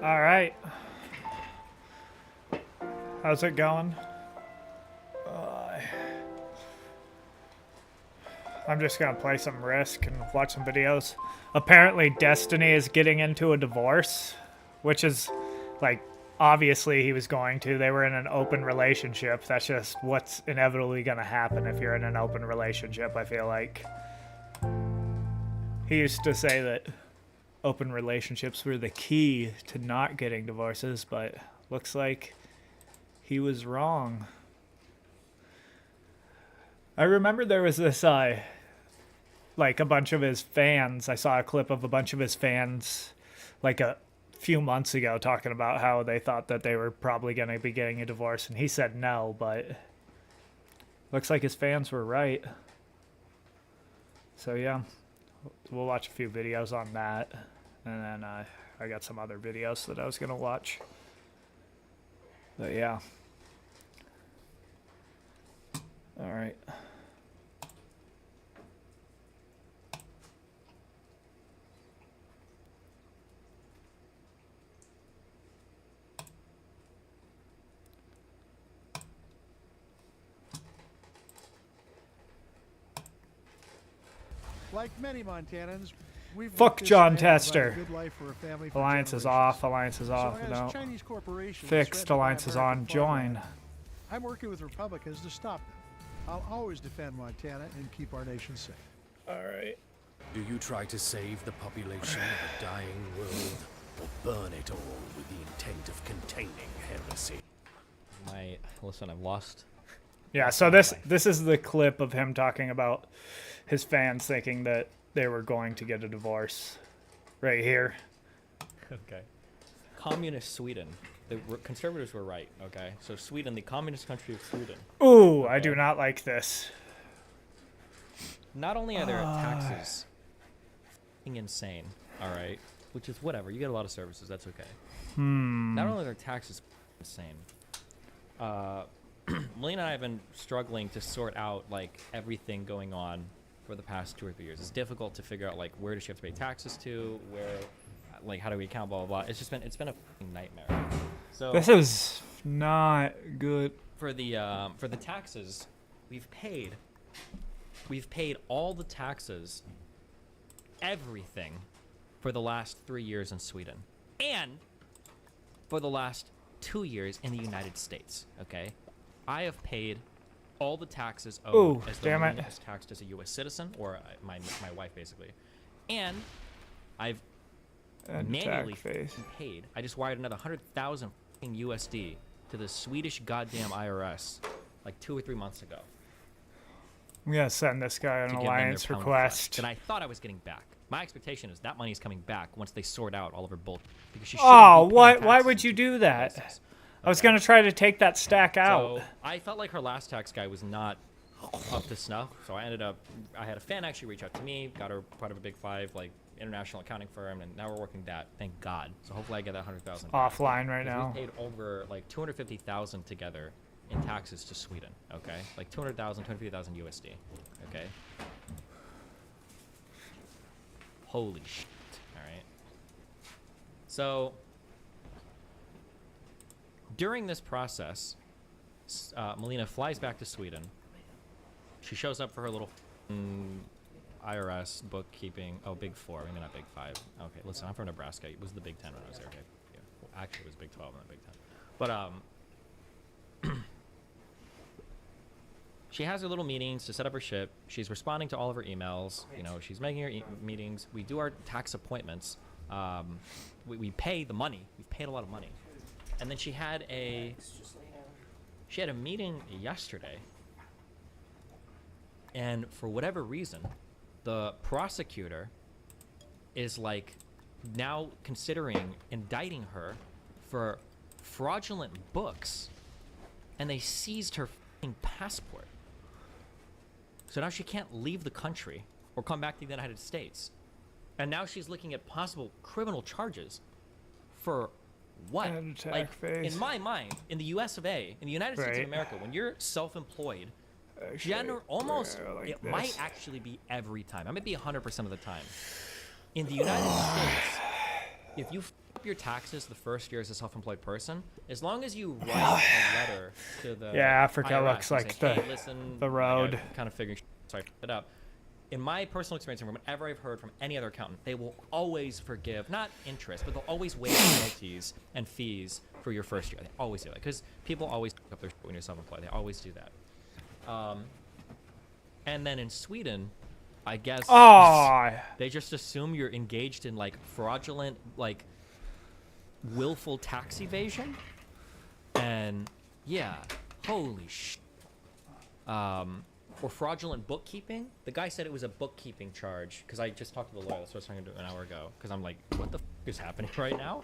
All right. How's it going? I'm just gonna play some Risk and watch some videos. Apparently, Destiny is getting into a divorce, which is, like, obviously he was going to. They were in an open relationship. That's just what's inevitably gonna happen if you're in an open relationship, I feel like. He used to say that open relationships were the key to not getting divorces, but looks like he was wrong. I remember there was this, like a bunch of his fans. I saw a clip of a bunch of his fans, like a few months ago, talking about how they thought that they were probably going to be getting a divorce, and he said no, but looks like his fans were right. So yeah, we'll watch a few videos on that, and then I got some other videos that I was going to watch. But yeah. All right. Like many Montanans, we've Fuck worked John this land to Tester. provide a good life for a family for Alliance is generations. off. Alliance is off. So as No. Chinese corporations Fixed. threaten to buy Alliance is on. American Join. farmland, I'm working with Republicans to stop them. I'll always defend Montana and keep our nation safe. All right. Do you try to save the population of a dying world, or burn it all with the intent of containing heresy? Listen, I've lost. Yeah. So this is the clip of him talking about his fans thinking that they were going to get a divorce. Right here. Okay. Communist Sweden. The conservatives were right. Okay. So Sweden, the communist country of Sweden. Ooh, Okay. I do not like this. Not only are their taxes f***ing insane, all right, which is whatever. You get a lot of services. That's okay. Not only are their taxes insane. Melina and I have been struggling to sort out like everything going on for the past 2 or 3 years. It's difficult to figure out like where does she have to pay taxes to, where, like how do we account, blah blah blah. It's been a f***ing nightmare. So This is not good. for the taxes, we've paid all the taxes, everything, for the last 3 years in Sweden, and for the last 2 years in the United States. Okay, I have paid all the taxes owed Ooh, as though damn it. Melina is taxed as a U.S. citizen, or my wife basically, and I've And manually attack face. f***ing paid. I just wired another 100,000 f***ing USD to the Swedish goddamn IRS like 2 or 3 months ago. I'm gonna send this guy an To give them their alliance pound request. flesh that I thought I was getting back. My expectation is that money is coming back once they sort out all of her bullshit. Because she shouldn't Oh, be paying why taxes would you in do two that? places. I was Okay. gonna try to take that stack out. So I felt like her last tax guy was not up to snuff. So I had a fan actually reach out to me, got her part of a Big Five like international accounting firm, and now we're working that. Thank God. So hopefully I get that 100,000 Offline right now. We paid over like 250,000 together in taxes to Sweden. Okay, like 200,000, 250,000 USD. Okay. Holy shit! All right. So during this process, Melina flies back to Sweden. She shows up for her little IRS bookkeeping. Oh, Big Four. Maybe not Big Five. Okay, listen, I'm from Nebraska. It was the Big 10 when I was there. Okay. Yeah. Well, actually, it was Big 12 and then Big 10. But she has her little meetings to set up her ship. She's responding to all of her emails. You know, she's making her meetings. We do our tax appointments. We pay the money. We've paid a lot of money. And then she had a meeting yesterday. And for whatever reason, the prosecutor is like now considering indicting her for fraudulent books, and they seized her f***ing passport. So now she can't leave the country or come back to the United States. And now she's looking at possible criminal charges for what? And attack Like, phase. in my mind, in the US of A, in the United States of Right. America, when you're self-employed, Actually, almost, like it this. might actually be every time. I might be 100% of the time. In the United States, if you f up your taxes the first year as a self-employed person, as long as you write a letter to the Yeah, Africa IRS looks and like say, hey, the- listen, the road. kind of figuring sorry it out. In my personal experience, and from whatever I've heard from any other accountant, they will always forgive, not interest, but they'll always waive penalties and fees for your first year. They always do that because people always pick up their shit when you're self-employed. They always do that. And then in Sweden, I guess Oh, they just assume you're engaged in like fraudulent, like willful tax evasion. And yeah, holy sh. Or fraudulent bookkeeping. The guy said it was a bookkeeping charge because I just talked to the lawyer. That's what I was talking to an hour ago. Because I'm like, what the is happening right now?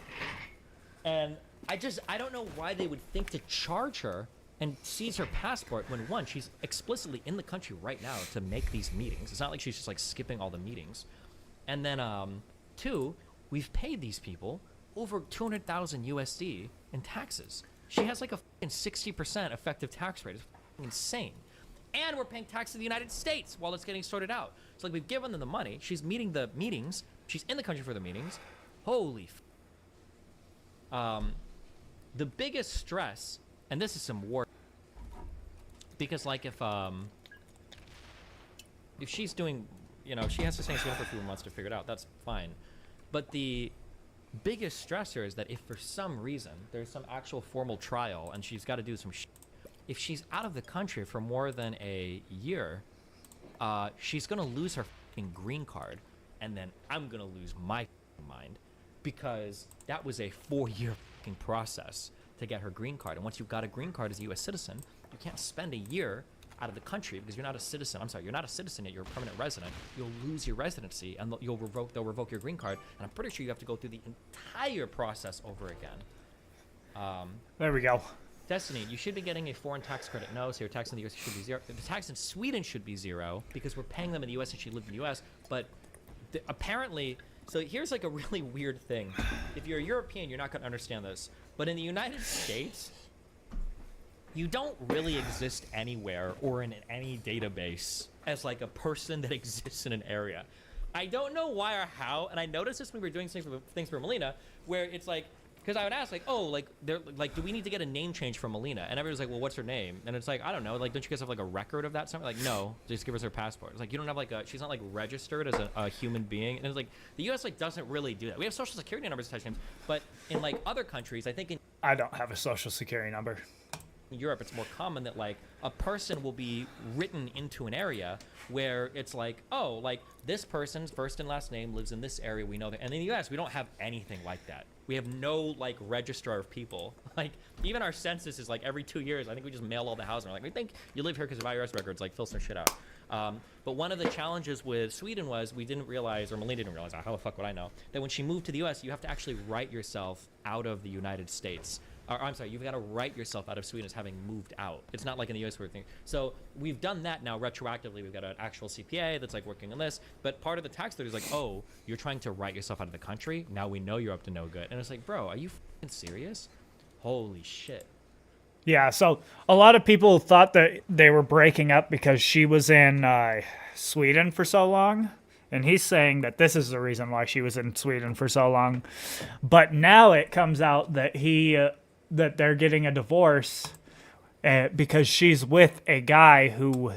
And I don't know why they would think to charge her and seize her passport when one, she's explicitly in the country right now to make these meetings. It's not like she's just like skipping all the meetings. And then two, we've paid these people over 200,000 USD in taxes. She has like a 60% effective tax rate. It's insane. And we're paying tax to the United States while it's getting sorted out. So like we've given them the money. She's meeting the meetings. She's in the country for the meetings. Holy the biggest stress, and this is some war, because like if she's doing, you know, she has to stay in Sweden for a few months to figure it out, that's fine. But the biggest stressor is that if for some reason there's some actual formal trial and she's got to do some if she's out of the country for more than a year, she's gonna lose her green card, and then I'm gonna lose my mind, because that was a 4-year process to get her green card. And once you've got a green card as a U.S. citizen, you can't spend a year out of the country because you're not a citizen. I'm sorry, you're not a citizen yet. You're a permanent resident. You'll lose your residency, and they'll revoke your green card. And I'm pretty sure you have to go through the entire process over again. there we go. Destiny, you should be getting a foreign tax credit. No, so your tax in the U.S. should be 0. The tax in Sweden should be 0 because we're paying them in the U.S. and she lived in the U.S. But apparently, so here's like a really weird thing. If you're a European, you're not going to understand this. But in the United States, you don't really exist anywhere or in any database as like a person that exists in an area. I don't know why or how, and I noticed this when we were doing things for Melina, where it's like, because I would ask, like, oh, like, they're like, do we need to get a name change for Melina? And everyone's like, well, what's her name? And it's like, I don't know. Like, don't you guys have like a record of that? Something like, no, just give us her passport. It's like, you don't have like she's not like registered as a human being. And it's like, the U.S. like doesn't really do that. We have social security numbers attached to names, but in like other countries, I think in I don't have a social security number. Europe, it's more common that like a person will be written into an area where it's like, oh, like this person's first and last name lives in this area. We know that. And in the U.S., we don't have anything like that. We have no like registrar of people. Like even our census is like every 2 years. I think we just mail all the houses. We're like, we think you live here because of IRS records. Like fill some shit out. But one of the challenges with Sweden was we didn't realize, or Melina didn't realize, how the fuck would I know, that when she moved to the U.S., you have to actually write yourself out of the United States. Or, I'm sorry, you've got to write yourself out of Sweden as having moved out. It's not like in the U.S. where thing. So we've done that now retroactively. We've got an actual CPA that's like working on this. But part of the tax code is like, oh, you're trying to write yourself out of the country. Now we know you're up to no good. And it's like, bro, are you f***ing serious? Holy shit. Yeah, so a lot of people thought that they were breaking up because she was in Sweden for so long. And he's saying that this is the reason why she was in Sweden for so long. But now it comes out that that they're getting a divorce because she's with a guy who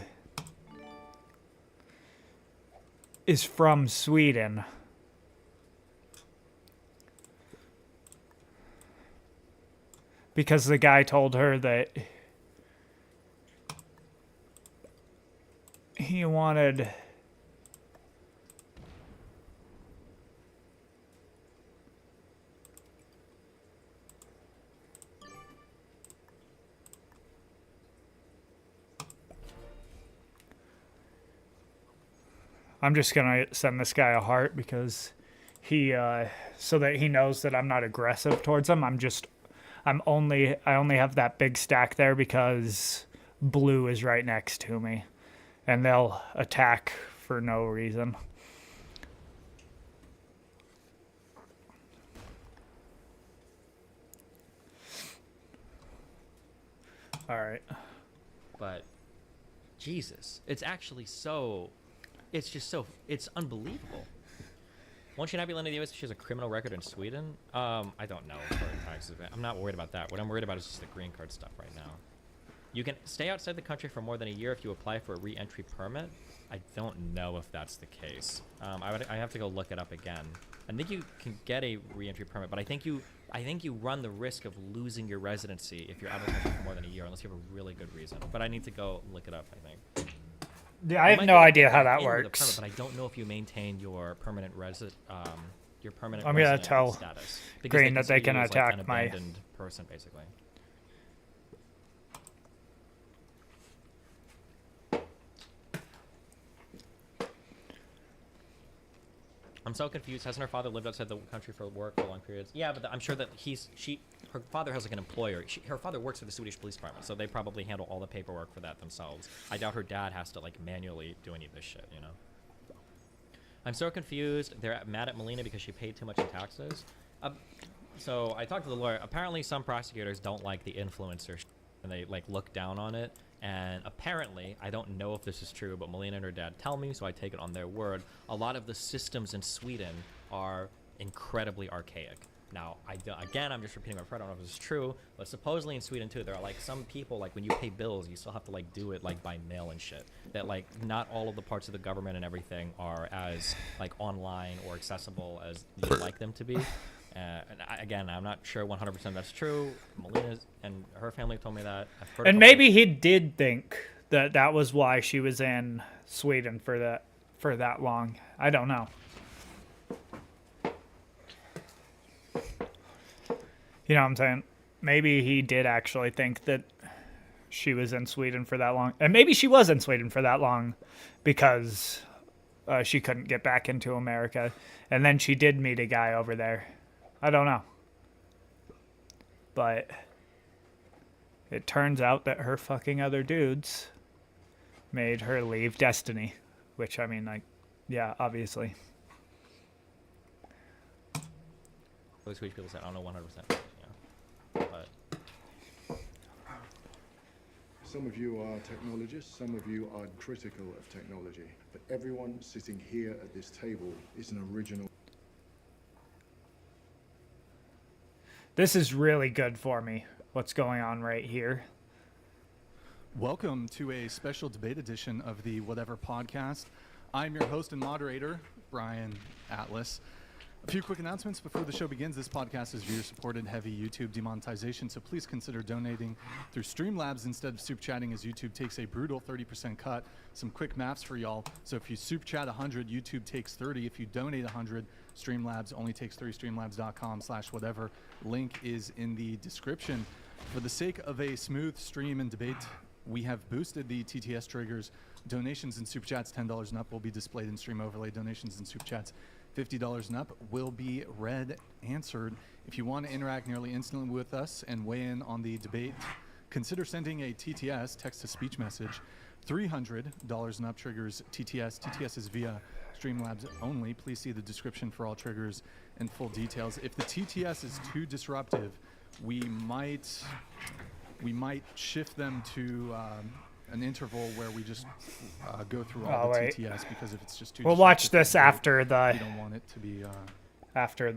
is from Sweden. Because the guy told her that he wanted I'm just gonna send this guy a heart because he so that he knows that I'm not aggressive towards him. I only have that big stack there because blue is right next to me and they'll attack for no reason. All right. But Jesus, it's actually so, it's just so, it's unbelievable. Won't she not be lending the U.S. if she has a criminal record in Sweden? I don't know for taxes. I'm not worried about that. What I'm worried about is just the green card stuff right now. You can stay outside the country for more than a year if you apply for a re-entry permit. I don't know if that's the case. I have to go look it up again. I think you can get a re-entry permit, but I think you run the risk of losing your residency if you're out of the country for more than a year, unless you have a really good reason. But I need to go look it up, I think. Yeah, I You have might no be able to idea how get that in with a works. permit, but I don't know if you maintain your permanent your permanent I'm gonna resident tell status. Green that they consider can you as, attack an my- abandoned person, basically. I'm so confused. Hasn't her father lived outside the country for work for long periods? Yeah, but I'm sure that her father has like an employer. Her father works for the Swedish police department, so they probably handle all the paperwork for that themselves. I doubt her dad has to like manually do any of this shit, you know? I'm so confused. They're mad at Melina because she paid too much in taxes. So I talked to the lawyer. Apparently some prosecutors don't like the influencer and they like look down on it. And apparently, I don't know if this is true, but Melina and her dad tell me, so I take it on their word. A lot of the systems in Sweden are incredibly archaic. Now, again, I'm just repeating my part. I don't know if this is true, but supposedly in Sweden too, there are like some people, like when you pay bills, you still have to like do it like by mail and shit. That like not all of the parts of the government and everything are as like online or accessible as you'd like them to be. Again, I'm not sure 100% that's true. Melina and her family told me that. I've heard And maybe he did think that that was why she was in Sweden for that long. I don't know. You know what I'm saying? Maybe he did actually think that she was in Sweden for that long. And maybe she was in Sweden for that long because she couldn't get back into America. And then she did meet a guy over there. I don't know. But it turns out that her fucking other dudes made her leave Destiny. Which, I mean, like, yeah, obviously. Those Swedish people said, I don't know 100%. Yeah. But Some of you are technologists, some of you are critical of technology, but everyone sitting here at this table is an original. This is really good for me, what's going on right here. Welcome to a special debate edition of the Whatever Podcast. I'm your host and moderator, Brian Atlas. A few quick announcements before the show begins. This podcast is viewer-supported, heavy YouTube demonetization, so please consider donating through Streamlabs instead of Super Chatting, as YouTube takes a brutal 30% cut. Some quick maths for y'all. So if you Super Chat 100, YouTube takes 30. If you donate 100, Streamlabs only takes 3. Streamlabs.com/whatever. Link is in the description. For the sake of a smooth stream and debate, we have boosted the TTS triggers. Donations and Super Chats $10 and up will be displayed in Stream Overlay. Donations and Super Chats $50 and up will be read, answered. If you want to interact nearly instantly with us and weigh in on the debate, consider sending a TTS, text-to-speech message. $300 and up triggers TTS. TTS is via Streamlabs only. Please see the description for all triggers and full details. If the TTS is too disruptive, we might shift them to an interval where we just go through all the TTS, because if it's just too We'll watch disruptive, this we after don't want it to be after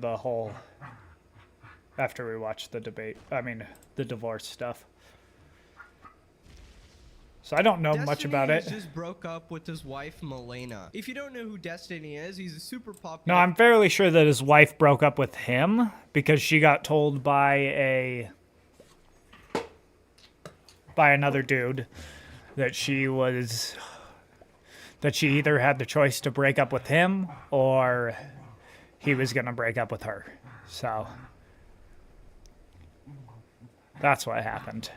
we watch the debate. I mean, the divorce stuff. So I don't know much about it. Destiny just broke up with his wife, Melina. If you don't know who Destiny is, he's a super popular... No, I'm fairly sure that his wife broke up with him because she got told by another dude that she either had the choice to break up with him or he was going to break up with her. So that's what happened.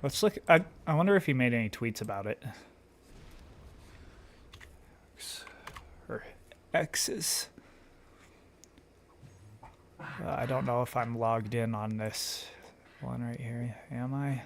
Let's look. I wonder if he made any tweets about it. Or X's. I don't know if I'm logged in on this one right here. Am I?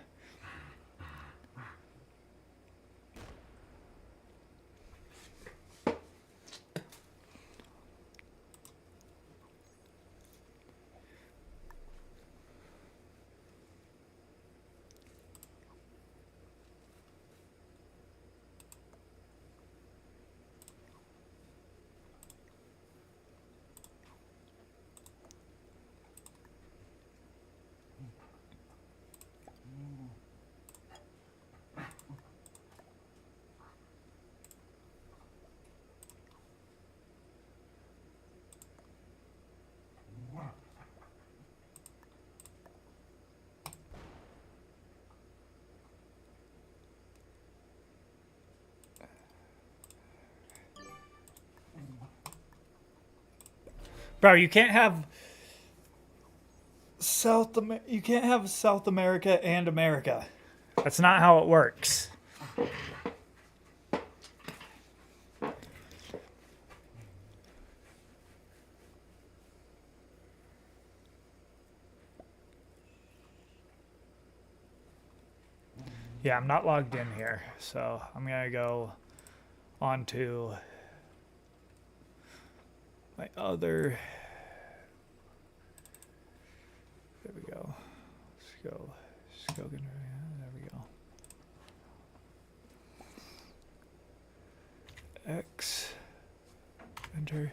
Bro, you can't have you can't have South America and America. That's not how it works. Yeah, I'm not logged in here, so I'm gonna go on to my other. There we go. Let's go. There we go. X. Enter.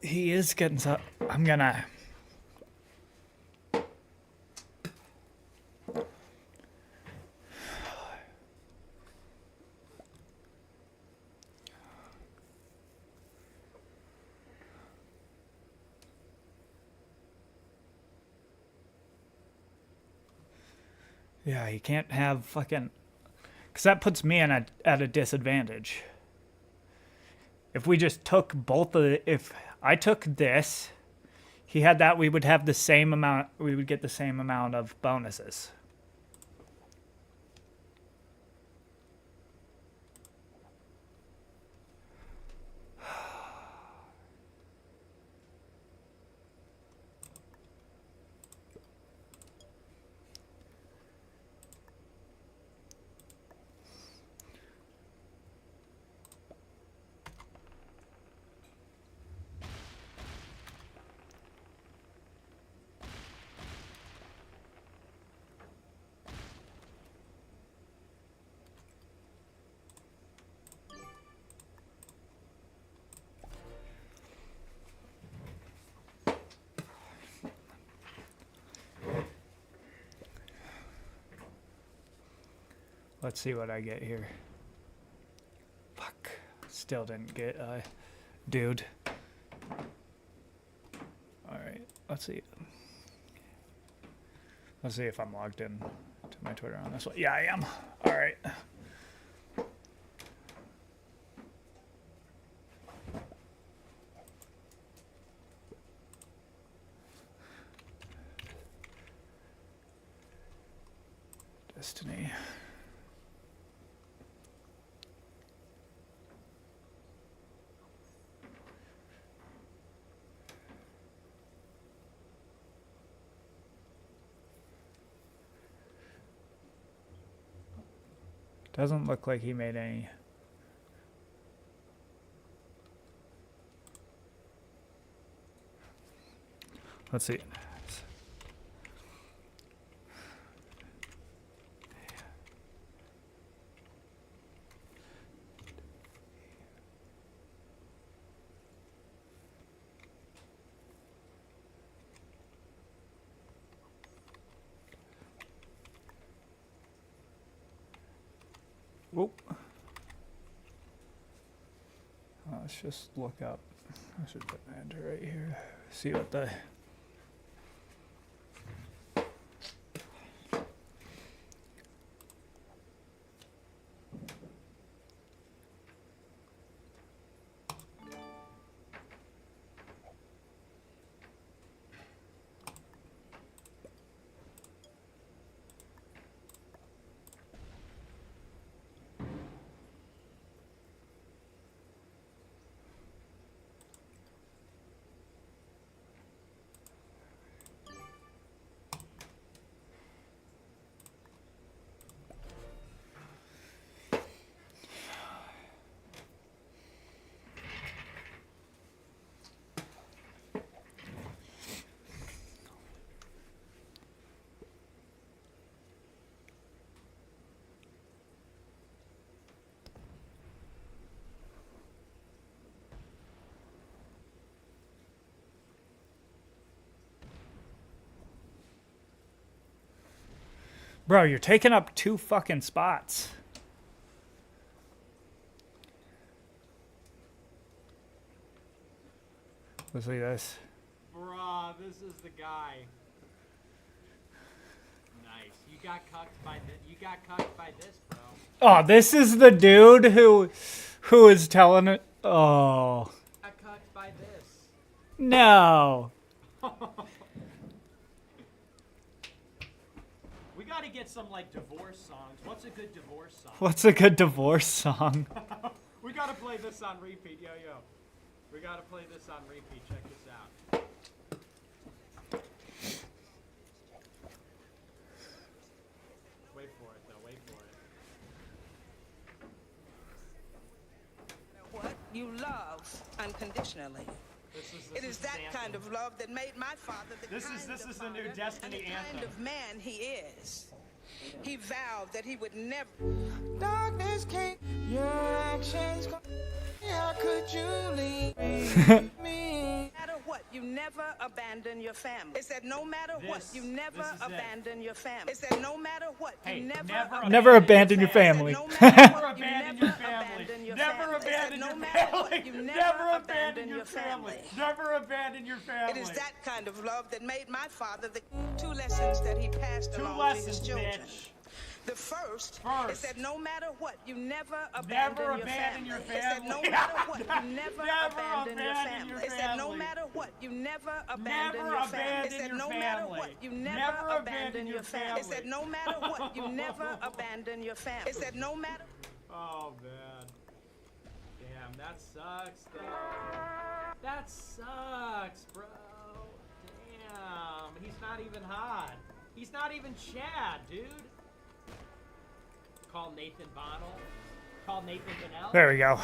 He is getting so. I'm gonna. Yeah, you can't have fucking. Because that puts me at a disadvantage. If we just took both of the. If I took this, he had that, we would have the same amount. We would get the same amount of bonuses. Let's see what I get here. Fuck. Still didn't get dude. Alright, let's see. Let's see if I'm logged in to my Twitter on this one. Yeah, I am. Alright. Destiny. Doesn't look like he made any. Let's see. Whoop. Let's just look up. I should put enter right here. See what the. Bro, you're taking up 2 fucking spots. Let's see this. Bruh, this is the guy. Nice. You got cucked by this, bro. Oh, this is the dude who is telling it. Oh, Got cucked by this. no. We gotta get some like divorce songs. What's a good divorce song? What's a good divorce song? We gotta play this on repeat, yo. We gotta play this on repeat. Check this out. Wait for it, though. Wait for it. What you love unconditionally. It is that kind of love that made my father the This kind is of the new father Destiny and the kind anthem. of man he is. He vowed that he would never. Darkness came. Your actions. How could you leave me? No matter what, you never abandon your family. It said no matter what, you never abandon your family. It said no matter what, you Never abandon your family. Never abandon your family. Never abandon your family. Never abandon your family. Never abandon your family. It is that kind of love that made my father the 2 lessons that he passed along to his children. Bitch. The first, it said no matter what, you never Never abandon your family. It said no family. matter what, you never abandon your abandon family. your It said no family. matter what, you never abandon Never your family. It abandon said your no matter family. what, you Never never abandon abandon your your family. It said family. no matter what, you never abandon your family. It said no matter. Oh man. Damn, that sucks though. That sucks, bro. Damn. He's not even hot. He's not even Chad, dude. Call Nathan Bonnell. Call Nathan Bonnell. There we go.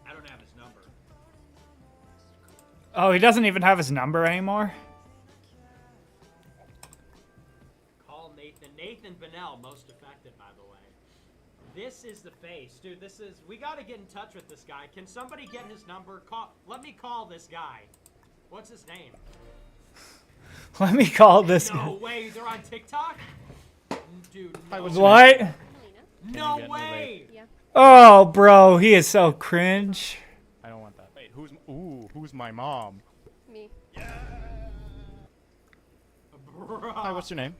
I don't have his number. Oh, he doesn't even have his number anymore? Call Nathan. Nathan Bonnell, most affected, by the way. This is the face, dude. This is. We gotta get in touch with this guy. Can somebody get his number? Let me call this guy. What's his name? Let me call this No guy. way. They're on TikTok. Dude, no, What? no way. Oh, bro, he is so cringe. I don't want that. Wait, who's my mom? Me. Bro. Hi, what's your name?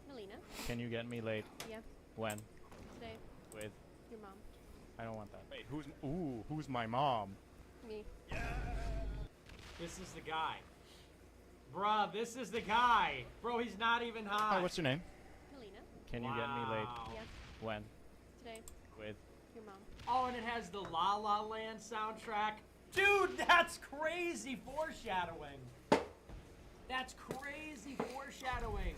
Melina. Can you get me late? Yeah. When? Today. With? Your mom. I don't want that. Wait, who's my mom? Me. This is the guy. Bruh, this is the guy. Bro, he's not even hot. Hi, what's your name? Melina. Can you get me late? Wow. Yeah. When? Today. With? Your mom. Oh, and it has the La La Land soundtrack. Dude, that's crazy foreshadowing. That's crazy foreshadowing.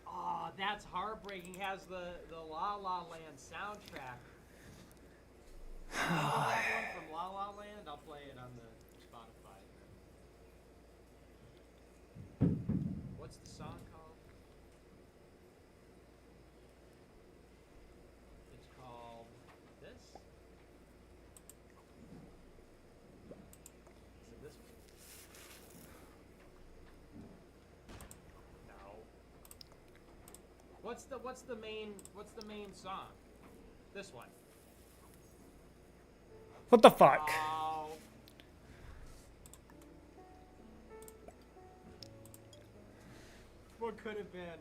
Oh, that's heartbreaking. Has the La La Land soundtrack. Remember that one from La La Land? I'll play it on the Spotify. What's the song called? It's called this? Is it this one? No. What's the main song? This one. What the fuck? Oh. What could have been?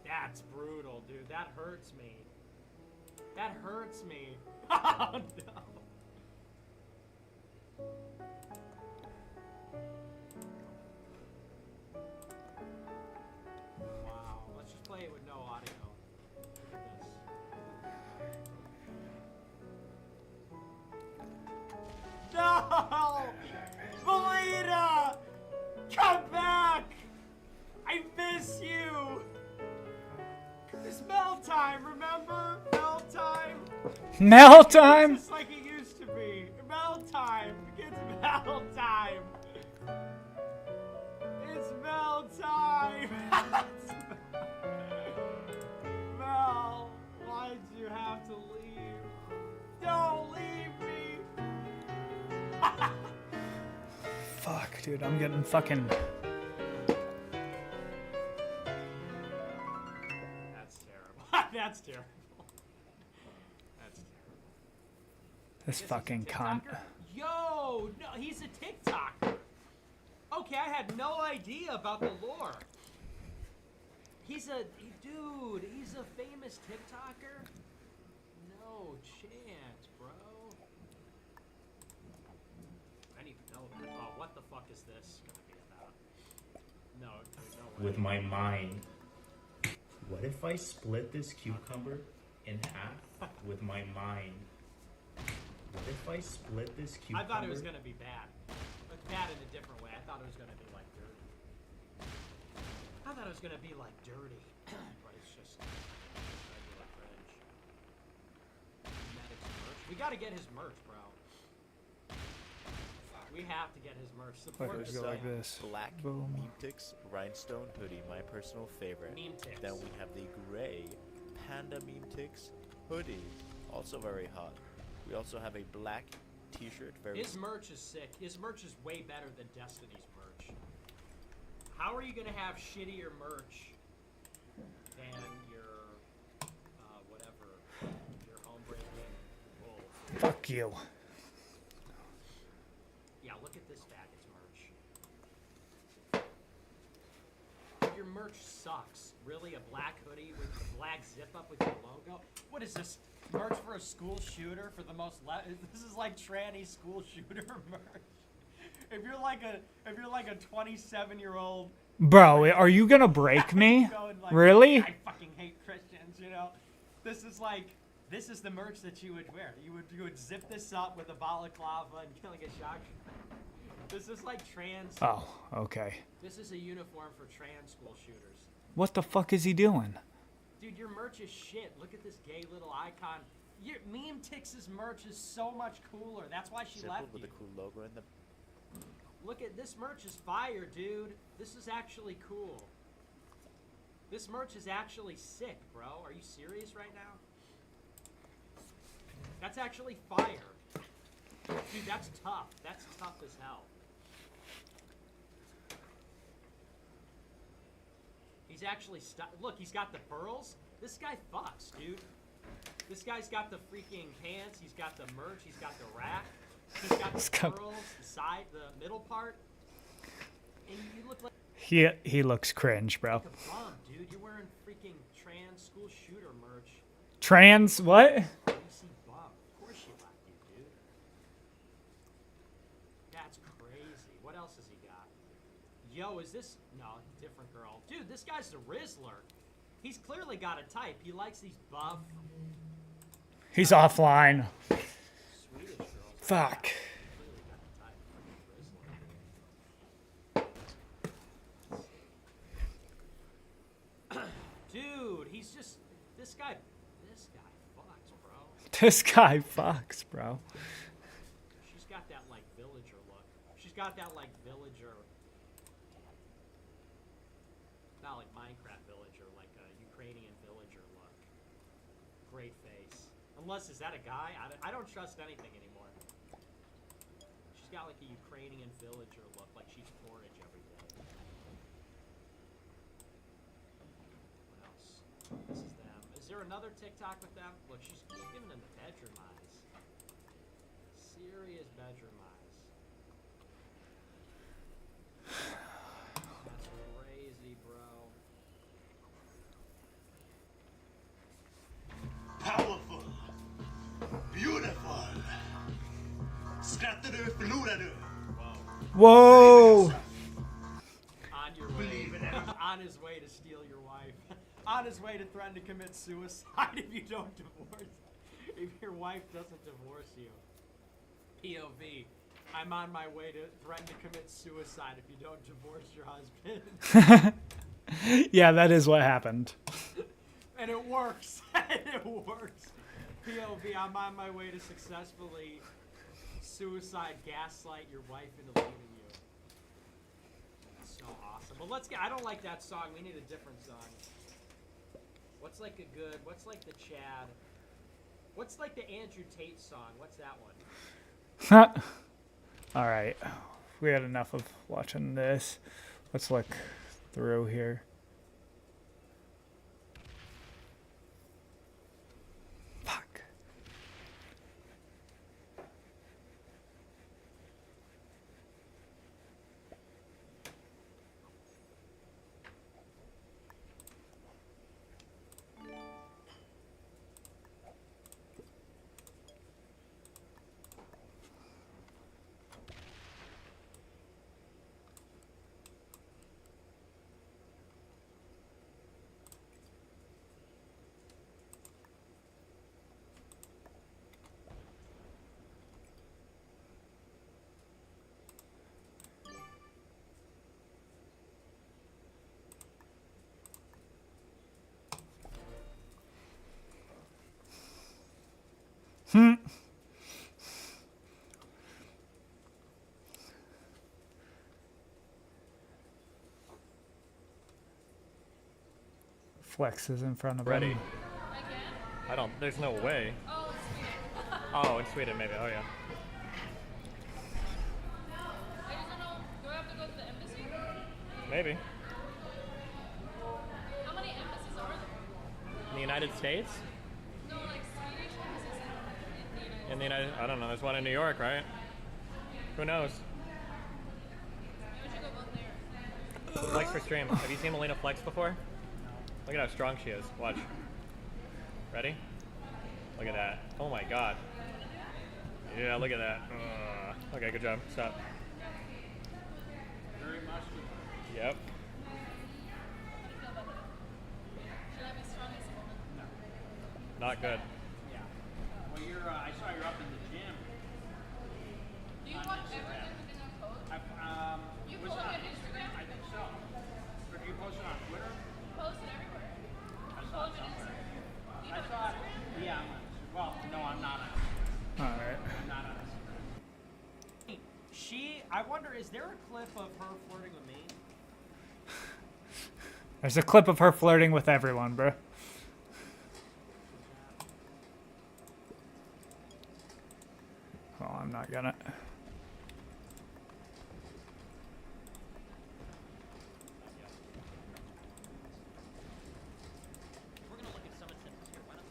That's brutal, dude. That hurts me. That hurts me. Oh no. Wow. Let's just play it with no audio. Look at this. No! Melina! Come back! I miss you! It's Mel time, remember? Mel time? Mel time? Just like it used to be. Mel time. It's Mel time. It's Mel time. Mel, why'd you have to leave? Don't leave me. Fuck, dude, I'm getting fucking. That's terrible. That's terrible. That's terrible. This Is he a fucking cunt. TikToker? Yo, no, he's a TikToker. Okay, I had no idea about the lore. He's a dude. He's a famous TikToker. No chance, bro. I need to know that. Oh, what the fuck is this gonna be about? No, there's no way. With my mind. What if I split this cucumber in half with my mind? What if I split this cucumber? I thought it was gonna be bad. But bad in a different way. I thought it was gonna be like dirty. I thought it was gonna be like dirty, but it's just regular cringe. Medic's merch. We gotta get his merch, bro. We have to get his merch. Support Let's the go like site. this. Black Boom. Memetics Rhinestone hoodie, my personal favorite. Memetics. Then we have the gray Panda Memetics hoodie, also very hot. We also have a black t-shirt, very His merch is sick. His merch is way better than Destiny's merch. How are you gonna have shittier merch than your whatever, your homebreaking bull? Fuck you. Yeah, look at this faggot's merch. Your merch sucks. Really, a black hoodie with a black zip up with your logo? What is this? Merch for a school shooter for the most this is like tranny school shooter merch. If you're like a 27-year-old Bro, are you gonna break me? going like, Really? I fucking hate Christians, you know. This is the merch that you would wear. You would zip this up with a balaclava and kill like a shotgun. This is like trans. Oh, okay. This is a uniform for trans school shooters. What the fuck is he doing? Dude, your merch is shit. Look at this gay little icon. Memetics' merch is so much cooler. That's why she simple left with you. a cool logo in the. Look at this merch is fire, dude. This is actually cool. This merch is actually sick, bro. Are you serious right now? That's actually fire. Dude, that's tough. That's tough as hell. He's actually look, he's got the pearls. This guy fucks, dude. This guy's got the freaking pants. He's got the merch. He's got the rack. He's got the pearls, the side, the middle part. And you look like He looks cringe, bro. a bum, dude. You're wearing freaking trans school shooter merch. Trans what? DC bum. Of course she left you, dude. That's crazy. What else has he got? Yo, is this... No, different girl. Dude, this guy's the Rizzler. He's clearly got a type. He likes these buff He's offline. Swedish girls. Fuck. Clearly got a type. Rizzler. Dude, he's just... This guy fucks, bro. This guy fucks, bro. She's got that, like, villager look. She's got that, like, villager... Not like Minecraft villager, like a Ukrainian villager look. Great face. Unless, is that a guy? I don't trust anything anymore. She's got like a Ukrainian villager look, like she's porridge every day. What else? This is them. Is there another TikTok with them? Look, she's giving them the bedroom eyes. Serious bedroom eyes. That's crazy, bro. Powerful. Beautiful. Skrattar du, förlorar du. Whoa! On your way. On his way to steal your wife. On his way to threaten to commit suicide if you don't divorce. If your wife doesn't divorce you. POV. I'm on my way to threaten to commit suicide if you don't divorce your husband. Yeah, that is what happened. And it works. It works. POV, I'm on my way to successfully suicide gaslight your wife into leaving you. That's so awesome. But let's get, I don't like that song. We need a different song. What's like a good, what's like the Chad? What's like the Andrew Tate song? What's that one? All right. we had enough of watching this. Let's look through here. Fuck. Flex is in front of Ready. him. I don't. There's no way. Oh, in Sweden maybe. Oh yeah. I just don't know. Do I have to go to the embassy? Maybe. How many embassies are there? In the United States? No, like Swedish embassies in the United In the United. I don't know. There's one in New York, right? Who knows? Maybe we should go both there. Flex for stream. Have you seen Melina flex before? Look at how strong she is. Watch. Ready? Look at that. Oh my god. Yeah, look at that. Okay, good job. Stop. Very much. Yep. Should I be strong as a woman? Not good. Yeah. Well, I saw you're up in the gym. Do you watch everything on Code? You Was post it on Instagram? I think so. Or do you post it on Twitter? Post it everywhere. I You saw post it it somewhere. Instagram. I saw it. Yeah, I'm on. Well, no, I'm not on. Alright. I'm not on. I wonder, is there a clip of her flirting with me? There's a clip of her flirting with everyone, bro. Well, I'm not gonna. We're gonna look at some sentences here. Why not?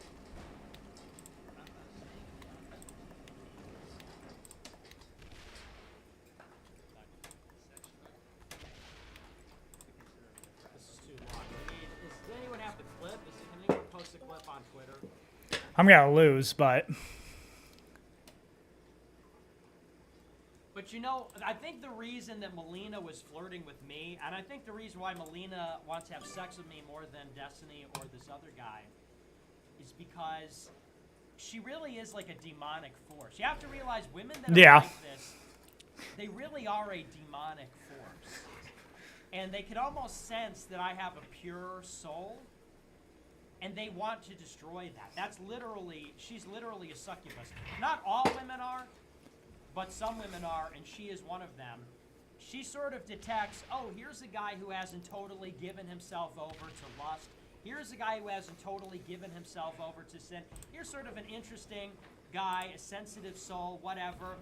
This is too long. Does anyone have the clip? Can anyone post a clip on Twitter? I'm gonna lose, but But you know, I think the reason that Melina was flirting with me, and I think the reason why Melina wants to have sex with me more than Destiny or this other guy, is because she really is like a demonic force. You have to realize women that are like this, they really are a demonic force. And they can almost sense that I have a pure soul, and they want to destroy that. That's literally, she's literally a succubus. Not all women are, but some women are, and she is one of them. She sort of detects, oh, here's a guy who hasn't totally given himself over to lust. Here's a guy who hasn't totally given himself over to sin. Here's sort of an interesting guy, a sensitive soul, whatever.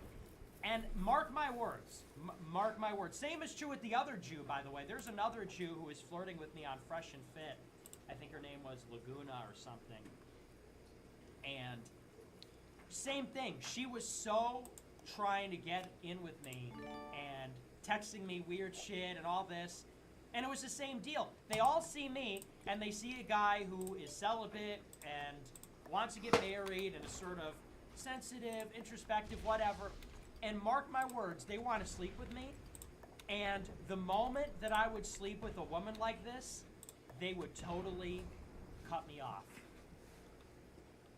And mark my words, mark my words. Same is true with the other Jew, by the way. There's another Jew who is flirting with me on Fresh and Fit. I think her name was Laguna or something. And same thing. She was so trying to get in with me and texting me weird shit and all this. And it was the same deal. They all see me, and they see a guy who is celibate and wants to get married and is sort of sensitive, introspective, whatever. And mark my words, they want to sleep with me. And the moment that I would sleep with a woman like this, they would totally cut me off.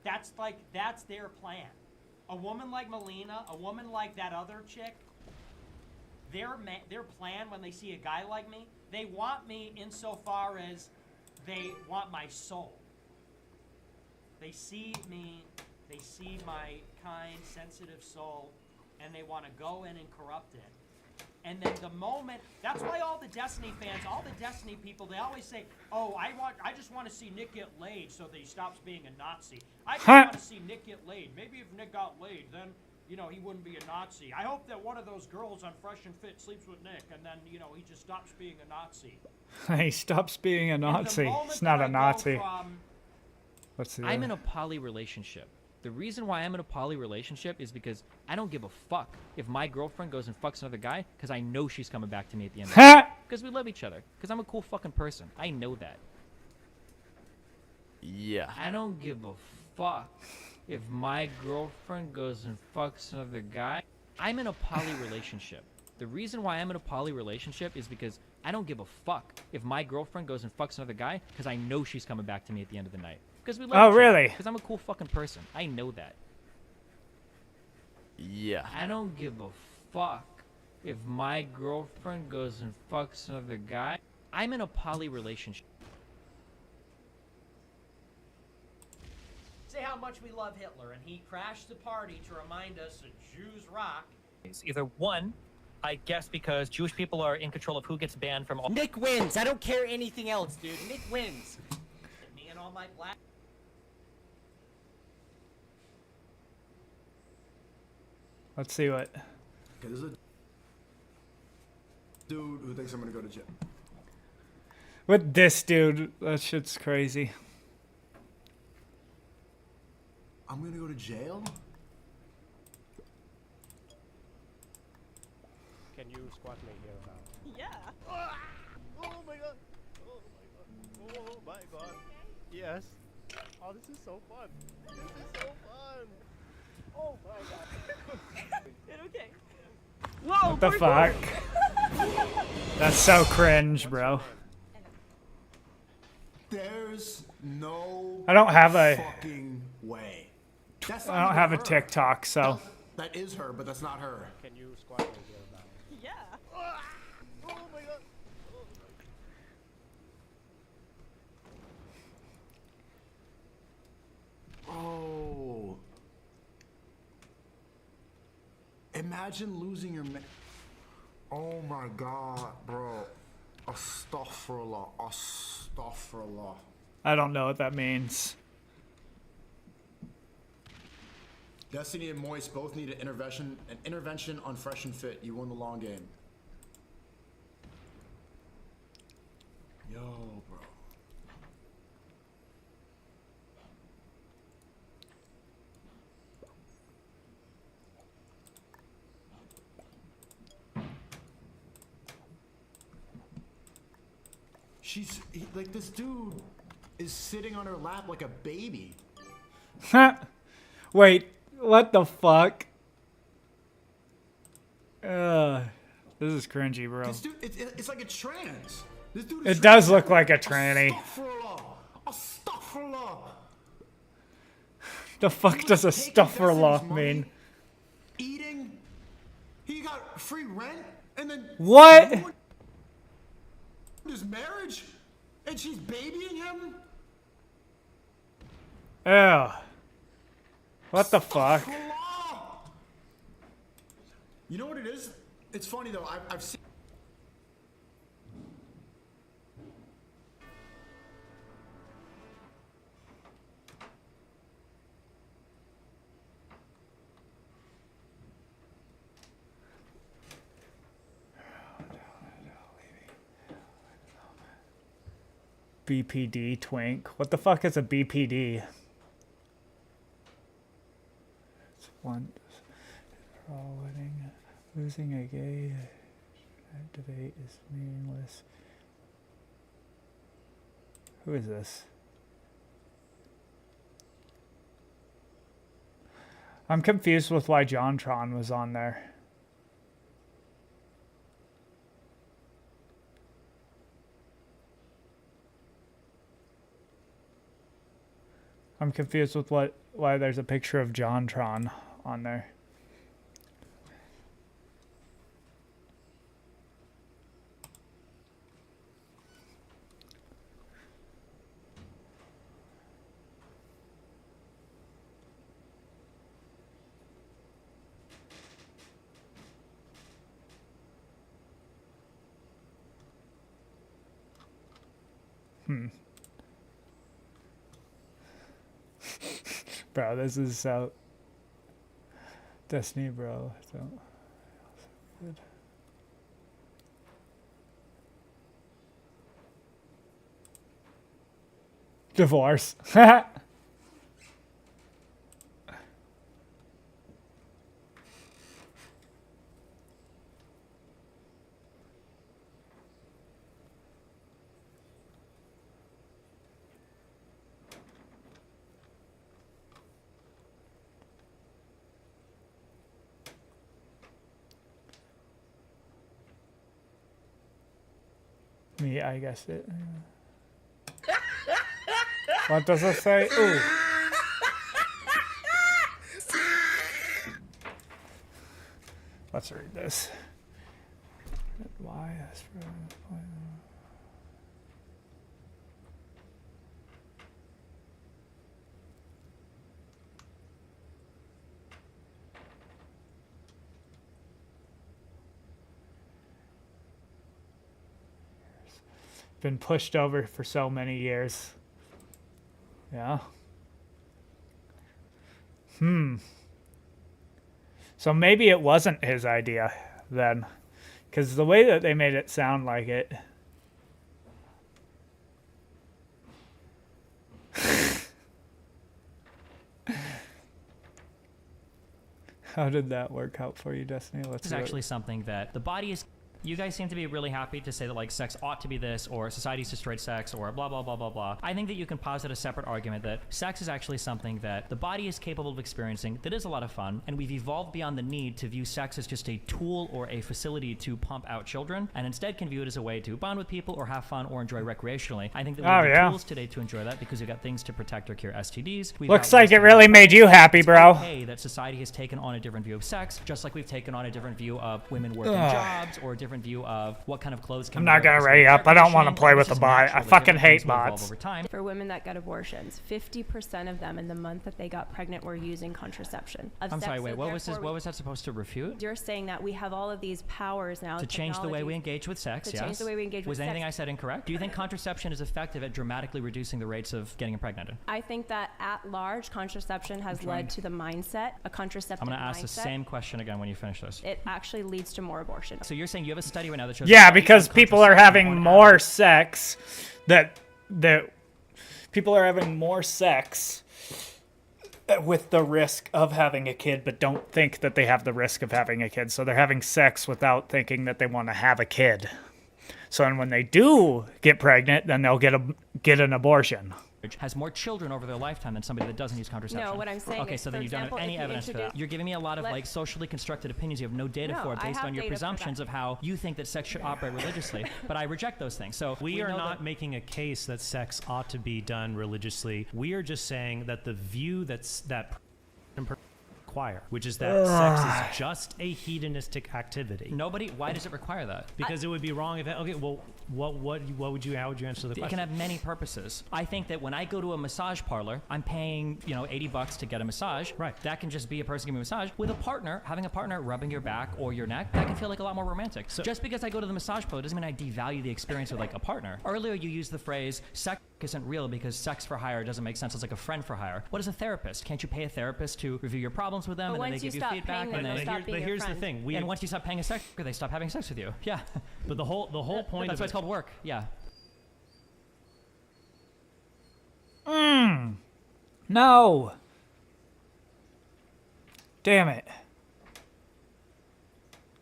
That's their plan. A woman like Melina, a woman like that other chick, their plan when they see a guy like me, they want me insofar as they want my soul. They see me, they see my kind, sensitive soul, and they want to go in and corrupt it. And then the moment, that's why all the Destiny fans, all the Destiny people, they always say, oh, I just want to see Nick get laid so that he stops being a Nazi. I just want to see Nick get laid. Maybe if Nick got laid, then you know, he wouldn't be a Nazi. I hope that one of those girls on Fresh and Fit sleeps with Nick, and then, you know, he just stops being a Nazi. He stops being a And the Nazi. moment It's not that a I go Nazi. from- What's the I'm other? in a poly relationship. The reason why I'm in a poly relationship is because I don't give a fuck if my girlfriend goes and fucks another guy, because I know she's coming back to me at the end of the night. Because we love each other. Because I'm a cool fucking person. I know that. Yeah. I don't give a fuck if my girlfriend goes and fucks another guy. I'm in a poly relationship. The reason why I'm in a poly relationship is because I don't give a fuck if my girlfriend goes and fucks another guy, because I know she's coming back to me at the end of the night. Because we love Oh, each other. really? Because I'm a cool fucking person. I know that. Yeah. I don't give a fuck if my girlfriend goes and fucks another guy. I'm in a poly relationship. Say how much we love Hitler, and he crashed the party to remind us that Jews rock. It's either one, I guess because Jewish people are in control of who gets banned from all. Nick wins. I don't care anything else, dude. Nick wins. Me and all my black. Let's see what. Okay, there's a dude who thinks I'm gonna go to jail. With this dude, that shit's crazy. I'm gonna go to jail? Can you squat me here now? Yeah. Oh my god! Oh my god! Oh my god! Yes. Oh, this is so fun. This is so fun. Oh my god. It okay? Whoa! What the parkour. fuck? That's so cringe, bro. There's no I don't have a. fucking way. That's I not don't even have a her. TikTok, so. That is her, but that's not her. Can you squat me here now? Yeah. Oh my god! Oh. Imagine losing your Oh my god, bro. Astaghfirullah. Astaghfirullah. I don't know what that means. Destiny and Moist both need an intervention on Fresh and Fit. You won the long game. Yo, bro. Like, this dude is sitting on her lap like a baby. Wait, what the fuck? This is cringy, bro. This dude, it's like a trance. This dude is It does look like a tranny. Astaghfirullah. Astaghfirullah. The fuck does a astaghfirullah mean? Eating. He got free rent, and then What? his marriage, and she's babying him. Ew. What the fuck? You know what it is? It's funny though. I've seen. BPD twink. What the fuck is a BPD? It's one. All winning. Losing a gay debate is meaningless. Who is this? I'm confused with why JonTron was on there. I'm confused with why there's a picture of JonTron on there. Bro, this Destiny, bro. Don't. Good. Divorce. Me, I guess it. What does it say? Ooh. Let's read this. Why? Been pushed over for so many years. Yeah. So maybe it wasn't his idea then, because the way that they made it sound like it. How did that work out for you, Destiny? This is actually something that the body is. You guys seem to be really happy to say that like sex ought to be this, or society's destroyed sex, or blah, blah, blah, blah, blah. I think that you can posit a separate argument that sex is actually something that the body is capable of experiencing, that is a lot of fun, and we've evolved beyond the need to view sex as just a tool or a facility to pump out children, and instead can view it as a way to bond with people or have fun or enjoy recreationally. I think that we have the tools today to enjoy that because we've got things to protect or cure STDs. Looks like it really made you happy, bro. It's okay that society has taken on a different view of sex, just like we've taken on a different view of women working jobs, or a different view of what kind of clothes can I'm not gonna ready up. I don't want to play with the bot. I fucking hate bots. For women that get abortions, 50% of them in the month that they got pregnant were using contraception. I'm sorry, wait, what was that supposed to refute? You're saying that we have all of these powers now. To change the way we engage with sex, to change the way we engage with sex. Was anything I said incorrect? Do you think contraception is effective at dramatically reducing the rates of getting impregnated? I think that at large, contraception has led to the mindset, a contraceptive I'm going to ask the mindset. same question again when you finish this. It actually leads to more abortion. So you're saying you have a study right now that shows... Yeah, because people are having more sex that people are having more sex with the risk of having a kid, but don't think that they have the risk of having a kid. So they're having sex without thinking that they want to have a kid. So and when they do get pregnant, then they'll get an abortion. Has more children over their lifetime than somebody that doesn't use contraception. No, what I'm saying okay, is, so then you don't have any evidence for that. You're giving me a lot of like socially constructed opinions you have no data for based on your presumptions of how you think that sex should operate religiously, but I reject those things. So we are not making a case that sex ought to be done religiously. We are just saying that the view that require, which is that sex is just a hedonistic activity. Why does it require that? Because it would be wrong if okay, well, how would you answer the question? It can have many purposes. I think that when I go to a massage parlor, I'm paying, $80 to get a massage. Right. That can just be a person giving me a massage. With a partner, having a partner rubbing your back or your neck, that can feel like a lot more romantic. So just because I go to the massage parlor doesn't mean I devalue the experience with like a partner. Earlier you used the phrase sex isn't real because sex for hire doesn't make sense. It's like a friend for hire. What is a therapist? Can't you pay a therapist to review your problems with them but and then they give you feedback? But here's the thing. And once you stop paying a sex worker, they stop having sex with you. Yeah. But the whole point that's of why it's called work. Yeah. No. Damn it.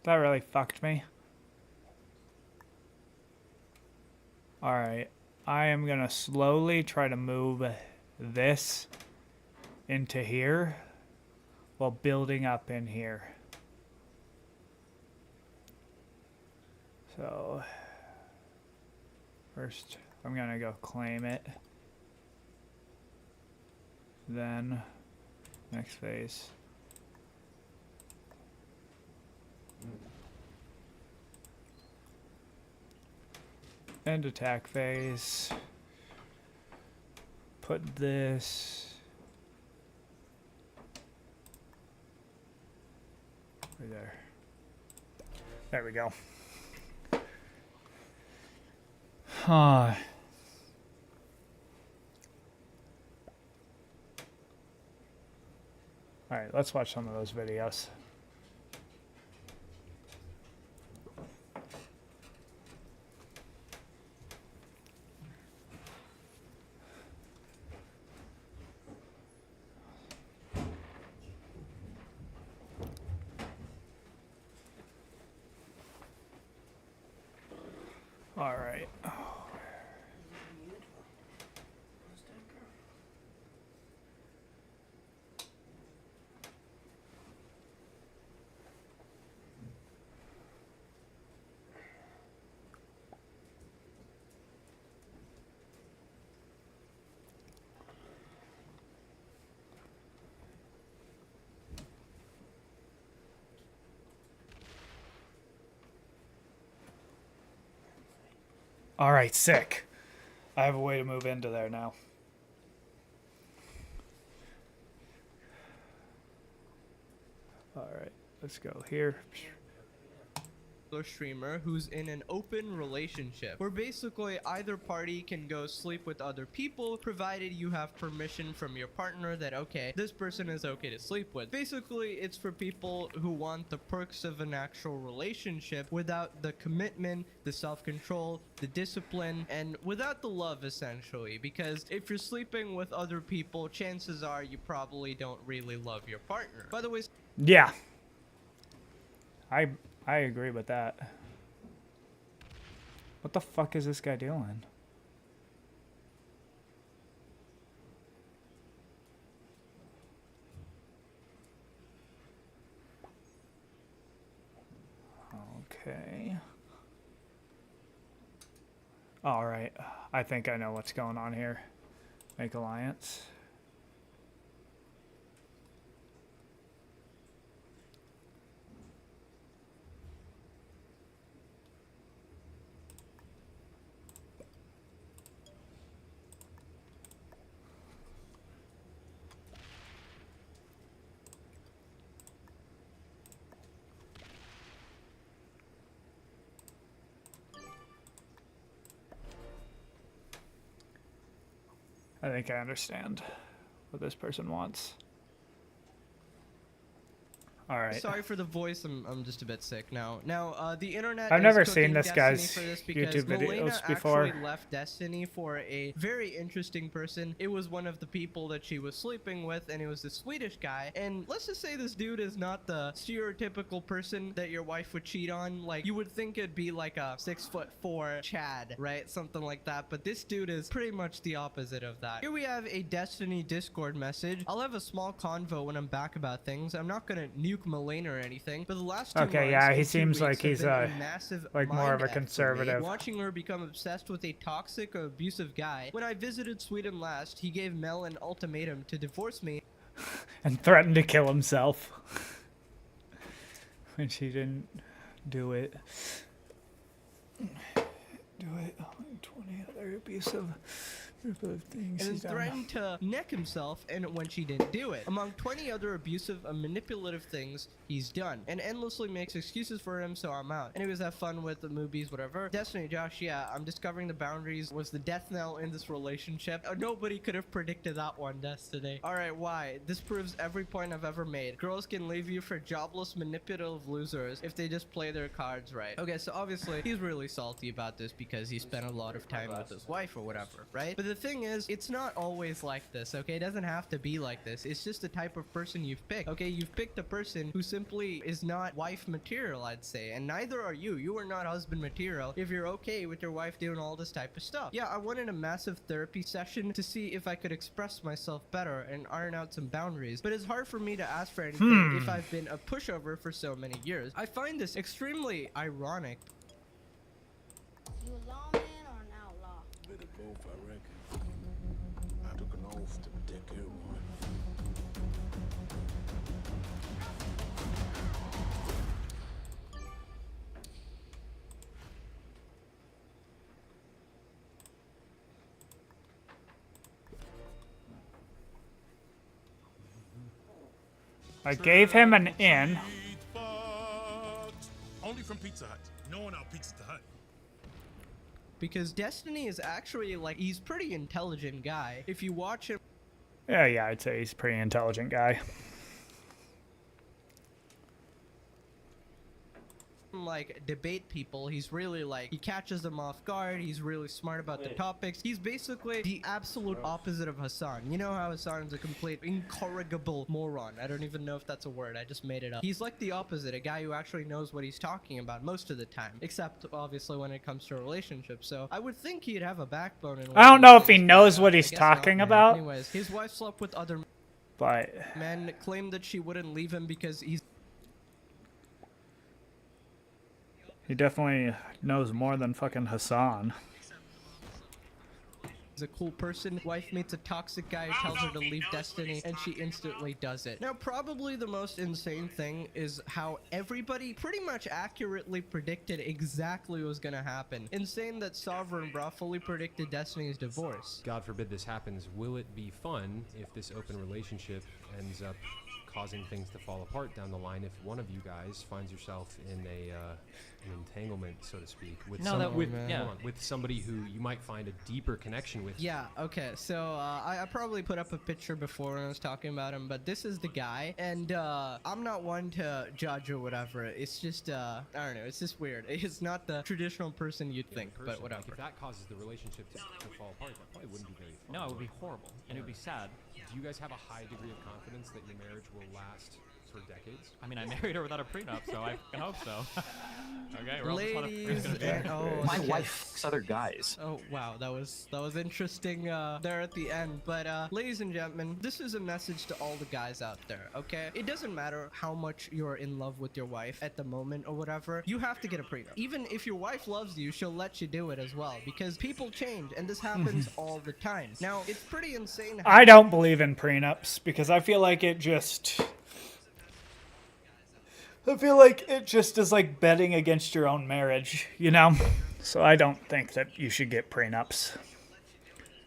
That really fucked me. Alright. I am gonna slowly try to move this into here while building up in here. So first I'm gonna go claim it. Then next phase. End attack phase. Put this right there. There we go. All right, let's watch some of those videos. All right. All right, sick. I have a way to move into there now. All right, let's go here. Streamer who's in an open relationship where basically either party can go sleep with other people provided you have permission from your partner that okay, this person is okay to sleep with. Basically, it's for people who want the perks of an actual relationship without the commitment, the self-control, the discipline, and without the love, essentially. Because if you're sleeping with other people, chances are you probably don't really love your partner. By the way, Yeah. I agree with that. What the fuck is this guy doing? Okay. All right. I think I know what's going on here. Make alliance. I think I understand what this person wants. All right. sorry for the voice. I'm just a bit sick now. The internet. I've is never cooking seen this Destiny guy's for this because YouTube videos Milena before. actually left Destiny for a very interesting person. It was one of the people that she was sleeping with, and it was the Swedish guy. And let's just say this dude is not the stereotypical person that your wife would cheat on. Like, you would think it'd be like a 6'4" Chad, right? Something like that. But this dude is pretty much the opposite of that. Here we have a Destiny Discord message. I'll have a small convo when I'm back about things. I'm not gonna nuke Milena or anything. But the last 2 Okay, months yeah, he and 2 seems weeks like have he's been a massive like more of a mind F for me. conservative. Watching her become obsessed with a toxic or abusive guy. When I visited Sweden last, he gave Mel an ultimatum to divorce me. And threatened to kill himself when she didn't do it. Do it. 20 other abusive things. And he's done. threatened to neck himself and when she didn't do it. Among 20 other abusive and manipulative things he's done. And endlessly makes excuses for him, so I'm out. Anyways, have fun with the movies, whatever. Destiny, Josh, yeah, I'm discovering the boundaries was the death knell in this relationship. Nobody could have predicted that one, Destiny. Alright, why? This proves every point I've ever made. Girls can leave you for jobless, manipulative losers if they just play their cards right. Okay, so obviously, he's really salty about this because he spent a lot of time with his wife or whatever, right? But the thing is, it's not always like this, okay? It doesn't have to be like this. It's just the type of person you've picked, okay? You've picked a person who simply is not wife material, I'd say, and neither are you. You are not husband material if you're okay with your wife doing all this type of stuff. Yeah, I wanted a massive therapy session to see if I could express myself better and iron out some boundaries, but it's hard for me to ask for anything if I've been a pushover for so many years. I find this extremely ironic. You a lawman or an outlaw? Bit of both, I reckon. I took an oath to protect everyone. I gave him an in. Only from Pizza Hut. No one out Pizza Hut. Because Destiny is actually like, he's pretty intelligent guy. If you watch him Yeah, I'd say he's a pretty intelligent guy. like debate people. He's really like, he catches them off guard. He's really smart about the topics. He's basically the absolute opposite of Hassan. You know how Hassan's a complete incorrigible moron. I don't even know if that's a word. I just made it up. He's like the opposite, a guy who actually knows what he's talking about most of the time, except obviously when it comes to relationships. So I would think he'd have a backbone. In I don't know if he knows what he's talking about. Anyways, his wife slept with other but men, claimed that she wouldn't leave him because he's he definitely knows more than fucking Hassan. a cool person. Wife meets a toxic guy who tells her to leave Destiny, and she instantly does it. Now, probably the most insane thing is how everybody pretty much accurately predicted exactly what was gonna happen. Insane that Sovereign Bra fully predicted Destiny's divorce. God forbid this happens. Will it be fun if this open relationship ends up causing things to fall apart down the line if one of you guys finds yourself in an entanglement, so to speak, with with somebody who you might find a deeper connection with? Yeah, okay, so I probably put up a picture before when I was talking about him, but this is the guy, and I'm not one to judge or whatever. It's just I don't know, it's just weird. It's not the traditional person you'd think, but whatever. Like, if that causes the relationship to fall apart, that probably wouldn't be very fun. No, it would be horrible, and it would be sad. Do you guys have a high degree of confidence that your marriage will last for decades? I mean, I married her without a prenup, so I can hope so. Okay, Ladies my wife fucks other guys. Oh wow, that was interesting there at the end. But ladies and gentlemen, this is a message to all the guys out there, okay? It doesn't matter how much you're in love with your wife at the moment or whatever, you have to get a prenup. Even if your wife loves you, she'll let you do it as well, because people change and this happens all the time. Now, it's pretty insane. I don't believe in prenups because I feel like it just is like betting against your own marriage, you know? So I don't think that you should get prenups.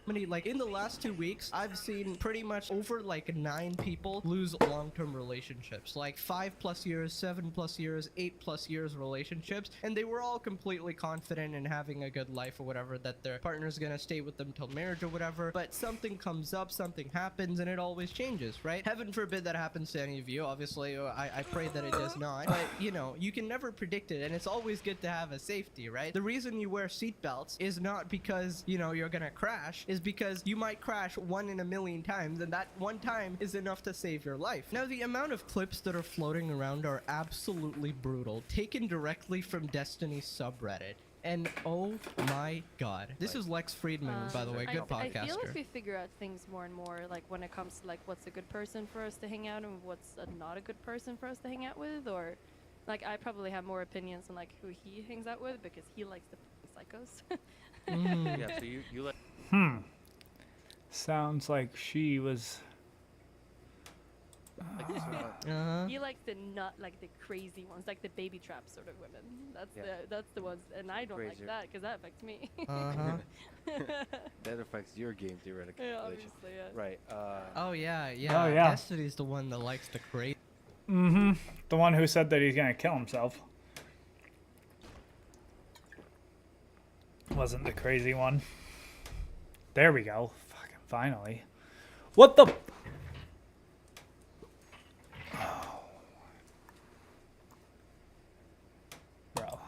Like in the last 2 weeks, I've seen pretty much over like 9 people lose long-term relationships, like 5+ years, 7+ years, 8+ years relationships, and they were all completely confident in having a good life or whatever, that their partner's gonna stay with them till marriage or whatever, but something comes up, something happens, and it always changes, right? Heaven forbid that happens to any of you, obviously. I pray that it does not, but you know, you can never predict it, and it's always good to have a safety, right? The reason you wear seatbelts is not because, you know, you're gonna crash, is because you might crash 1 in a million times, and that one time is enough to save your life. Now, the amount of clips that are floating around are absolutely brutal, taken directly from Destiny's subreddit. And oh my god. This is Lex Friedman, by the way, good podcaster. I feel like we figure out things more and more, like when it comes to like what's a good person for us to hang out and what's not a good person for us to hang out with, or like I probably have more opinions on like who he hangs out with because he likes the psychos. Yeah, so you like. Sounds like she was. He likes the like the crazy ones, like the baby trap sort of women. That's the ones, and I don't like that because that affects me. That affects your game theoretically. Yeah, obviously, yeah. Right. Oh yeah. Oh, yeah. Destiny's the one that likes the crazy. Mm-hmm. The one who said that he's gonna kill himself. Wasn't the crazy one. There we go. Fucking finally. What the? Oh. Bro.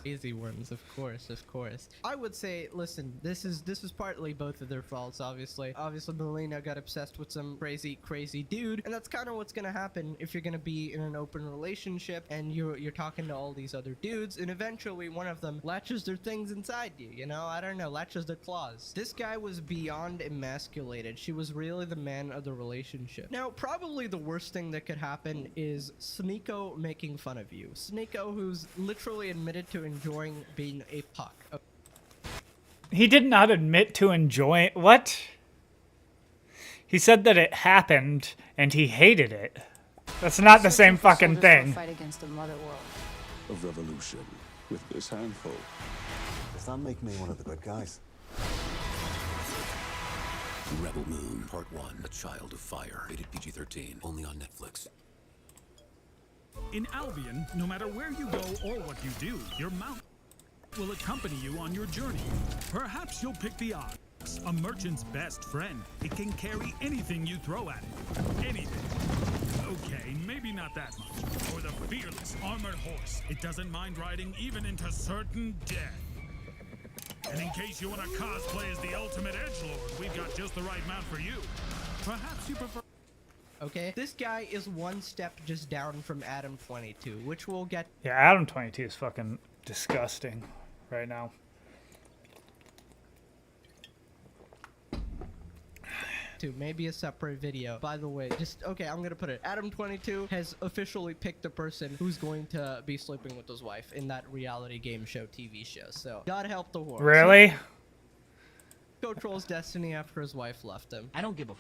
Easy ones, of course, of course. I would say, listen, this is partly both of their faults, obviously. Obviously, Melina got obsessed with some crazy dude, and that's kind of what's gonna happen if you're gonna be in an open relationship and you're talking to all these other dudes, and eventually one of them latches their things inside you, you know? I don't know, latches their claws. This guy was beyond emasculated. She was really the man of the relationship. Now, probably the worst thing that could happen is Sneeko making fun of you. Sneeko, who's literally admitted to enjoying being a puck. He did not admit to enjoy what? He said that it happened and he hated it. That's not the same fucking thing. Fight against the mother world. A revolution with this handful. Does that make me one of the good guys? Rebel Moon, Part 1, A Child of Fire. Rated PG-13. Only on Netflix. In Albion, no matter where you go or what you do, your mount will accompany you on your journey. Perhaps you'll pick the ox, a merchant's best friend. It can carry anything you throw at it. Anything. Okay, maybe not that much. Or the fearless armored horse. It doesn't mind riding even into certain death. And in case you want to cosplay as the ultimate edgelord, we've got just the right mount for you. Perhaps you prefer... Okay, this guy is one step just down from Adam 22, which we'll get. Yeah, Adam 22 is fucking disgusting right now. To maybe a separate video. By the way, just okay, I'm gonna put it. Adam 22 has officially picked the person who's going to be sleeping with his wife in that reality game show TV show. So God help the horse. Really? Controls Destiny after his wife left him. I don't give a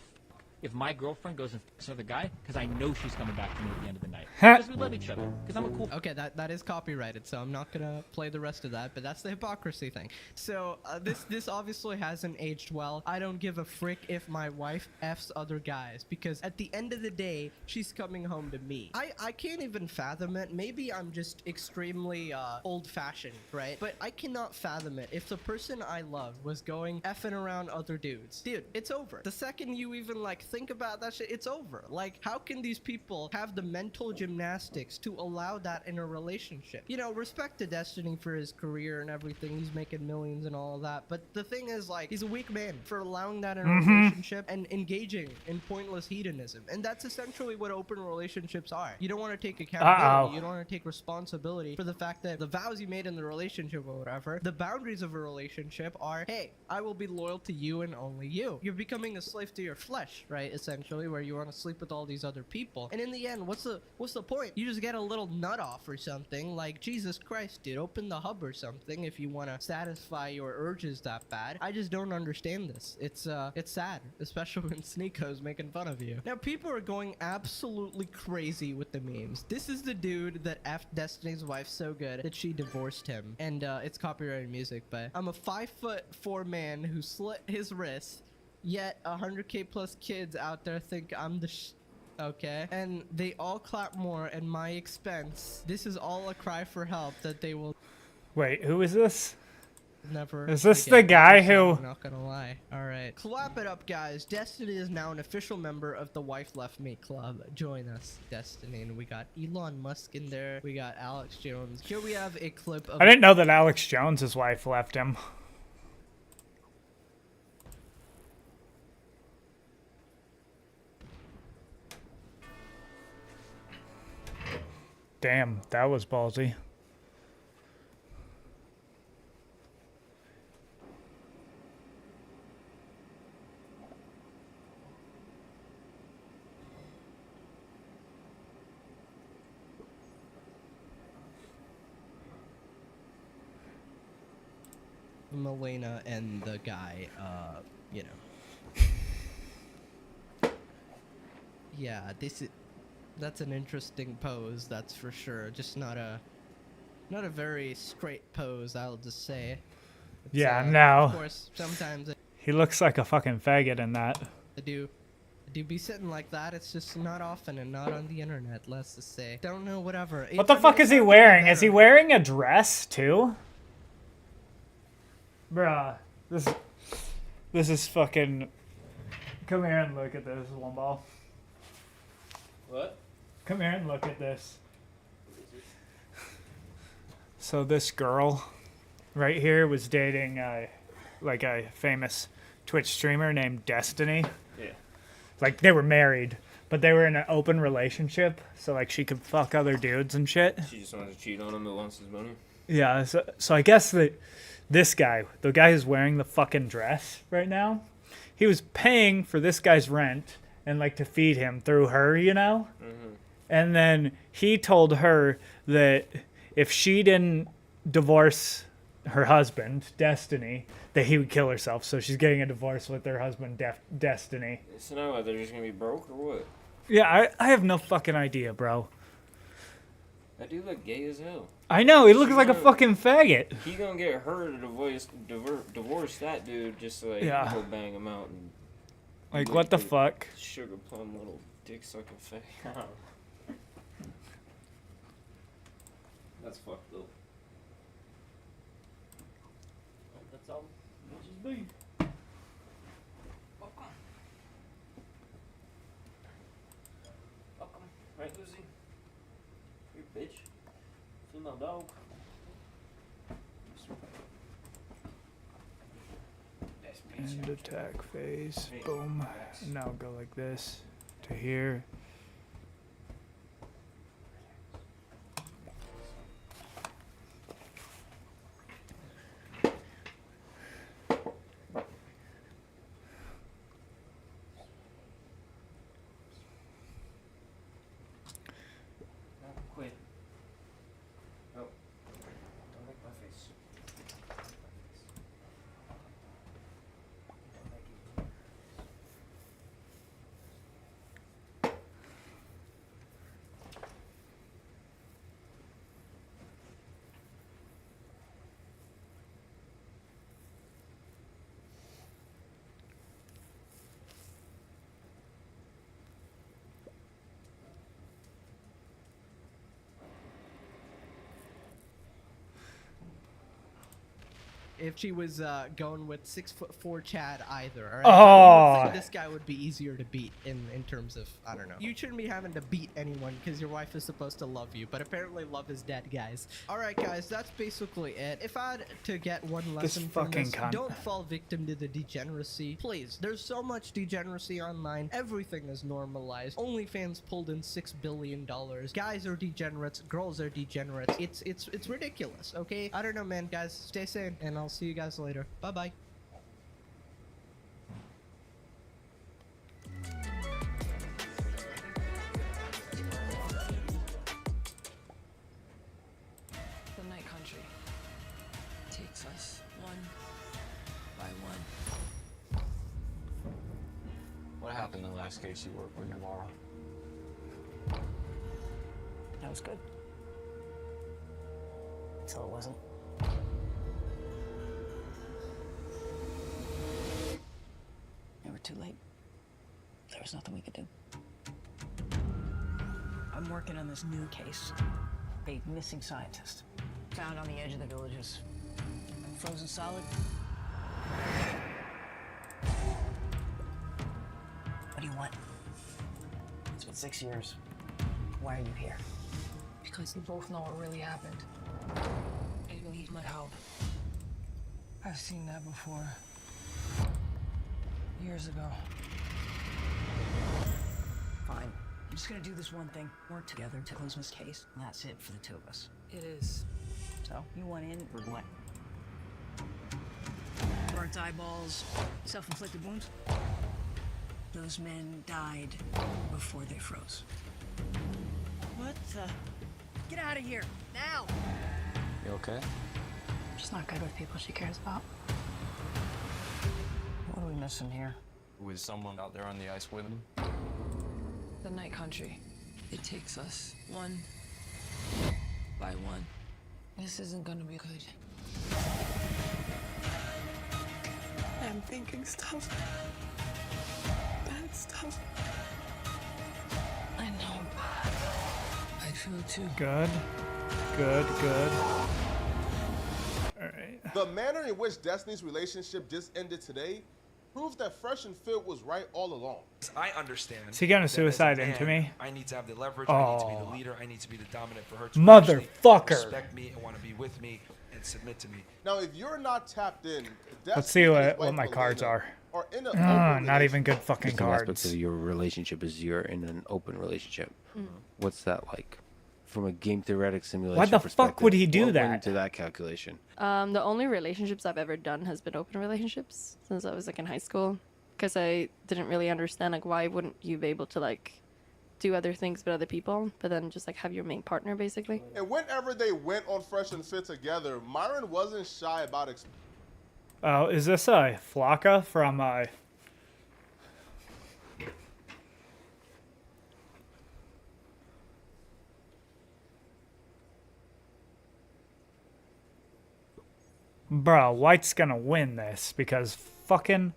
if my girlfriend goes and f***s another guy, because I know she's coming back to me at the end of the night. Because we love each other. Because I'm a cool... Okay, that is copyrighted, so I'm not gonna play the rest of that, but that's the hypocrisy thing. So, this obviously hasn't aged well. I don't give a frick if my wife F's other guys, because at the end of the day, she's coming home to me. I can't even fathom it. Maybe I'm just extremely old-fashioned, right? But I cannot fathom it. If the person I love was going effing around other dudes, dude, it's over. The second you even, like, think about that shit, it's over. Like, how can these people have the mental gymnastics to allow that in a relationship? You know, respect to Destiny for his career and everything. He's making millions and all of that. But the thing is, like, he's a weak man for allowing that in a relationship and engaging in pointless hedonism. And that's essentially what open relationships are. You don't want to take accountability. You don't want to take responsibility for the fact that the vows you made in the relationship or whatever, the boundaries of a relationship are, hey, I will be loyal to you and only you. You're becoming a slave to your flesh, right? Essentially, where you want to sleep with all these other people, and in the end, what's the point? You just get a little nut off or something. Like, Jesus Christ, dude, open the hub or something if you want to satisfy your urges that bad. I just don't understand this. It's sad, especially when Sneeko's making fun of you. Now, people are going absolutely crazy with the memes. This is the dude that effed Destiny's wife so good that she divorced him, and it's copyrighted music, but I'm a 5'4" man who slit his wrist. Yet 100k plus kids out there think I'm the okay, and they all clap more at my expense. This is all a cry for help that they will. Wait, who is this? Never. Is this the guy who? I'm not gonna lie. All right, clap it up, guys. Destiny is now an official member of the Wife Left Me Club. Join us, Destiny, and we got Elon Musk in there. We got Alex Jones. Here we have a clip of. I didn't know that Alex Jones' wife left him. Damn, that was ballsy. Melina and the guy, you know. Yeah, that's an interesting pose, that's for sure. Just not a very straight pose, I'll just say. It's, yeah, no. Of course, sometimes he looks like a fucking faggot in that. I do be sitting like that. It's just not often and not on the internet, let's just say. Don't know, whatever. What the fuck is he wearing? Is he wearing a dress too? Bruh, this is fucking. Come here and look at this, one ball. What? Come here and look at this. So this girl right here was dating like a famous Twitch streamer named Destiny. Yeah. Like they were married, but they were in an open relationship, so like she could fuck other dudes and shit. She just wants to cheat on him but wants his money. Yeah, so I guess that this guy, the guy who's wearing the fucking dress right now, he was paying for this guy's rent and like to feed him through her, you know? Mm-hmm. And then he told her that if she didn't divorce her husband, Destiny, that he would kill herself. So she's getting a divorce with her husband, Destiny. So now what, they're just gonna be broke or what? Yeah, I have no fucking idea, bro. That dude look gay as hell. I know, he looks like a fucking faggot. He gonna get her to divorce that dude just so like Yeah. go bang him out and Like, lick what the fuck? Sugar plum little dick sucking fag. That's fucked up. That's all bitches be. Welcome. Welcome. Right, Lucy? You bitch. Female dog. End attack phase. Boom. Now go like this to here. Quit. No. Don't make my face. If she was going with 6'4" Chad either, alright? Oh. I think this guy would be easier to beat in terms of, I don't know. You shouldn't be having to beat anyone because your wife is supposed to love you, but apparently love is dead, guys. Alright guys, that's basically it. If I had to get one lesson from fucking this, cunt. don't fall victim to the degeneracy. Please, there's so much degeneracy online. Everything is normalized. OnlyFans pulled in $6 billion. Guys are degenerates, girls are degenerates. It's ridiculous, okay? I don't know, man. Guys, stay sane, and I'll see you guys later. Bye-bye. The Night Country takes us one by one. What happened in the last case you worked with tomorrow? That was good. Until it wasn't. We were too late. There was nothing we could do. I'm working on this new case. A missing scientist. Found on the edge of the villages. Frozen solid. What do you want? It's been 6 years. Why are you here? Because we both know what really happened. And you need my help. I've seen that before. Years ago. Fine. I'm just gonna do this one thing. Work together to close this case, and that's it for the two of us. It is. So, you want in or what? Burnt eyeballs, self-inflicted wounds. Those men died before they froze. What the? Get out of here, now! You okay? She's not good with people she cares about. What are we missing here? Was someone out there on the ice with him? The Night Country. It takes us one by one. This isn't gonna be good. I'm thinking stuff. Bad stuff. I know. I feel it too. Good. Good. The manner in which Destiny's relationship just ended today proves that Fresh and Fit was right all along. I understand. Is he gonna that as a suicide into man, me? I need to have the leverage. I need to be the Oh. leader. I need to be the dominant for her to Motherfucker. actually respect me and want to be with me and submit to me. Now, if you're not tapped in, Let's see what my cards are. in a Not even good fucking Interesting aspect cards. of your relationship is you're in an open relationship. What's that like? From a game theoretic simulation Why the fuck perspective, would he do what went that? into that calculation? The only relationships I've ever done has been open relationships since I was like in high school, because I didn't really understand like why wouldn't you be able to like do other things with other people, but then just like have your main partner basically. And whenever they went on Fresh and Fit together, Myron wasn't shy about Oh, is this a Flocka from Bro, White's gonna win this because fucking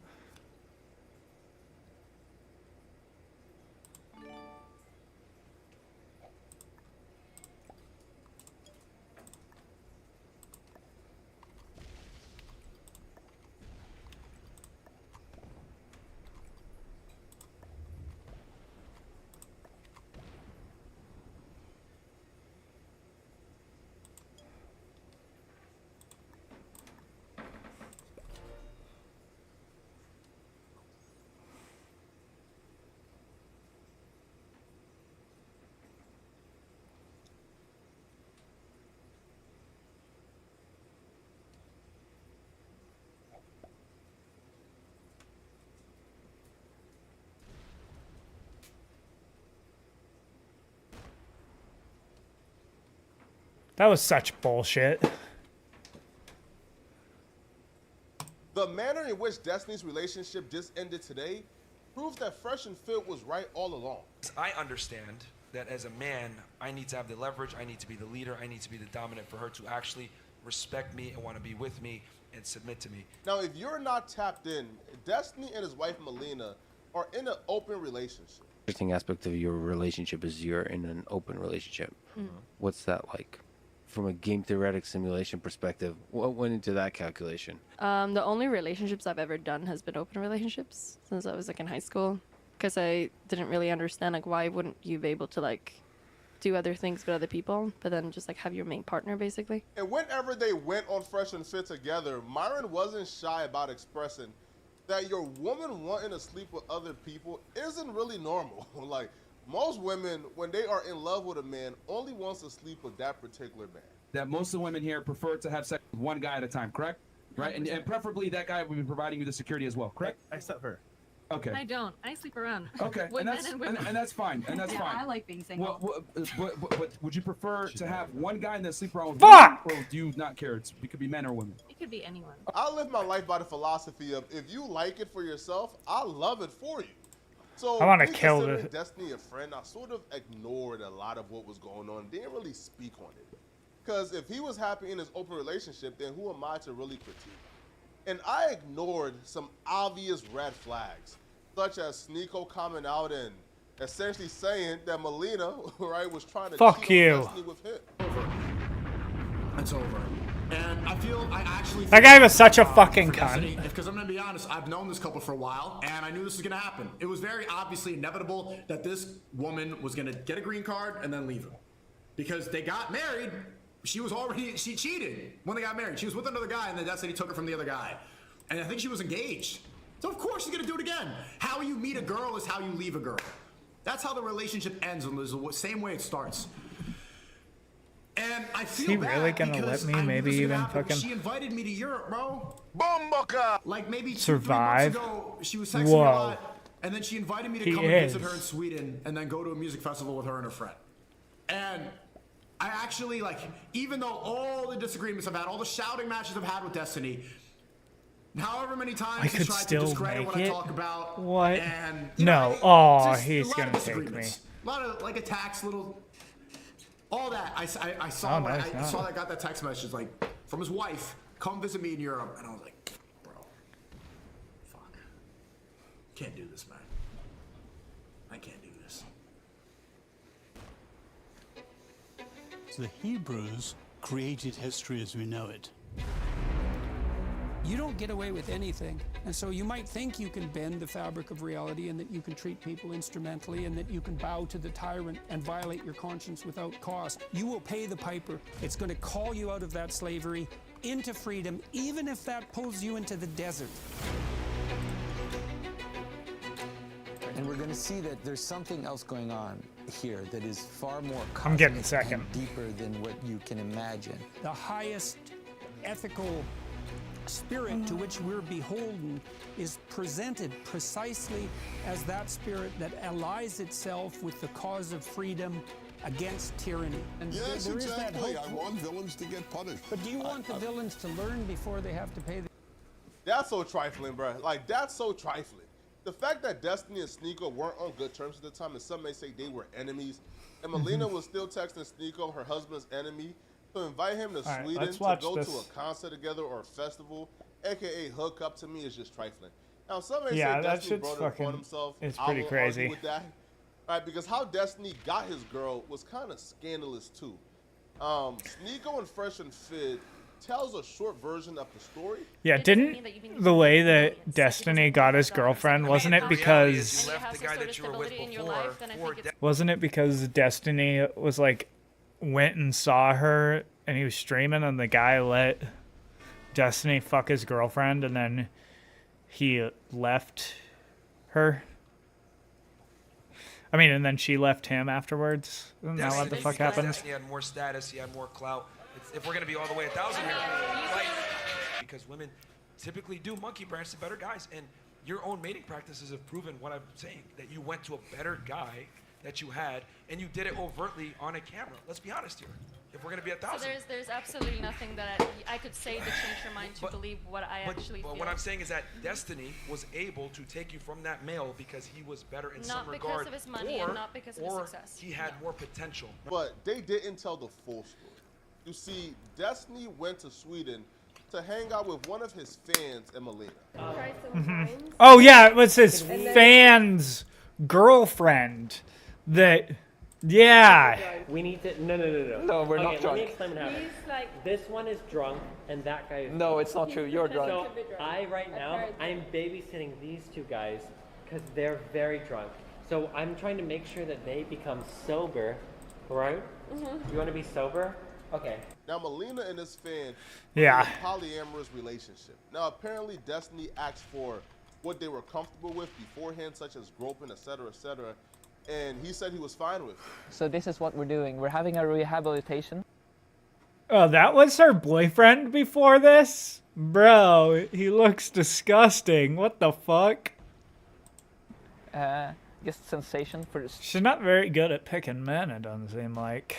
that was such bullshit. The manner in which Destiny's relationship just ended today proves that Fresh and Fit was right all along. I understand that as a man, I need to have the leverage. I need to be the leader. I need to be the dominant for her to actually respect me and want to be with me and submit to me. Now, if you're not tapped in, Destiny and his wife Melina are in an open relationship. Interesting aspect of your relationship is you're in an open relationship. What's that like? From a game theoretic simulation perspective, what went into that calculation? The only relationships I've ever done has been open relationships since I was like in high school, because I didn't really understand like why wouldn't you be able to like do other things with other people, but then just like have your main partner basically. And whenever they went on Fresh and Fit together, Myron wasn't shy about expressing that your woman wanting to sleep with other people isn't really normal. Like, most women, when they are in love with a man, only wants to sleep with that particular man. That most of the women here prefer to have sex with one guy at a time, correct? Right? And preferably that guy will be providing you the security as well, correct? Except her. Okay. I don't. I sleep around. Okay, With and men that's and women. and that's fine, and that's Yeah, fine. I like being single. What would you prefer to have one guy and then sleep around with Fuck! women, or do you not care? It could be men or women. It could be anyone. I live my life by the philosophy of if you like it for yourself, I love it for you. So I wanna me kill considering the- Destiny a friend, I sort of ignored a lot of what was going on. Didn't really speak on it. Because if he was happy in his open relationship, then who am I to really critique? And I ignored some obvious red flags, such as Sneeko coming out and essentially saying that Melina, right, was trying to Fuck cheat you. on Destiny with him. It's over. And I actually That guy was such a fucking Destiny, cunt. because I'm gonna be honest, I've known this couple for a while, and I knew this was gonna happen. It was very obviously inevitable that this woman was gonna get a green card and then leave him, because they got married. She cheated when they got married. She was with another guy, and then Destiny took her from the other guy, and I think she was engaged. So of course she's gonna do it again. How you meet a girl is how you leave a girl. That's how the relationship ends, and there's the same way it starts. And I feel Is he bad really gonna because let me I knew maybe this was even gonna happen. fucking She invited me to Europe, bro. Like maybe 2-3 survive? months ago, she was texting me a Whoa. lot, and then she invited me to He come and visit is. her in Sweden, and then go to a music festival with her and her friend. And I actually like, even though all the disagreements I've had, all the shouting matches I've had with Destiny, however many times I she could tried to still discredit what make I it? talk about, What? and No. Oh, just a he's lot gonna of take me. disagreements. A lot of like attacks, all that. I saw Oh, nice, I nice. saw I got that text message like from his wife, come visit me in Europe, and I was like, bro, fuck, can't do this, man. I can't do this. The Hebrews created history as we know it. You don't get away with anything. And so you might think you can bend the fabric of reality and that you can treat people instrumentally and that you can bow to the tyrant and violate your conscience without cost. You will pay the piper. It's going to call you out of that slavery into freedom, even if that pulls you into the desert. And we're going to see that there's something else going on here that is far more I'm getting a cosmic second. and deeper than what you can imagine. The highest ethical spirit to which we're beholden is presented precisely as that spirit that allies itself with the cause of freedom against tyranny. And Yes, there is that exactly. hope. I want villains to get punished. But do you want the villains to learn before they have to pay the... That's so trifling, bro. Like, that's so trifling. The fact that Destiny and Sneeko weren't on good terms at the time, and some may say they were enemies, and Melina was still texting Sneeko, her husband's enemy, to invite him to All right, Sweden let's to watch go this. to a concert together or a festival, aka hook up, to me is just trifling. Now, some may Yeah, say that Destiny shit's brought it upon fucking- himself. it's I pretty will crazy. argue with that. All right, because how Destiny got his girl was kind of scandalous too. Sneeko and Fresh and Fit tells a short version of the story. Yeah, didn't the way that Destiny got his girlfriend, wasn't it because... Wasn't it because Destiny was like, went and saw her and he was streaming and the guy let Destiny fuck his girlfriend and then he left her? I mean, and then she left him afterwards? Isn't that what the fuck happened? Destiny had more status, he had more clout. If we're gonna be all the way 1,000 here, like, because women typically do monkey branch to better guys, and your own mating practices have proven what I'm saying, that you went to a better guy that you had, and you did it overtly on a camera. Let's be honest here. If we're gonna be 1,000. So there's absolutely nothing that I could say to change your mind to believe what I actually feel. But what I'm saying is that Destiny was able to take you from that male because he was better in some Not regard, because of his money and not because of his or success. he had more potential. But they didn't tell the full story. You see, Destiny went to Sweden to hang out with one of his fans, Emelina. Oh yeah, it was his fan's girlfriend that... Yeah. We need to. No. No, we're not Let drunk. me explain what happened. This one is drunk, and that guy is. No, it's not true. You're drunk. So right now, I'm babysitting these two guys because they're very drunk. So I'm trying to make sure that they become sober, right? You want to be sober? Okay. Now, Melina and his fan Yeah. were in a polyamorous relationship. Now, apparently, Destiny asked for what they were comfortable with beforehand, such as groping, etc., etc., and he said he was fine with it. So this is what we're doing. We're having a rehabilitation. Oh, that was her boyfriend before this? Bro, he looks disgusting. What the fuck? Just sensation for She's not very good at picking men, it doesn't seem like.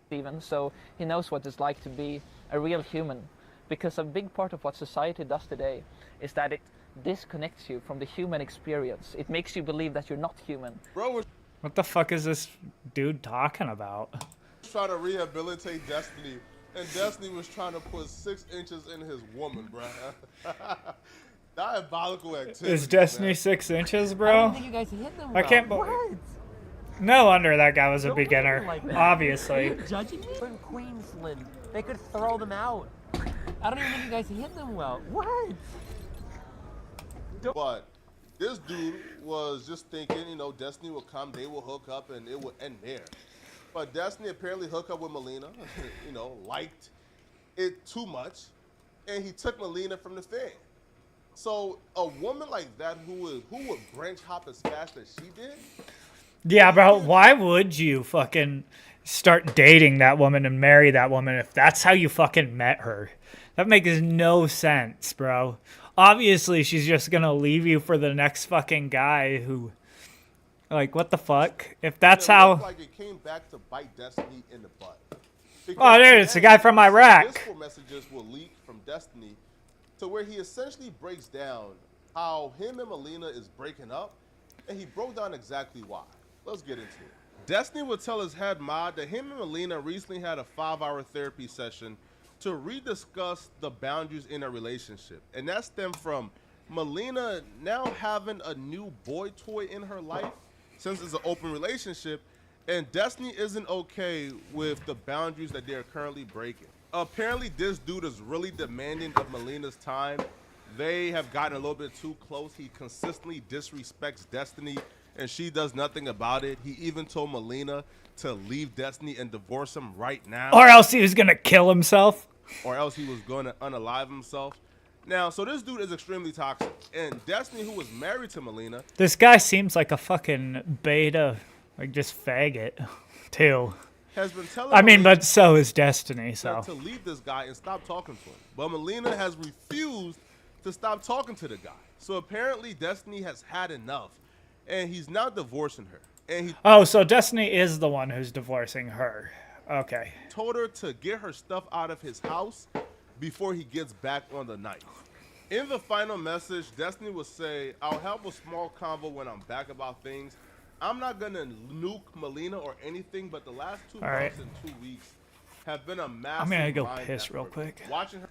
Steven, so he knows what it's like to be a real human. Because a big part of what society does today is that it disconnects you from the human experience. It makes you believe that you're not human. Bro, what the fuck is this dude talking about? Trying to rehabilitate Destiny, and Destiny was trying to put 6 inches in his woman, bro. Diabolical activity. Is Destiny 6 inches, bro? I don't think you guys hit them I can't well. believe. No wonder that guy was a Don't look at beginner. them like that. Obviously. Are you judging me? We're in Queensland. They could throw them out. I don't even think you guys hit them well. What? But this dude was just thinking, you know, Destiny will come, they will hook up, and it will end there. But Destiny apparently hooked up with Melina, you know, liked it too much, and he took Melina from the fan. So a woman like that who would branch hop as fast as she did, Yeah, bro, why would you fucking start dating that woman and marry that woman if that's how you fucking met her? That makes no sense, bro. Obviously, she's just gonna leave you for the next fucking guy who... Like, what the fuck? If that's it how... looked like it came back to bite Destiny in the butt. Oh, dude, it's a guy from Iraq. Discord messages will leak from Destiny to where he essentially breaks down how him and Melina is breaking up, and he broke down exactly why. Let's get into it. Destiny would tell his head mod that him and Melina recently had a 5-hour therapy session to rediscuss the boundaries in a relationship. And that stemmed from Melina now having a new boy toy in her life, since it's an open relationship, and Destiny isn't okay with the boundaries that they're currently breaking. apparently this dude is really demanding of Melina's time. They have gotten a little bit too close. He consistently disrespects Destiny, and she does nothing about it. He even told Melina to leave Destiny and divorce him right now. Or else he was gonna kill himself. Or else he was going to unalive himself. Now, so this dude is extremely toxic. And Destiny, who was married to Melina. This guy seems like a fucking beta, like just faggot, too. Has been telling I mean, Melina but so is Destiny, so. to leave this guy and stop talking to him. But Melina has refused to stop talking to the guy. So apparently Destiny has had enough. And he's now divorcing her. And he Oh, so Destiny is the one who's divorcing her. Okay. told her to get her stuff out of his house before he gets back on the night. In the final message, Destiny will say, I'll have a small convo when I'm back about things. I'm not going to nuke Melina or anything, but the last 2 All right. months and 2 weeks have been a massive I'm gonna go mind piss effort. real quick. Watching her.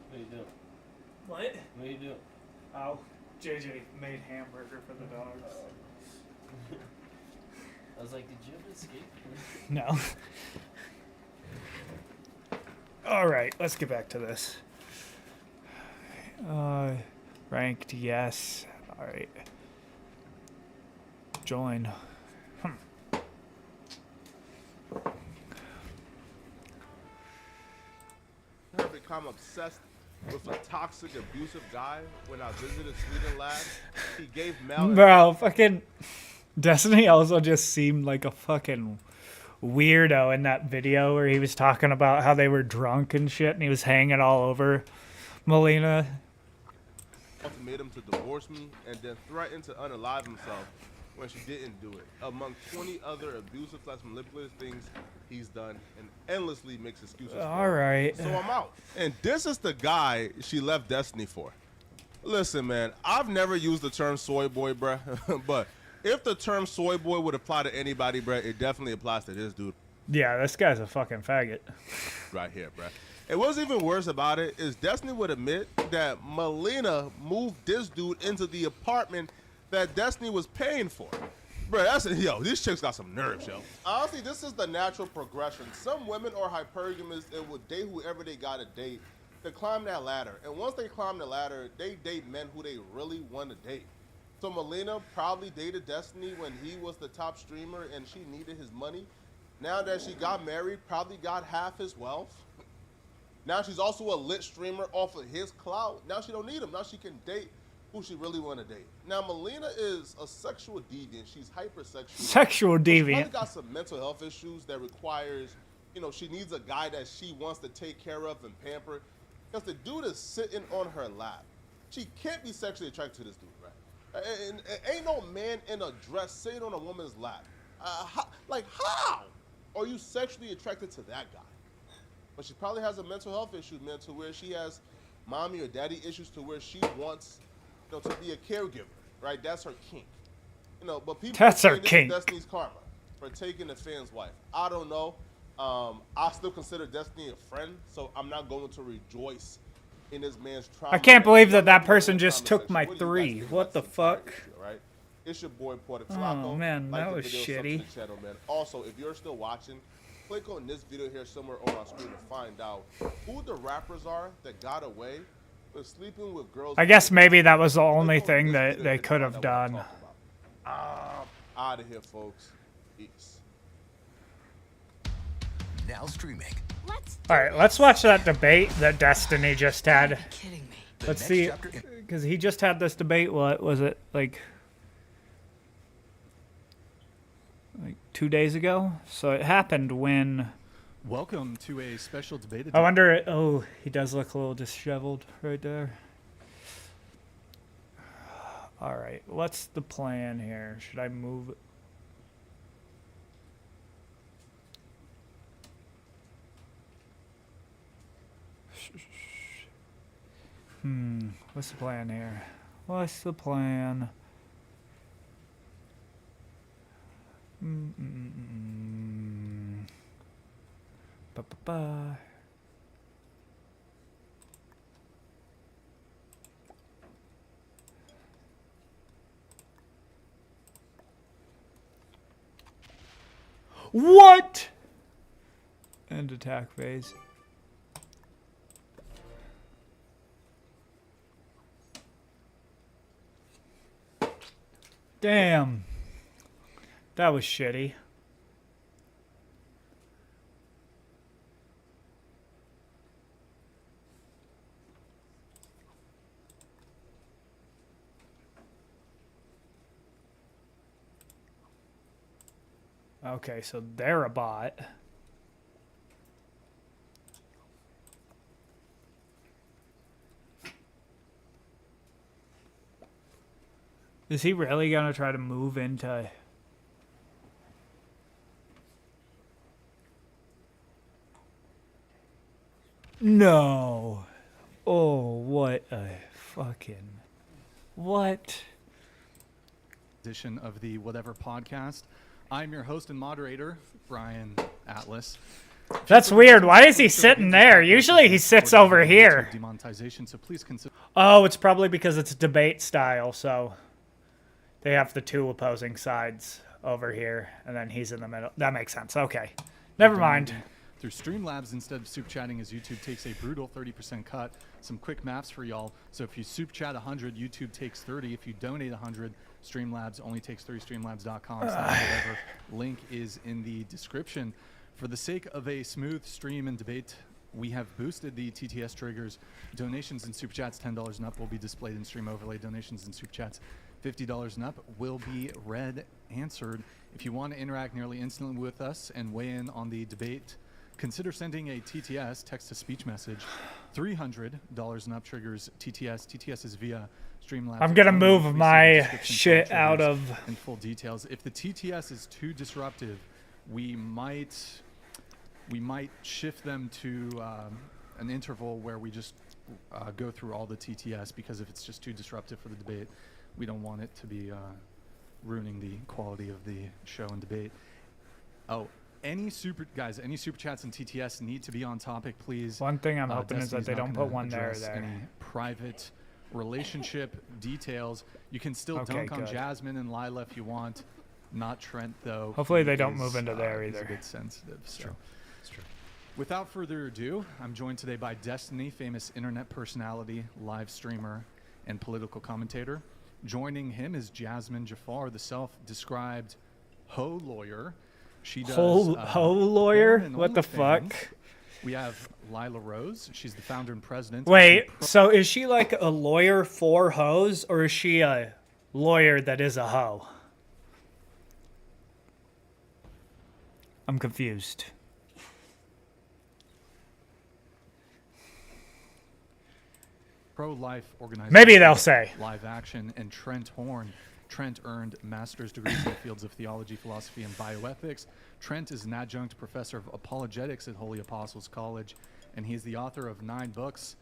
What are you doing? What? What are you doing? Oh, JJ made hamburger for the dogs. I was like, did you ever escape? No. All right, let's get back to this. Ranked, yes. All right. Join. Her become obsessed with a toxic, abusive guy. When I visited Sweden last, he gave Mel. Bro, fucking Destiny also just seemed like a fucking weirdo in that video where he was talking about how they were drunk and shit and he was hanging all over Melina. Ultimatum to divorce me and then threatened to unalive himself when she didn't do it. Among 20 other abusive / manipulative things he's done and endlessly makes excuses. All right. So I'm out. And this is the guy she left Destiny for. Listen, man, I've never used the term soy boy, bruh. But if the term soy boy would apply to anybody, bruh, it definitely applies to this dude. Yeah, this guy's a fucking faggot. Right here, bruh. And what's even worse about it is Destiny would admit that Melina moved this dude into the apartment that Destiny was paying for. Bro, yo, these chicks got some nerves, yo. Honestly, this is the natural progression. Some women are hypergamous and will date whoever they gotta date to climb that ladder. And once they climb the ladder, they date men who they really want to date. So Melina probably dated Destiny when he was the top streamer and she needed his money. Now that she got married, probably got half his wealth. Now she's also a lit streamer off of his clout. Now she don't need him. Now she can date who she really want to date. Now Melina is a sexual deviant. She's hypersexual. Sexual She's deviant. probably got some mental health issues that requires, you know, she needs a guy that she wants to take care of and pamper. Because the dude is sitting on her lap. She can't be sexually attracted to this dude, right? And ain't no man in a dress sitting on a woman's lap. How are you sexually attracted to that guy? But she probably has a mental health issue, man, to where she has mommy or daddy issues to where she wants, to be a caregiver, right? That's her kink. But people That's are her saying this kink. is Destiny's karma for taking the fan's wife. I don't know. I still consider Destiny a friend, so I'm not going to rejoice in this man's trauma. I can't believe that person just took my 3. What the fuck? Right? It's your boy Porter Flacco. Oh man, Like that the was video, sub to shitty. the channel, man. Also, if you're still watching, click on this video here somewhere on our screen to find out who the rappers are that got away with sleeping with girls. I guess maybe that was the only thing that they could have done. Out of here, folks. Peace. Now streaming. All right, let's watch that debate that Destiny just had. Let's see, because he just had this debate. What was it, like 2 days ago? So it happened when. Welcome to a special debate. I wonder. Oh, he does look a little disheveled right there. All right, what's the plan here? Should I move? What's the plan here? What's the plan? Ba-ba-ba. What? End attack phase. Damn. That was shitty. Okay, so they're a bot. Is he really gonna try to move into... No. Oh, what a fucking... What? Edition of the Whatever Podcast. I'm your host and moderator, Brian Atlas. That's weird. Why is he sitting there? Usually he sits over here. Demonetization, so please consider. Oh, it's probably because it's debate style, so they have the two opposing sides over here, and then he's in the middle. That makes sense. Okay. Never mind. Through Streamlabs instead of soup chatting, as YouTube takes a brutal 30% cut. Some quick maths for y'all. So if you soup chat 100, YouTube takes 30. If you donate 100, Streamlabs only takes 30. Streamlabs.com/whatever. Link is in the description. For the sake of a smooth stream and debate, we have boosted the TTS triggers. Donations and super chats $10 and up will be displayed in stream overlay. Donations and super chats $50 and up will be read, answered. If you want to interact nearly instantly with us and weigh in on the debate, consider sending a TTS, text-to-speech message. $300 and up triggers TTS. TTS is via Streamlabs. I'm gonna move my shit out of... And full details. If the TTS is too disruptive, we might shift them to an interval where we just go through all the TTS, because if it's just too disruptive for the debate, we don't want it to be ruining the quality of the show and debate. Oh, any super chats and TTS need to be on topic, please. One thing I'm hoping is Destiny's that they not don't gonna put one there or address there. Any private relationship details. You can still Okay, dunk on good. Jasmine and Lila if you want. Not Trent, though. Hopefully He they don't is, move into there he's either. a bit sensitive. It's true. It's true. Without further ado, I'm joined today by Destiny, famous internet personality, live streamer, and political commentator. Joining him is Jasmine Jafar, the self-described hoe lawyer. She does Hoe lawyer? porn and What the OnlyFans. fuck? We have Lila Rose. She's the founder and president. Wait, so is she like a lawyer for hoes, or is she a lawyer that is a hoe? I'm confused. pro-life organization. Maybe they'll say. Live Action, and Trent Horn. Trent earned master's degrees in the fields of theology, philosophy, and bioethics. Trent is an adjunct professor of apologetics at Holy Apostles College, and he is the author of 9 books.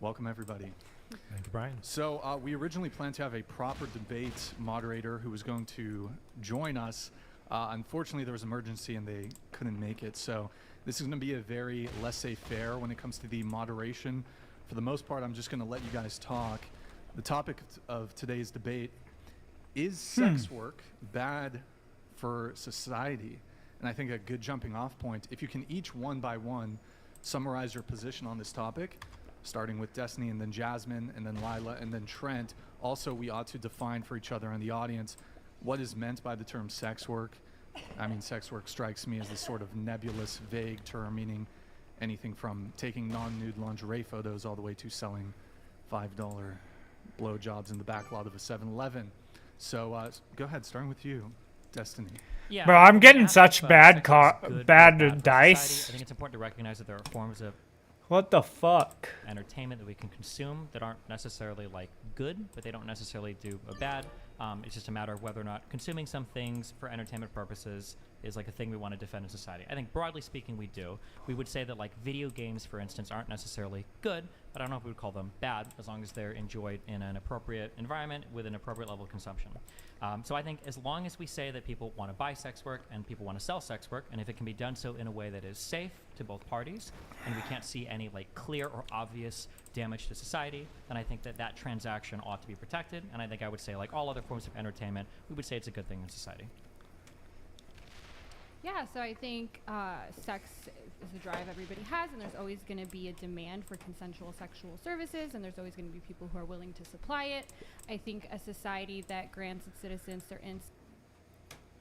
Welcome, everybody. Thank you, Brian. So we originally planned to have a proper debate moderator who was going to join us. Unfortunately, there was emergency and they couldn't make it. So this is going to be a very laissez-faire when it comes to the moderation. For the most part, I'm just going to let you guys talk. The topic of today's debate is sex work bad for society? And I think a good jumping off point, if you can each one by one summarize your position on this topic, starting with Destiny and then Jasmine and then Lila and then Trent. Also, we ought to define for each other and the audience what is meant by the term sex work. I mean, sex work strikes me as this sort of nebulous, vague term meaning anything from taking non-nude lingerie photos all the way to selling $5 blowjobs in the back lot of a 7-Eleven. So go ahead, starting with you, Destiny. Yeah, bro, I'm getting such bad dice. Society, I think it's important to recognize that there are forms of what the fuck entertainment that we can consume that aren't necessarily like good, but they don't necessarily do a bad. It's just a matter of whether or not consuming some things for entertainment purposes is like a thing we want to defend in society. I think broadly speaking we do. We would say that like video games, for instance, aren't necessarily good, but I don't know if we would call them bad as long as they're enjoyed in an appropriate environment with an appropriate level of consumption. So I think as long as we say that people want to buy sex work and people want to sell sex work, and if it can be done so in a way that is safe to both parties, and we can't see any like clear or obvious damage to society, then I think that that transaction ought to be protected. And I think I would say, like all other forms of entertainment, we would say it's a good thing in society. Yeah, so I think sex is a drive everybody has, and there's always going to be a demand for consensual sexual services, and there's always going to be people who are willing to supply it. I think a society that grants its citizens certain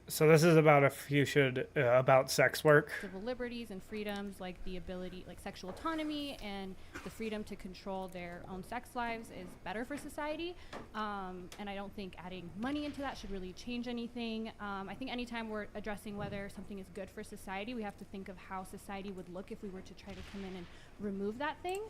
So this is about if you should about sex work. Civil liberties and freedoms, like the ability, like sexual autonomy and the freedom to control their own sex lives, is better for society. And I don't think adding money into that should really change anything. I think anytime we're addressing whether something is good for society, we have to think of how society would look if we were to try to come in and remove that thing.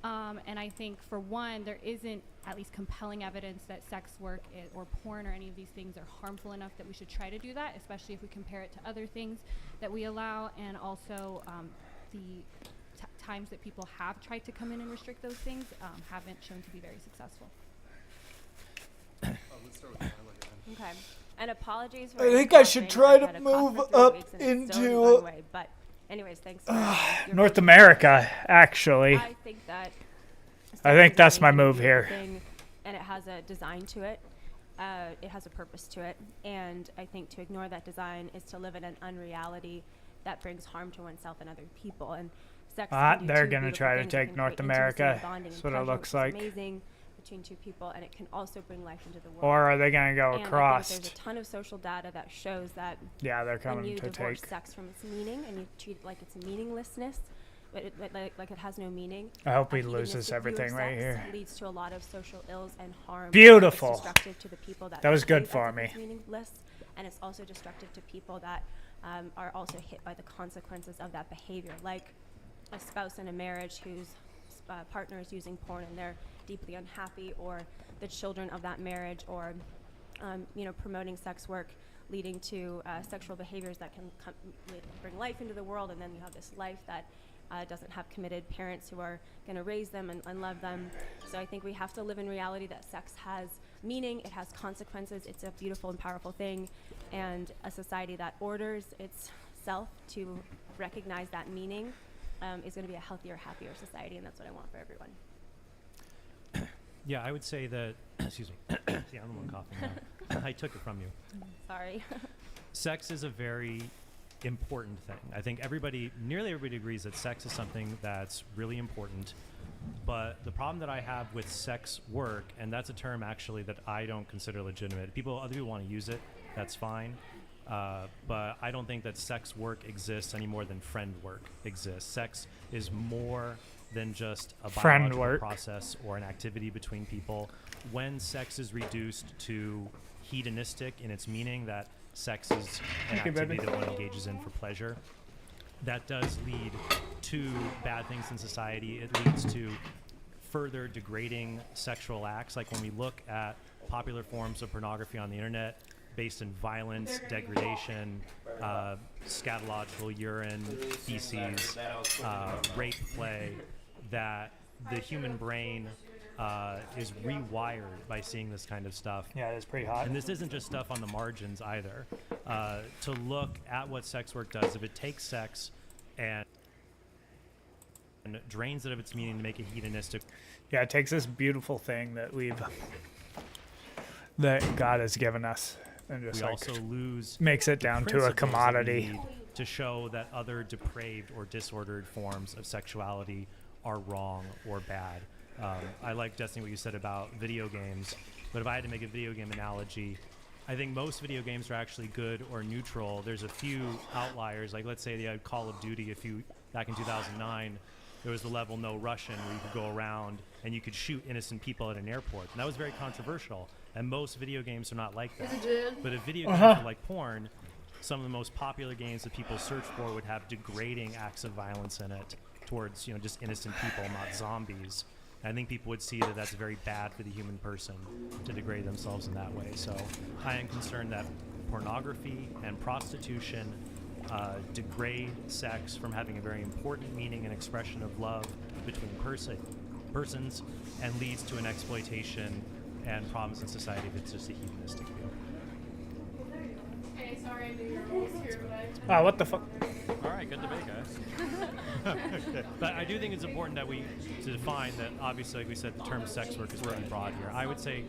And I think, for one, there isn't at least compelling evidence that sex work or porn or any of these things are harmful enough that we should try to do that, especially if we compare it to other things that we allow, and also the times that people have tried to come in and restrict those things haven't shown to be very successful. Let's start with Lila again. Okay. And apologies for I think I should try to move up into but anyways, thanks for North America, actually. I think that I think that's my move here. And it has a design to it. It has a purpose to it. And I think to ignore that design is to live in an unreality that brings harm to oneself and other people. And sex they're going to try to take North America. That's what it looks like. Amazing between two people, and it can also bring life into the world. Or are they going to go and across? I think there's a ton of social data that shows that they're coming when you to divorce take sex from its meaning and you treat it like it's meaninglessness, like it has no meaning. I hope he loses hedonistic view of everything right sex here. leads to a lot of social ills and harm. Beautiful. It's destructive to the people that was good behave for as if me. it's meaningless, and it's also destructive to people that are also hit by the consequences of that behavior, like a spouse in a marriage whose partner is using porn and they're deeply unhappy, or the children of that marriage, or promoting sex work leading to sexual behaviors that can bring life into the world, and then you have this life that doesn't have committed parents who are going to raise them and love them. So I think we have to live in reality that sex has meaning, it has consequences, it's a beautiful and powerful thing, and a society that orders itself to recognize that meaning is going to be a healthier, happier society, and that's what I want for everyone. Yeah, I would say that, excuse me, see, I'm the one coughing now. I took it from you. Sorry. Sex is a very important thing. I think nearly everybody agrees that sex is something that's really important, but the problem that I have with sex work, and that's a term actually that I don't consider legitimate. Other people want to use it, that's fine, but I don't think that sex work exists any more than friend work exists. Sex is more than just a biological process or an activity between people. When sex is reduced to hedonistic in its meaning, that sex is an activity that one engages in for pleasure, that does lead to bad things in society. It leads to further degrading sexual acts. Like when we look at popular forms of pornography on the internet based in violence, degradation, scatological urine, feces, rape play, that the human brain is rewired by seeing this kind of stuff. Yeah, it's pretty hot. And this isn't just stuff on the margins either. To look at what sex work does, if it takes sex and drains it of its meaning to make it hedonistic. Yeah, it takes this beautiful thing that God has given us, and just We also lose makes it the down to a principles that we commodity. need to show that other depraved or disordered forms of sexuality are wrong or bad. I like, Destiny, what you said about video games, but if I had to make a video game analogy, I think most video games are actually good or neutral. There's a few outliers, like let's say they had Call of Duty back in 2009. There was the level No Russian where you could go around and you could shoot innocent people at an airport. And that was very controversial. And most video games are not like that. But if video games are like porn, some of the most popular games that people search for would have degrading acts of violence in it towards, just innocent people, not zombies. And I think people would see that that's very bad for the human person to degrade themselves in that way. So I am concerned that pornography and prostitution degrade sex from having a very important meaning and expression of love between persons and leads to an exploitation and problems in society if it's just a hedonistic view. Hey, sorry, I knew you were almost here, but I... What the fuck? All right, good debate, guys. But I do think it's important that to define that, obviously, like we said, the term sex work is pretty broad here. I would say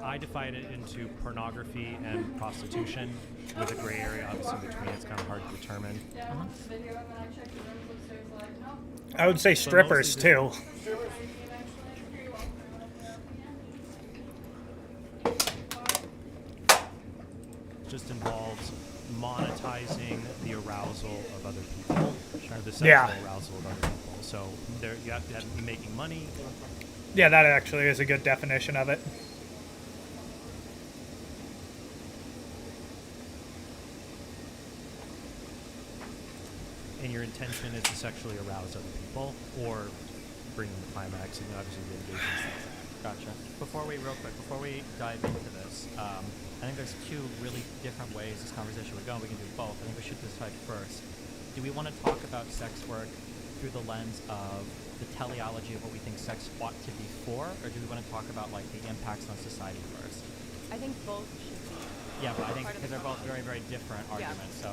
I divide it into pornography and prostitution with a gray area, obviously, in between. It's kind of hard to determine. Yeah, I watched the video and then I checked the rooms upstairs, like, no. I would say strippers too. Just involves monetizing the arousal of other people, or the sexual arousal of other people. So you have to be making money. Yeah, that actually is a good definition of it. And your intention is to sexually arouse other people or bring them to climax, and obviously the engagement stuff. Gotcha. Before we dive into this, I think there's two really different ways this conversation would go. We can do both. I think we should decide first. Do we want to talk about sex work through the lens of the teleology of what we think sex ought to be for, or do we want to talk about like the impacts on society first? I think both should be. Yeah, but I think part of because the they're both very, very different Yeah. arguments. So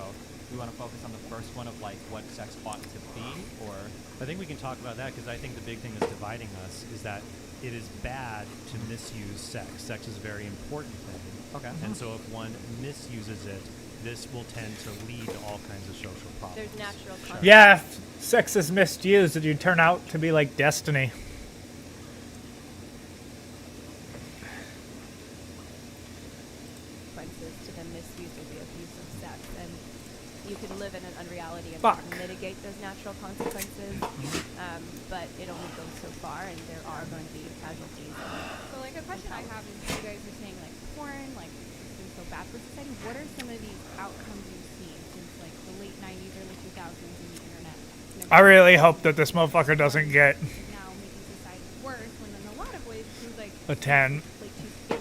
we want to focus on the first one of like what sex ought to be, or I think we can talk about that because I think the big thing that's dividing us is that it is bad to misuse sex. Sex is a very important thing. Okay. And so if one misuses it, this will tend to lead to all kinds of social problems. There's natural consequences. Yeah, if sex is misused, you turn out to be like Destiny. Consequences to the misuse or the abuse of sex, and you can live in an unreality and Fuck. mitigate those natural consequences, but it only goes so far, and there are going to be casualties. So, like, a question I have is, you guys are saying, like, porn, like, it's been so bad for society. What are some of these outcomes you've seen since, like, the late 90s, early 2000s in the internet? I really hope that this motherfucker doesn't get Now making society worse, when in a lot of ways, it seems like a 10.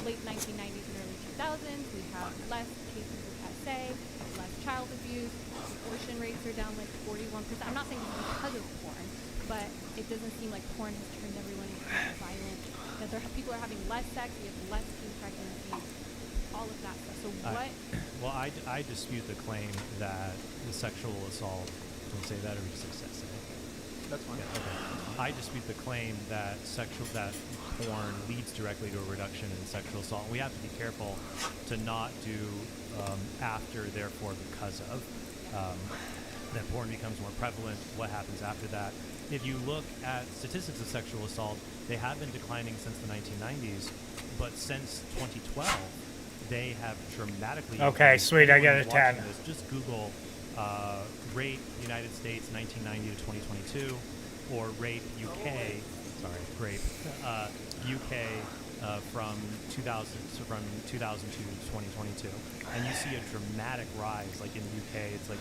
late 1990s and early 2000s, we have less cases of SA, less child abuse, abortion rates are down like 41%. I'm not saying this is because of porn, but it doesn't seem like porn has turned everyone into violent. That people are having less sex, we have less teen pregnancies, all of that stuff. So what? Well, I dispute the claim that the sexual assault. Can I say that or just success? That's fine. Yeah, okay. I dispute the claim that porn leads directly to a reduction in sexual assault. And we have to be careful to not do after, therefore, because of. That porn becomes more prevalent. What happens after that? If you look at statistics of sexual assault, they have been declining since the 1990s, but since 2012, they have dramatically. Okay, increased. sweet, I Anyone get a who's 10. watching this, just Google rate United States 1990 to 2022, or rate UK. Sorry, rape UK from 2000 to 2022, and you see a dramatic rise. Like in the UK, it's like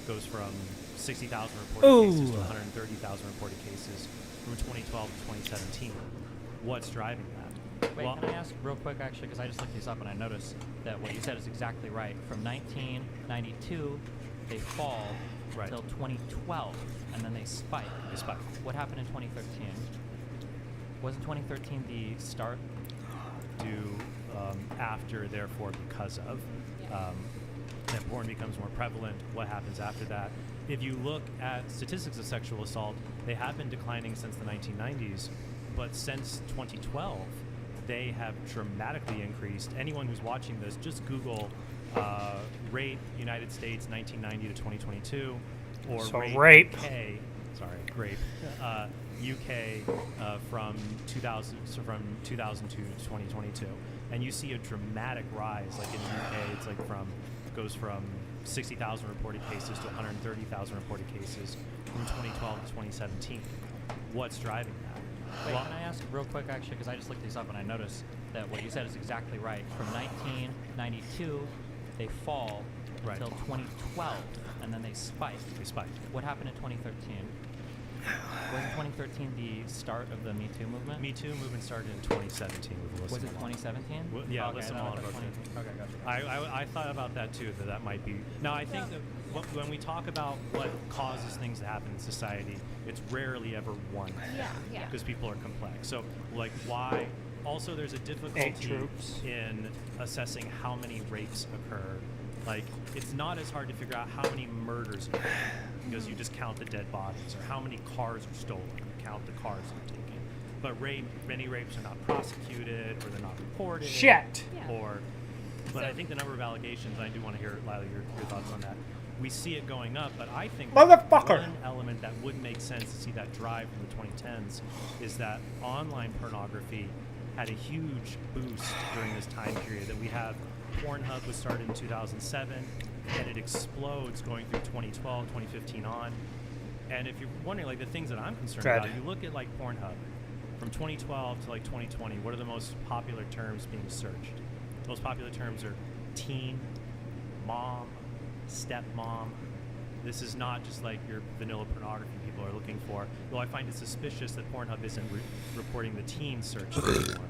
goes from 60,000 reported cases to 130,000 reported cases. from 2012 to 2017. What's driving that? Wait, can I ask real quick, actually, because I just looked these up and I noticed that what you said is exactly right. From 1992, they fall until 2012, and then they spike. They spike. What happened in 2013? Wasn't 2013 the start? After, therefore, because of. That porn becomes more prevalent. What happens after that? If you look at statistics of sexual assault, they have been declining since the 1990s, but since 2012, they have dramatically increased. Anyone who's watching this, just Google rate United States 1990 to 2022, or So rape UK from 2000 to 2022, and you see a dramatic rise. Like in the UK, it's like goes from 60,000 reported cases to 130,000 reported cases from 2012 to 2017. What's driving that? Wait, can I ask real quick, actually, because I just looked these up and I noticed that what you said is exactly right. From 1992, they fall until 2012, and then they spike. What happened in 2013? Wasn't 2013 the start of the Me Too movement? Me Too movement started in 2017 with Alyssa Was it Milano. 2017? Yeah, okay, Alyssa I Milano. thought 20. Okay, gotcha. I thought about that too, that might be. Now, I think that when we talk about what causes things to happen in society, it's rarely ever one thing. Yeah. Because people are complex. So, like, why? Also, there's a difficulty in assessing how many rapes occur. Like, it's not as hard to figure out how many murders occur because you just count the dead bodies, or how many cars are stolen, you count the cars that are taken. But many rapes are not prosecuted, or they're not reported. Shit. But I think the number of allegations, and I do want to hear, Lila, your thoughts on that. We see it going up, but I think Motherfucker. one element that would make sense to see that drive from the 2010s is that online pornography had a huge boost during this time period. That we have Pornhub was started in 2007, and it explodes going through 2012, 2015 on. And if you're wondering, like, the things that I'm concerned about, you look at like Pornhub from 2012 to like 2020. What are the most popular terms being searched? Most popular terms are teen, mom, stepmom. This is not just like your vanilla pornography people are looking for. Though I find it suspicious that Pornhub isn't reporting the teen search anymore.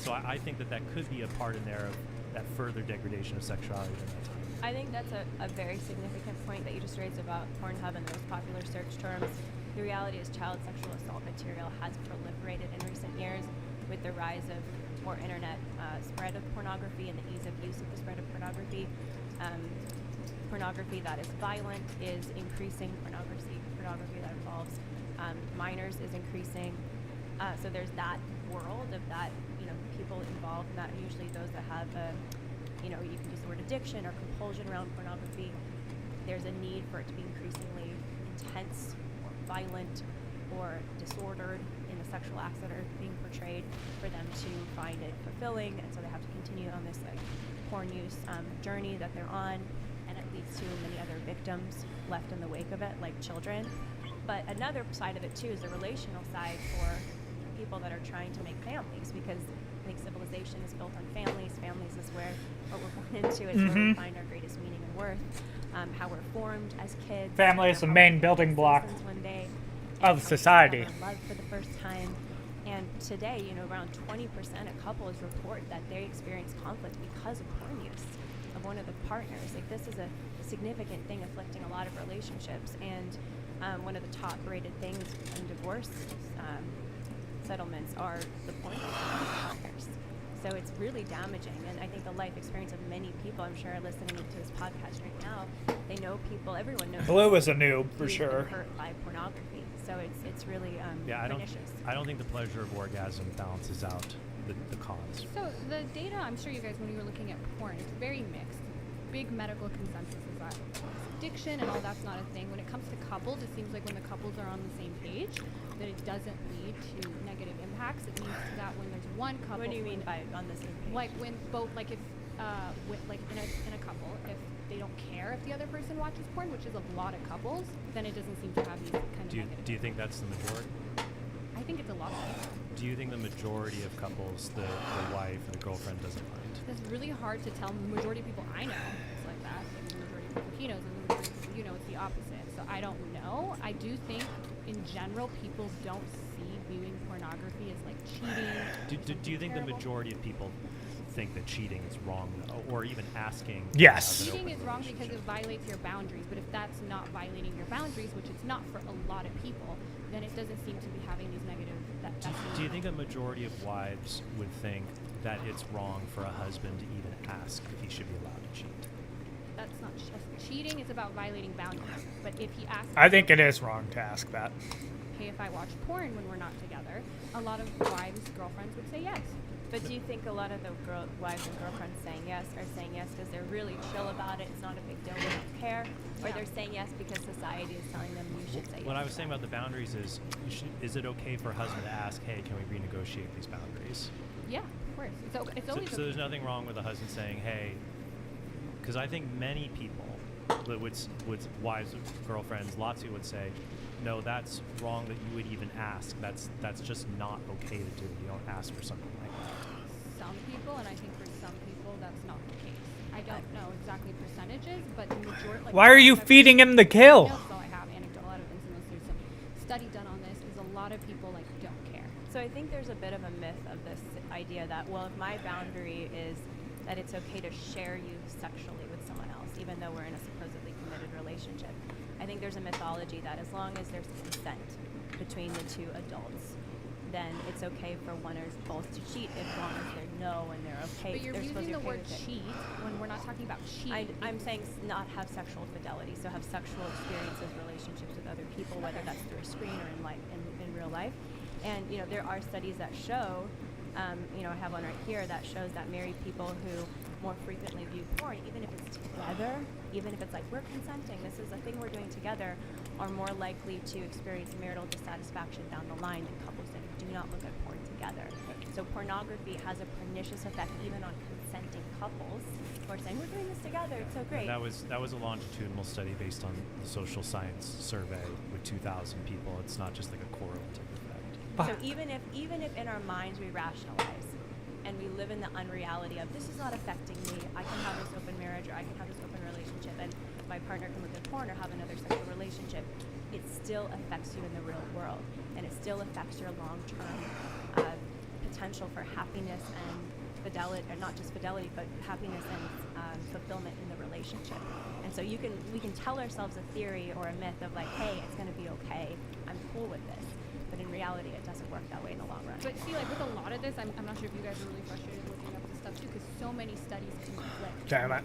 So I think that could be a part in there of that further degradation of sexuality during that time. I think that's a very significant point that you just raised about Pornhub and those popular search terms. The reality is child sexual assault material has proliferated in recent years with the rise of more internet spread of pornography and the ease of use of the spread of pornography. Pornography that is violent is increasing. Pornography that involves minors is increasing. So there's that world of that, people involved in that, and usually those that have you can use the word addiction or compulsion around pornography. There's a need for it to be increasingly intense or violent or disordered in the sexual acts that are being portrayed for them to find it fulfilling, and so they have to continue on this porn use journey that they're on, and it leads to many other victims left in the wake of it, like children. But another side of it too is the relational side for people that are trying to make families, because I think civilization is built on families. Families is where what we're born into, is where we find our greatest meaning and worth. How we're formed as kids. Family is the main building block one day, of society. Love for the first time. And today, around 20% of couples report that they experience conflict because of porn use of one of the partners. Like, this is a significant thing afflicting a lot of relationships. And one of the top rated things in divorce settlements are the porn partners. So it's really damaging, and I think the life experience of many people, I'm sure, listening to this podcast right now, they know people, everyone knows. Blue is a noob for who's been sure. Hurt by pornography, so it's really pernicious. I don't think the pleasure of orgasm balances out the cause. So the data, I'm sure you guys, when you were looking at porn, it's very mixed. Big medical consensus is that addiction and all that's not a thing. When it comes to couples, it seems like when the couples are on the same page, that it doesn't lead to negative impacts. It means that when there's one couple. What do you mean by on the same page? Like when both, like if, in a couple, if they don't care if the other person watches porn, which is a lot of couples, then it doesn't seem to have these kind of negative. Do you think that's the majority? I think it's a lot of people. Do you think the majority of couples, the wife or the girlfriend doesn't mind? It's really hard to tell. The majority of people I know, it's like that. And the majority of people he knows, and the majority of people you know, it's the opposite. So I don't know. I do think, in general, people don't see viewing pornography as like cheating. Do you think the majority of people think that cheating is wrong, though, or even asking? Yes. Cheating is wrong because it violates your boundaries. But if that's not violating your boundaries, which it's not for a lot of people, then it doesn't seem to be having these negative. Do you think a majority of wives would think that it's wrong for a husband to even ask if he should be allowed to cheat? That's not cheating. It's about violating boundaries. But if he asks, I think it is wrong to ask that. hey, if I watch porn when we're not together, a lot of wives, girlfriends would say yes. But do you think a lot of the wives and girlfriends saying yes are saying yes because they're really chill about it, it's not a big deal, they don't care? Or they're saying yes because society is telling them you should say yes? What I was saying about the boundaries is it okay for a husband to ask, hey, can we renegotiate these boundaries? Yeah, of course. It's always So there's nothing wrong with a husband saying, hey, because I think many people, with wives, girlfriends, lots of you would say, no, that's wrong that you would even ask. That's just not okay to do. You don't ask for something like that. Some people, and I think for some people, that's not the case. I don't know exactly percentages, but the majority. Like, why are you feeding him the kill? So I have anecdotal evidence, and there's some study done on this. Is a lot of people like don't care. So I think there's a bit of a myth of this idea that, well, if my boundary is that it's okay to share you sexually with someone else, even though we're in a supposedly committed relationship. I think there's a mythology that as long as there's consent between the two adults, then it's okay for one or both to cheat as long as they know and they're okay. But you're using the word cheat when we're not talking about cheat. I'm saying not have sexual fidelity, so have sexual experiences, relationships with other people, whether that's through a screen or in real life. And you know, there are studies that show, you know, I have one right here that shows that married people who more frequently view porn, even if it's together, even if it's like we're consenting, this is a thing we're doing together, are more likely to experience marital dissatisfaction down the line than couples that do not look at porn together. So pornography has a pernicious effect even on consenting couples who are saying we're doing this together, it's so great. That was a longitudinal study based on the social science survey with 2,000 people. It's not just like a correlative effect. So even if in our minds we rationalize and we live in the unreality of this is not affecting me, I can have this open marriage or I can have this open relationship and my partner can look at porn or have another sexual relationship, it still affects you in the real world and it still affects your long-term potential for happiness and fidelity, or not just fidelity, but happiness and fulfillment in the relationship. And so we can tell ourselves a theory or a myth of like, hey, it's going to be okay, I'm cool with this. But in reality, it doesn't work that way in the long run. But see, like with a lot of this, I'm not sure if you guys are really frustrated looking up this stuff too, because so many studies conflict. Damn it.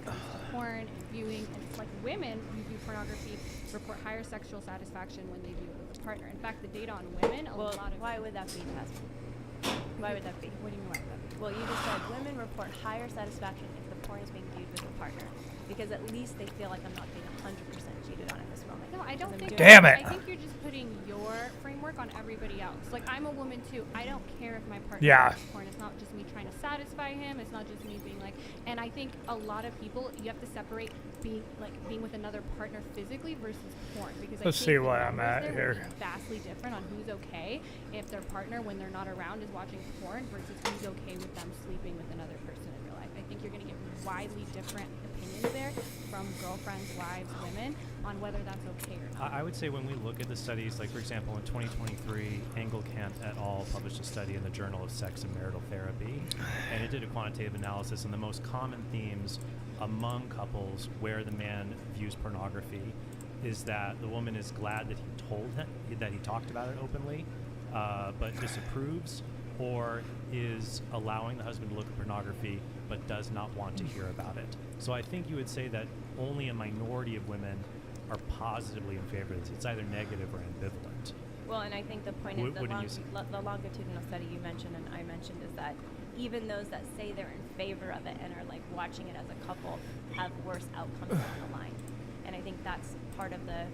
Porn and viewing, and it's like women who view pornography report higher sexual satisfaction when they view it with a partner. In fact, the data on women, a lot of why would that be, Tasmin? Why would that be? What do you mean why would that be? Well, you just said women report higher satisfaction if the porn is being viewed with a partner, because at least they feel like I'm not being 100% cheated on at this moment. No, I don't think. Damn it. I think you're just putting your framework on everybody else. Like I'm a woman too. I don't care if my partner watches porn. It's not just me trying to satisfy him. It's not just me being like. And I think a lot of people, you have to separate being with another partner physically versus porn, because Let's see what I'm at here. Will be vastly different on who's okay if their partner, when they're not around, is watching porn versus who's okay with them sleeping with another person in real life. I think you're going to get widely different opinions there from girlfriends, wives, women on whether that's okay or not. I would say when we look at the studies, like for example, in 2023, Engelkamp et al. Published a study in the Journal of Sex and Marital Therapy, and it did a quantitative analysis, and the most common themes among couples where the man views pornography is that the woman is glad that he told him, that he talked about it openly, but disapproves, or is allowing the husband to look at pornography but does not want to hear about it. So I think you would say that only a minority of women are positively in favor of this. It's either negative or ambivalent. Well, and I think the point is the longitudinal study you mentioned and I mentioned is that even those that say they're in favor of it and are like watching it as a couple have worse outcomes down the line. And I think that's part of the,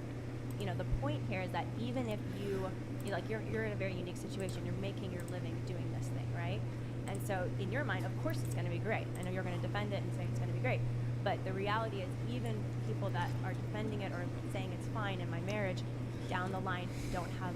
you know, the point here is that even if you're in a very unique situation, you're making your living doing this thing, right? And so in your mind, of course it's going to be great. I know you're going to defend it and say it's going to be great. But the reality is even people that are defending it or saying it's fine in my marriage, down the line don't have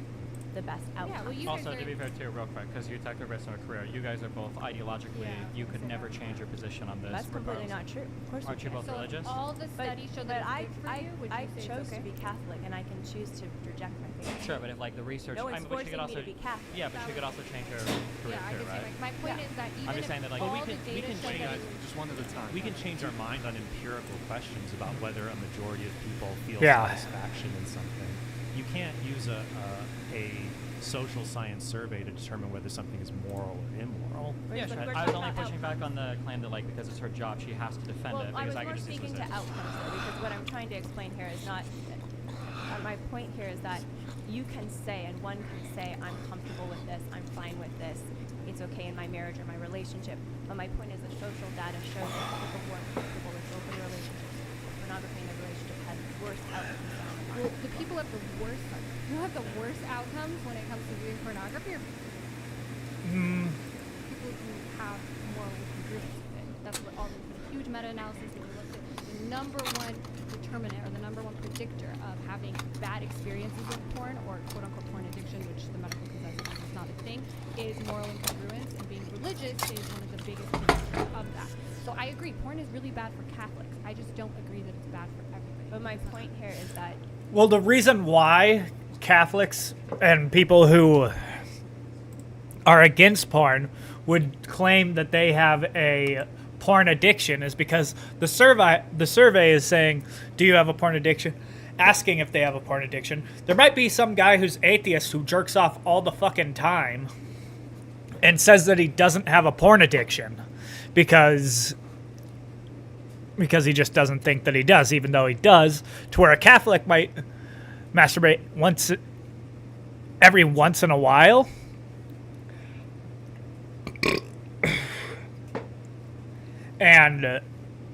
the best outcome. Also, to be fair too, real quick, because you attacked the rest of our career, you guys are both ideologically, you could never change your position on this. That's completely not true. Of course Aren't you both religious? All the studies show that it's good for you. Would I you say it's chose okay? to be Catholic, and I can choose to reject my faith. Sure, but if like the research, No one's I mean, but she could forcing also, me to be Catholic. yeah, but she could also change her career Yeah, I too, can see. right? Like, my point is that even I'm just if saying that like all we the can data show that it's just one at a time. We can change our mind on empirical questions about whether a majority of people feel Yeah. satisfaction in something. You can't use a social science survey to determine whether something is moral or immoral. Yeah, sure. I was only pushing back on the claim that like because it's her job, she has to defend Well, it. I Because was I more could just speaking to dismiss it. outcomes, though, because what I'm trying to explain here is not. My point here is that you can say, and one can say, I'm comfortable with this, I'm fine with this, it's okay in my marriage or my relationship. But my point is, the social data shows that people who are comfortable with open relationships, pornography in a relationship, has worse outcomes. Well, the people have the worst. Who have the worst outcomes when it comes to viewing pornography, or people who have moral incongruence with it? That's what all the huge meta-analysis that we looked at. The number one determinant, or the number one predictor of having bad experiences with porn, or quote-unquote porn addiction, which the medical consensus is not a thing, is moral incongruence, and being religious is one of the biggest predictors of that. So I agree, porn is really bad for Catholics. I just don't agree that it's bad for everybody. But my point here is that Well, the reason why Catholics and people who are against porn would claim that they have a porn addiction is because the survey is saying, do you have a porn addiction? Asking if they have a porn addiction. There might be some guy who's atheist who jerks off all the fucking time and says that he doesn't have a porn addiction because he just doesn't think that he does, even though he does, to where a Catholic might masturbate every once in a while. And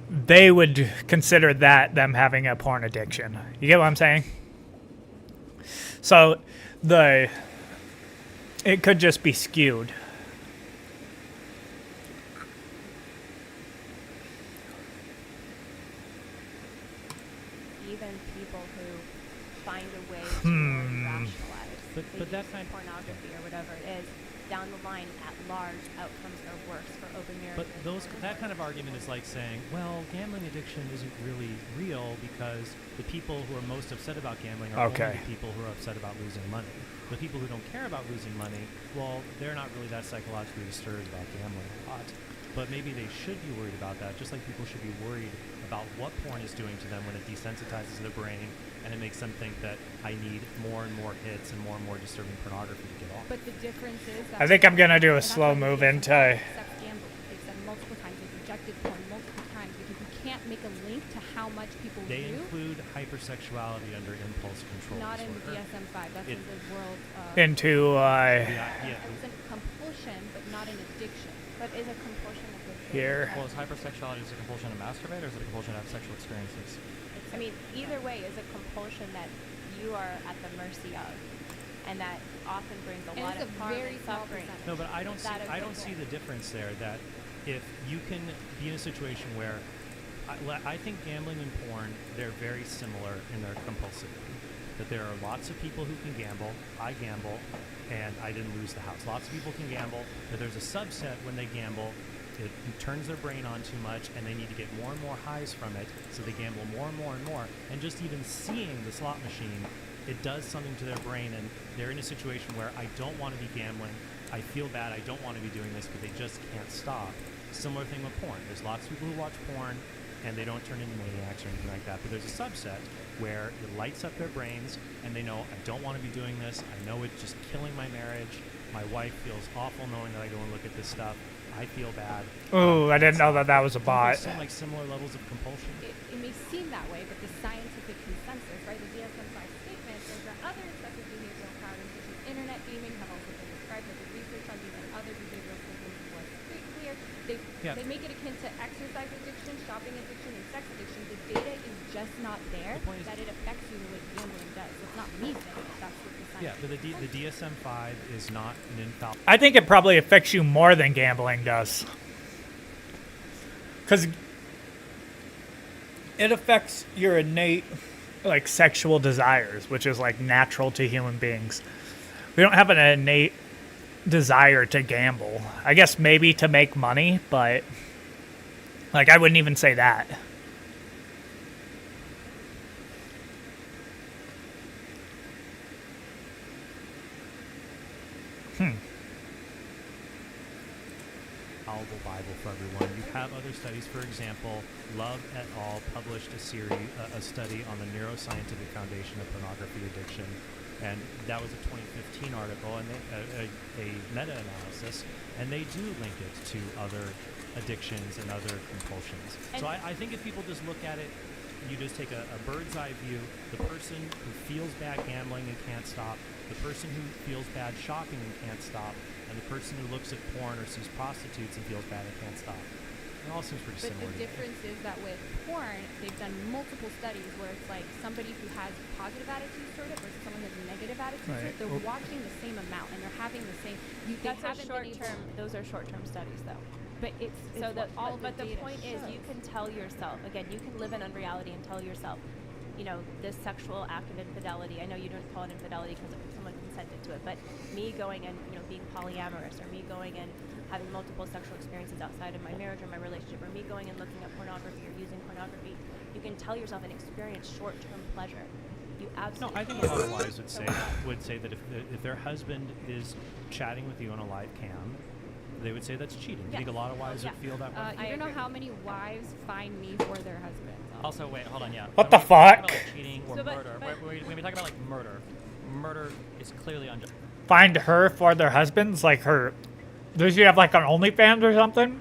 they would consider that them having a porn addiction. You get what I'm saying? So it could just be skewed. even people who find a way to rationalize But that kind pornography or whatever it is, down the line, at large, outcomes are worse for open marriage. But that kind of argument is like saying, well, gambling addiction isn't really real because the people who are most upset about gambling are only the people who are upset about losing money. The people who don't care about losing money, well, they're not really that psychologically disturbed about gambling a lot. But maybe they should be worried about that, just like people should be worried about what porn is doing to them when it desensitizes their brain and it makes them think that I need more and more hits and more disturbing pornography to get off. But the difference is that I think I'm going to do a slow move into... Sex gambling. They've said multiple times. They've rejected porn multiple times because you can't make a link to how much people They do. include hypersexuality under impulse control Not in the disorder. DSM-5. That's in the world. Into... It's a compulsion, but not an addiction. But is a compulsion a good thing? Here. Well, is hypersexuality a compulsion to masturbate, or is it a compulsion to have sexual experiences? I mean, either way is a compulsion that you are at the mercy of, and that often brings a lot of harm and suffering. No, but I don't see. That is I the don't see goal. the difference there. That if you can be in a situation where I think gambling and porn, they're very similar in their compulsivity. That there are lots of people who can gamble. I gamble, and I didn't lose the house. Lots of people can gamble, but there's a subset when they gamble. It turns their brain on too much, and they need to get more and more highs from it, so they gamble more and more and more. And just even seeing the slot machine, it does something to their brain, and they're in a situation where I don't want to be gambling, I feel bad, I don't want to be doing this, but they just can't stop. Similar thing with porn. There's lots of people who watch porn, and they don't turn into maniacs or anything like that, but there's a subset where it lights up their brains, and they know, I don't want to be doing this, I know it's just killing my marriage, my wife feels awful knowing that I go and look at this stuff, I feel bad. Oh, I didn't know that that was a bot. Seem like similar levels of compulsion. It may seem that way, but the scientific consensus, right, the DSM-5 statement, is that other excessive behavioral patterns, such as internet gaming, have also been described as the research on these and other behavioral symptoms was pretty clear. They make it akin to exercise addiction, shopping addiction, and sex addiction. The data is just not there that it affects you the way gambling does. It's not me saying it. That's what the science. Yeah, but the DSM-5 is not an infallible. I think it probably affects you more than gambling does. Because it affects your innate, like, sexual desires, which is, like, natural to human beings. We don't have an innate desire to gamble. I guess maybe to make money, but like I wouldn't even say that. Audible Bible for everyone. You have other studies, for example, Love et al. Published a study on the neuroscientific foundation of pornography addiction, and that was a 2015 article and a meta-analysis, and they do link it to other addictions and other compulsions. So I think if people just look at it, you just take a bird's eye view, the person who feels bad gambling and can't stop, the person who feels bad shopping and can't stop, and the person who looks at porn or sees prostitutes and feels bad and can't stop. It all seems pretty similar. But the difference is that with porn, they've done multiple studies where it's like somebody who has positive attitudes toward it versus someone who has negative attitudes toward it. They're watching the same amount and they're having the same. That's a short-term. Those are short-term studies, though. But it's So what all but the the data point is, you shows. can tell yourself again. You can live in unreality and tell yourself, you know, this sexual act of infidelity. I know you don't call it infidelity because someone consented to it, but me going and being polyamorous, or me going and having multiple sexual experiences outside of my marriage or my relationship, or me going and looking at pornography or using pornography, you can tell yourself and experience short-term pleasure. You absolutely. No, I think a lot of wives would say that if their husband is chatting with you on a live cam, they would say that's cheating. Do you think a lot of wives would feel that way? You don't know how many wives find me for their husbands. Also, wait, hold on, yeah. What When the we talk fuck? about, like, cheating or murder. When we talk about like murder is clearly unjust. Find her for their husbands? Like her... Does she have like an OnlyFans or something?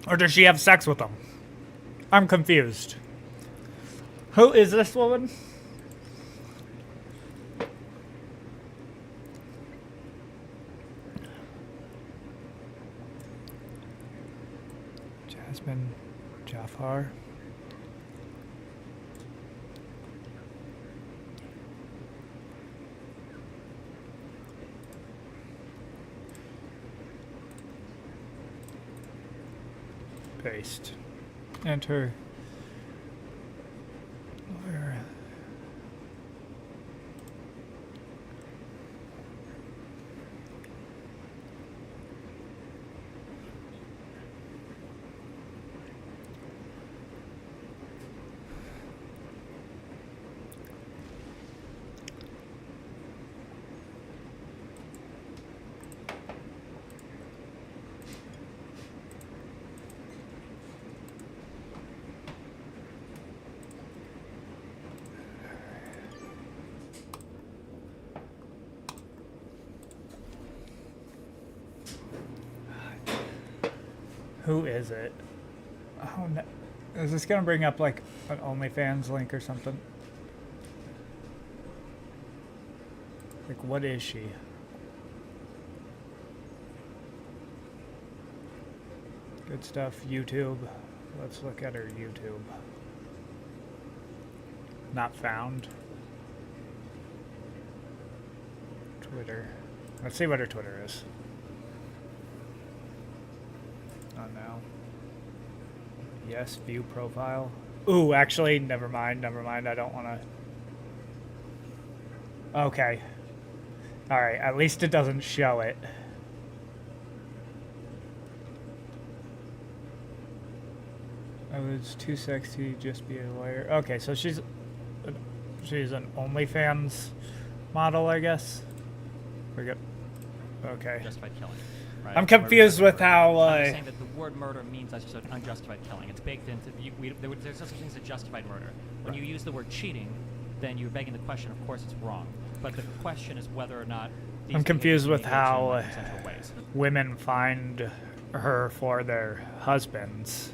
Or does she have sex with them? I'm confused. Who is this woman? Jasmine Jafar. Paste. Enter. Lawyer. Who is it? Oh no. Is this gonna bring up like an OnlyFans link or something? Like, what is she? Good stuff. YouTube. Let's look at her YouTube. Not found. Twitter. Let's see what her Twitter is. Oh no. Yes, view profile. Ooh, actually, never mind. I don't want to. Okay. Alright, at least it doesn't show it. I was too sexy, just be a lawyer. Okay, so she's an OnlyFans model, I guess. We got. Okay. Justified killing. Right? I'm confused with how. I'm saying that the word murder means that's just an unjustified killing. It's baked into. There's no such thing as a justified murder. When you use the word cheating, then you're begging the question. Of course, it's wrong. But the question is whether or not. These I'm confused with how non-consensual ways. women find her for their husbands.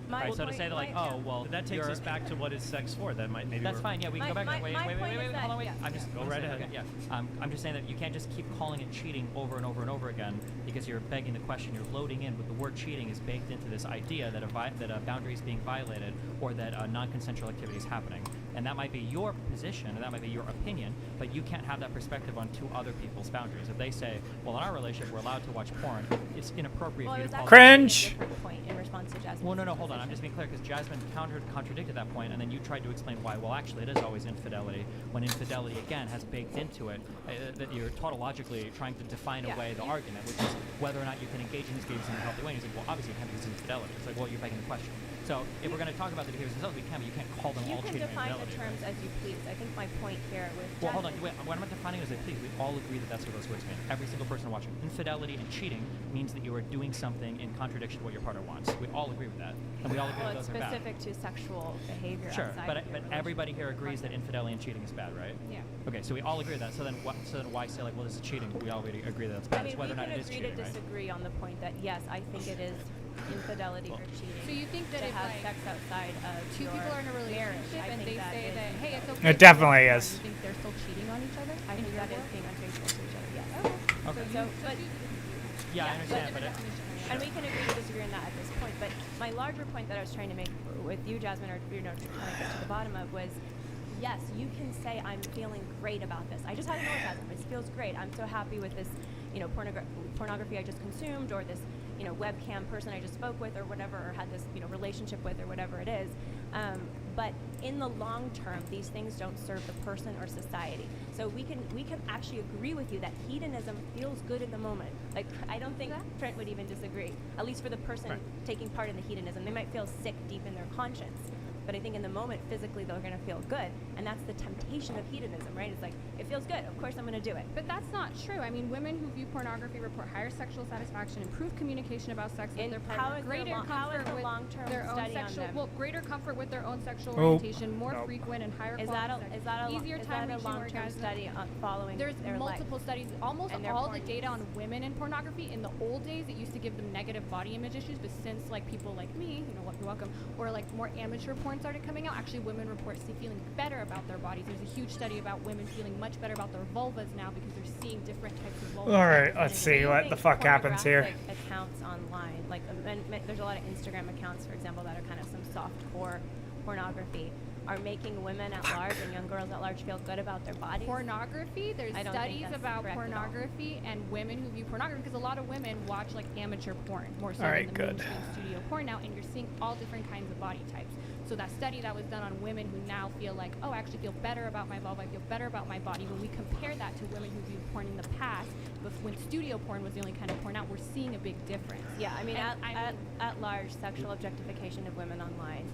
Right, so to say that, like, oh, well, that takes us back to what is sex for. That might maybe. That's fine. Yeah, we can go back. Wait, hold on, wait. I'm just go right ahead. Okay, yeah, I'm just saying that you can't just keep calling it cheating over and over and over again because you're begging the question. You're loading in with the word cheating is baked into this idea that a boundary is being violated or that a non-consensual activity is happening, and that might be your position and that might be your opinion, but you can't have that perspective on two other people's boundaries. If they say, well, in our relationship we're allowed to watch porn, it's inappropriate for you to call Cringe. Point in response to Jasmine. Well, no, hold on. I'm just being clear because Jasmine contradicted that point, and then you tried to explain why. Well, actually, it is always infidelity. When infidelity again has baked into it that you're tautologically trying to define away the argument, which is whether or not you can engage in these behaviors in a healthy way. And he's like, well, obviously you can't because it's infidelity. It's like, well, you're begging the question. So if we're going to talk about the behaviors themselves, we can, but you can't call them all cheating and define infidelity. the terms as you please. I think my point here was. Well, hold on. Wait, what I'm not defining is that please, we all agree that that's what those words mean. Every single person watching. Infidelity and cheating means that you are doing something in contradiction to what your partner wants. We all agree with that. And we all agree Well, that it's those are bad. specific to sexual behavior. Sure, outside but of your everybody here agrees that infidelity and cheating is bad, right? Yeah. Okay, so we all agree with that. So then why say like, well, this is cheating? We all agree that that's bad. I mean, It's whether we or not can it is agree cheating, to right? disagree on the point that yes, I think it is infidelity or cheating. So you think that to if, have like, sex outside of two your people are in a marriage, relationship I and think they that say is that, hey, it's infidelity. okay. It definitely to is. You think they're still cheating on each other? I think in that your is book? being unfaithful to each other. Yes. Okay. Yeah, I understand, but and we can agree to disagree on that at this point. But my larger point that I was trying to make with you, Jasmine, or trying to get to the bottom of was, yes, you can say I'm feeling great about this. I just had an orgasm. It feels great. I'm so happy with this, pornography I just consumed, or this, webcam person I just spoke with, or whatever, or had this, relationship with, or whatever it is. But in the long term, these things don't serve the person or society. So we can actually agree with you that hedonism feels good in the moment. Like, I don't think Trent would even disagree. At least for the person taking part in the hedonism, they might feel sick deep in their conscience. But I think in the moment, physically, they're going to feel good. And that's the temptation of hedonism, right? It's like, it feels good. Of course, I'm going to do it. But that's not true. I mean, women who view pornography report higher sexual satisfaction, improved communication about sex with their partner, greater comfort with long-term their own study on sexual, them? well, greater comfort with their own sexual Oh, orientation, more no. frequent and higher Is quality that sex, is that a easier is time that a reaching long-term orgasm. study following There's their multiple studies. Almost and their all the porn data use? on women in pornography in the old days, it used to give them negative body image issues, but since like people like me, you're welcome, or like more amateur porn started coming out, actually women report feeling better about their bodies. There's a huge study about women feeling much better about their vulvas now because they're seeing different types of vulvas. All right, let's see what the fuck happens here. Pornographic accounts online, like there's a lot of Instagram accounts, for example, that are kind of some soft-core pornography, are making women at large and young girls at large feel good about their bodies. Pornography, there's I don't think studies that's about correct at all. pornography and women who view pornography, because a lot of women watch like amateur porn more so All than right, the good. mainstream studio porn now, and you're seeing all different kinds of body types. So that study that was done on women who now feel like, oh, I actually feel better about my vulva, I feel better about my body. When we compare that to women who viewed porn in the past, but when studio porn was the only kind of porn out, we're seeing a big difference. Yeah, I mean, And at large, sexual objectification of women online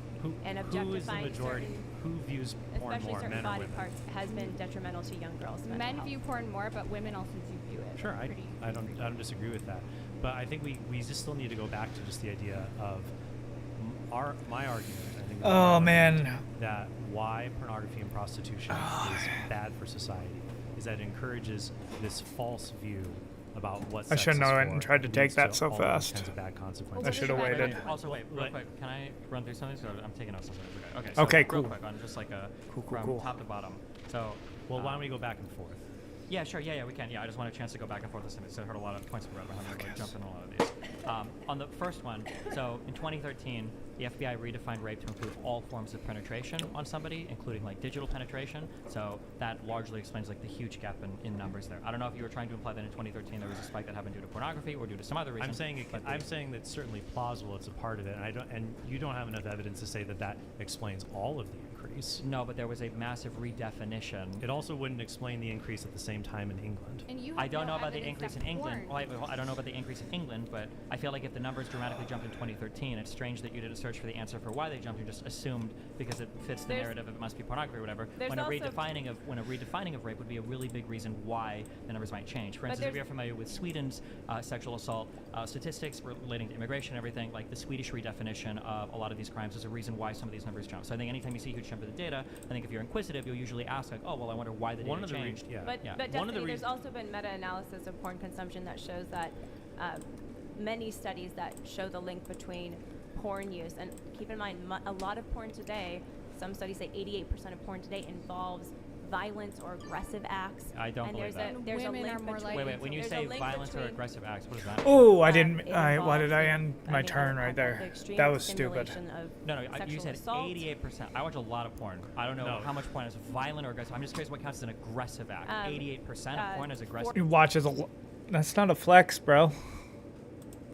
and Who is the objectifying majority? certain, Who views porn especially more, certain men or body women? parts, has been detrimental to young girls' mental Men health. view porn more, but women also do view it. Sure, pretty I don't disagree with that, but I think we just still need to go back to just the idea of my argument. I think Oh, man. that why pornography and prostitution is bad for society is that it encourages this false view about what I sex shouldn't is have for, and tried to and take leads that to so all these fast. kinds of bad consequences. I should have waited. Also, wait, real Right. quick, can I run through something? So I'm taking notes. Okay. Okay, real cool. quick, on just like a Cool, from cool. top to bottom. So, Well, why don't we go back and forth? Yeah, sure. Yeah, we can. Yeah, I just want a chance to go back and forth with something. So I heard a lot of points of red. I'm going to jump in a lot of these. On the first one, so in 2013, the FBI redefined rape to include all forms of penetration on somebody, including like digital penetration. So that largely explains like the huge gap in numbers there. I don't know if you were trying to imply that in 2013 there was a spike that happened due to pornography or due to some other reason. I'm saying that's certainly plausible. It's a part of it, and you don't have enough evidence to say that explains all of the increase. No, but there was a massive redefinition. It also wouldn't explain the increase at the same time in England. And you I have don't no know about the evidence increase that in England. porn- I don't know about the increase in England, but I feel like if the numbers dramatically jumped in 2013, it's strange that you did a search for the answer for why they jumped. You just assumed because it fits the There's- narrative of it must be pornography or whatever. There's When a also- redefining of rape would be a really big reason why the numbers might change. For But instance, if there's- you're familiar with Sweden's sexual assault statistics relating to immigration and everything, like the Swedish redefinition of a lot of these crimes is a reason why some of these numbers jump. So I think anytime you see a huge jump in the data, I think if you're inquisitive, you'll usually ask like, oh, well, I wonder why the data changed. But definitely, there's also been meta-analysis of porn consumption that shows that many studies that show the link between porn use, and keep in mind, a lot of porn today, some studies say 88% of porn today involves violence or aggressive acts. I don't and believe that. There's a Women link are more between, Wait, when you there's a say link violence or between- aggressive acts, what does that mean? Oh, I didn't. Why involves did I end the- my I mean, turn the right there? extreme That was stupid. stimulation of No, you sexual said assault. 88%. I watch a lot of porn. I don't know how much porn is violent or aggressive. I'm just curious what counts as an aggressive act. 88% of porn is aggressive. He watches a. That's not a flex, bro.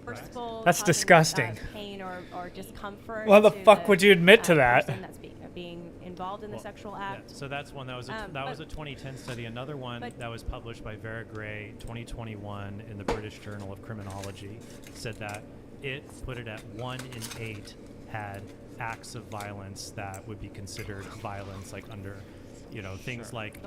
forceful. That's causing, disgusting. Pain or discomfort. Why the to fuck would you admit to that? person that's being involved in the sexual act. So that's one that was was a 2010 study. Another one that was published by Vera Gray, 2021, in the British Journal of Criminology, said that it put it at 1 in 8 had acts of violence that would be considered violence, like under, things like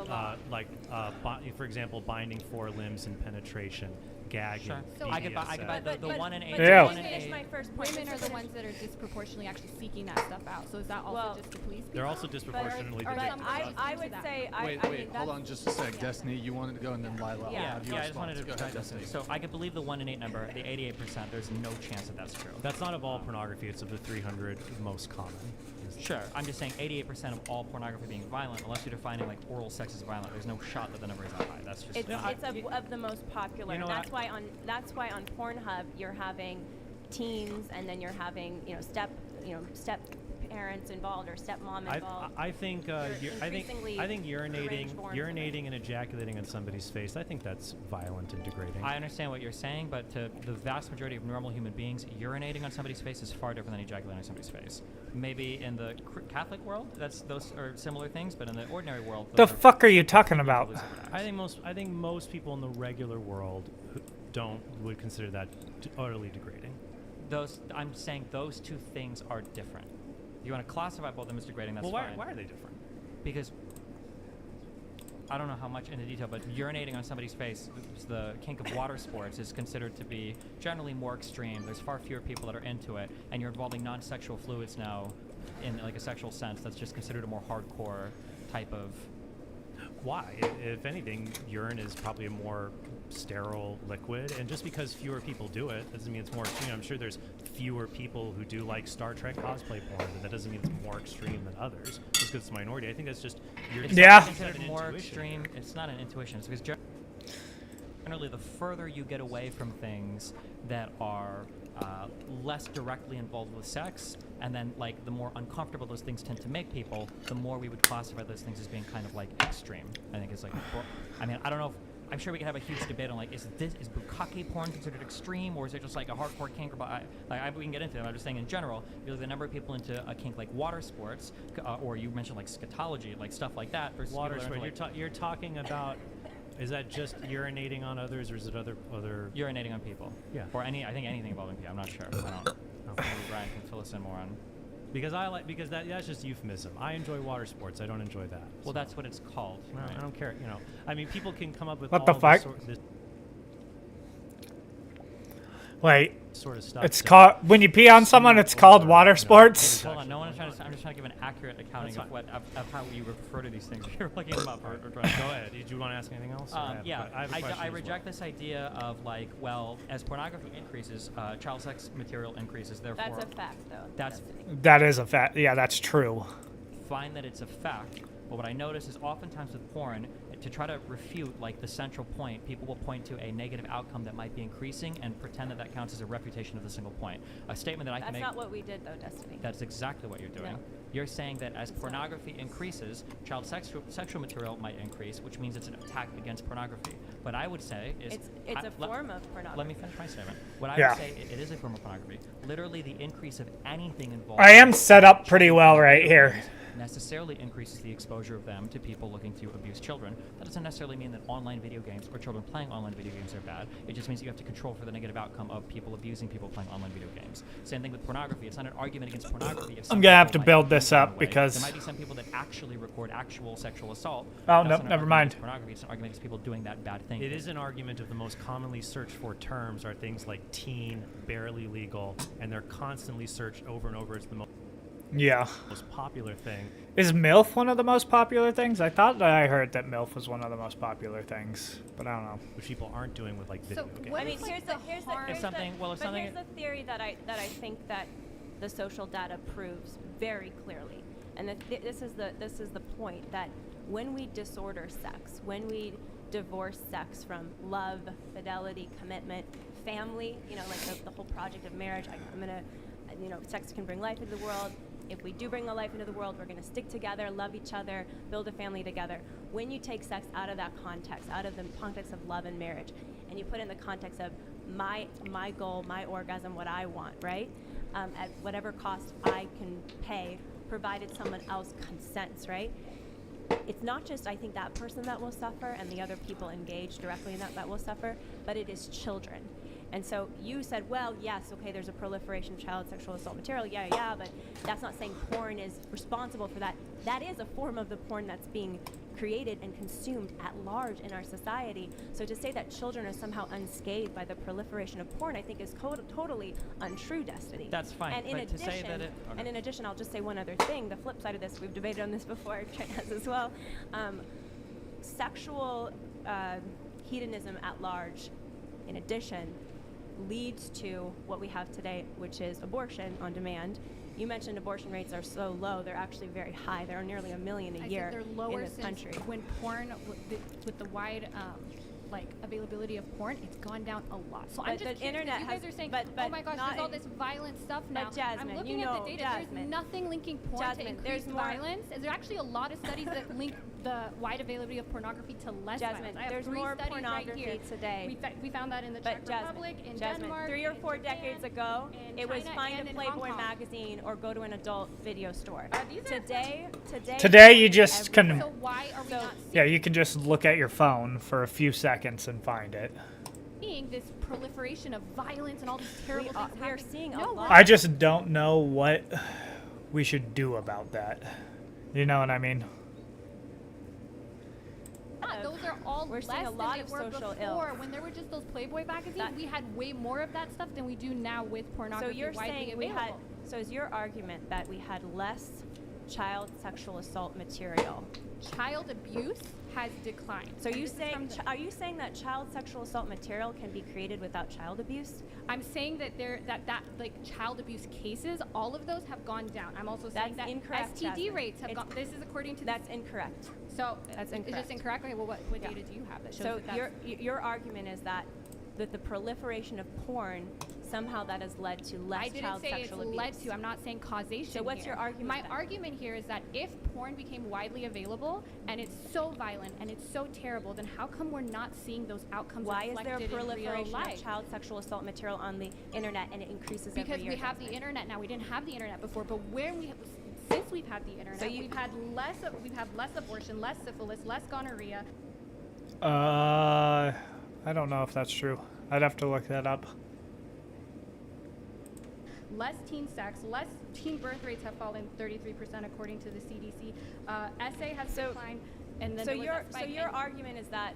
for example, binding forelimbs and penetration, gagging. Sure. So I could buy the 1 in 8. Yeah. Let me finish my first point. Women are the ones that are disproportionately actually seeking that stuff out. So is that also just the police? They're also disproportionately. I would say. Wait, hold on just a sec. Destiny, you wanted to go, and then Lila. Yeah, I'll have you I just respond. wanted to Go try ahead, Destiny. So I could believe the 1 in 8 number, the 88%. There's no chance that that's true. That's not of all pornography. It's of the 300 most common. Sure, I'm just saying 88% of all pornography being violent, unless you're defining like oral sex as violent, there's no shot that the number is that high. That's just It's of the most popular. You know that's why on Pornhub you're having teens, and then you're having step parents involved or stepmom involved. I think urinating and ejaculating on somebody's face, I think that's violent and degrading. I understand what you're saying, but to the vast majority of normal human beings, urinating on somebody's face is far different than ejaculating on somebody's face. Maybe in the Catholic world, those are similar things, but in the ordinary world, The fuck are you talking about? I think most people in the regular world would consider that utterly degrading. I'm saying those two things are different. You want to classify both of them as degrading, that's fine. Why are they different? Because I don't know how much into detail, but urinating on somebody's face, the kink of water sports, is considered to be generally more extreme. There's far fewer people that are into it, and you're involving non-sexual fluids now in like a sexual sense. That's just considered a more hardcore type of... Why? If anything, urine is probably a more sterile liquid, and just because fewer people do it doesn't mean it's more extreme. I'm sure there's fewer people who do like Star Trek cosplay porn, but that doesn't mean it's more extreme than others just because it's a minority. I think that's just It's considered more extreme. It's not an intuition. It's because generally the further you get away from things that are less directly involved with sex, and then like the more uncomfortable those things tend to make people, the more we would classify those things as being kind of like extreme. I think it's like, I mean, I don't know if, I'm sure we can have a huge debate on like, is bukkake porn considered extreme, or is it just like a hardcore kink? We can get into it. I'm just saying in general, you look at the number of people into a kink like water sports, or you mentioned like scatology, like stuff like that. Versus water people that are sports. You're talking about. Is that just urinating on others, or is it other? Urinating on people. Yeah. Or I think anything involving people. I'm not sure. I don't know. Maybe Brian can fill us in more on. Because that's just euphemism. I enjoy water sports. I don't enjoy that. Well, that's what it's called. No, right? I don't care. I mean, people can come up with What all the fuck? this Wait. sort of stuff. It's called when you pee on someone. It's called water sports. Hold on, no one is trying to. I'm just trying to give an accurate accounting of how you refer to these things. You're looking them up. Go ahead. Did you want to ask anything else? I reject this idea of like, well, as pornography increases, child sex material increases. Therefore, That's a fact, though. That is a fact. Yeah, that's true. Fine that it's a fact, but what I notice is oftentimes with porn, to try to refute like the central point, people will point to a negative outcome that might be increasing and pretend that counts as a refutation of the single point. A statement that I can make. That's not what we did, though, Destiny. That's exactly what you're doing. No. You're saying that as pornography increases, child sexual material might increase, which means it's an attack against pornography. What I would say is... It's a form of pornography. Let me finish my statement. What I Yeah. would say, it is a form of pornography. Literally, the increase of anything involved... I am set up pretty well right here. necessarily increases the exposure of them to people looking to abuse children. That doesn't necessarily mean that online video games or children playing online video games are bad. It just means you have to control for the negative outcome of people abusing people playing online video games. Same thing with pornography. It's not an argument against pornography. If I'm gonna have to build this up because there might be some people that actually record actual sexual assault. Oh, That's no, not an never argument mind. against pornography. It's an argument against people doing that bad thing. It is an argument of the most commonly searched for terms are things like teen, barely legal, and they're constantly searched over and over as the most popular thing. Is MILF one of the most popular things? I thought that I heard that MILF was one of the most popular things, but I don't know. Which people aren't doing with like video games. I mean, here's the theory that I think that the social data proves very clearly, and this is the point that when we disorder sex, when we divorce sex from love, fidelity, commitment, family, like the whole project of marriage, I'm gonna, sex can bring life into the world. If we do bring a life into the world, we're going to stick together, love each other, build a family together. When you take sex out of that context, out of the context of love and marriage, and you put it in the context of my goal, my orgasm, what I want, right? At whatever cost I can pay, provided someone else consents, right? It's not just, I think, that person that will suffer and the other people engaged directly in that will suffer, but it is children. And so you said, well, yes, okay, there's a proliferation of child sexual assault material, yeah, but that's not saying porn is responsible for that. That is a form of the porn that's being created and consumed at large in our society. So to say that children are somehow unscathed by the proliferation of porn, I think is totally untrue, Destiny. That's fine, And in but to addition, say that and in addition, I'll just say one other thing. The flip side of this, we've debated on this before, Trent has as well. Sexual hedonism at large, in addition, leads to what we have today, which is abortion on demand. You mentioned abortion rates are so low. They're actually very high. There are nearly 1 million a year they're lower in this since country. When porn, with the wide availability of porn, it's gone down a lot. So But I'm just the curious, internet you has- guys are saying, but oh my gosh, not there's all in- this violent stuff now. But Jasmine, I'm looking you at know, the data. Jasmine. There's nothing linking porn Jasmine, to there's increased more- violence. Is there actually a lot of studies that link the wide availability of pornography to less Jasmine, violence? I have there's 3 more studies pornography right here. today. We found that in the But Czech Republic, in Jasmine, Denmark, 3 or in 4 Japan, decades ago, in it was China, find and a in Hong Playboy Kong. magazine or go to an adult video store. Today, Today you just everywhere. can. So why are we not Yeah, you can just look at your phone for a few seconds and find it. seeing this proliferation of violence and all these terrible things we are happening? seeing a No, lot. I just don't know what we should do about that. You know what I mean? Those are all We're less seeing a than lot they of were social before. ills. When there were just those Playboy magazines, we had way more of that stuff than we do now with So pornography you're widely saying available. so is your argument that we had less child sexual assault material? Child abuse has declined. So And you this is saying from the- are you saying that child sexual assault material can be created without child abuse? I'm saying that like child abuse cases, all of those have gone down. I'm also saying That's that incorrect, STD Jasmine. rates have gone. This is according to That's incorrect. So That's Is incorrect. this incorrect? Okay, well, what data do you have that shows So that that's your argument is that the proliferation of porn somehow that has led to less I didn't child say it's sexual abuse. led to. I'm not saying causation. So what's here. your argument My then? argument here is that if porn became widely available and it's so violent and it's so terrible, then how come we're not seeing those outcomes Why is there a reflected in real proliferation life? of child sexual assault material on the internet and it increases Because every year? we have the Jasmine? internet now. We didn't have the internet before, but since we've had the internet, we've had less abortion, less syphilis, less gonorrhea. I don't know if that's true. I'd have to look that up. Less teen sex, less teen birth rates have fallen 33% according to the CDC. SA has declined, and then So there was your a spike. your And argument is that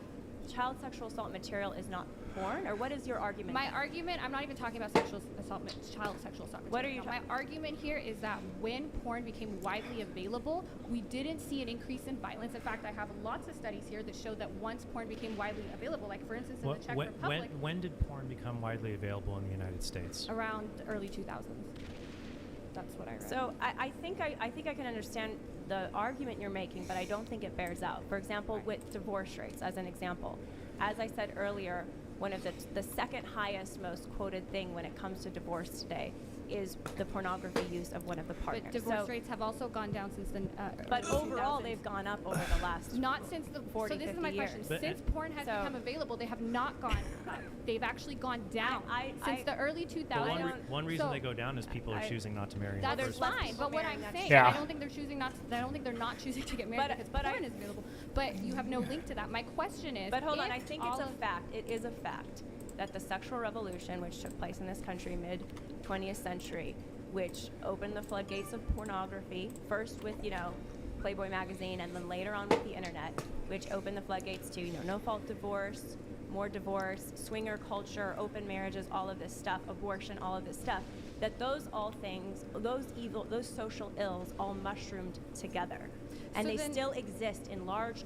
child sexual assault material is not porn, or what is your argument? my argument, I'm not even talking about sexual assault, child sexual assault. What are material. you My argument here is that when porn became widely available, we didn't see an increase in violence. In fact, I have lots of studies here that show that once porn became widely available, like for instance in the Czech Republic, when did porn become widely available in the United States? around the early 2000s. That's what I read. So I think I can understand the argument you're making, but I don't think it bears out. For example, with divorce rates, as an example, as I said earlier, one of the second highest, most quoted thing when it comes to divorce today is the pornography use of one of the partners. But divorce So- rates have also gone down since the. But early overall, 2000s. they've gone up over the last Not since the 40, So this is 50 my years. question. But- Since porn has So- become available, they have not gone up. They've actually gone down. Since the early 2000s. But one reason So- they go down is people are choosing not to marry in the That's first place. fine, but what I'm saying, Yeah. I don't think they're choosing not. I don't think they're not choosing to get married because porn is available. But you have no link to that. My question is. But hold on, if I think it's all a of- fact. It is a fact that the sexual revolution, which took place in this country mid 20th century, which opened the floodgates of pornography, first with, Playboy magazine, and then later on with the internet, which opened the floodgates to, no-fault divorce, more divorce, swinger culture, open marriages, all of this stuff, abortion, all of this stuff, that those social ills all mushroomed together. And So they then- still exist in large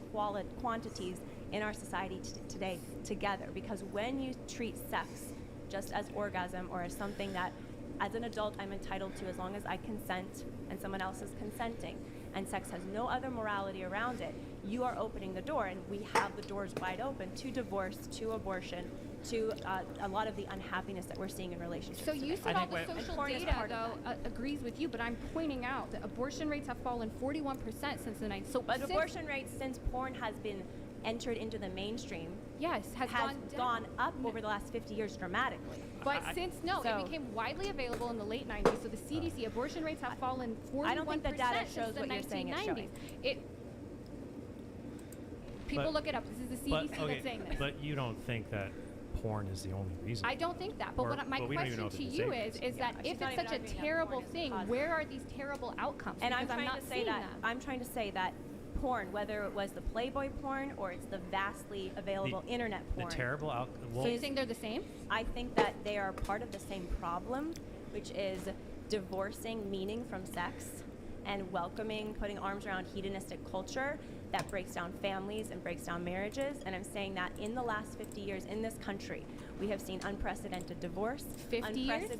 quantities in our society today together, because when you treat sex just as orgasm or as something that as an adult I'm entitled to as long as I consent and someone else is consenting, and sex has no other morality around it, you are opening the door, and we have the doors wide open to divorce, to abortion, to a lot of the unhappiness that we're seeing in relationships So you today. said all the And social porn is data, part of though, agrees with you, but I'm pointing out that abortion rates have fallen 41% since the 90s. So But since- abortion rates, since porn has been entered into the mainstream, Yes, has gone up over the last 50 years dramatically. But it became widely available in the late 90s. So the CDC abortion rates have fallen 41% I don't think the data since shows the what you're saying it's 1990s. showing. People look it up. This is the CDC that's saying this. But you don't think that porn is the only reason? I don't think that. But my question to you is that if it's such a terrible thing, where are these terrible outcomes? And I'm Because trying not to say seeing that them. I'm trying to say that porn, whether it was the Playboy porn or it's the vastly available internet porn. The terrible So you think they're the same? I think that they are part of the same problem, which is divorcing meaning from sex and putting arms around hedonistic culture that breaks down families and breaks down marriages. And I'm saying that in the last 50 years in this country, we have seen unprecedented divorce, 50 years?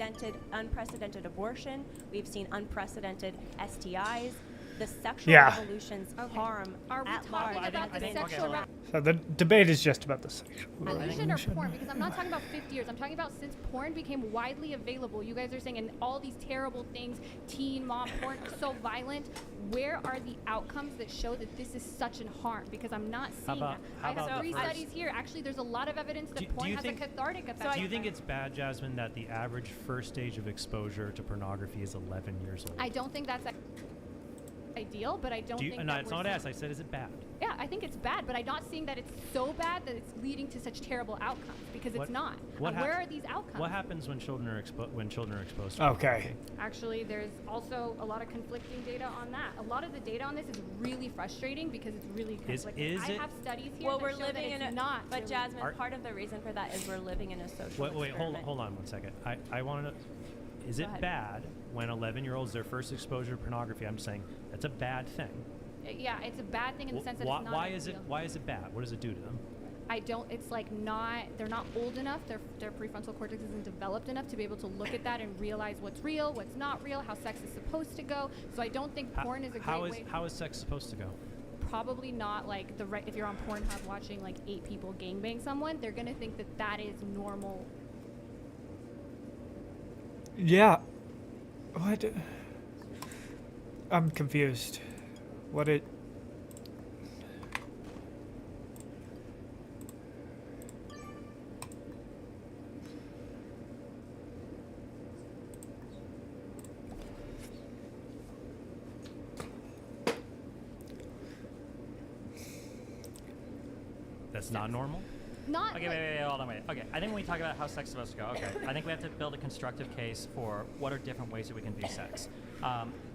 unprecedented abortion. We've seen unprecedented STIs. The sexual Yeah. revolutions harm at large. So the debate is just about the sexual Revolution or revolution. porn? Because I'm not talking about 50 years. I'm talking about since porn became widely available. You guys are saying, and all these terrible things, teen mom porn, so violent. Where are the outcomes that show that this is such an harm? Because I'm not seeing that. I have 3 studies here. Actually, there's a lot of evidence that porn has a cathartic effect. Do you think it's bad, Jasmine, that the average first stage of exposure to pornography is 11 years old? I don't think that's ideal, but I don't think No, it's not asked. I said, is it bad? Yeah, I think it's bad, but I'm not seeing that it's so bad that it's leading to such terrible outcomes, because it's not. Where are these outcomes? What happens when children are exposed to Okay. pornography? Actually, there's also a lot of conflicting data on that. A lot of the data on this is really frustrating because it's really conflicting. I have studies here Well, that we're show living that in it's a not. But really. Jasmine, part of the reason for that is we're living in a social Wait, experiment. hold on 1 second. I want to know, is Go it ahead. bad when 11-year-olds their first exposure to pornography? I'm saying that's a bad thing. Yeah, it's a bad thing in the sense that it's not Why ideal. is it bad? What does it do to them? I don't. It's like they're not old enough. Their prefrontal cortex isn't developed enough to be able to look at that and realize what's real, what's not real, how sex is supposed to go. So I don't think porn is a great way. How is sex supposed to go? Probably not like if you're on Pornhub watching like 8 people gangbang someone, they're gonna think that that is normal. Yeah. What? I'm confused. What it? That's not normal? Not Okay, wait, hold on, wait. Okay, I think when we talk about how sex is supposed to go, okay, I think we have to build a constructive case for what are different ways that we can view sex.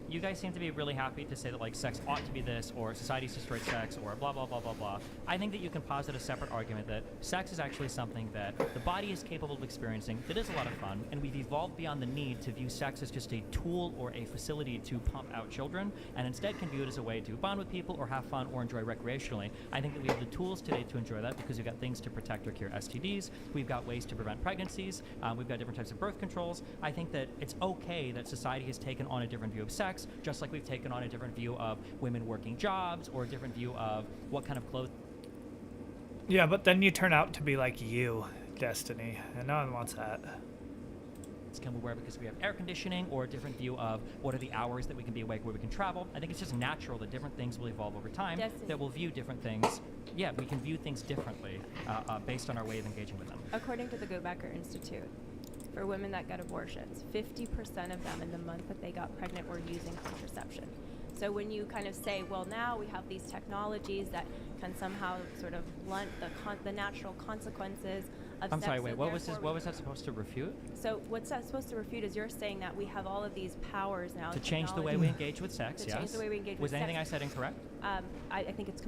You guys seem to be really happy to say that like sex ought to be this, or society's destroyed sex, or blah blah blah blah blah. I think that you can posit a separate argument that sex is actually something that the body is capable of experiencing, that is a lot of fun, and we've evolved beyond the need to view sex as just a tool or a facility to pump out children, and instead can view it as a way to bond with people or have fun or enjoy recreationally. I think that we have the tools today to enjoy that because we've got things to protect or cure STDs, we've got ways to prevent pregnancies, we've got different types of birth controls. I think that it's okay that society has taken on a different view of sex, just like we've taken on a different view of women working jobs or a different view of what kind of clothes. Yeah, but then you turn out to be like you, Destiny, and no one wants that. Can we wear because we have air conditioning, or a different view of what are the hours that we can be awake, where we can travel. I think it's just natural that different things will evolve over time, that will view different things. Yeah, we can view things differently based on our way of engaging with them. According to the Gobecker Institute, for women that get abortions, 50% of them in the month that they got pregnant were using contraception. So when you kind of say, well, now we have these technologies that can somehow sort of blunt the natural consequences of I'm sex. sorry, wait, what was therefore that supposed to refute? So what's that supposed to refute is you're saying that we have all of these powers now. To change the way we engage with sex, to change the way we engage was with anything sex. I said incorrect? I think it's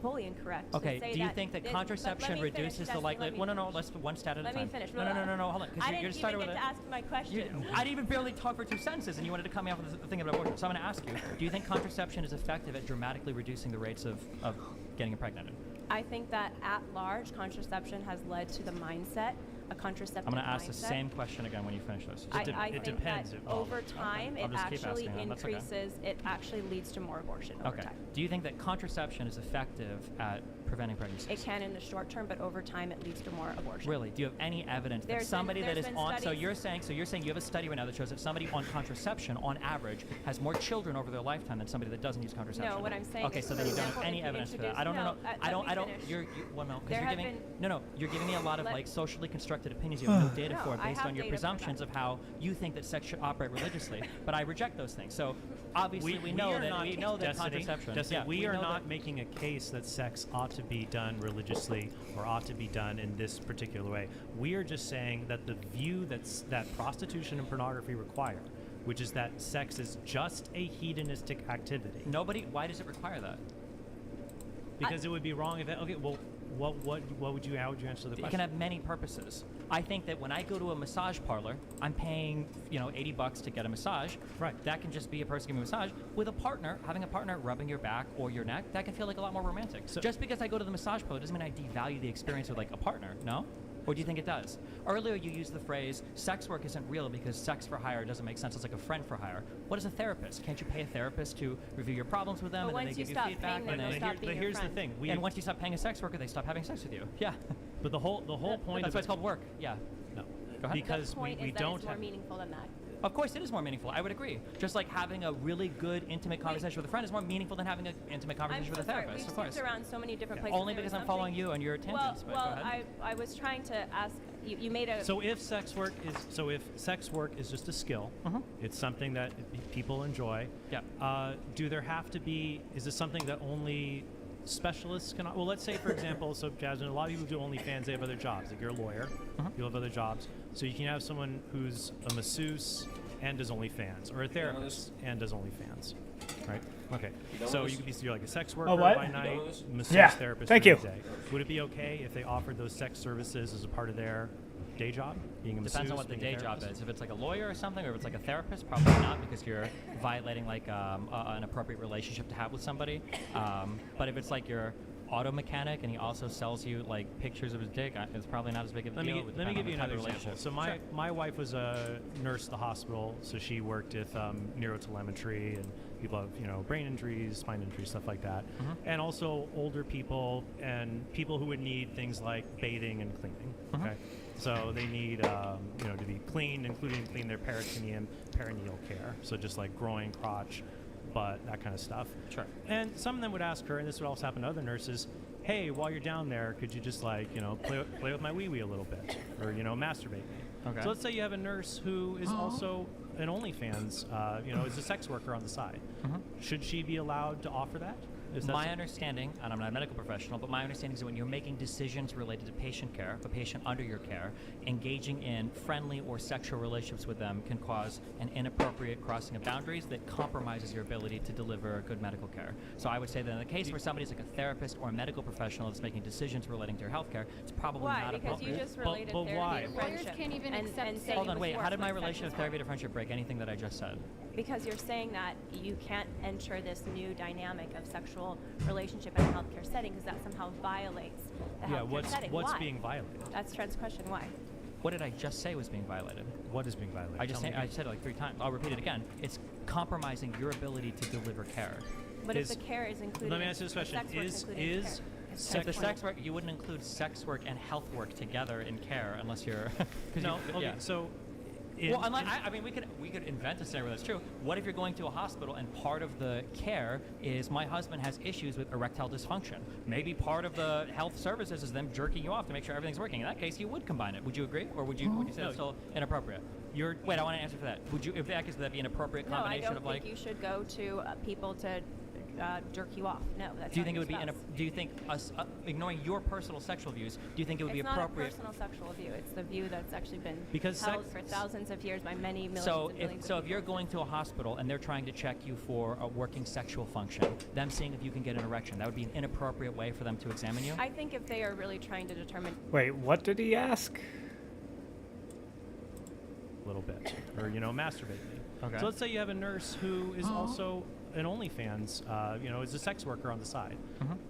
fully incorrect. Okay, to say do you think that this- contraception but let me finish, reduces the Destiny, likelihood? let me Well, no, finish. let's one stat at a Let time. me finish. No, hold on. I You're didn't started even with get to ask my question. I didn't even barely talk for 2 sentences, and you wanted to cut me off with the thing about abortion. So I'm going to ask you: do you think contraception is effective at dramatically reducing the rates of getting impregnated? I think that at large, contraception has led to the mindset, a contraceptive I'm going to ask the mindset. same question again when you finish this. I It think depends. that over time, I'll it just keep actually asking them. That's okay. increases, it actually leads to more abortion over Okay. time. Do you think that contraception is effective at preventing pregnancies. It can in the short term, but over time it leads to more abortion. Really? Do you have any evidence that There's somebody been- that there's is been on? So studies- you're saying you have a study right now that shows that somebody on contraception, on average, has more children over their lifetime than somebody that doesn't use contraception. No, what I'm saying Okay, is, so for then you don't have example, any if you evidence for that. introduce- I don't know. no, I don't. let me You're finish. well, no, because There you're have giving been- you're giving me a lot of Let- like socially constructed opinions you have no data No, for I based have on your data for that. presumptions of how you think that sex should operate religiously. But I reject those things. So obviously we know that contraception. Destiny, yeah, we are know not that- making a case that sex ought to be done religiously or ought to be done in this particular way. We are just saying that the view that prostitution and pornography require, which is that sex is just a hedonistic activity. Why does it require that? Because it would be wrong if okay, well, how would you answer the question? It can have many purposes. I think that when I go to a massage parlor, I'm paying, $80 to get a massage. Right. That can just be a person giving me a massage. With a partner, having a partner rubbing your back or your neck, that can feel like a lot more romantic. So just because I go to the massage parlor doesn't mean I devalue the experience with like a partner, no? Or do you think it does? Earlier you used the phrase, sex work isn't real because sex for hire doesn't make sense. It's like a friend for hire. What is a therapist? Can't you pay a therapist to review your problems with them But and then they once you give you stop feedback? paying them, they'll stop being your here's the friend. thing. And once you stop paying a sex worker, they stop having sex with you. Yeah. But the whole point That's of why it's called work. Yeah. No. Go ahead. Because the point we is that don't it's more have meaningful than that. Of course, it is more meaningful. I would agree. Just like having a really good, intimate conversation with a friend is more meaningful than having an intimate I'm conversation so with a sorry. therapist. We've Of course. skipped around so many different places. Only There was because I'm something- following you on your tangents. but go ahead. I was trying to ask. You made a. So if sex work is just a skill, it's something that people enjoy. Yeah. Do there have to be? Is this something that only specialists can? Well, let's say for example, so Jasmine, a lot of people do OnlyFans. They have other jobs. Like you're a lawyer, you'll have other jobs. So you can have someone who's a masseuse and does OnlyFans, or a therapist and does OnlyFans, right? Okay. So you could be you're like a sex worker what? by night, masseuse Yeah. therapist Thank during you. the day. Would it be okay if they offered those sex services as a part of their day job, being a masseuse? Depends on what the being a day job therapist? is. If it's like a lawyer or something, or if it's like a therapist, probably not, because you're violating like an appropriate relationship to have with somebody. But if it's like your auto mechanic and he also sells you like pictures of his dick, it's probably not as big of a deal. Let me give you another relationship. example. So my wife was a nurse at the hospital, so she worked with neurotelemetry and people have brain injuries, spine injuries, stuff like that, and also older people and people who would need things like bathing and cleaning. Okay, so they need to be cleaned, including clean their perineal care. So just like groin, crotch, butt, that kind of stuff. Sure. And some of them would ask her, and this would also happen to other nurses, hey, while you're down there, could you just like, play with my wee-wee a little bit, or, masturbate me. Okay. So let's say you have a nurse who is also an OnlyFans, is a sex worker on the side. Should she be allowed to offer that? Is that My understanding, and I'm not a medical professional, but my understanding is that when you're making decisions related to patient care, a patient under your care, engaging in friendly or sexual relationships with them can cause an inappropriate crossing of boundaries that compromises your ability to deliver good medical care. So I would say that in the case where somebody's like a therapist or a medical professional that's making decisions relating to your health care, it's probably Why? not Because you appropriate. just related but therapy why? to Lawyers friendship. can't even and accept say Hold it on, was wait. How worse did my when relation sex of is therapy to friendship break anything that I just said? Because you're saying that you can't enter this new dynamic of sexual relationship in a healthcare setting because that somehow violates the healthcare setting. What's Why? being violated? That's Trent's question. Why? What did I just say was being violated? What is being violated? I just Tell me I said it like 3 times. I'll repeat it again. It's compromising your ability to deliver care. But if the care is included, Let me ask you this question: If the sex work, you wouldn't include sex work and health work together in care unless you're. No. Okay. Yeah. So. Well, unlike, I mean, we could invent a scenario that's true. What if you're going to a hospital and part of the care is my husband has issues with erectile dysfunction? Maybe part of the health services is them jerking you off to make sure everything's working. In that case, you would combine it. Would you agree, or would you say it's still inappropriate? Wait, I want to answer for that. Would you, if that case, would that be an appropriate No, I combination don't of think like? you should go to people to jerk you off. No, that's Do you not think it your would be? spouse. Do you think us ignoring your personal sexual views? Do you think it would be It's not appropriate? a personal sexual view. It's the view that's actually been Because held sex- for thousands of years by many millions So and billions if of you're going to a hospital and they're trying to check you for a working sexual function, them seeing if you can get an erection, that would be an inappropriate way for them to examine you. I think if they are really trying to determine. Wait, what did he ask? A little bit, or masturbate me. Okay. So let's say you have a nurse who is also an OnlyFans, as a sex worker on the side.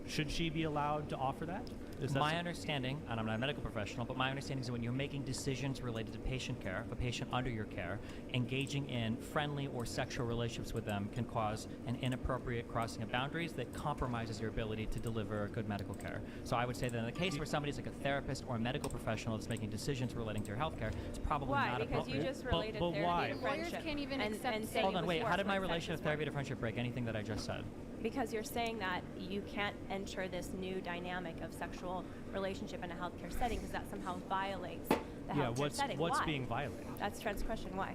Should she be allowed to offer that? Is that My understanding, and I'm not a medical professional, but my understanding is that when you're making decisions related to patient care, a patient under your care, engaging in friendly or sexual relationships with them can cause an inappropriate crossing of boundaries that compromises your ability to deliver good medical care. So I would say that in the case where somebody's like a therapist or a medical professional that's making decisions relating to your health care, it's probably Why? not Because appropriate. you just related but therapy why? to friendship. Lawyers can't even and accept say Hold it on, was wait. How worse did my when sex relation is of therapy worse. to friendship break anything that I just said? Because you're saying that you can't enter this new dynamic of sexual relationship in a healthcare setting because that somehow violates the healthcare setting. what's Why? being violated? That's Trent's question. Why?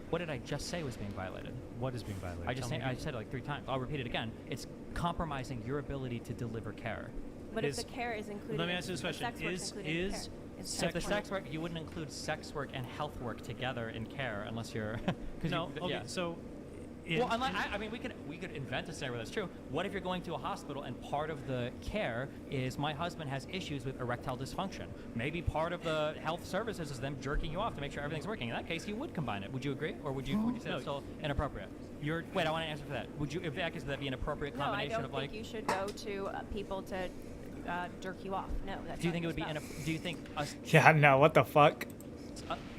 What did I just say was being violated? What is being violated? I just Tell me I said it like 3 times. I'll repeat it again. It's compromising your ability to deliver care. But if the care is included, Let me ask you this the question: sex work's included in care. It's If the Trent's sex point. work, you wouldn't include sex work and health work together in care unless you're. No. Okay. So. Well, I mean, we could invent a scenario where that's true. What if you're going to a hospital and part of the care is my husband has issues with erectile dysfunction? Maybe part of the health services is them jerking you off to make sure everything's working. In that case, you would combine it. Would you agree, or would you say it's still inappropriate? Wait, I want to answer for that. Would you, if that is, that be an appropriate No, I combination don't of think like? you should go to people to jerk you off. No, that's Do you not think it would be? your spouse. Do you think us? Yeah, no, what the fuck?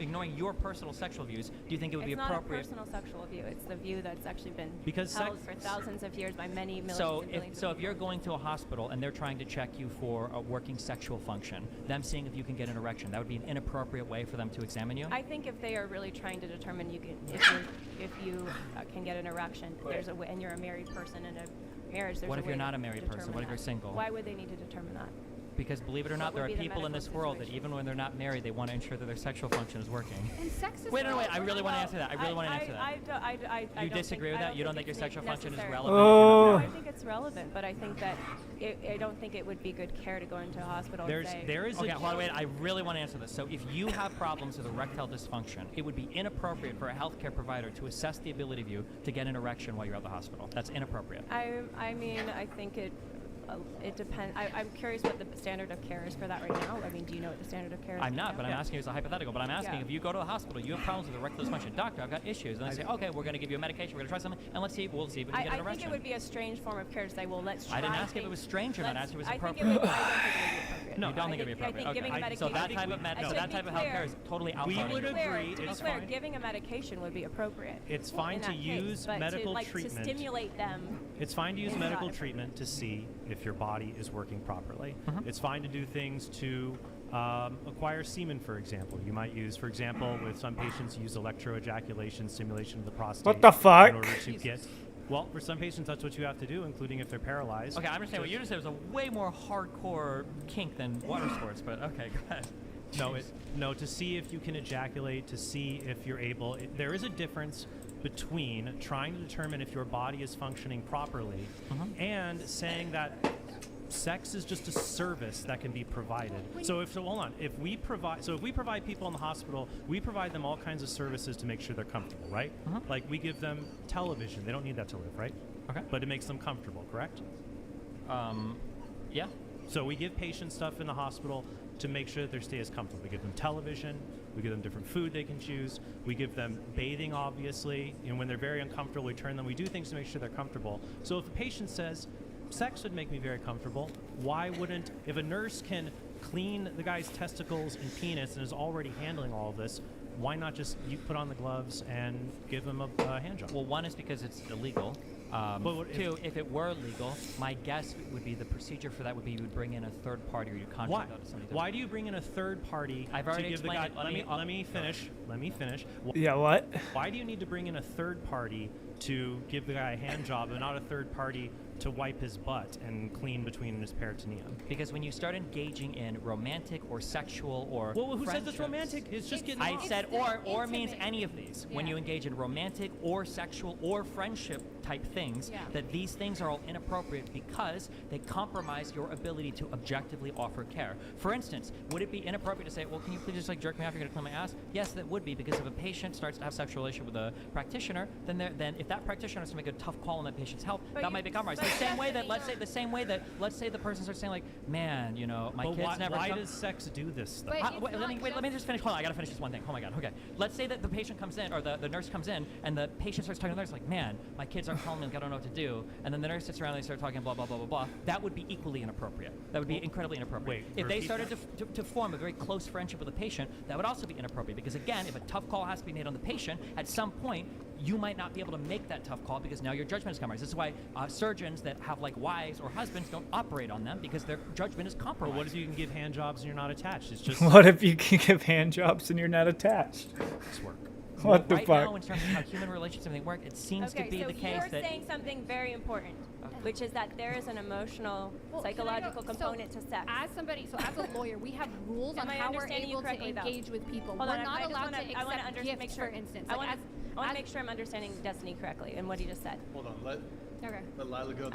Ignoring your personal sexual views, do you think it would be It's appropriate? not a personal sexual view. It's the view that's actually been Because held sex- for thousands of years by many millions So and if billions so, of if you're going to a hospital and they're trying to check you for a working sexual function, them seeing if you can get an erection, that would be an inappropriate way for them to examine you. I think if they are really trying to determine if you can get an erection, there's a way, and you're a married person in a marriage. There's What a if way you're not to a married person? determine What if you're that. single? Why would they need to determine that? Because believe it or not, What there are would be the people in this medical world that even when they're not married, they want to ensure that their sexual function is working. And sex is Wait, no, wait. I really want to answer that. I really want to answer that. I You don't disagree think, with I that? You don't think your it's sexual function is necessary. relevant? Oh. No, I think it's relevant, but I think that I don't think it would be good care to go into a hospital and say. Okay, hold on, wait. I really want to answer this. So, if you have problems with erectile dysfunction, it would be inappropriate for a healthcare provider to assess the ability of you to get an erection while you're at the hospital. That's inappropriate. I mean, I think it depends. I'm curious what the standard of care is for that right now. I mean, do you know what the standard of care is? I'm right not, now? but I'm asking you as a hypothetical. But I'm asking if you go to the hospital, you have problems with erectile dysfunction. Doctor, I've got issues. And they say, okay, we're going to give you a medication. We're going to try something, and we'll see if we can get an I erection. think it would be a strange form of care to say, well, let's try I didn't ask if it things. was strange or not. I asked if it was I think appropriate. I don't think it would be appropriate. No, you don't think it would be I appropriate. think giving a Okay. medication. So that type of that type of healthcare is totally outside. We would agree. To be It's clear, fine. giving a medication would be appropriate. It's fine in to that case, use but medical to treatment. stimulate them. It's fine to use is medical not treatment to see if your body is working properly. It's fine to do things to acquire semen, for example. You might use, for example, with some patients, use electroejaculation stimulation of the prostate. What the fuck? In order to get. Well, for some patients, that's what you have to do, including if they're paralyzed. Okay, I understand what you just said was a way more hardcore kink than water sports, but okay, go ahead. No, to see if you can ejaculate, to see if you're able. There is a difference between trying to determine if your body is functioning properly and saying that sex is just a service that can be provided. If we provide people in the hospital, we provide them all kinds of services to make sure they're comfortable, right? Like we give them television. They don't need that to live, right? Okay. But it makes them comfortable, correct? Yeah. So we give patients stuff in the hospital to make sure that they stay as comfortable. We give them television. We give them different food they can choose. We give them bathing, obviously. And when they're very uncomfortable, we do things to make sure they're comfortable. So if a patient says, sex would make me very comfortable, why wouldn't, if a nurse can clean the guy's testicles and penis and is already handling all of this, why not just you put on the gloves and give them a hand job? Well, one is because it's illegal. Two, if it were legal, my guess would be the procedure for that would be you would bring in a third party or you Why? contract out to somebody. Why do you bring in a third party I've to already give the guy? explained it. Let me finish. Let me finish. Yeah, what? Why do you need to bring in a third party to give the guy a hand job and not a third party to wipe his butt and clean between his peritoneum? Because when you start engaging in romantic or sexual or Well, who says it's friendships- romantic? It's just getting I off. said or means any of these. When you engage in romantic or sexual or friendship type things, that these things are all inappropriate because they compromise your ability to objectively offer care. For instance, would it be inappropriate to say, well, can you please just like jerk me off, you're gonna clean my ass? Yes, that would be, because if a patient starts to have sexual relationship with a practitioner, then if that practitioner has to make a tough call on that patient's health, that might be compromised. The same way that let's say the person starts saying like, man, you know, my But kids never. why does sex do this stuff? Let me just finish. Hold on, I gotta finish this one thing. Oh my god. Okay. Let's say that the patient comes in, or the nurse comes in, and the patient starts talking to the nurse like, man, my kids start telling me like I don't know what to do, and then the nurse sits around and they start talking blah blah blah blah blah, that would be equally inappropriate. That would be incredibly inappropriate. If they started to form a very close friendship with a patient, that would also be inappropriate, because again, if a tough call has to be made on the patient, at some point you might not be able to make that tough call because now your judgment is compromised. This is why surgeons that have like wives or husbands don't operate on them, because their judgment is compromised. Well, what if you can give hand jobs and you're not attached? It's just What if you can give hand jobs and you're not attached? It's work. What the right fuck? now, in terms of how human relationships and everything work, it seems to be so the case you're that saying something very important, which is that there is an emotional, psychological component to sex. As somebody, so as a lawyer, we have rules on Am I how we're understanding you able to correctly, though? engage with people. Hold we're on, not I just allowed wanna- to I wanna accept make gifts, sure, for instance. I Like, want to as- make sure I'm understanding Destiny correctly and what he just said. Hold on, let Lila go.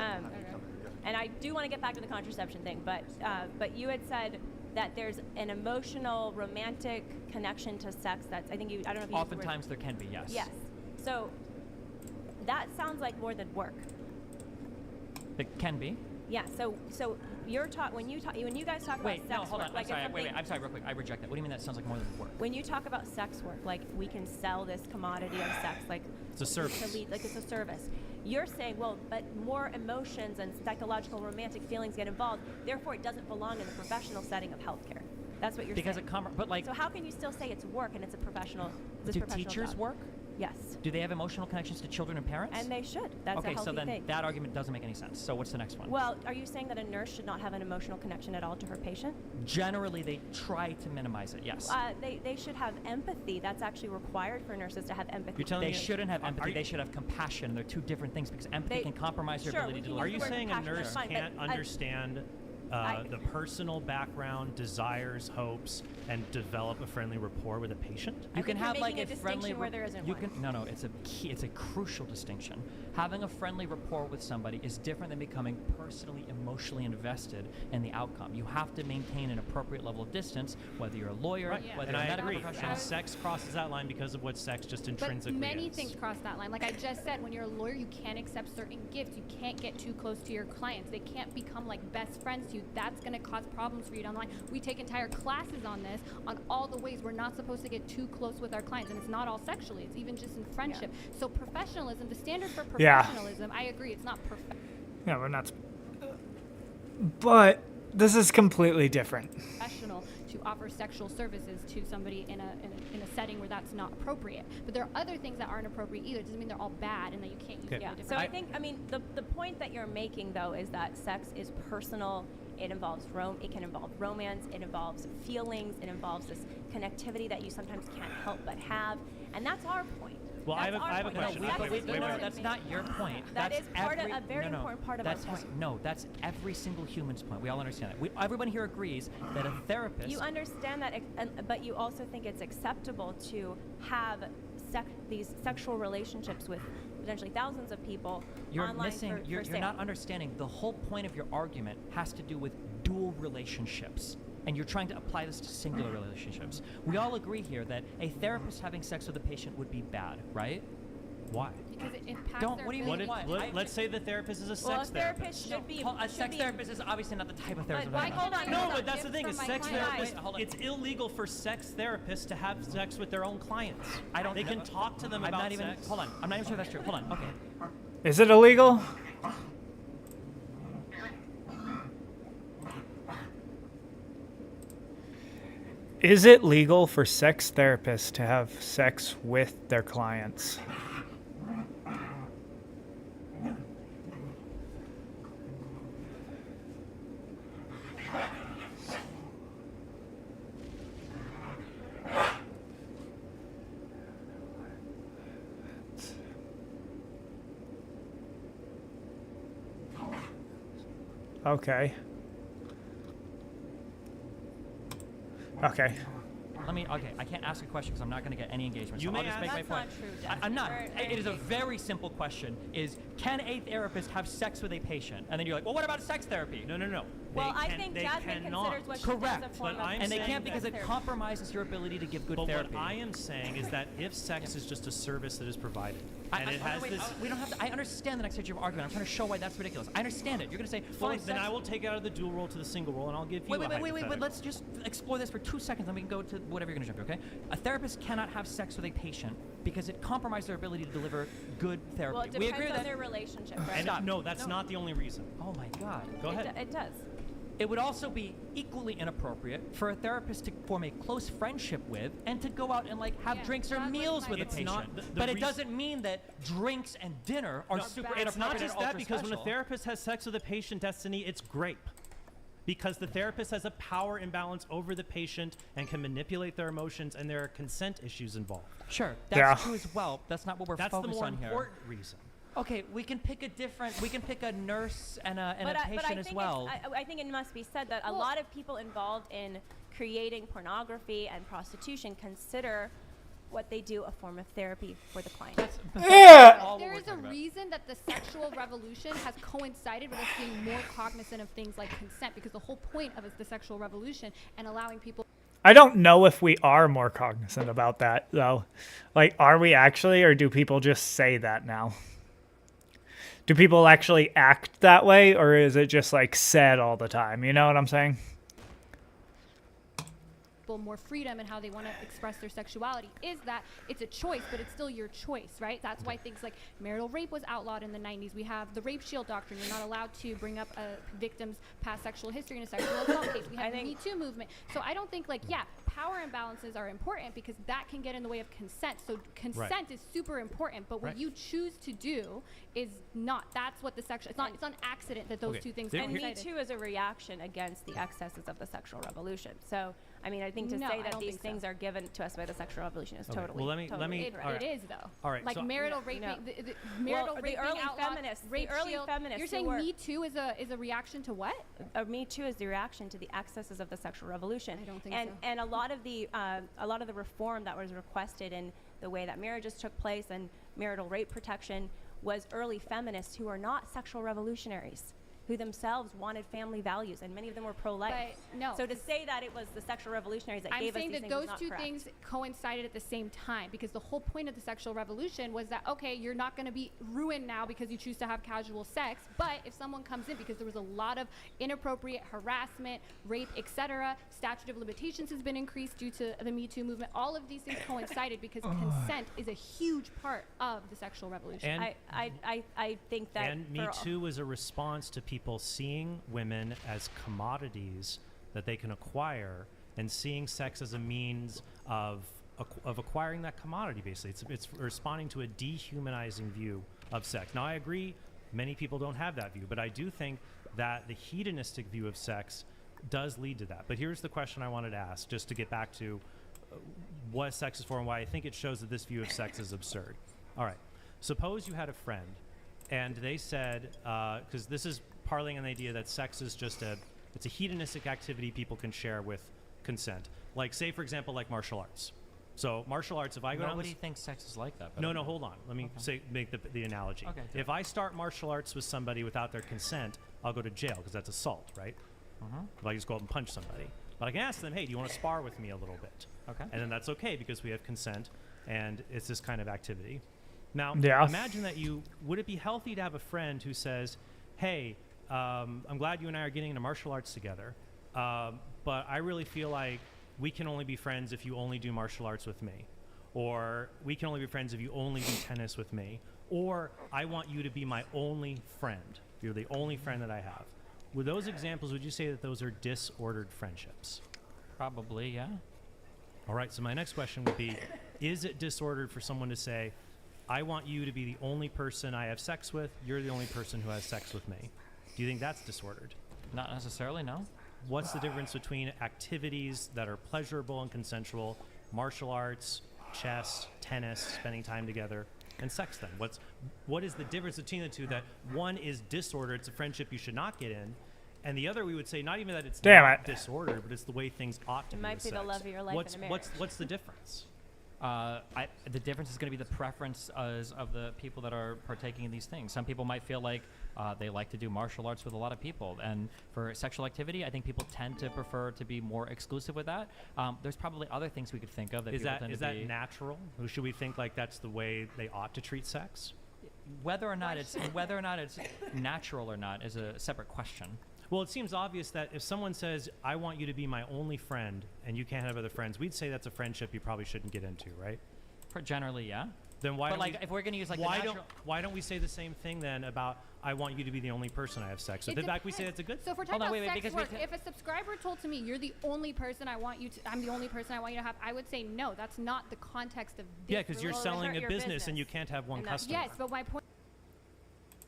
And I do want to get back to the contraception thing, but you had said that there's an emotional, romantic connection to sex. That's I don't know if you used the word. oftentimes there can be, yes. Yes. So that sounds like more than work. It can be. Yeah. So you're when you guys talk Wait, about no, sex hold work, on. like I'm sorry. it's Wait, something- I'm sorry, real quick. I reject that. What do you mean that sounds like more than work? When you talk about sex work, like we can sell this commodity of sex, like It's a service. like it's a service. You're saying, well, but more emotions and psychological, romantic feelings get involved. Therefore, it doesn't belong in the professional setting of healthcare. That's what you're Because saying. but like, so how can you still say it's work and it's a professional? It's do a professional teachers job? work? Yes. Do they have emotional connections to children and parents? And they should. That's okay, a healthy so then thing. that argument doesn't make any sense. So what's the next one? Well, are you saying that a nurse should not have an emotional connection at all to her patient? Generally, they try to minimize it. Yes. They should have empathy. That's actually required for nurses to have empathy. You're telling they shouldn't have empathy. They should have compassion. They're two different things, because empathy can compromise your ability to. Are you saying a nurse can't understand the personal background, desires, hopes, and develop a friendly rapport with a patient? You can have like a friendly. where there isn't you one. can no. It's a key. It's a crucial distinction. Having a friendly rapport with somebody is different than becoming personally, emotionally invested in the outcome. You have to maintain an appropriate level of distance, whether you're a lawyer, whether And you're a I medical agree. professional. And sex crosses that line because of what sex just But intrinsically many is. things cross that line. Like I just said, when you're a lawyer, you can't accept certain gifts. You can't get too close to your clients. They can't become like best friends to you. That's going to cause problems for you down the line. We take entire classes on this, on all the ways we're not supposed to get too close with our clients. And it's not all sexually. It's even just in friendship. So professionalism, the standard for professionalism, I agree, it's not perfect. Yeah, we're not. But this is completely different. Professional to offer sexual services to somebody in a setting where that's not appropriate. But there are other things that aren't appropriate either. It doesn't mean they're all bad and that you can't use them Yeah. in different So I ways. think, the point that you're making though is that sex is personal. It involves it can involve romance. It involves feelings. It involves this connectivity that you sometimes can't help but have, and that's our point. Well, I have a question. No, that's not your point. That That's is part of every- a very no, no, important part of our that's point. No, that's every single human's point. We all understand that. Everyone here agrees that a therapist. You understand that, but you also think it's acceptable to have these sexual relationships with potentially thousands of people You're online missing. for You're sale. not understanding. The whole point of your argument has to do with dual relationships, and you're trying to apply this to singular relationships. We all agree here that a therapist having sex with a patient would be bad, right? Why? Because it impacts Don't. their What do you ability. mean? Why? Let's say the therapist is a Well, sex a therapist should be. A sex therapist is obviously not the type of therapist. But why- hold on, No, hold on. but that's the thing. from Is my sex client. therapists? Wait, hold on. It's illegal for sex therapists to have sex with their own clients. They can talk to them I'm about not even. sex. Hold on. I'm not even sure that's true. Hold on. Okay. Is it illegal? Is it legal for sex therapists to have sex with their clients? Okay. Okay. Okay, I can't ask a question because I'm not going to get any engagement. You so may I'll just ask- make my That's point. not true, Jeff. I'm not. We're It is a very simple question. Can a therapist have sex with a patient? And then you're like, well, what about sex therapy? No. Well, They I can- think they Jasmine cannot. considers what she does a Correct. form But of I'm And they saying can't because that it compromises your ability to give good But therapy. what I am saying is that if sex is just a service that is provided, And it has this. We don't have to. I understand the next stage of your argument. I'm trying to show why that's ridiculous. I understand it. You're going to say, Well, fine, then I will take it out of the dual role to the single role, and I'll give you Wait, a hypothetical. let's just explore this for 2 seconds, then we can go to whatever you're going to jump to, okay? A therapist cannot have sex with a patient because it compromises their ability to deliver good therapy. Well, it we depends agree on that their relationship, right? And no, that's not the only reason. Oh my God. Go ahead. It does. It would also be equally inappropriate for a therapist to form a close friendship with and to go out and like have drinks or meals with a It's patient. not the But it reason- doesn't mean that drinks and dinner are super inappropriate. It's not just and that, because when a ultra-special. therapist has sex with a patient, Destiny, it's grape. Because the therapist has a power imbalance over the patient and can manipulate their emotions, and there are consent issues involved. Sure, that's true as well. That's not what we're That's the focused more on here. important reason. Okay, we can pick a nurse and a patient as well. I think it must be said that a lot of people involved in creating pornography and prostitution consider what they do a form of therapy for the client. There is a reason that the sexual revolution has coincided with us being more cognizant of things like consent, because the whole point of the sexual revolution and allowing people. I don't know if we are more cognizant about that, though. Like, are we actually, or do people just say that now? Do people actually act that way, or is it just like said all the time? You know what I'm saying? More freedom in how they want to express their sexuality is that it's a choice, but it's still your choice, right? That's why things like marital rape was outlawed in the 90s. We have the rape shield doctrine. You're not allowed to bring up a victim's past sexual history in a sexual assault case. We have the Me Too movement. So I don't think power imbalances are important because that can get in the way of consent. So consent is super important, but what you choose to do is not. That's what the sexual. It's not an accident that those two things. And Me Too is a reaction against the excesses of the sexual revolution. So I mean, I think to No, say I that don't these think so. things are given to us by the sexual revolution is totally. Well, let me. It is though. All right. Like so marital rape. No. The marital Well, rape the early being outlawed, feminists. rape The early shield. feminists. You're who saying were, Me Too is a reaction to what? Me Too is the reaction to the excesses of the sexual revolution. I don't think and, so. And a lot of the reform that was requested in the way that marriages took place and marital rape protection was early feminists who are not sexual revolutionaries, who themselves wanted family values, and many of them were pro-life. But no. So to say that it was the sexual revolutionaries that I'm gave us saying these that things is those not two correct. things coincided at the same time, because the whole point of the sexual revolution was that, okay, you're not going to be ruined now because you choose to have casual sex, but if someone comes in because there was a lot of inappropriate harassment, rape, etc., statute of limitations has been increased due to the Me Too movement. All of these things coincided because consent is a huge part of the sexual revolution. And- I think that And Me Too is a response to people seeing women as commodities that they can acquire, and seeing sex as a means of acquiring that commodity. Basically, it's responding to a dehumanizing view of sex. Now, I agree, many people don't have that view, but I do think that the hedonistic view of sex does lead to that. But here's the question I wanted to ask, just to get back to what sex is for and why I think it shows that this view of sex is absurd. All right, suppose you had a friend and they said, because this is parlaying on the idea that sex is just it's a hedonistic activity people can share with consent. Like, say, for example, like martial arts. So martial arts, if I go down Nobody this, thinks sex is like that. but no, okay. hold on. Let me make the analogy. Okay. If I start martial arts with somebody without their consent, I'll go to jail because that's assault, right? If I just go up and punch somebody. But I can ask them, hey, do you want to spar with me a little bit? Okay. And then that's okay because we have consent and it's this kind of activity. Now, Yeah. imagine that would it be healthy to have a friend who says, hey, I'm glad you and I are getting into martial arts together, but I really feel like we can only be friends if you only do martial arts with me. Or we can only be friends if you only do tennis with me. Or I want you to be my only friend. You're the only friend that I have. With those examples, would you say that those are disordered friendships? Probably, yeah. All right, so my next question would be, is it disordered for someone to say, I want you to be the only person I have sex with, you're the only person who has sex with me? Do you think that's disordered? Not necessarily, no. What's the difference between activities that are pleasurable and consensual, martial arts, chess, tennis, spending time together, and sex then? What is the difference between the two, that one is disordered, it's a friendship you should not get in, and the other we would say not even that it's not disordered, but it's the way things ought to be It might with be the sex. love of your life what's, in a what's the difference? The difference is going to be the preference of the people that are partaking in these things. Some people might feel like They like to do martial arts with a lot of people. And for sexual activity, I think people tend to prefer to be more exclusive with that. There's probably other things we could think of that Is people that tend is to that be. natural? Or should we think like that's the way they ought to treat sex? Whether or not it's natural or not is a separate question. Well, it seems obvious that if someone says, "I want you to be my only friend," and you can't have other friends, we'd say that's a friendship you probably shouldn't get into, right? Generally, yeah. Then why? But don't like, we, if we're gonna use like why the don't natural, why don't we say the same thing then about I want you to be the only person I have sex with? It In fact, we say depends. that's a good. So if we're Hold talking on, about wait, sex because we work, if a subscriber told to me, "You're the only person I want you to," I'm the only person I want you to have, I would say no. That's not the context of this. Yeah, because you're selling a business and you can't have one customer. Yes, but my point.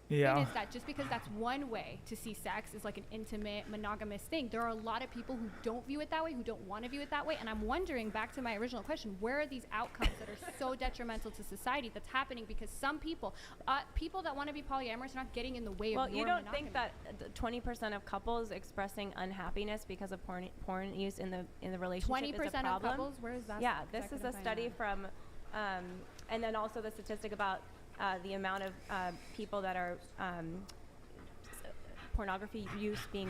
Yeah. Is that just because that's one way to see sex is like an intimate monogamous thing, there are a lot of people who don't view it that way, who don't want to view it that way, and I'm wondering, back to my original question, where are these outcomes that are so detrimental to society that's happening because some people people that want to be polyamorous are not getting in the way Well, of you your don't think that 20% of couples expressing unhappiness because of porn use in the relationship 20% is a problem? of couples? Where is that? Yeah, this that is gonna a find study out? from, and then also the statistic about the amount of people that are pornography use being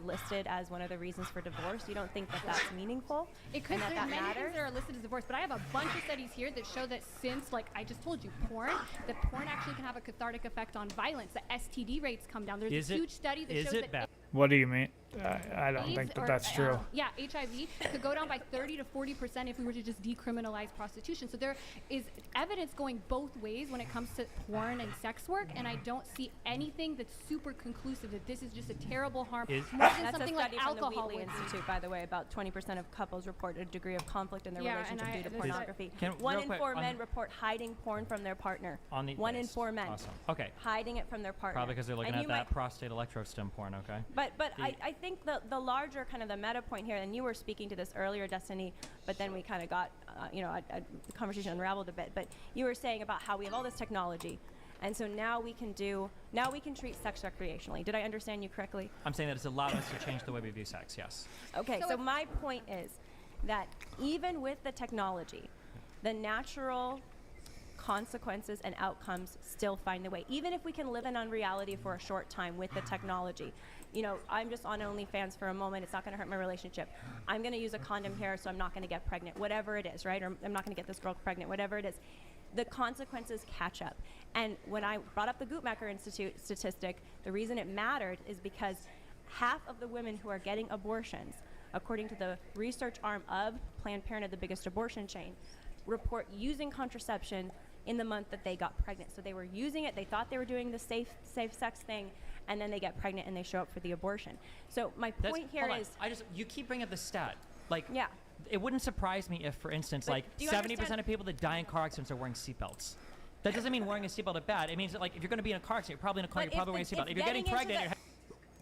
listed as one of the reasons for divorce. You don't think that that's meaningful? It could. and that There's that many matters? things that are listed as divorce, but I have a bunch of studies here that show that since, like I just told you, that porn actually can have a cathartic effect on violence. The STD rates come down. There's Is a it- huge study that is shows it that bad? What do you mean? I don't AIDS think that or, that's true. Yeah, HIV could go down by 30 to 40% if we were to just decriminalize prostitution. So there is evidence going both ways when it comes to porn and sex work, and I don't see anything that's super conclusive that this is just a terrible harm. More than That's something a like study from the alcohol Wheatley would be. Institute, by the way. About 20% of couples report a degree of conflict in their Yeah, relationship and due to there's a- pornography. Can- One real in quick, 4 on- men report hiding porn from their partner. On the- One in yes. 4 men. Awesome. Okay. Hiding it from their partner. Probably because they're looking And at you that might- prostate electrode stim porn. Okay. But The- I think the larger kind of the meta point here, and you were speaking to this earlier, Destiny, but then we kind of got, the conversation unraveled a bit. But you were saying about how we have all this technology, and so now we can treat sex recreationally. Did I understand you correctly? I'm saying that it's allowed us to change the way we view sex. Yes. Okay, so my point is that even with the technology, the natural consequences and outcomes still find a way. Even if we can live in unreality for a short time with the technology. I'm just on OnlyFans for a moment. It's not going to hurt my relationship. I'm going to use a condom here, so I'm not going to get pregnant. Whatever it is, right? Or I'm not going to get this girl pregnant. Whatever it is. The consequences catch up. And when I brought up the Guttmacher Institute statistic, the reason it mattered is because half of the women who are getting abortions, according to the research arm of Planned Parenthood, the biggest abortion chain, report using contraception in the month that they got pregnant. So they were using it, they thought they were doing the safe sex thing, and then they get pregnant and they show up for the abortion. So my point here is, you keep bringing up the stat. Like, yeah. It wouldn't surprise me if, for instance, But like do you 70% understand- of people that die in car accidents are wearing seatbelts. That doesn't mean wearing a seatbelt is bad. It means that, like, if you're going to be in a car accident, you're probably in a car, But you're probably wearing a seatbelt. If you're getting pregnant,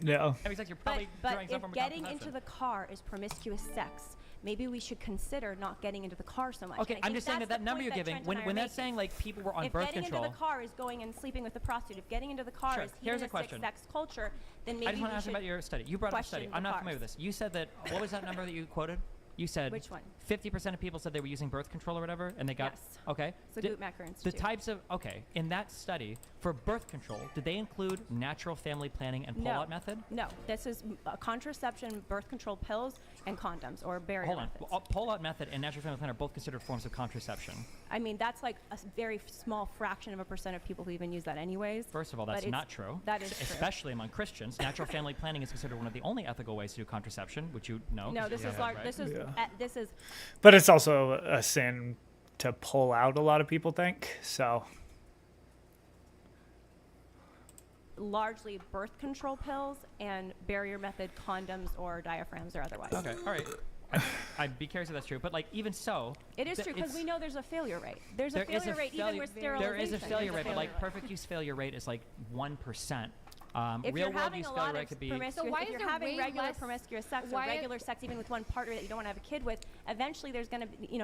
Yeah. having sex, you're probably but drawing if some form of getting contraception. into the car is promiscuous sex, maybe we should consider not getting into the car so much. Okay, And I I'm think just saying that's that the number point you're that giving, Trent when and I are that's making. saying, like, people were on If birth getting control. into the car is going and sleeping with the prostitute, if getting into the car Sure. is Here's a hedonistic question. sex culture, then maybe I just want to we ask you should about your study. You brought up a study. question I'm the not familiar with cars. this. You said that, what was that number that you quoted? You said Which one? 50% of people said they were using birth control or whatever, and they got Yes. okay. It's the Did- Guttmacher The Institute. types of in that study for birth control, did they include natural family planning and pull-out method? No, this is contraception, birth control pills, and condoms or barrier Hold on, methods. pull-out method and natural family planning are both considered forms of contraception. I mean, that's like a very small fraction of a percent of people who even use that anyways. First of all, But that's it's- not true. That is true. Especially among Christians, natural family planning is considered one of the only ethical ways to do contraception, which you know. No, 'cause this you is have, large. right? This is. But it's also a sin to pull out, a lot of people think. So Largely birth control pills and barrier method condoms or diaphragms or otherwise. Okay, all right. I'd be curious if that's true, but like even so, It is true because we know there's a failure rate. There's a there is failure rate even with sterilization. There is a failure There's rate, but like rate. perfect use failure rate is like 1%. If Real you're world having use a failure lot rate of could be. promiscuous, why if is you're there having way regular less- promiscuous sex or why- regular sex even with one partner that you don't want to have a kid with, eventually there's going to be,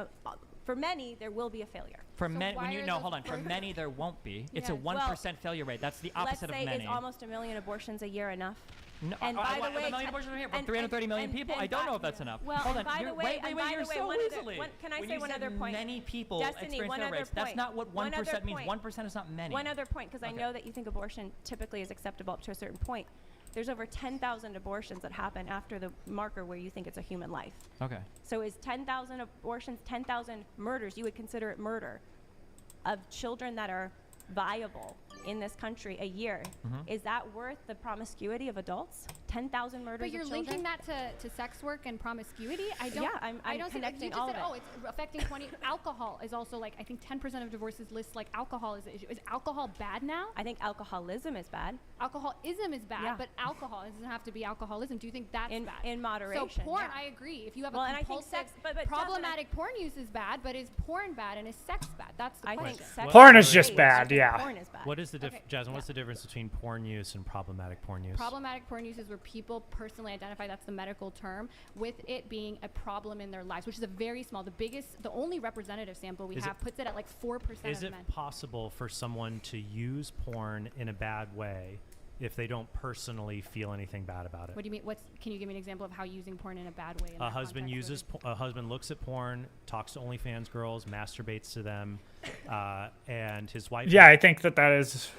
for many there will be a failure. For many, why are those hold on. For many, there won't be. It's a Yeah. 1% failure rate. That's the opposite Let's say of many. is almost 1 million abortions a year enough? No, And I by want the way, a million abortions here from and- 330 million and- people. and I don't by- know if that's enough. Well, Hold and on. by You're, the way, wait, and by you're the way, so one other- easily. can I when say you one said other point? Many people Destiny, experiencing one a other race. That's point. not what One 1% other means. point. 1% is not many. One other point, because I know that you think abortion typically is acceptable up to a certain point. There's over 10,000 abortions that happen after the marker where you think it's a human life. Okay. So is 10,000 abortions, 10,000 murders, you would consider it murder of children that are viable in this country a year? Mhm. Is that worth the promiscuity of adults? 10,000 murders But you're of children? linking that to sex work and promiscuity. I don't. Yeah, I'm I don't connecting see, you just all said, of it. oh, it's affecting 20. Alcohol is also like I think 10% of divorces list like alcohol is the issue. Is alcohol bad now? I think alcoholism is bad. Alcoholism is bad, Yeah. but alcohol it doesn't have to be alcoholism. Do you think that's In- bad? in moderation, So porn, yeah. I agree. If you have Well, a and I think compulsive, sex- but Jasmine, problematic porn use is bad, but is porn bad and is sex bad? That's the I question. think sex Porn is is just great. bad, I think yeah. Porn is bad. What is the Okay, Jasmine? What's the difference between porn use and problematic porn use? Problematic porn use is where people personally identify, that's the medical term, with it being a problem in their lives, which is a very small, the only representative sample we Is have it- puts it at like 4% Is of it men. possible for someone to use porn in a bad way if they don't personally feel anything bad about it? What do you mean? Can you give me an example of how using porn in a bad way? In A that husband context uses a husband looks at porn, talks to OnlyFans girls, masturbates to them, and his wife. Yeah, I think that is.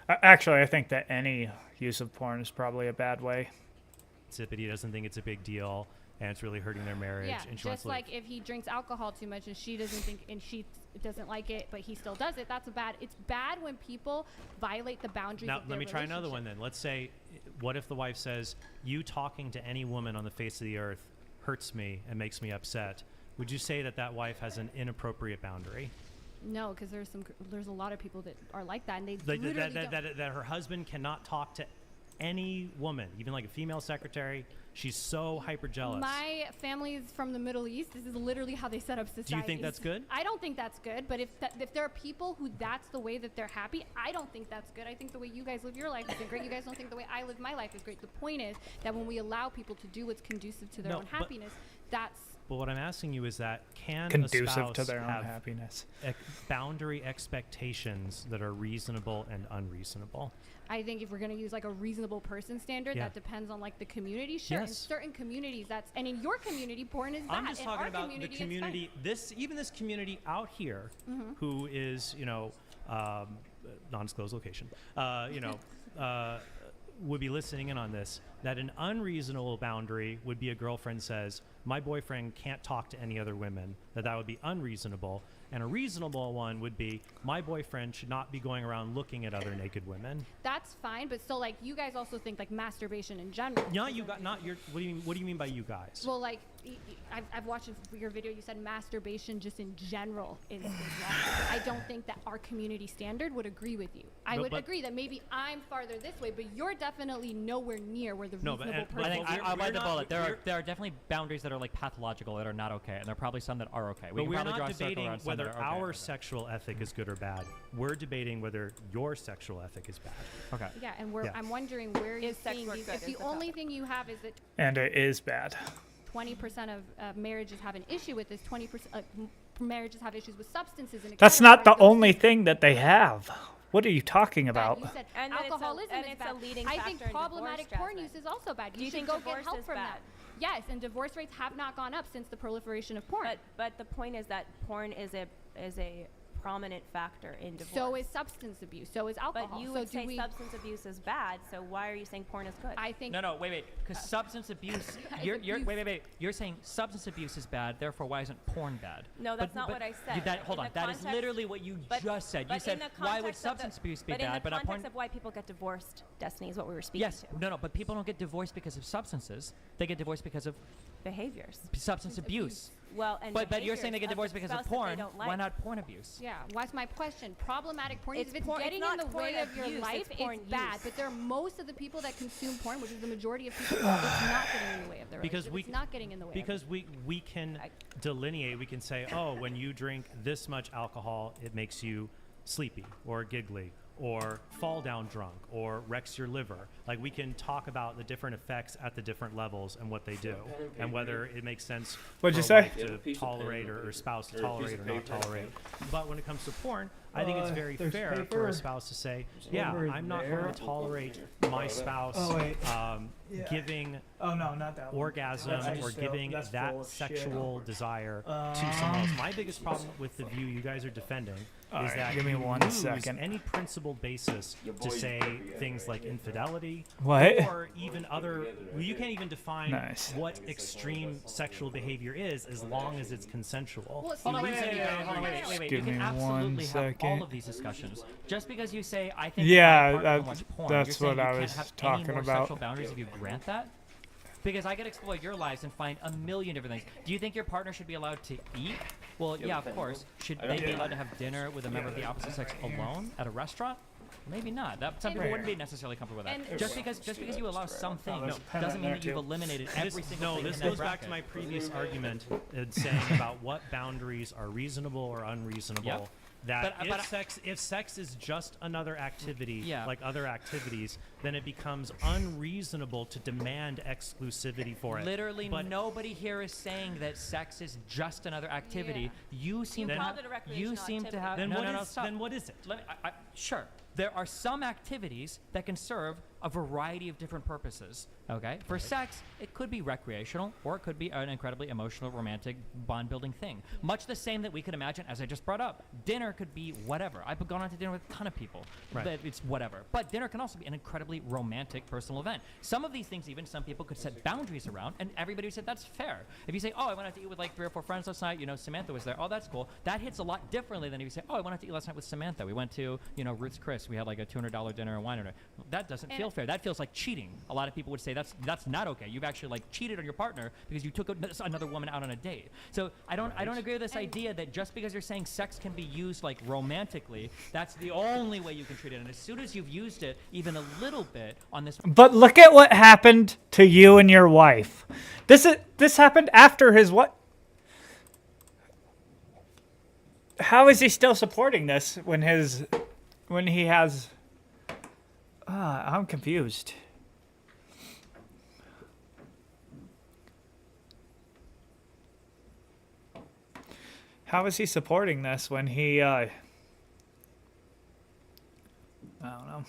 Actually, I think that any use of porn is probably a bad way. But he doesn't think it's a big deal, and it's really hurting their marriage. Yeah, and she wants just to like if he drinks alcohol too much and she doesn't think and she doesn't like it, but he still does it. That's it's bad when people violate the boundaries. Now, of their let me try another one relationship. then. Let's say, what if the wife says, you talking to any woman on the face of the earth hurts me and makes me upset? Would you say that wife has an inappropriate boundary? No, because there's a lot of people that are like that, and they Like literally that her husband cannot talk to any woman, even like a female secretary. She's so hyper jealous. My family is from the Middle East. This is literally how they set up society. Do you think that's good? I don't think that's good. But if there are people who that's the way that they're happy, I don't think that's good. I think the way you guys live your life is great. You guys don't think the way I live my life is great. The point is that when we allow people to do what's conducive to their No, own but- happiness, that's But what I'm asking you is that can Conducive a spouse to their own have happiness. Boundary expectations that are reasonable and unreasonable? I think if we're going to use like a reasonable person standard, Yeah. that depends on like the community. Sure, in Yes. certain communities, and in your community, porn is bad. I'm just In talking our about the community, it's community. This community out here, Mhm. who is non-disclosed location, would be listening in on this. That an unreasonable boundary would be a girlfriend says, my boyfriend can't talk to any other women. That would be unreasonable. And a reasonable one would be, my boyfriend should not be going around looking at other naked women. That's fine, but still, like, you guys also think like masturbation in general. Not you got not your. What do you mean by you guys? Well, like, I've watched your video. You said masturbation just in general is wrong. I don't think that our community standard would agree with you. I would agree that maybe I'm farther this way, but you're definitely nowhere near where the reasonable person. I think I'll bite the not- bullet. we're- There are definitely boundaries that are like pathological that are not okay, and there are probably some that are okay. But can we're probably draw not a circle debating around some whether that are okay. our sexual ethic is good or bad. We're debating whether your sexual ethic is bad. Okay. Yeah, and Yeah. I'm wondering where you're sex seeing work these. good If is the the only topic. thing you have is that And it is bad. 20% of marriages have an issue with this, 20% marriages have issues with substances. And That's et cetera, not right? the Those only thing that they have. What are you talking about? You said And then it's a- alcoholism and is it's a bad. leading I factor think in divorce, problematic porn Jasmine. use is also bad. Do You you should think go divorce get help is from bad? that. Yes, and divorce rates have not gone up since the proliferation of porn. But the point is that porn is a prominent factor in divorce. So is substance abuse. So is alcohol. But you so would do say we, substance abuse is bad. So why are you saying porn is good? I think No, wait. Because substance abuse. Wait. You're saying substance abuse is bad. Therefore, why isn't porn bad? No, that's not what I said. Hold In on. the That is context- literally what you but- just said. You but in said the why would context of the- substance abuse be but in bad? the But context of why people get divorced, Destiny, is what we were speaking yes, to. no. But people don't get divorced because of substances. They get divorced because of Behaviors. substance abuse. Well, and But you're saying they get behaviors divorced of the because of spouse that they porn. don't Why like. not porn abuse? Yeah, what's my question? Problematic porn. It's If it's porn- it's getting not in the porn way of your abuse, life, it's porn bad. use. But there are most of the people that consume porn, which is the majority of people, it's not getting in the way of their Because relationship. we It's not getting in the way. because we can delineate. We can say, oh, when you drink this much alcohol, it makes you sleepy or giggly or fall down drunk or wrecks your liver. Like, we can talk about the different effects at the different levels and what they do, and whether it makes sense What'd you for say? a wife You have a to piece of tolerate paper or spouse to or a piece tolerate of or not paper. tolerate. But when it comes to porn, I think it's very there's fair for paper. a spouse to say, yeah, over I'm not going there. to tolerate my spouse Yeah. giving Oh no, not that one. orgasm That's or just giving that's that full of shit. sexual desire to someone else. My biggest problem with the view you guys are defending All is right, that give me you 1 lose second. any principled basis to say things like infidelity What? or even other. Well, you can't even define Nice. what extreme sexual behavior is as long as it's consensual. Well, Hold on, You wait, lose any wait. Give You can me 1 absolutely have all second. of these discussions. Just because you say, I think Yeah, my partner can watch porn, that's you're saying what you I can't was have talking any more about. sexual boundaries if you grant that? Because I could explore your lives and find a million different things. Do you think your partner should be allowed to eat? Well, yeah, of course. Should they be allowed to have dinner with a member of the opposite sex alone at a restaurant? Maybe not. Some people wouldn't be necessarily comfortable with that. And- Just because you allow something doesn't mean that you've eliminated every single No, thing. this in that goes back to my bracket. previous argument in saying about what boundaries are reasonable or unreasonable. Yep. That But if sex is just another activity Yeah. like other activities, then it becomes unreasonable to demand exclusivity for it. Literally, But nobody here is saying that sex is just another activity. You seem Then- to have. called it a You recreational seem to activity. have. Then no, what no, no, is- stop. then what is it? Sure. There are some activities that can serve a variety of different purposes. Okay. For sex, it could be recreational, or it could be an incredibly emotional, romantic, bond-building thing. Much the same that we could imagine, as I just brought up. Dinner could be whatever. I've gone out to dinner with a ton of people. Right. That it's whatever. But dinner can also be an incredibly romantic, personal event. Some of these things, even some people could set boundaries around, and everybody said that's fair. If you say, "Oh, I went out to eat with like 3 or 4 friends last night," Samantha was there. Oh, that's cool. That hits a lot differently than if you say, "Oh, I went out to eat last night with Samantha. We went to Ruth's Chris. We had like a $200 dinner and wine dinner." That doesn't feel fair. That feels like cheating. A lot of people would say that's not okay. You've actually like cheated on your partner because you took another woman out on a date. So I don't agree with this idea that just because you're saying sex can be used like romantically, that's the only way you can treat it. And as soon as you've used it even a little bit on this, But look at what happened to you and your wife. This happened after his what? How is he still supporting this when he has? I'm confused. How is he supporting this when he? I don't know.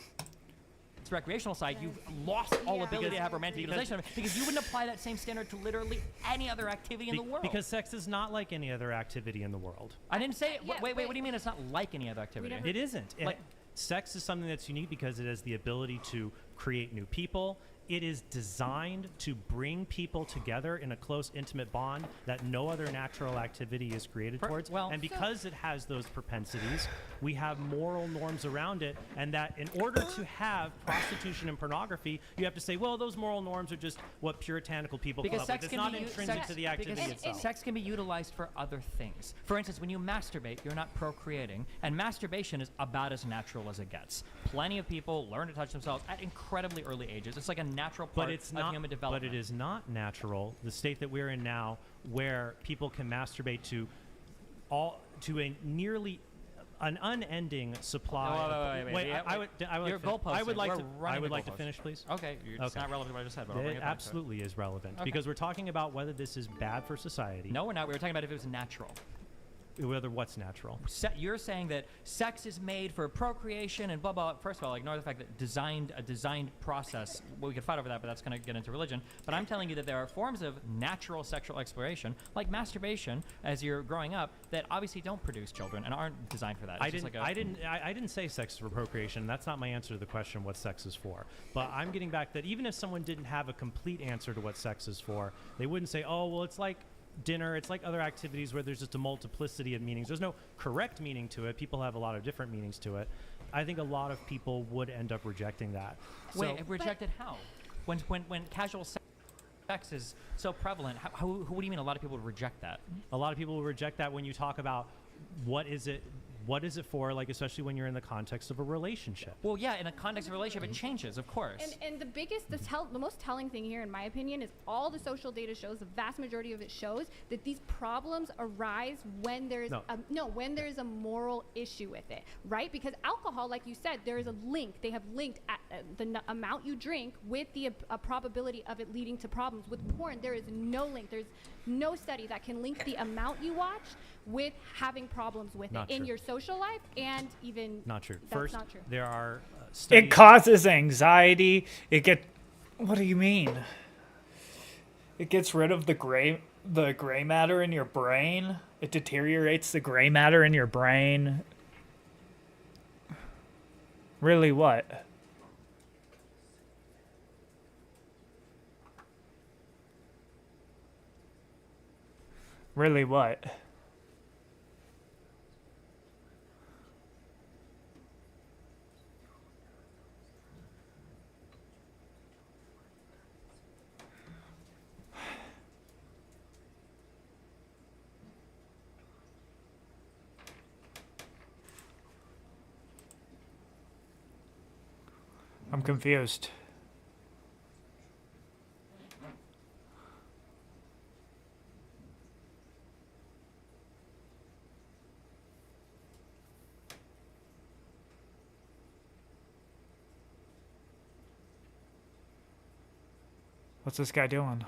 it's recreational side, you've lost all ability to have romantic utilization of it because you wouldn't apply that same standard to literally any other activity in the world. Because sex is not like any other activity in the world. I didn't say. Wait. What do you mean it's not like any other activity? It isn't. Like, sex is something that's unique because it has the ability to create new people. It is designed to bring people together in a close, intimate bond that no other natural activity is created towards. And because it has those propensities, we have moral norms around it. And that in order to have prostitution and pornography, you have to say, well, those moral norms are just what puritanical people come up with. It's not intrinsic to the activity itself. Sex can be utilized for other things. For instance, when you masturbate, you're not procreating, and masturbation is about as natural as it gets. Plenty of people learn to touch themselves at incredibly early ages. It's like a natural part of human development. But it is not natural, the state that we're in now, where people can masturbate to a nearly an unending supply. I would like to finish, please. Okay, it's not relevant to what I just said, but I'll bring it it back absolutely is relevant Okay. because we're talking about whether this is bad for society. No, we're not. We were talking about if it was natural. Whether what's natural. You're saying that sex is made for procreation and blah blah. First of all, ignore the fact that a designed process. Well, we could fight over that, but that's going to get into religion. But I'm telling you that there are forms of natural sexual exploration, like masturbation, as you're growing up, that obviously don't produce children and aren't designed for that. I didn't say sex is for procreation. That's not my answer to the question what sex is for. But I'm getting back that even if someone didn't have a complete answer to what sex is for, they wouldn't say, oh, well, it's like dinner, it's like other activities where there's just a multiplicity of meanings. There's no correct meaning to it. People have a lot of different meanings to it. I think a lot of people would end up rejecting that. Wait, rejected how? When casual sex is so prevalent, who do you mean a lot of people would reject that? A lot of people will reject that when you talk about what is it for, like especially when you're in the context of a relationship. Well, yeah, in a context of a relationship, it changes, of course. And the most telling thing here, in my opinion, is all the social data shows, the vast majority of it shows that these problems arise when there's when there's a moral issue with it, right? Because alcohol, like you said, there is a link. They have linked the amount you drink with the probability of it leading to problems. With porn, there is no link. There's no study that can link the amount you watch with having problems with it in your social social life and even Not true. That's First, not true. there are studies. It causes anxiety. What do you mean? It gets rid of the gray matter in your brain. It deteriorates the gray matter in your brain. Really what? Really what? I'm confused. What's this guy doing?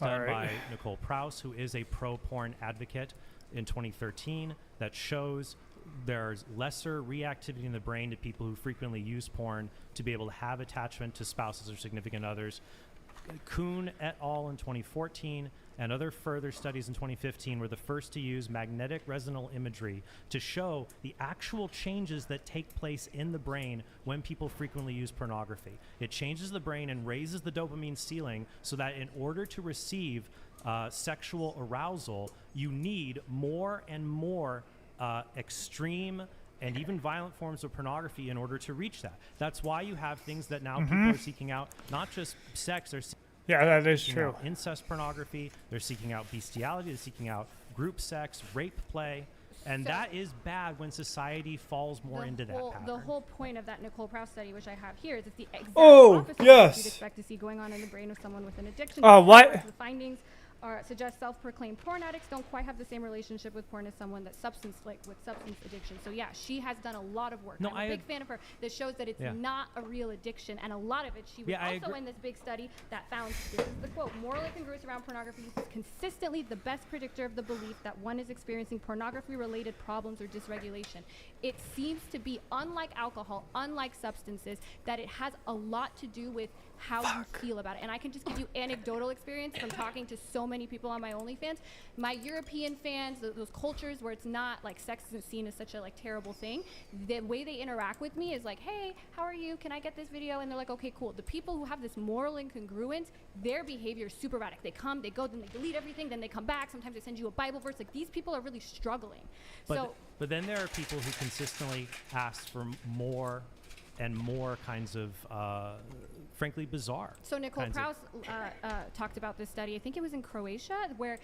Done by Nicole Prouse, who is a pro-porn advocate in 2013, that shows there's lesser reactivity in the brain to people who frequently use porn to be able to have attachment to spouses or significant others. Kuhn et al. In 2014 and other further studies in 2015 were the first to use magnetic resonant imagery to show the actual changes that take place in the brain when people frequently use pornography. It changes the brain and raises the dopamine ceiling so that in order to receive sexual arousal, you need more and more extreme and even violent forms of pornography in order to reach that. That's why you have things that now people are seeking out, not just sex, they're that is seeking true. out incest pornography, they're seeking out bestiality, they're seeking out group sex, rape play, and that is bad when society falls more into that pattern. The whole point of that Nicole Prouse study, which I have here, is it's the exact Oh, opposite of yes. what you'd expect to see going on in the brain of someone with an addiction. What? The findings suggest self-proclaimed porn addicts don't quite have the same relationship with porn as someone that's with substance addiction. So yeah, she has done a lot of work. No, I'm a big fan of her that shows that it's not a real addiction, and a lot of it, she was also in this big study that found, this is the quote, moral incongruence around pornography is consistently the best predictor of the belief that one is experiencing pornography-related problems or dysregulation. It seems to be, unlike alcohol, unlike substances, that it has a lot to do with how you feel about it. And I can just give you anecdotal experience from talking to so many people on my OnlyFans. My European fans, those cultures where it's not like sex isn't seen as such a like terrible thing, the way they interact with me is like, hey, how are you? Can I get this video? And they're like, okay, cool. The people who have this moral incongruence, their behavior is super erratic. They come, they go, then they delete everything, then they come back. Sometimes they send you a Bible verse. Like, these people are really struggling. But then there are people who consistently ask for more and more kinds of frankly bizarre. So Nicole Prouse talked about this study, I think it was in Croatia, where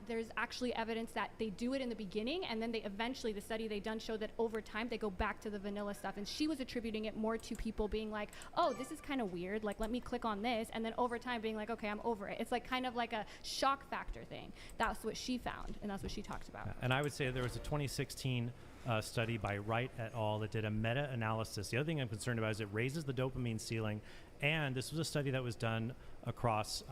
there's actually evidence that they do it in the beginning, and then they eventually, the study they done showed that over time they go back to the vanilla stuff, and she was attributing it more to people being like, oh, this is kind of weird, like let me click on this, and then over time being like, okay, I'm over it. It's like kind of like a shock factor thing. That's what she found, and that's what she talked about. And I would say there was a 2016 study by Wright et al. That did a meta-analysis. The other thing I'm concerned about is it raises the dopamine ceiling, and this was a study that was done across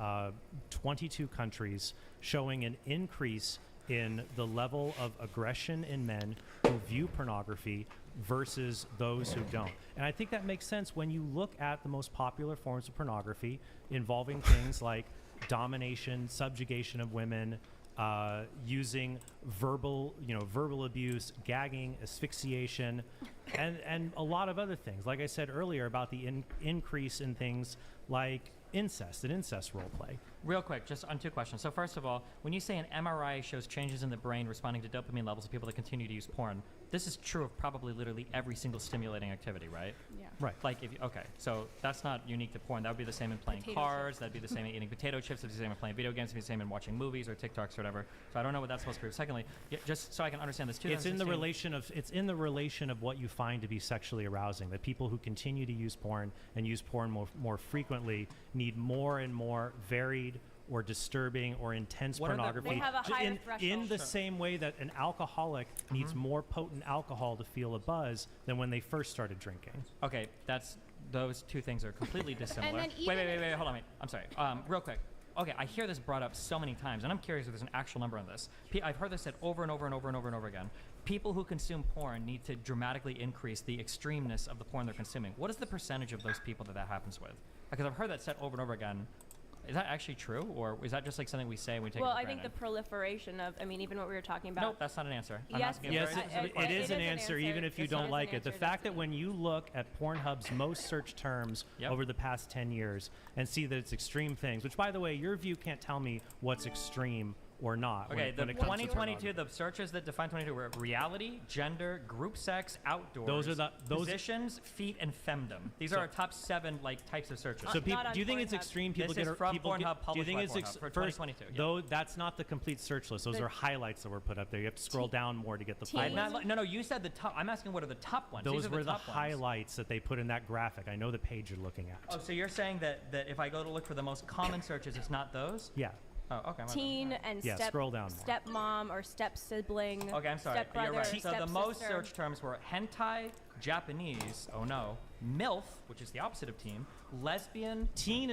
22 countries showing an increase in the level of aggression in men who view pornography versus those who don't. And I think that makes sense when you look at the most popular forms of pornography involving things like domination, subjugation of women, using verbal abuse, gagging, asphyxiation, and a lot of other things. Like I said earlier about the increase in things like incest and incest role play. Real quick, just on 2 questions. So first of all, when you say an MRI shows changes in the brain responding to dopamine levels of people that continue to use porn, this is true of probably literally every single stimulating activity, right? Yeah. Right. Like, okay, so that's not unique to porn. That would be the same in playing cards. That'd be the same in eating potato chips. It'd be the same in playing video games. It'd be the same in watching movies or TikToks or whatever. So I don't know what that's supposed to prove. Secondly, just so I can understand this too. It's in the relation of what you find to be sexually arousing. That people who continue to use porn and use porn more frequently need more and more varied or disturbing or intense pornography. They have a higher threshold. In the same way that an alcoholic needs more potent alcohol to feel a buzz than when they first started drinking. Okay, those 2 things are completely dissimilar. then Wait, hold on, wait. I'm sorry. Real quick. Okay, I hear this brought up so many times, and I'm curious if there's an actual number on this. I've heard this said over and over and over and over and over again. People who consume porn need to dramatically increase the extremeness of the porn they're consuming. What is the percentage of those people that happens with? Because I've heard that said over and over again. Is that actually true, or is that just like something we say and we take? Well, it for I think the granted? proliferation of, even what we were talking about. Nope, that's not an answer. I'm Yes, asking Yes, very- it is an answer, even if you It don't is like an it. The answer, fact that when you look at Pornhub's most searched terms over the past 10 years and see that it's extreme things, which, by the way, your view can't tell me what's extreme or not. Okay, when the it comes to 2022, the searches that define 22 were reality, gender, group sex, outdoors, positions, feet, and femdom. These are our top 7 types of searches. So do you think it's extreme? People this get is from people Pornhub, get, do you published think by it's Pornhub for first, 2022? though that's not the complete search list. Those are highlights that were put up there. You have to scroll down more to get the full list. No, you said the top. I'm asking what are the top ones. Those These are were the top ones. highlights that they put in that graphic. I know the page you're looking at. Oh, so you're saying that if I go to look for the most common searches, it's not those? Yeah. Oh, okay. Teen and scroll down more. stepmom or step sibling. Okay, I'm sorry. Stepbrother, You're right. So the most stepsister. search terms were hentai, Japanese, oh no, MILF, which is the opposite of teen, lesbian. Teen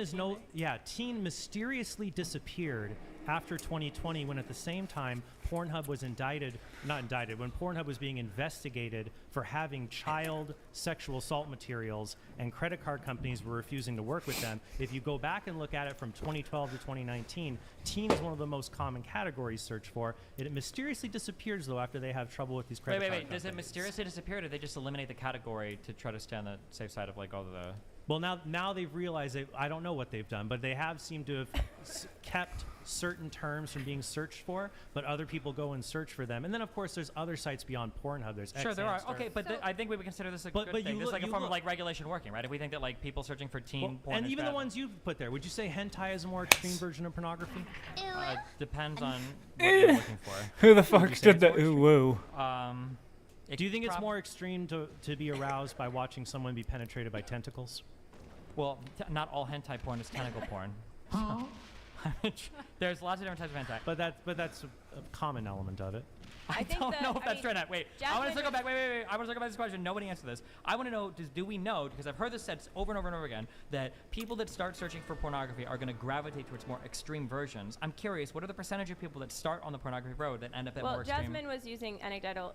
mysteriously disappeared after 2020 when at the same time Pornhub was when Pornhub was being investigated for having child sexual assault materials and credit card companies were refusing to work with them. If you go back and look at it from 2012 to 2019, teen is one of the most common categories searched for. It mysteriously disappears though after they have trouble with these credit card companies. Does it mysteriously disappear or did they just eliminate the category to try to stay on the safe side of all the... Well, now they've realized I don't know what they've done, but they have seemed to have kept certain terms from being searched for, but other people go and search for them. And then, of course, there's other sites beyond Pornhub. There's Sure, there are. Xhamster. Okay, but I think we would consider this a good thing. This is like a form of regulation working, right? If we think that people searching for teen porn and is even bad. the ones you put there, would you say hentai is a more extreme version of pornography? Depends on what you're looking for. Who the fuck did the ooh woo? Do you think it's more extreme to be aroused by watching someone be penetrated by tentacles? Well, not all hentai porn is tentacle porn. There's lots of different types of hentai. But that's a common element of it. I don't know if that's true or not. Wait, I want to circle back. Wait. I want to circle back to this question. Nobody answered this. I want to know, do we know, because I've heard this said over and over and over again, that people that start searching for pornography are going to gravitate towards more extreme versions. I'm curious, what are the percentage of people that start on the pornography road that end up at more extreme? Jasmine was using anecdotal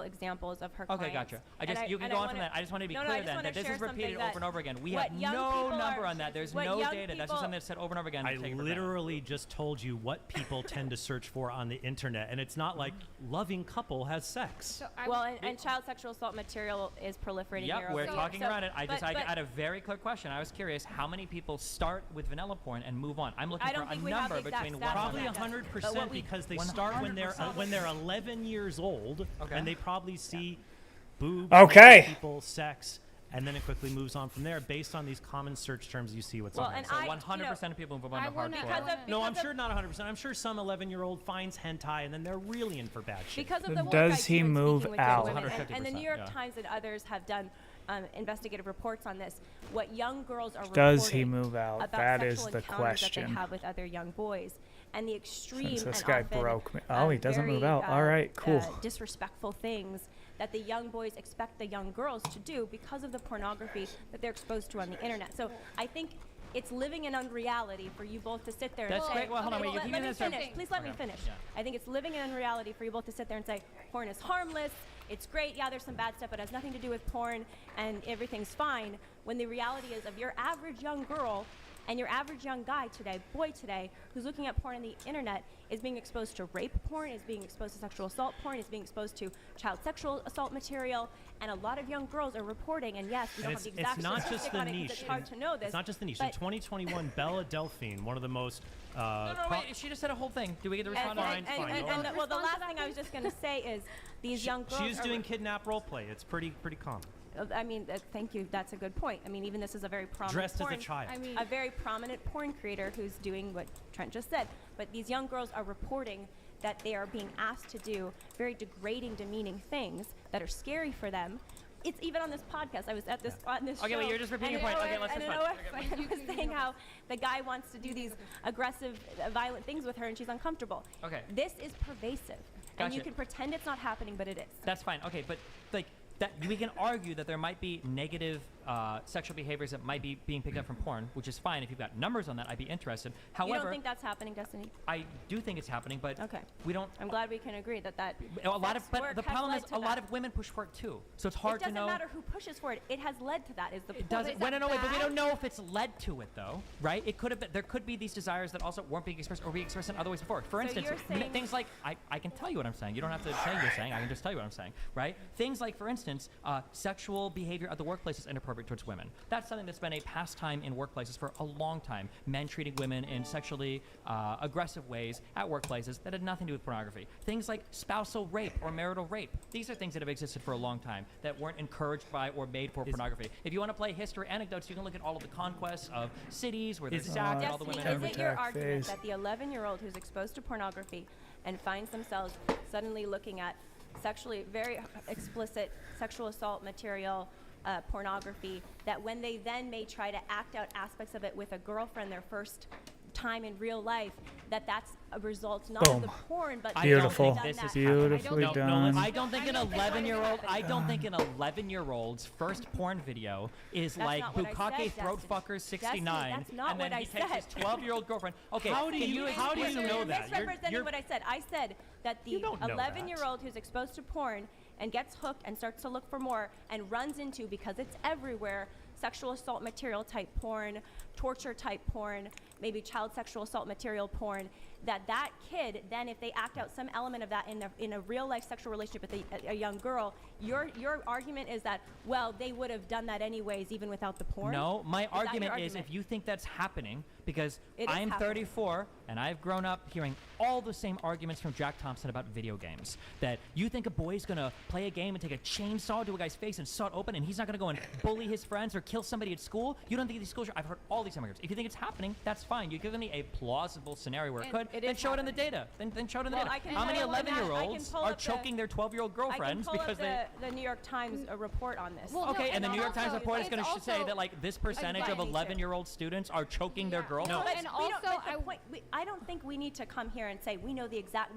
examples of her clients. Okay, gotcha. You can go on from that. I just wanted to be clear then that this is repeated over and over again. We have no number on that. There's no data. That's just something that's said over and over again. I literally just told you what people tend to search for on the internet, and it's not like loving couple has sex. And child sexual assault material is proliferating. Yep, we're talking around it. I had a very clear question. I was curious how many people start with vanilla porn and move on. I'm looking for a number between probably 100% because they start when they're 11 years old, and they probably see boobs, people, sex. And then it quickly moves on from there based on these common search terms you see what's on there. So 100% of people move on to hardcore. No, I'm sure not 100%. I'm sure some 11-year-old finds hentai and then they're really in for bad shit. Because of the work Does he move out? And the New York Times and others have done investigative reports on this. What young girls are Does reporting he move out? about That sexual is the encounters that question. they have with other young boys. and the extreme Since this and guy often, broke me. Oh, he doesn't move out. All right, cool. Disrespectful things that the young boys expect the young girls to do because of the pornography that they're exposed to on the internet. So I think it's living in unreality for you both to sit there and That's say, great. Well, hold on, okay, wait, let me this up. finish. Please let me finish. Yeah. I think it's living in unreality for you both to sit there and say, porn is harmless, it's great, yeah, there's some bad stuff, but it has nothing to do with porn, and everything's fine, when the reality is of your average young girl and your average young guy today, boy today, who's looking at porn on the internet is being exposed to rape porn, is being exposed to sexual assault porn, is being exposed to child sexual assault material, and a lot of young girls are reporting, and yes, we don't have the exact it's not just statistic the on it 'cause niche. it's hard to know this. It's not just the niche. but- In 2021, Bella Delphine, one of the most No, wait. She just said a whole thing. Do we get to respond? Well, the last thing I was just going to say is these young girls. She is are doing kidnap role play. It's pretty common. I mean, thank you. That's a good point. I mean, even this is a very prominent Dressed as a porn, child. I mean, a very prominent porn creator who's doing what Trent just said. But these young girls are reporting that they are being asked to do very degrading, demeaning things that are scary for them. It's even on this podcast. I was at this on this Okay, show. wait, you're just repeating and your point. Okay, let's and just I was saying how the guy wants to do these aggressive, violent things with her, and she's uncomfortable. Okay. This is pervasive, and you Gotcha. can pretend it's not happening, but it is. That's fine. Okay, but like that, we can argue that there might be negative sexual behaviors that might be being picked up from porn, which is fine. If you've got numbers on that, I'd be interested. However, You don't think that's happening, Destiny? I do think it's happening, but Okay. we don't. I'm glad we can agree that A lot of, sex but work the has problem led is to a lot that. of women push for it too. So it's hard It doesn't to know. matter who pushes for it. It has led to that. Is the point? It doesn't. Well, no, wait, but we don't know if it's led to it though, right? It could have been. There could be these desires that also weren't being expressed or being expressed in other ways before. For So instance, you're saying- things like I can tell you what I'm saying. You don't have to say you're saying. I can just tell you what I'm saying, right? Things like, for instance, sexual behavior at the workplace is inappropriate towards women. That's something that's been a pastime in workplaces for a long time. Men treating women in sexually aggressive ways at workplaces that had nothing to do with pornography. Things like spousal rape or marital rape. These are things that have existed for a long time that weren't encouraged by or made for pornography. If you want to play history anecdotes, you can look at all of the conquests of cities where there's sacked and all the women. Is it your argument that the 11-year-old who's exposed to pornography and finds themselves suddenly looking at sexually very explicit sexual assault material, pornography, that when they then may try to act out aspects of it with a girlfriend their first time in real life, that's a result not of the porn, but Beautiful. they've done that. Beautifully done. I don't think an 11-year-old's first porn video is That's like not what I Bukake said, Throat Destiny. Fucker 69, That's not and then what he I takes his said. 12-year-old girlfriend. Okay, How do can you know that? Misrepresenting what I said. I said that the You don't know that. 11-year-old who's exposed to porn and gets hooked and starts to look for more and runs into, because it's everywhere, sexual assault material type porn, torture type porn, maybe child sexual assault material porn, that kid then, if they act out some element of that in a real life sexual relationship with a young girl, your argument is that, well, they would have done that anyways even without the porn? No, my Is that your argument is argument? if you think that's happening, because It is I'm happening. 34 and I've grown up hearing all the same arguments from Jack Thompson about video games. That you think a boy's gonna play a game and take a chainsaw to a guy's face and saw it open and he's not gonna go and bully his friends or kill somebody at school? You don't think these schools are? I've heard all these arguments. If you think it's happening, that's fine. You're giving me a plausible scenario where it And could, it then is show it in the data. Then show it in the Well, data. I can How many pull up that- I can 11-year-olds pull are up the- choking their 12-year-old girlfriends I can pull because up they... the New York Times report on this. Okay, and the New York Times report is going to say that like this percentage of 11-year-old students are choking their girl. No, and also I don't think we need to come here and say we know the exact.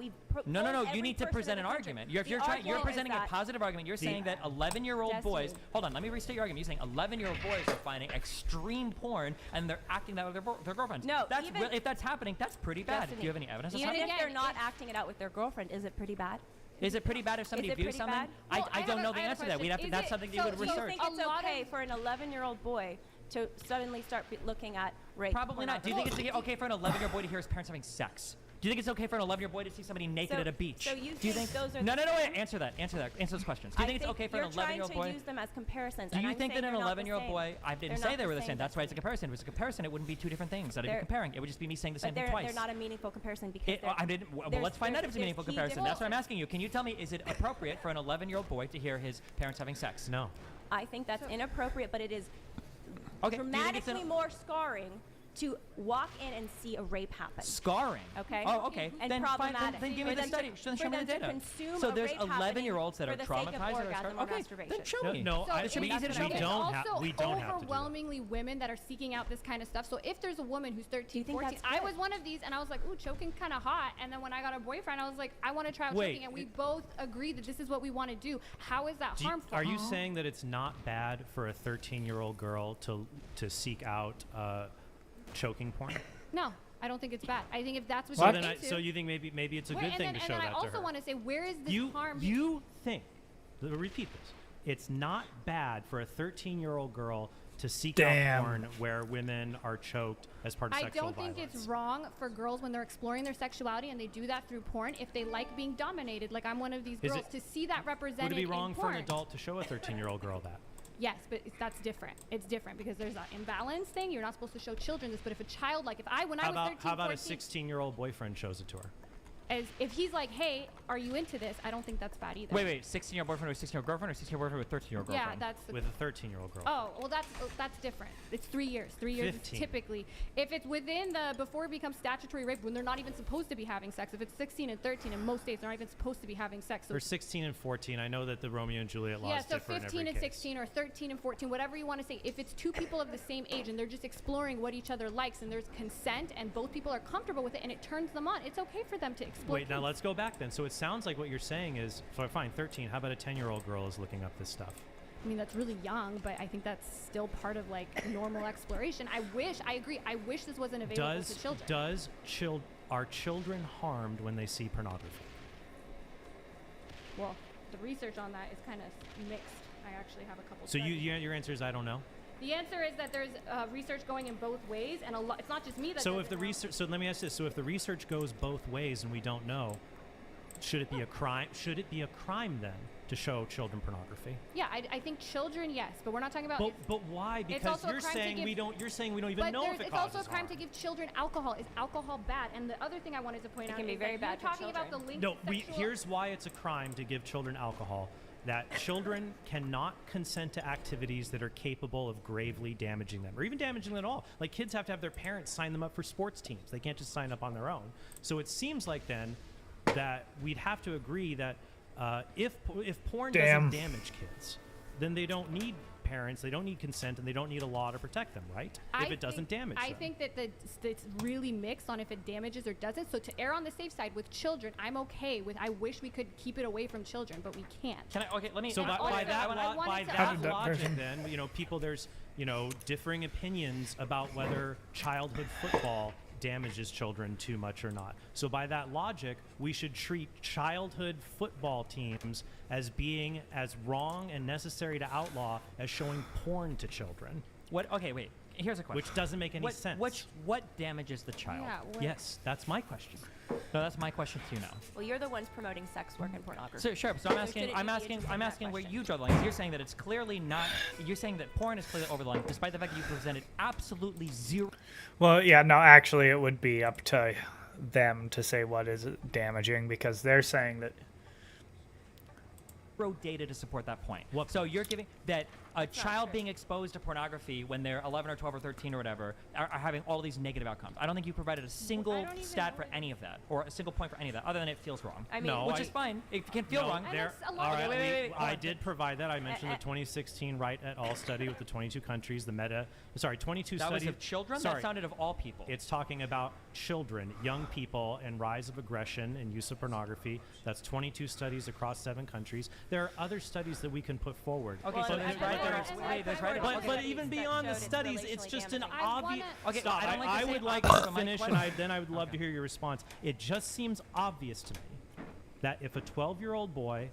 No. You need to present an argument. If you're presenting a positive argument. You're saying that 11-year-old boys. Hold on, let me restate your argument. You're saying 11-year-old boys are finding extreme porn and they're acting that with their girlfriends. No, that's even- if that's happening, that's pretty bad. Destiny, Do you have any evidence? Even That's if they're not acting it out with their girlfriend, is it pretty bad? Is it pretty bad if somebody Is it views pretty something? bad? I don't know the answer to that. We'd have to. That's something you would Do you research. think it's okay for an 11-year-old boy to suddenly start looking at rape? Probably not. Do you think it's okay for an 11-year-old boy to hear his parents having sex? Do you think it's okay for an 11-year-old boy to see somebody naked So- at a beach? so you Do you think those are No, the wait. Answer that. Answer those questions. Do you think it's okay for an 11-year-old You're boy? trying to use them as comparisons. Do and you I'm think that saying an they're not the 11-year-old same. boy? I didn't They're say not they were the same, same. That's why it's a Destiny. comparison. If it's a comparison, it wouldn't be two different things. I'd be They're- comparing. It would just be me saying the same thing But twice. they're not a meaningful comparison because I didn't. Well, let's find out if it's a meaningful comparison. That's what I'm asking you. Can you tell me, is it appropriate for an 11-year-old boy to hear his parents having sex? No. I think that's inappropriate, but it is Okay. Do you think it's dramatically more scarring to walk in and see a rape happen. Scarring. Okay. Oh, okay. And then fine, problematic. then give me For the them study. to- Then for show me the them to data. consume So a there's rape happening 11-year-olds that for are the sake of traumatized that are orgasm or okay. masturbation. Then show me. No, So I- it's we also don't have to do that. overwhelmingly women that are seeking out this kind of stuff. So if there's a woman who's 13, think 14, that's I good? was one of these, and I was like, ooh, choking kind of hot. And then when I got a boyfriend, I was like, I want to try out Wait, choking, and we both agreed that this is what we want to do. How is that harmful? Are you saying that it's not bad for a 13-year-old girl to seek out choking porn? No, I don't think it's bad. I think if that's what So you're then, into, so you think maybe it's a Wait, good and thing then, to and show then that I to also her. want to say, where is this You harm? think? Repeat this. It's not bad for a 13-year-old girl to seek Damn. out porn where women are choked as part of I sexual don't think violence. it's wrong for girls when they're exploring their sexuality and they do that through porn. If they like being dominated, like I'm one of these Is girls, it- to see that represented Would it be wrong in for porn. an adult to show a 13-year-old girl that? Yes, but that's different. It's different because there's an imbalance thing. You're not supposed to show children this, but if a child, like when I was 13, How about 14, a 16-year-old boyfriend shows it to her? if he's like, hey, are you into this? I don't think that's bad either. Wait. 16-year-old boyfriend with 16-year-old girlfriend or 16-year-old boyfriend with 13-year-old Yeah, girlfriend? that's the With a 13-year-old girl. Oh, well, that's different. It's 3 years. 3 years is 15. typically. If it's within before it becomes statutory rape, when they're not even supposed to be having sex. If it's 16 and 13, in most states, they're not even supposed to be having sex. So Or 16 and 14. I know that the Romeo and Juliet laws yeah, so differ in 15 every and case. 16 or 13 and 14, whatever you want to say. If it's two people of the same age and they're just exploring what each other likes and there's consent and both people are comfortable with it and it turns them on, it's okay for them to explore. Wait, now let's go back then. So it sounds like what you're saying is, fine, 13. How about a 10-year-old girl is looking up this stuff? I mean, that's really young, but I think that's still part of like normal exploration. I agree. I wish this wasn't available to children. Are children harmed when they see pornography? Well, the research on that is kind of mixed. I actually have a couple. So studies. your answer is I don't know. The answer is that there's research going in both ways, and a lot. It's not just me that. So does if the it now. research, so let me ask this: so if the research goes both ways and we don't know, should it be a crime? Should it be a crime then to show children pornography? Yeah, I think children, yes, but we're not talking about. But why? It's Because also a you're crime to saying give- we don't. You're saying we don't even But know if it it's causes also a crime harm. to give children alcohol. Is alcohol bad? And the other thing I wanted to point It out can be is very that bad you're for talking about the children. link. No, here's why it's a crime to give children alcohol. That children cannot consent to activities that are capable of gravely damaging them, or even damaging them at all. Like kids have to have their parents sign them up for sports teams. They can't just sign up on their own. So it seems like then that we'd have to agree that if porn Damn. doesn't damage kids, then they don't need parents, they don't need consent, and they don't need a law to protect them, right? If it doesn't damage them. I think that it's really mixed on if it damages or doesn't. So to err on the safe side with children, I'm okay with. I wish we could keep it away from children, but we can't. Can I? Okay, let me. So by also, that, I wanted by to that ask- logic, then there's differing opinions about whether childhood football damages children too much or not. So by that logic, we should treat childhood football teams as being as wrong and necessary to outlaw as showing porn to children. What? Okay, wait. Here's a question. Which doesn't make any sense. What damages the child? Yeah, what- Yes, that's my question. No, that's my question to you now. Well, you're the ones promoting sex work and pornography. So sure. So I'm asking where you draw the line. You're saying that it's clearly not. You're saying that porn is clearly over the line, despite the fact that you presented absolutely zero. Well, yeah, no, actually, it would be up to them to say what is damaging because they're saying that. Data to support that point. So you're giving that a child being exposed to pornography when they're 11 or 12 or 13 or whatever are having all these negative outcomes. I don't think you provided a single stat for any of that or a single point for any of that, other than it feels wrong. I mean, which is fine. It can feel wrong. All right, wait. I did provide that. I mentioned the 2016 Wright et al. Study with the 22 countries, 22 That studies. was of children? Sorry, That sounded of all people. It's talking about children, young people, and rise of aggression and use of pornography. That's 22 studies across 7 countries. There are other studies that we can put forward. Okay, so But even beyond the studies, it's just an obvious. Okay, Stop. I don't like to I say would like obvious, to but my finish, question- and then I would love to hear your response. It just seems obvious to me that if a 12-year-old boy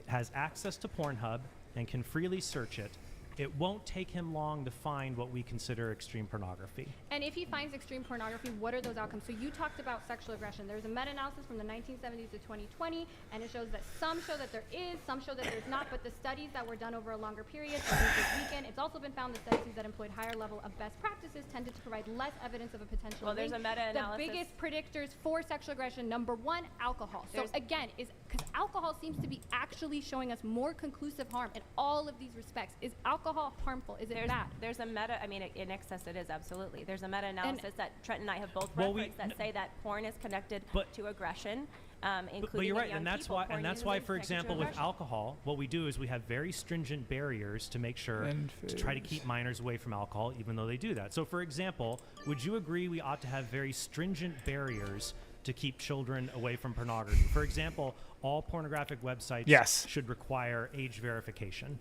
has access to Pornhub and can freely search it, it won't take him long to find what we consider extreme pornography. And if he finds extreme pornography, what are those outcomes? So you talked about sexual aggression. There's a meta-analysis from the 1970s to 2020, and it shows that some show that there is, some show that there's not, but the studies that were done over a longer period, such as this weekend, it's also been found that studies that employed higher level of best practices tended to provide less evidence of a potential Well, there's link. a meta-analysis. The biggest predictors for sexual aggression, number one, alcohol. So There's- again, because alcohol seems to be actually showing us more conclusive harm in all of these respects. Is alcohol harmful? Is it bad? There's a meta, I mean, in excess it is, absolutely. There's a meta-analysis that Trent and I have both Well, referenced that say that porn is connected to aggression, including But you're in right, young and that's people. why, Porn and that's uses why, is for connected to example, with aggression. alcohol, what we do is we have very stringent barriers to make sure And to try to foods. keep minors away from alcohol, even though they do that. So, for example, would you agree we ought to have very stringent barriers to keep children away from pornography? For example, all pornographic websites Yes. should require age verification.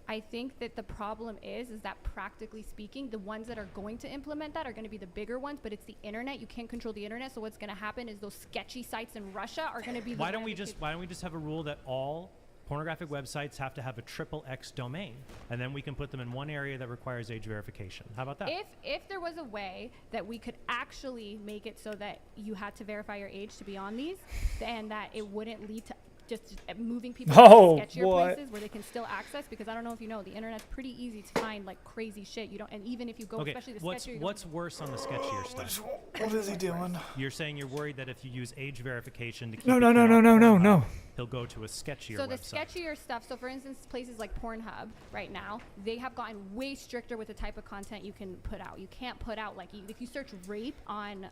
I think that the problem is that practically speaking, the ones that are going to implement that are going to be the bigger ones, but it's the internet. You can't control the internet. So what's going to happen is those sketchy sites in Russia are going to be the Why don't ones we that just could- Why don't we just have a rule that all pornographic websites have to have a XXX domain, and then we can put them in one area that requires age verification? How about that? If there was a way that we could actually make it so that you had to verify your age to be on these, and that it wouldn't lead to just moving people Oh, to sketchier boy. places where they can still access, because I don't know if you know, the internet's pretty easy to find like crazy shit. You don't, and even if you go, Okay, especially the what's sketchier, you go- what's worse on the sketchier stuff? What is he doing? You're saying you're worried that if you use age verification to keep No, a no, kid no, off no, no, no, Pornhub, no. he'll go to a sketchier So the website. sketchier stuff. So for instance, places like Pornhub right now, they have gotten way stricter with the type of content you can put out. You can't put out like if you search rape on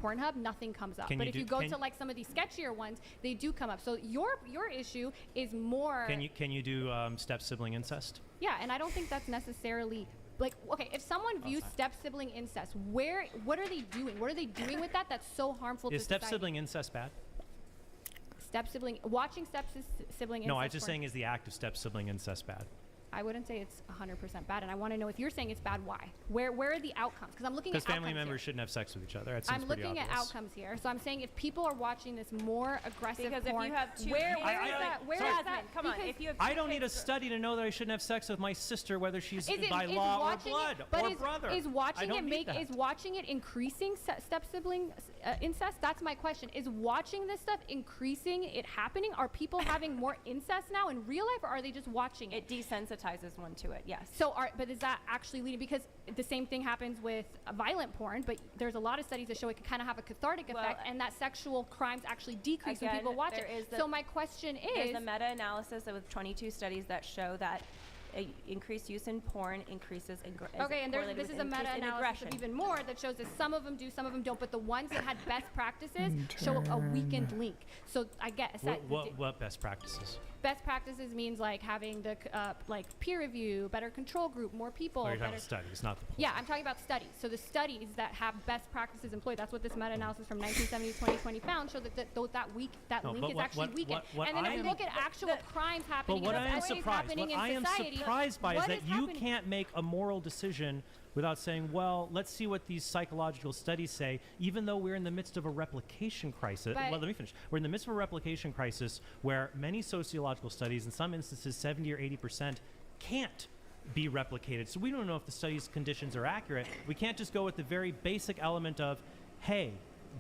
Pornhub, nothing comes up. Can But you if do- you go can- to like some of these sketchier ones, they do come up. So your issue is more. Can you do step sibling incest? Yeah, and I don't think that's necessarily. Like, okay, if someone views step sibling incest, what are they doing? What are they doing with that that's so harmful to Is step society? sibling incest bad? Step sibling, watching sibling incest. No, I'm just porn- saying, is the act of step sibling incest bad? I wouldn't say it's 100% bad, and I want to know if you're saying it's bad, why? Where are the outcomes? Because I'm looking at Because family outcomes members here. shouldn't have sex with each other. That seems I'm pretty looking at obvious. outcomes here, so I'm saying if people are watching this more aggressive Because if porn, you have two where kids- is that? Where is Jasmine, that? come on, Because if you have I two don't need a kids- study to know that I shouldn't have sex with my sister, whether she's is it, by is law or watching blood it, but or is, brother. Is I watching don't it need make that. is watching it increasing step sibling incest? That's my question. Is watching this stuff increasing it happening? Are people having more incest now in real life, or are they just watching it? It desensitizes one to it, yes. So, but is that actually leading? Because the same thing happens with violent porn, but there's a lot of studies that show it can kind of have a cathartic effect, and that sexual crimes actually decrease when people watch it. So my question There's is, a meta-analysis with 22 studies that show that increased use in porn increases okay, and this is a meta-analysis of even more that shows that some of them do, some of them don't, but the ones that had best practices show a weakened link. So I guess that What best practices? best practices means like having the like peer review, better control group, more people. Oh, you're talking better about studies, not the polls. Yeah, I'm talking about studies. So the studies that have best practices employed, that's what this meta-analysis from 1970 to 2020 found, showed that No, link but is what- actually what- weakened. what And then I if you am- look at actual crimes happening, But what in I am society, surprised, happening what in I am society, surprised by is what that you happening? can't make a moral decision without saying, well, let's see what these psychological studies say, even though we're in the midst of a replication crisis. But- Well, let me finish. We're in the midst of a replication crisis where many sociological studies, in some instances 70 or 80%, can't be replicated. So we don't know if the study's conditions are accurate. We can't just go with the very basic element of, hey,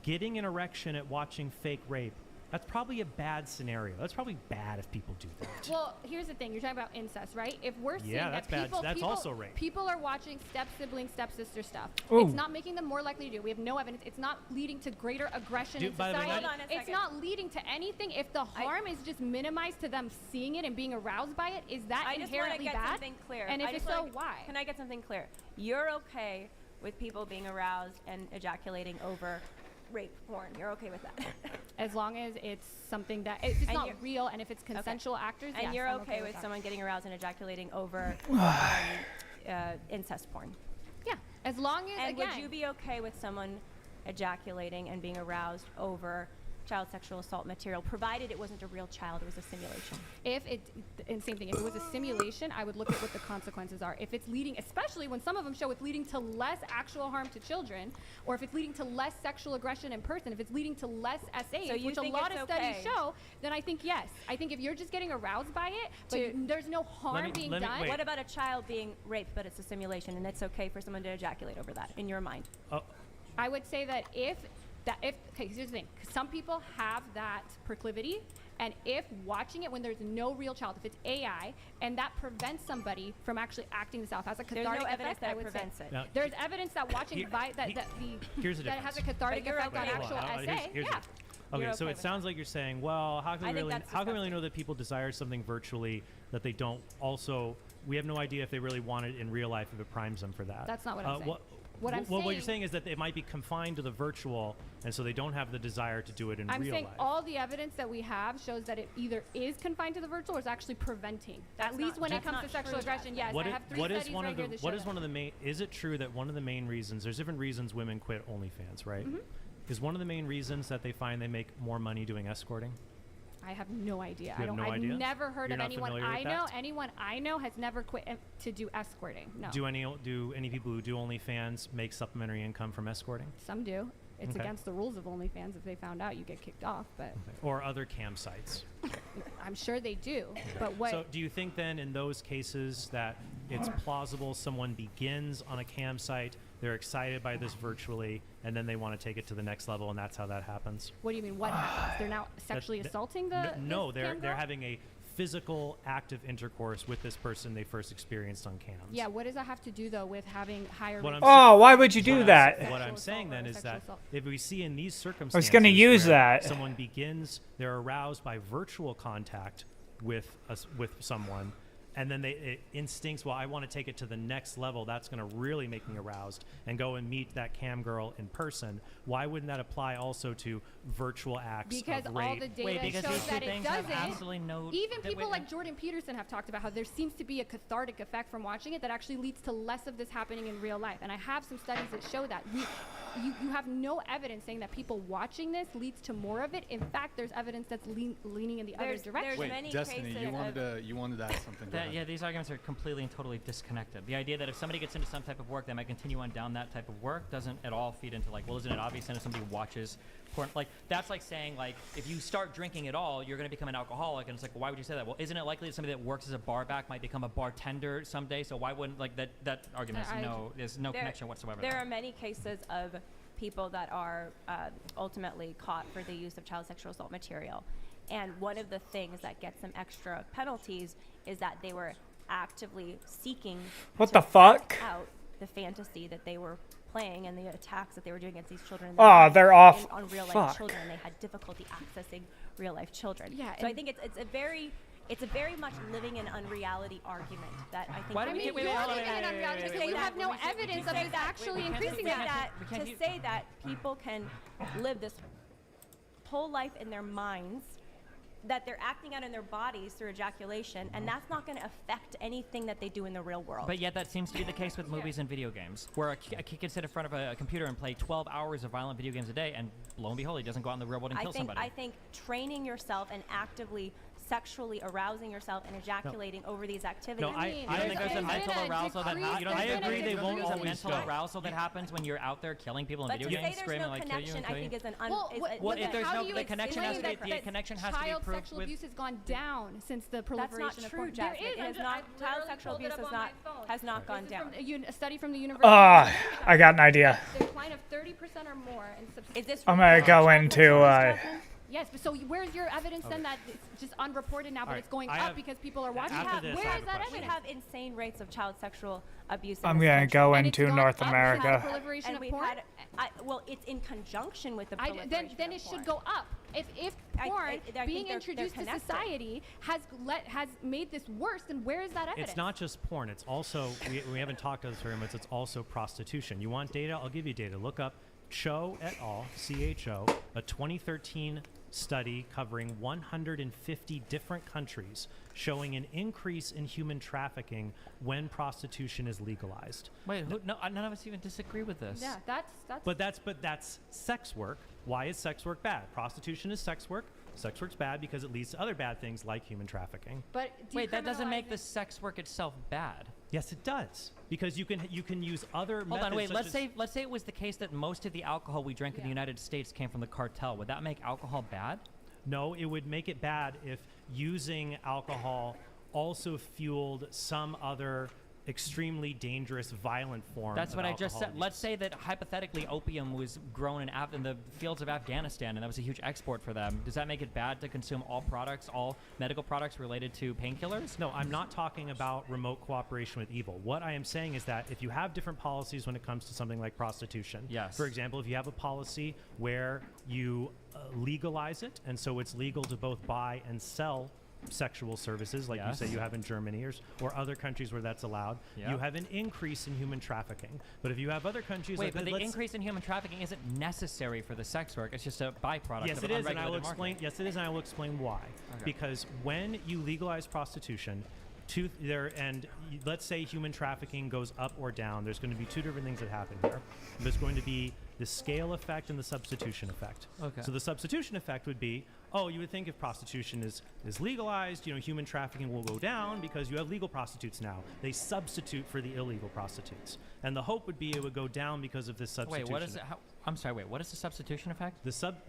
getting an erection at watching fake rape. That's probably a bad scenario. That's probably bad if people do that. Well, here's the thing. You're talking about incest, right? If we're seeing Yeah, that that's bad. people, That's people, also rape. people are watching step-sibling, step-sister stuff, Ooh. it's not making them more likely to do. We have no evidence. It's not leading to greater aggression in by the way, society. Hold on a It's second. not leading to anything. If the harm is just minimized to them seeing it and being aroused by it, is that I just want to inherently get bad? something clear. And if I just so, wanna- why? Can I get something clear? You're okay with people being aroused and ejaculating over rape porn. You're okay with that? As long as it's something that it's just And not you're- real, and if it's consensual actors, And yes, you're I'm okay with with that. someone getting aroused and ejaculating over incest porn? Yeah, as long as, And again, would you be okay with someone ejaculating and being aroused over child sexual assault material, provided it wasn't a real child, it was a simulation? and same thing, if it was a simulation, I would look at what the consequences are. If it's leading, especially when some of them show it's leading to less actual harm to children, or if it's leading to less sexual aggression in person, if it's leading to less SAs, So you which a think lot it's of studies okay? show, then I think yes. I think if you're just getting aroused by it, but there's no harm being done. What about a child being raped, but it's a simulation, and it's okay for someone to ejaculate over that, in your mind? I would say that okay, here's the thing. Some people have that proclivity, and if watching it when there's no real child, if it's AI, and that prevents somebody from actually acting this out, has a There's cathartic no evidence effect, that I it would say. prevents it. Now, there's evidence that watching here's the that it has a difference. cathartic But you're effect on okay with actual it. SA. Here's Yeah. Okay, You're so okay it with sounds like you're saying, well, how can I we think really that's how can we really know that people desire something virtually that they don't also? We have no idea if they really want it in real life if it primes them for that. That's not what I'm saying. What I'm what you're saying- saying is that it might be confined to the virtual, and so they don't have the desire to do it in I'm real saying life. all the evidence that we have shows that it either is confined to the virtual or is actually preventing. At least when it comes to sexual aggression, yes. What I i- have 3 what is studies one right of the here that what show is that. one of the main? Is it true that one of the main reasons? There's different reasons women quit OnlyFans, right? Mhm. Is one of the main reasons that they find they make more money doing escorting? I have no idea. You have no I've idea? never heard You're of not anyone familiar with I know. that? Anyone I know has never quit to do escorting. No. Do any people who do OnlyFans make supplementary income from escorting? Some do. It's Okay. against the rules of OnlyFans. If they found out, you get kicked off. But Or other cam sites? I'm sure they do. But what? So do you think then in those cases that it's plausible someone begins on a cam site, they're excited by this virtually, and then they want to take it to the next level, and that's how that happens? What do you mean? What happens? They're now sexually assaulting the? No, this cam they're girl? having a physical active intercourse with this person they first experienced on cams. Yeah. What does that have to do though with having higher? What rates I'm of sa- Oh, why would you do what that? I'm, what I'm sexual saying assault then or is sexual that assault? if we see in these circumstances, gonna use where that. someone begins, they're aroused by virtual contact with someone, and then it instincts, well, I want to take it to the next level. That's going to really make me aroused, and go and meet that cam girl in person. Why wouldn't that apply also to virtual acts Because of all rape? the data shows that it doesn't. absolutely no. Even that- people wait, like Jordan Peterson have talked about how there seems to be a cathartic effect from watching it that actually leads to less of this happening in real life. And I have some studies that show that. You have no evidence saying that people watching this leads to more of it. In fact, there's evidence that's leaning in the other direction. Wait, Destiny, you wanted to add something. Go ahead. Yeah, these arguments are completely and totally disconnected. The idea that if somebody gets into some type of work, they might continue on down that type of work doesn't at all feed into like, well, isn't it obvious then if somebody watches porn? Like, that's like saying, like, if you start drinking at all, you're going to become an alcoholic. And it's like, well, why would you say that? Well, isn't it likely that somebody that works as a bar back might become a bartender someday? So why wouldn't, like, that argument there's no connection whatsoever There there. are many cases of people that are ultimately caught for the use of child sexual assault material. And one of the things that gets them extra penalties is that they were actively seeking What to the fuck? act out the fantasy that they were playing and the attacks that they were doing against these children. in Oh, their lives they're off. on real life Fuck. children. They had difficulty accessing real life children. Yeah, so I and- think it's a very much living in unreality argument that I think. Why do we I mean, wait, you're wait, living wait, in wait, unreality wait, because wait, you wait, have no evidence of this actually increasing that. To say that people can live this whole life in their minds, that they're acting out in their bodies through ejaculation, and that's not going to affect anything that they do in the real world. But yet that seems to be the case with movies and video games, where a kid can sit in front of a computer and play 12 hours of violent video games a day, and lo and behold, he doesn't go out in the real world and kill somebody. I think training yourself and actively sexually arousing yourself and ejaculating over these activities. No, I don't think there's a mental arousal that happens. You don't think there's a mental arousal that happens when you're out there killing people in But video to say games, there's screaming no like kill you connection, and I kill you. think is an Well, if there's how no, do you the connection has to be explain that connection has to be child proved sexual with. abuse has gone down since the That's proliferation not of true, porn. There Jasmine. is. It I'm has just- not. I Child literally sexual pulled it abuse up has on not my phone. has not gone This is down. from a study from the University. I got an idea. The decline of 30% or more in Is this I'm gonna go into. Yes, but so where's your evidence then that it's just unreported now, but Alright, it's going I up have- because people are watching after it? this, I Where have is a that question. We evidence? have insane rates of child sexual abuse. I'm in this gonna country. go And it's into gone North up because of America. proliferation And of we've porn? had, well, it's in conjunction with the proliferation Then of it should porn. go up. If porn I think being they're introduced to connected. society has made this worse, then where is that evidence? It's not just porn. It's also, we haven't talked about this very much, it's also prostitution. You want data? I'll give you data. Look up Cho et al., CHO, a 2013 study covering 150 different countries showing an increase in human trafficking when prostitution is legalized. Wait, no, none of us even disagree with this. Yeah, that's. But that's sex work. Why is sex work bad? Prostitution is sex work. Sex work's bad because it leads to other bad things like human trafficking. But wait, that doesn't make the sex work itself bad. Yes, it does, because you can use other Hold methods. on, wait. such as- Let's say it was the case that most of the alcohol we drink in the United States came from the cartel. Would that make alcohol bad? No, it would make it bad if using alcohol also fueled some other extremely dangerous, violent form. That's of what I just alcohol said. use. Let's say that hypothetically opium was grown in the fields of Afghanistan, and that was a huge export for them. Does that make it bad to consume all products, all medical products related to painkillers? No, I'm not talking about remote cooperation with evil. What I am saying is that if you have different policies when it comes to something like prostitution, Yes. for example, if you have a policy where you legalize it, and so it's legal to both buy and sell sexual services, like Yes. you say you have in Germany or other countries where that's allowed, Yeah. you have an increase in human trafficking. But if you have other countries Wait, like but the let's- increase in human trafficking isn't necessary for the sex work. It's just a byproduct Yes, of it an is, and I will unregulated explain. market. Yes, it is, and I will explain why. Okay. Because when you legalize prostitution, let's say human trafficking goes up or down, there's going to be two different things that happen here. There's going to be the scale effect and the substitution effect. Okay. So the substitution effect would be, you would think if prostitution is legalized, human trafficking will go down because you have legal prostitutes now. They substitute for the illegal prostitutes, and the hope would be it would go down because of this substitution. Wait, what is it? I'm sorry. Wait, what is the substitution effect?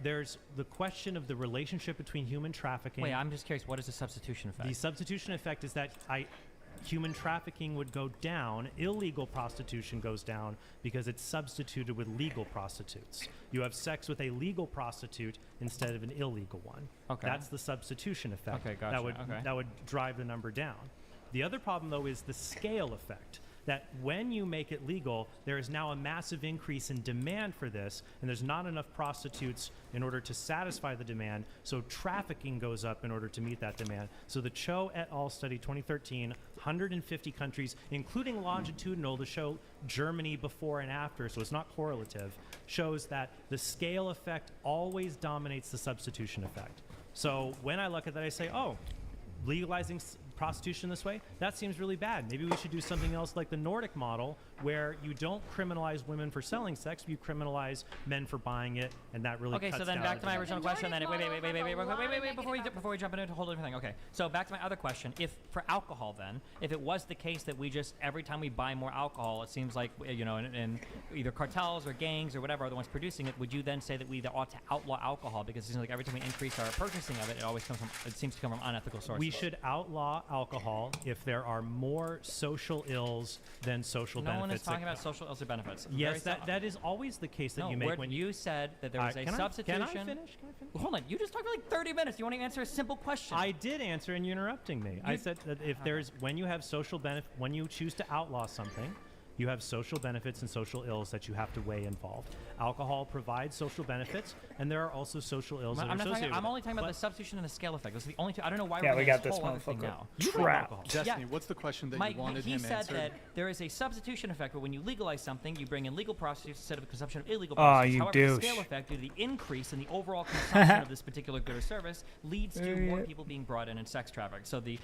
There's the question of the relationship between human trafficking. Wait, I'm just curious. What is the substitution effect? The substitution effect is that human trafficking would go down, illegal prostitution goes down because it's substituted with legal prostitutes. You have sex with a legal prostitute instead of an illegal one. Okay. That's the substitution effect. Okay, gotcha. That would drive the number down. The other problem, though, is the scale effect. That when you make it legal, there is now a massive increase in demand for this, and there's not enough prostitutes in order to satisfy the demand, so trafficking goes up in order to meet that demand. So the Cho et al. Study 2013, 150 countries, including longitudinal to show Germany before and after, so it's not correlative, shows that the scale effect always dominates the substitution effect. So when I look at that, I say, legalizing prostitution this way, that seems really bad. Maybe we should do something else like the Nordic model, where you don't criminalize women for selling sex, you criminalize men for buying it, and that really Okay, cuts so then down back to my the- original question. Then wait, before we jump into a whole different thing. Okay, so back to my other question. If for alcohol, then, if it was the case that we just every time we buy more alcohol, it seems like in either cartels or gangs or whatever are the ones producing it, would you then say that we ought to outlaw alcohol because it seems like every time we increase our purchasing of it, it seems to come from unethical sources? We should outlaw alcohol if there are more social ills than social benefits. No one is talking that about social ills or benefits. Yes, that is always the case that you make when you said that there was a substitution. Can I finish? Hold on, you just talked for like 30 minutes. You want to answer a simple question? I did answer, and you're interrupting me. I said that if when you have social benefit, when you choose to outlaw something, you have social benefits and social ills that you have to weigh involved. Alcohol provides social benefits, and there are also social ills that are associated with I'm only talking about But- the substitution and the scale effect. Those are the only two. I don't know why Yeah, we're we doing got this whole other thing motherfucker now. trapped. Destiny, what's the question that Mike, you wanted he him said answered? that there is a substitution effect, but when you legalize something, you bring in legal prostitutes instead of the consumption of illegal Oh, prostitutes. you However, the douche. scale effect, due to the increase in the overall consumption of this particular good or service, leads to more people being brought in sex trafficking. So the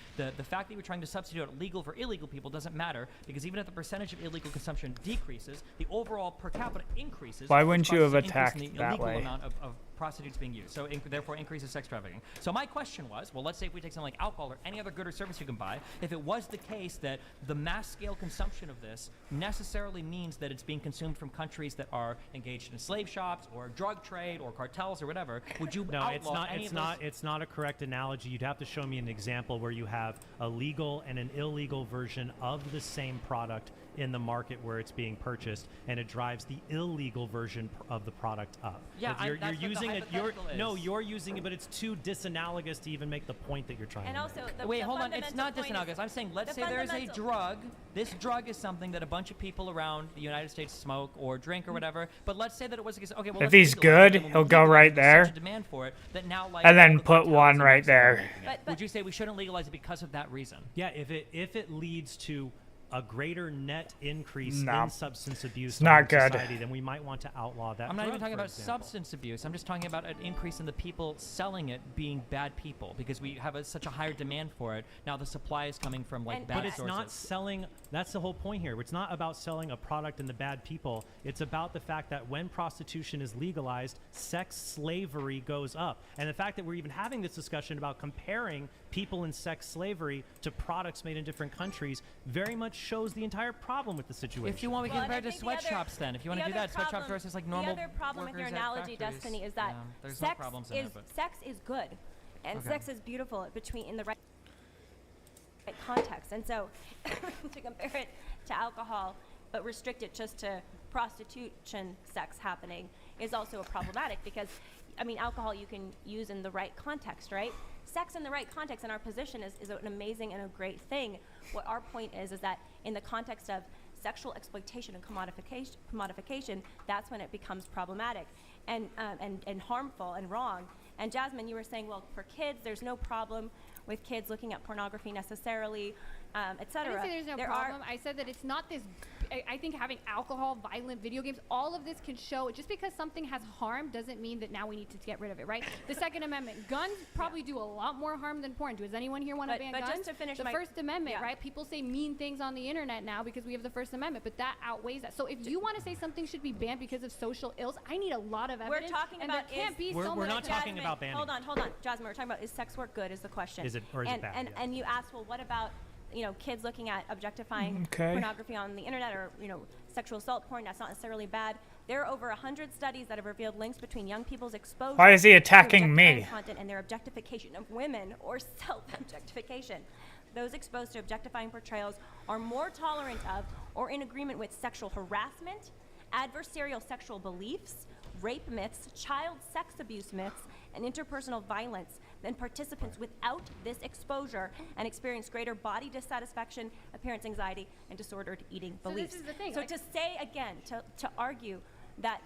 fact that you're trying to substitute legal for illegal people doesn't matter, because even if the percentage of illegal consumption decreases, the overall per capita increases. Why which wouldn't you causes have an increase in attacked the that illegal way? amount of prostitutes being used. So therefore increases sex trafficking. So my question was, well, let's say if we take something like alcohol or any other good or service you can buy, if it was the case that the mass scale consumption of this necessarily means that it's being consumed from countries that are engaged in slave shops or drug trade or cartels or whatever, would you No, outlaw any of those? it's not a correct analogy. You'd have to show me an example where you have a legal and an illegal version of the same product in the market where it's being purchased, and it drives the illegal version of the product up. Yeah, If you're that's what the using it. hypothetical is. You're using it, but it's too disanalogous to even make the point that you're trying And to also, make. the, Wait, the hold on. It's fundamental not point is- disanalogous. I'm saying, let's the say there's a fundamental- drug. This drug is something that a bunch of people around the United States smoke or drink or whatever. But let's say that it was okay. Well, If let's he's legalize it, good, and when he'll we go legalize right it, there's such there. a demand for it that now, like, And then all the put cartels one and right groups are there. making it. Would you say we shouldn't legalize it because of that reason? Yeah, if it leads to a greater net increase No. in substance abuse It's not in good. society, then we might want to outlaw that. I'm not even drug, talking for about example. substance abuse. I'm just talking about an increase in the people selling it being bad people because we have such a higher demand for it. Now the supply is coming from like bad But it's sources. not selling. That's the whole point here. It's not about selling a product and the bad people. It's about the fact that when prostitution is legalized, sex slavery goes up. And the fact that we're even having this discussion about comparing people in sex slavery to products made in different countries very much shows the entire problem with the situation. If you want, we can Well, and I compare it to think the other- sweatshops then. If you want the to do other that, sweatshops problem- versus like normal The other problem with your workers at analogy, factories. Destiny, is that There's no sex problems in is it, but sex is good, and Okay. sex is beautiful in the right. context. And so to compare it to alcohol, but restrict it just to prostitution sex happening is also problematic because, I mean, alcohol you can use in the right context, right? Sex in the right context in our position is an amazing and a great thing. What our point is that in the context of sexual exploitation and commodification, that's when it becomes problematic and harmful and wrong. And Jasmine, you were saying, well, for kids, there's no problem with kids looking at pornography necessarily, et cetera. I didn't say there's no problem. I said that it's not this. I think having alcohol, violent video games, all of this can show. Just because something has harm doesn't mean that now we need to get rid of it, right? The Second Amendment, guns probably do a lot more harm than porn. Does anyone here want to ban guns? Just to finish the First Amendment, right? People say mean things on the internet now because we have the First Amendment, but that outweighs that. So if you want to say something should be banned because of social ills, I need a lot of evidence. We're talking and about there can't be so we're much. not talking about banning. Hold on, Jasmine. We're talking about is sex work good? Is the question. Is it or is it bad? And you asked, well, what about kids looking at objectifying pornography on the internet or sexual assault porn? That's not necessarily bad. There are over 100 studies that have revealed links between young people's exposure. Why is he to attacking me? objectifying content and their objectification of women or self-objectification. Those exposed to objectifying portrayals are more tolerant of or in agreement with sexual harassment, adversarial sexual beliefs, rape myths, child sex abuse myths, and interpersonal violence than participants without this exposure and experience greater body dissatisfaction, appearance anxiety, and disordered eating beliefs. This is the thing. So to say again, to argue that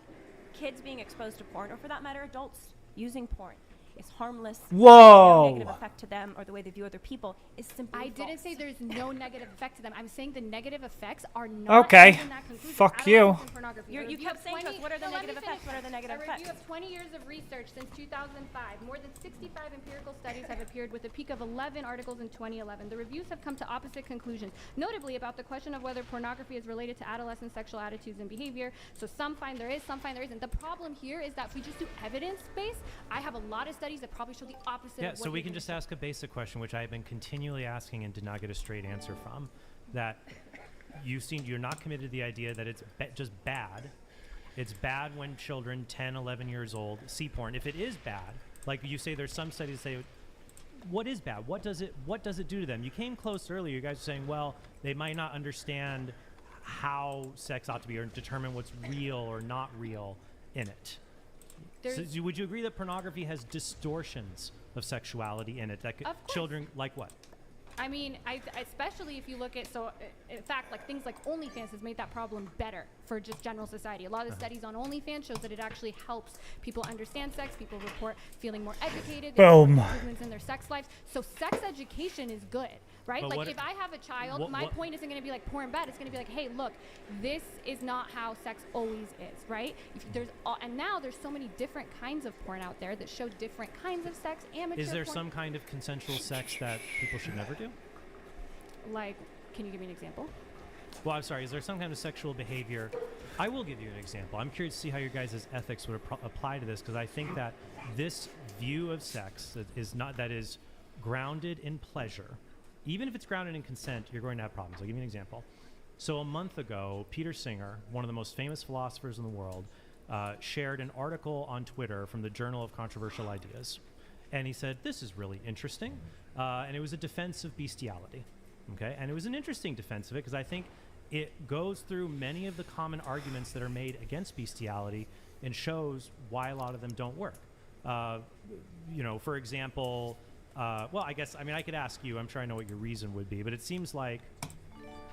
kids being exposed to porn, or for that matter, adults using porn, is harmless. Whoa. No negative effect to them or the way they view other people is simply I didn't false. say there's no negative effect to them. I'm saying the negative effects are not Okay. in that conclusion. Fuck you. Adolescence and pornography. You A review kept of saying to us, 20 what are the no, let me negative finish. effects? What are the negative A effects? review of 20 years of research since 2005. More than 65 empirical studies have appeared with a peak of 11 articles in 2011. The reviews have come to opposite conclusions, notably about the question of whether pornography is related to adolescent sexual attitudes and behavior. So some find there is, some find there isn't. The problem here is that if we just do evidence-based, I have a lot of studies that probably show the opposite Yeah, of what so we you're can just ask a basic question, which I have been continually asking and did not get a straight answer from. That you're not committed to the idea that it's just bad. It's bad when children 10, 11 years old see porn. If it is bad, like you say, there's some studies that say, what is bad? What does it do to them? You came close earlier. You guys were saying, well, they might not understand how sex ought to be or determine what's real or not real in it. So, would you agree that pornography has distortions of sexuality in it that children like what? I mean, especially if you look at, in fact, like things like OnlyFans has made that problem better for just general society. A lot of the studies on OnlyFans shows that it actually helps people understand sex. People report feeling more educated. Boom. Improvements in their sex lives. So sex education is good, right? But like what if I have a child, my point isn't going to be like porn bad. It's going to be like, hey, look, this is not how sex always is, right? And now there's so many different kinds of porn out there that show different kinds of sex. Amateur Is there porn. some kind of consensual sex that people should never do? Like, can you give me an example? Well, I'm sorry. Is there some kind of sexual behavior? I will give you an example. I'm curious to see how your guys' ethics would apply to this, because I think that this view of sex that is grounded in pleasure, even if it's grounded in consent, you're going to have problems. I'll give you an example. So a month ago, Peter Singer, one of the most famous philosophers in the world, shared an article on Twitter from the Journal of Controversial Ideas. And he said, this is really interesting. And it was a defense of bestiality. Okay, and it was an interesting defense of it because I think it goes through many of the common arguments that are made against bestiality and shows why a lot of them don't work. For example, well, I could ask you. I'm sure I know what your reason would be, but it seems like,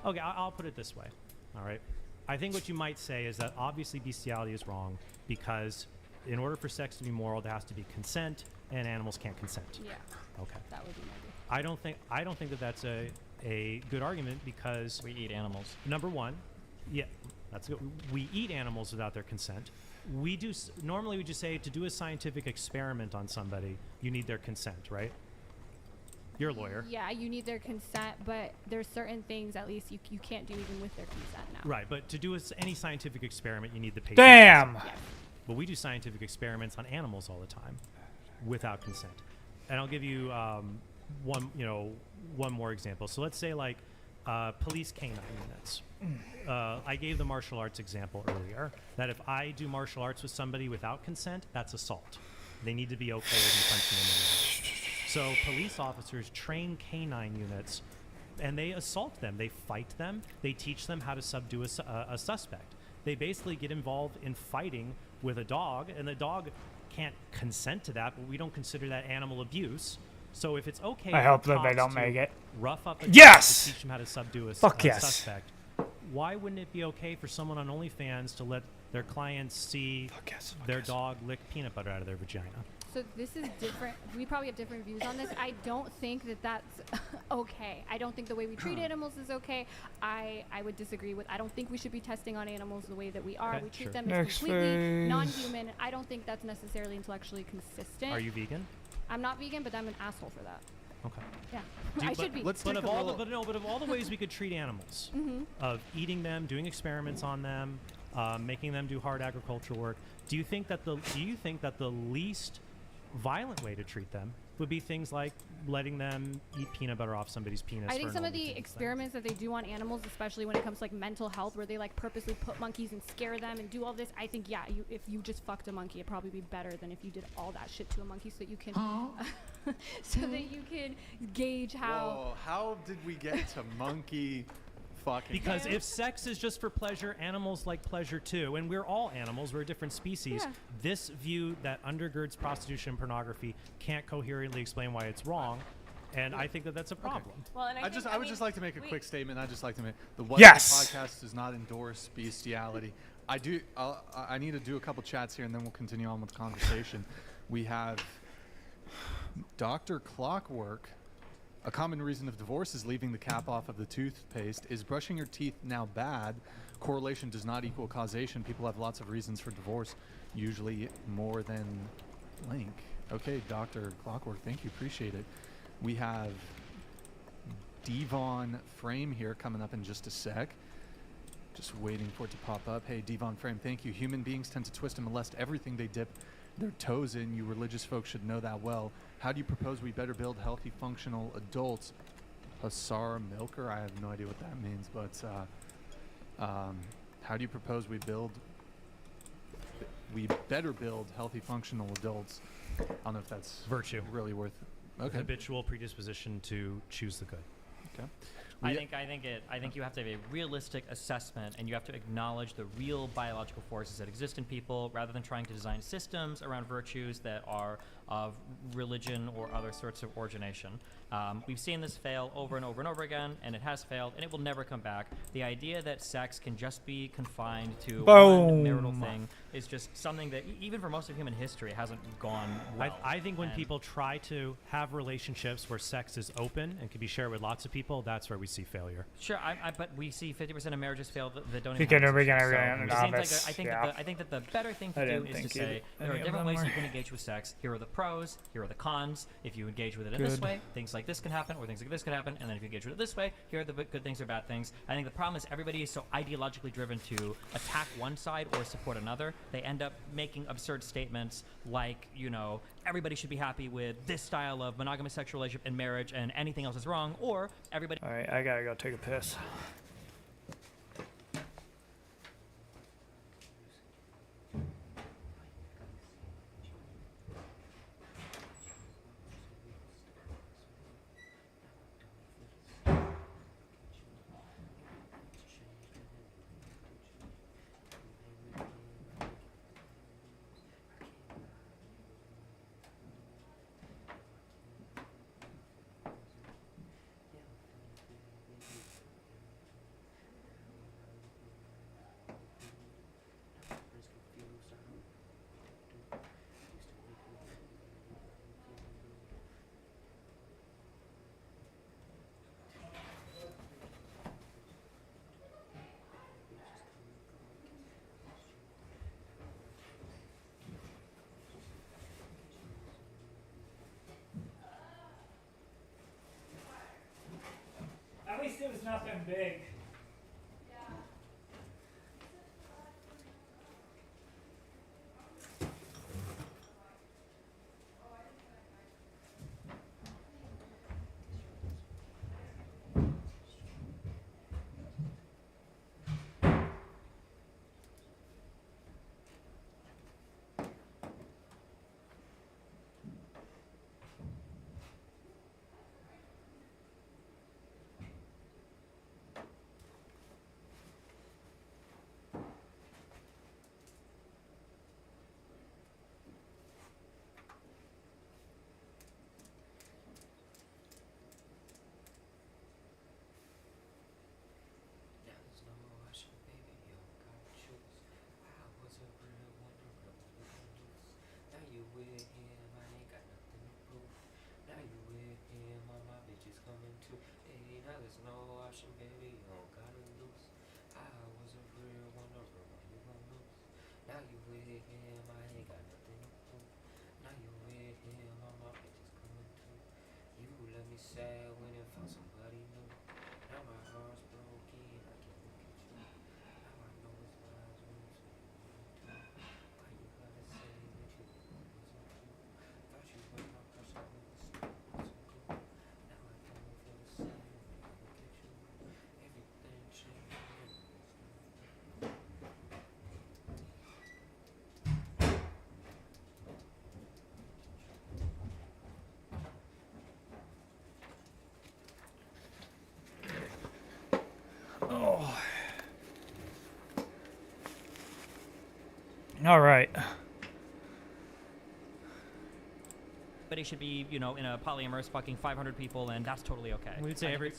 okay, I'll put it this way. All right, I think what you might say is that obviously bestiality is wrong because in order for sex to be moral, there has to be consent, and animals can't consent. Yeah. Okay. That would be my view. I don't think that that's a good argument because we eat animals. Number one, yeah, that's good. We eat animals without their consent. Normally we just say to do a scientific experiment on somebody, you need their consent, right? You're a lawyer. Yeah, you need their consent, but there's certain things at least you can't do even with their consent now. Right, but to do any scientific experiment, you need the patient. Damn. Consent. Yes. But we do scientific experiments on animals all the time, without consent. And I'll give you one more example. So let's say like police canine units. I gave the martial arts example earlier, that if I do martial arts with somebody without consent, that's assault. They need to be okay with me punching them in the head. So police officers train canine units and they assault them. They fight them. They teach them how to subdue a suspect. They basically get involved in fighting with a dog, and the dog can't consent to that, but we don't consider that animal abuse. So if it's okay, I for hope that they cops don't to make it. rough up a Yes! dog to teach them how to subdue a Fuck yes. suspect, why wouldn't it be okay for someone on OnlyFans to let their clients see their dog lick peanut butter out of their vagina? So this is different. We probably have different views on this. I don't think that that's okay. I don't think the way we treat animals is okay. I would disagree with. I don't think we should be testing on animals the way that we are. Okay, We treat sure. them Next as completely phase. non-human. I don't think that's necessarily intellectually consistent. Are you vegan? I'm not vegan, but I'm an asshole for that. Okay. Yeah, Do- I but- should be. But of all the ways we could treat animals, Mhm. of eating them, doing experiments on them, making them do hard agricultural work, do you think that the least violent way to treat them would be things like letting them eat peanut butter off somebody's penis? I for think an some of the OnlyFans thing? experiments that they do on animals, especially when it comes to like mental health, where they like purposely put monkeys and scare them and do all this, I think if you just fucked a monkey, it'd probably be better than if you did all that shit to a monkey, so that you can so that you can gauge how. Whoa, how did we get to monkey fucking? Because if sex is just for pleasure, animals like pleasure too, and we're all animals, we're a different species. Yeah. This view that undergirds prostitution and pornography can't coherently explain why it's wrong, and I think that that's a problem. Well, and I would just like to make a quick statement. I just like to make the Yes! podcast does not endorse bestiality. I need to do a couple chats here, and then we'll continue on with the conversation. We have Dr. Clockwork. A common reason of divorce is leaving the cap off of the toothpaste. Is brushing your teeth now bad? Correlation does not equal causation. People have lots of reasons for divorce, usually more than blank. Okay, Dr. Clockwork, thank you, appreciate it. We have Devon Frame here coming up in just a sec. Just waiting for it to pop up. Hey, Devon Frame, thank you. Human beings tend to twist and molest everything they dip their toes in. You religious folks should know that well. How do you propose we better build healthy, functional adults? Hasar Milker? I have no idea what that means, but how do you propose we better build healthy, functional adults? I don't know if that's Virtue. really worth. Okay. Habitual predisposition to choose the good. Okay. I think you have to have a realistic assessment, and you have to acknowledge the real biological forces that exist in people, rather than trying to design systems around virtues that are of religion or other sorts of origination. We've seen this fail over and over and over again, and it has failed, and it will never come back. The idea that sex can just be confined to one marital thing is just something that, even for most of human history, hasn't gone well. I think when And- people try to have relationships where sex is open and can be shared with lots of people, that's where we see failure. Sure, but we see 50% of marriages fail that don't You even can have never get relationships. everyone in it seems office, I think yeah. I think that the better thing I to do didn't is to think say there are any of different them ways you were. can engage with sex. Here are the pros. Here are the cons. If you engage with it in this Good. way, things like this can happen, or things like this can happen. And then if you engage with it this way, here are the good things or bad things. I think the problem is everybody is so ideologically driven to attack one side or support another. They end up making absurd statements like, everybody should be happy with this style of monogamous sexual relationship and marriage, and anything else is wrong, or everybody. All right, I gotta go take a piss. At least it was nothing big. Now you with him, I ain't got nothing to do. Now you with him, all my bitches coming too. You let me sad when I found somebody new. Now my heart's broken, I can't look at you. Now I know it's lies when you say you want to. Why you gotta say that you wasn't true? Thought you were my person when the story wasn't cool. Now I don't feel the same when I look at you. Everything changed. Oh. All right. Everybody should be, you know, in a polyamorous fucking 500 people, and that's totally okay. We'd say I think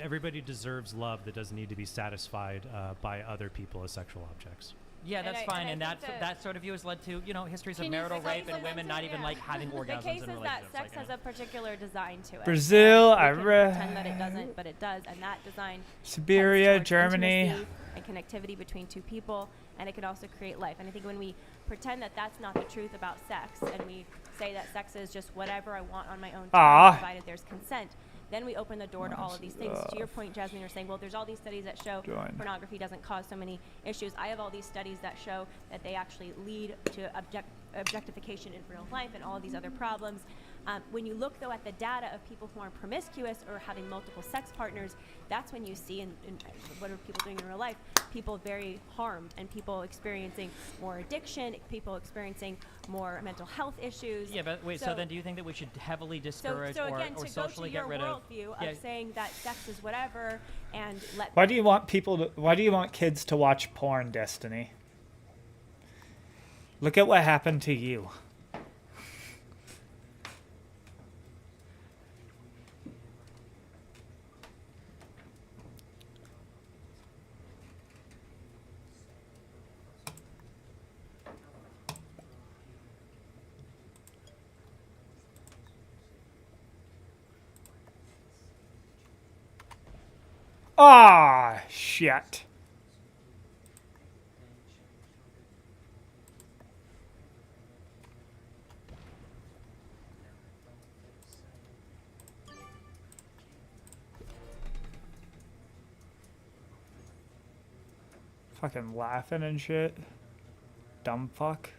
everybody deserves love that doesn't need to be satisfied by other people as sexual objects. Yeah, that's And fine, I and think that sort of view has led to, you know, histories of Can you marital say rape and women not even like having orgasms The case in is that relationships. sex like, has a particular design to it. Brazil, And we can Iran, pretend that it doesn't, but it does, and that design Siberia, tends towards Germany. intimacy and connectivity between two people, and it can also create life. And I think when we pretend that that's not the truth about sex, and we say that sex is just whatever I want on my own Ah. terms, provided there's consent, then we open the door to all of these things. To your point, Jasmine, you're saying, well, there's all these studies that show Join. pornography doesn't cause so many issues. I have all these studies that show that they actually lead to objectification in real life and all of these other problems. When you look, though, at the data of people who are promiscuous or having multiple sex partners, that's when you see, in what are people doing in real life, people very harmed and people experiencing more addiction, people experiencing more mental health issues. Yeah, but wait, so then do you think that we should heavily discourage so again, or to socially go to your get rid of... worldview of saying that sex is whatever and let Why do you want people to? Why do you want kids to watch porn, Destiny? Look at what happened to you. Ah, shit. Fucking laughing and shit. Dumb fuck.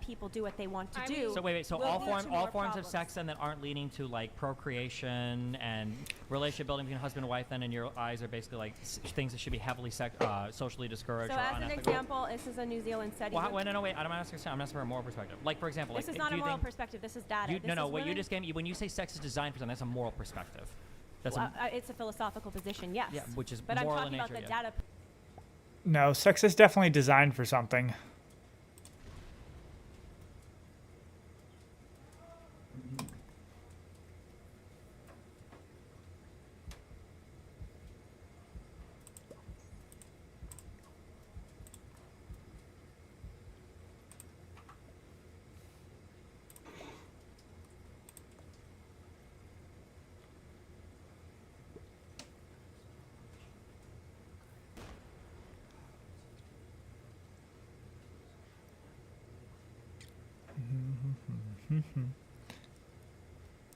people do what they want to do. So wait, so will all lead to forms more of problems. sex then that aren't leading to like procreation and relationship building between husband and wife, then in your eyes are basically like things that should be heavily socially discouraged So or as an unethical. example, this is a New Zealand study. Well, no, wait. I'm asking from a moral perspective. Like, for example, This like, is not do a you moral think perspective. This is data. you, This no, is what you women- just gave me when you say sex is designed for something, that's a moral perspective. That's Well, it's a philosophical position, yes. Yeah, which is but I'm moral in talking about nature, the yeah. data. No, sex is definitely designed for something.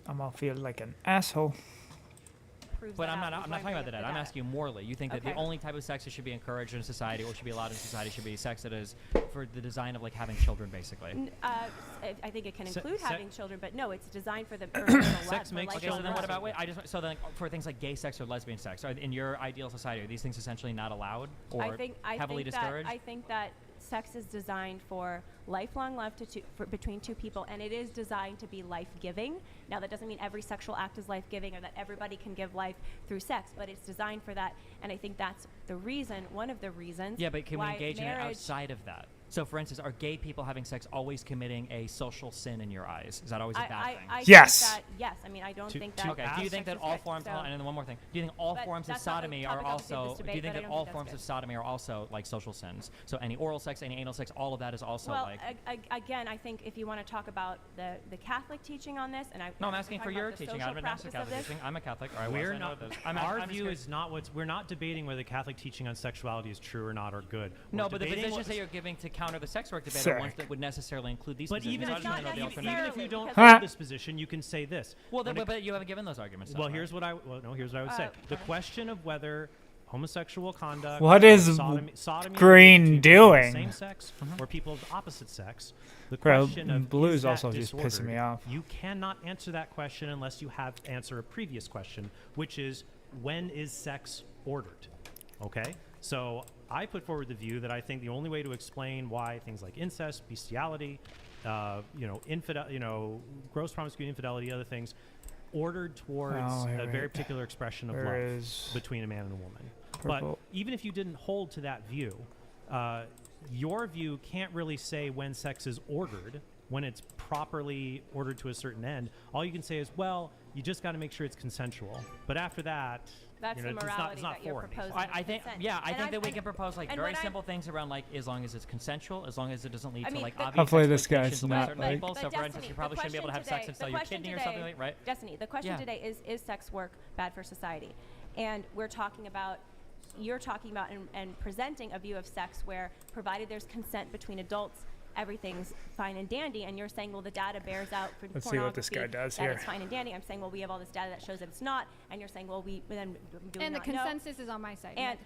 I'm gonna feel like an asshole. But I'm not talking about that. I'm asking you morally. You think that the Okay. only type of sex that should be encouraged in society or should be allowed in society should be sex that is for the design of like having children, basically. I think it can Se- include se- having children, but no, it's designed for the for Sex makes life children. So then what about? children. Wait, so then for things like gay sex or lesbian sex, are in your ideal society, are these things essentially not allowed or heavily discouraged? I think that sex is designed for lifelong love between two people, and it is designed to be life-giving. Now, that doesn't mean every sexual act is life-giving or that everybody can give life through sex, but it's designed for that, and I think that's the reason, one of the reasons. Yeah, but can we why engage in it marriage- outside of that? So, for instance, are gay people having sex always committing a social sin in your eyes? Is that always a bad thing? I Yes. Think that, yes. I mean, I don't think that. Okay. Do you think that all forms? And then one more thing. Do you think all But forms of that's not the sodomy are topic of this also? debate, Do you think but I that don't all think that's forms good. of sodomy are also like social sins? So any oral sex, any anal sex, all of that is also Well, like. again, I think if you want to talk about the Catholic teaching on this, and I. No, I'm we're asking for talking your about the teaching. social I'm not asking practice of Catholic this. teaching. I'm a Catholic. Or I was. We're I know not. this. Our I'm view scared. is not what's. We're not debating whether Catholic teaching on sexuality is true or not or good. No, We're but the debating positions what- that you're giving to counter the sex work debate are ones that would necessarily include these But positions. even I if, just wanna know the even alternative. if you don't Huh. hold this position, you can say this. Well, then, When it- but you haven't given those arguments. Well, though, here's what I would say. The question of whether homosexual conduct, What or is sodomy Green between people of doing? same sex or people of the opposite sex? The Bro, question of Blue's is that also just pissing me disordered? off. You cannot answer that question unless you have answer a previous question, which is when is sex ordered? Okay, so I put forward the view that I think the only way to explain why things like incest, bestiality, gross promiscuity, infidelity, other things, ordered towards a very particular expression of Where love is between a man and a woman. purple? But even if you didn't hold to that view, your view can't really say when sex is ordered, when it's properly ordered to a certain end. All you can say is, well, you just got to make sure it's consensual. But after that, That's the it's morality not that you're foreign. proposing. I think, consent. yeah, I And think that we and- can propose like and very what I'm- simple things around like as long as it's consensual, as long as it doesn't lead I to mean, like the- obvious Hopefully this exploitations guy's of not, certain like- people. But So, for instance, Destiny, you probably the shouldn't be able to have question sex until you're today- kidney or the something question like, right? Destiny, the question Yeah. today is sex work bad for society? And we're talking about, you're talking about and presenting a view of sex where, provided there's consent between adults, everything's fine and dandy, and you're saying, well, the data bears out for Let's see what this guy pornography does that here. it's fine and dandy. I'm saying, well, we have all this data that shows that it's not, and you're saying, well, do we And the not know? consensus is on my side.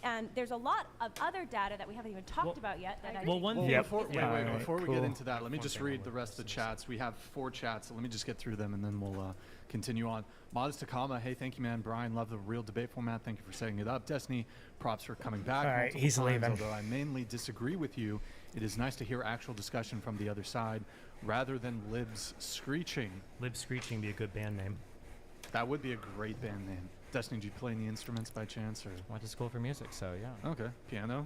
And there's a lot of other data that we haven't even talked about yet. That I Well, think one is thing before, important. before we cool. get into that, let me just read the rest of the chats. We have 4 chats, so let me just get through them and then we'll continue on. Modest Takama, hey, thank you, man. Brian, love the real debate format. Thank you for setting it up. Destiny, props for coming back. All right, multiple he's times, leaving. Although I mainly disagree with you, it is nice to hear actual discussion from the other side rather than libs screeching. Lib Screeching be a good band name. That would be a great band name. Destiny, do you play any instruments by chance? Or Went to school for music, so yeah. Okay, piano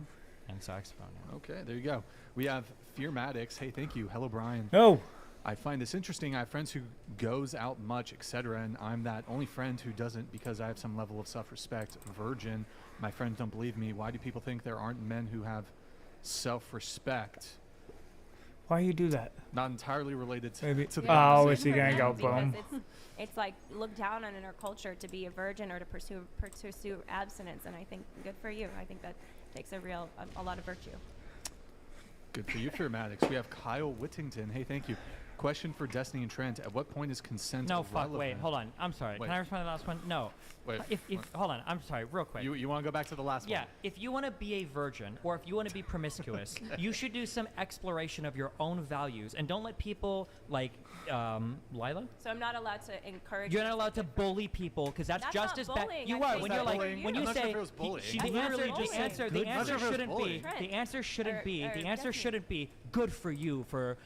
and saxophone. Yeah. Okay, there you go. We have Fearmatics. Hey, thank you. Hello, Brian. Oh. I find this interesting. I have friends who goes out much, etc., and I'm that only friend who doesn't because I have some level of self-respect. Virgin. My friends don't believe me. Why do people think there aren't men who have self-respect? Why you do that? Not entirely related to, Maybe. to the Oh, is conversation. he gonna go Because boom? it's like looked down on in our culture to be a virgin or to pursue abstinence, and I think good for you. I think that takes a lot of virtue. Good for you, Fearmatics. We have Kyle Whittington. Hey, thank you. Question for Destiny and Trent. At what point is consent No, fuck. relevant? Wait, hold on. I'm sorry. Wait. Can I respond to the last one? No. Wait. Hold on. I'm sorry. Real quick. You want to go back to the last one? Yeah. If you want to be a virgin or if you want to be promiscuous, you should do some exploration of your own values and don't let people like Lila. So I'm not allowed to encourage. You're not allowed to bully people because that's just not as bad. bullying. You I are think when that's you're like bullying. when I'm you not sure say if it was bullying. the That's not answer bullying. the answer Good. I'm not sure if it was shouldn't be bullying. the answer shouldn't be or the answer Destiny. shouldn't be good for you for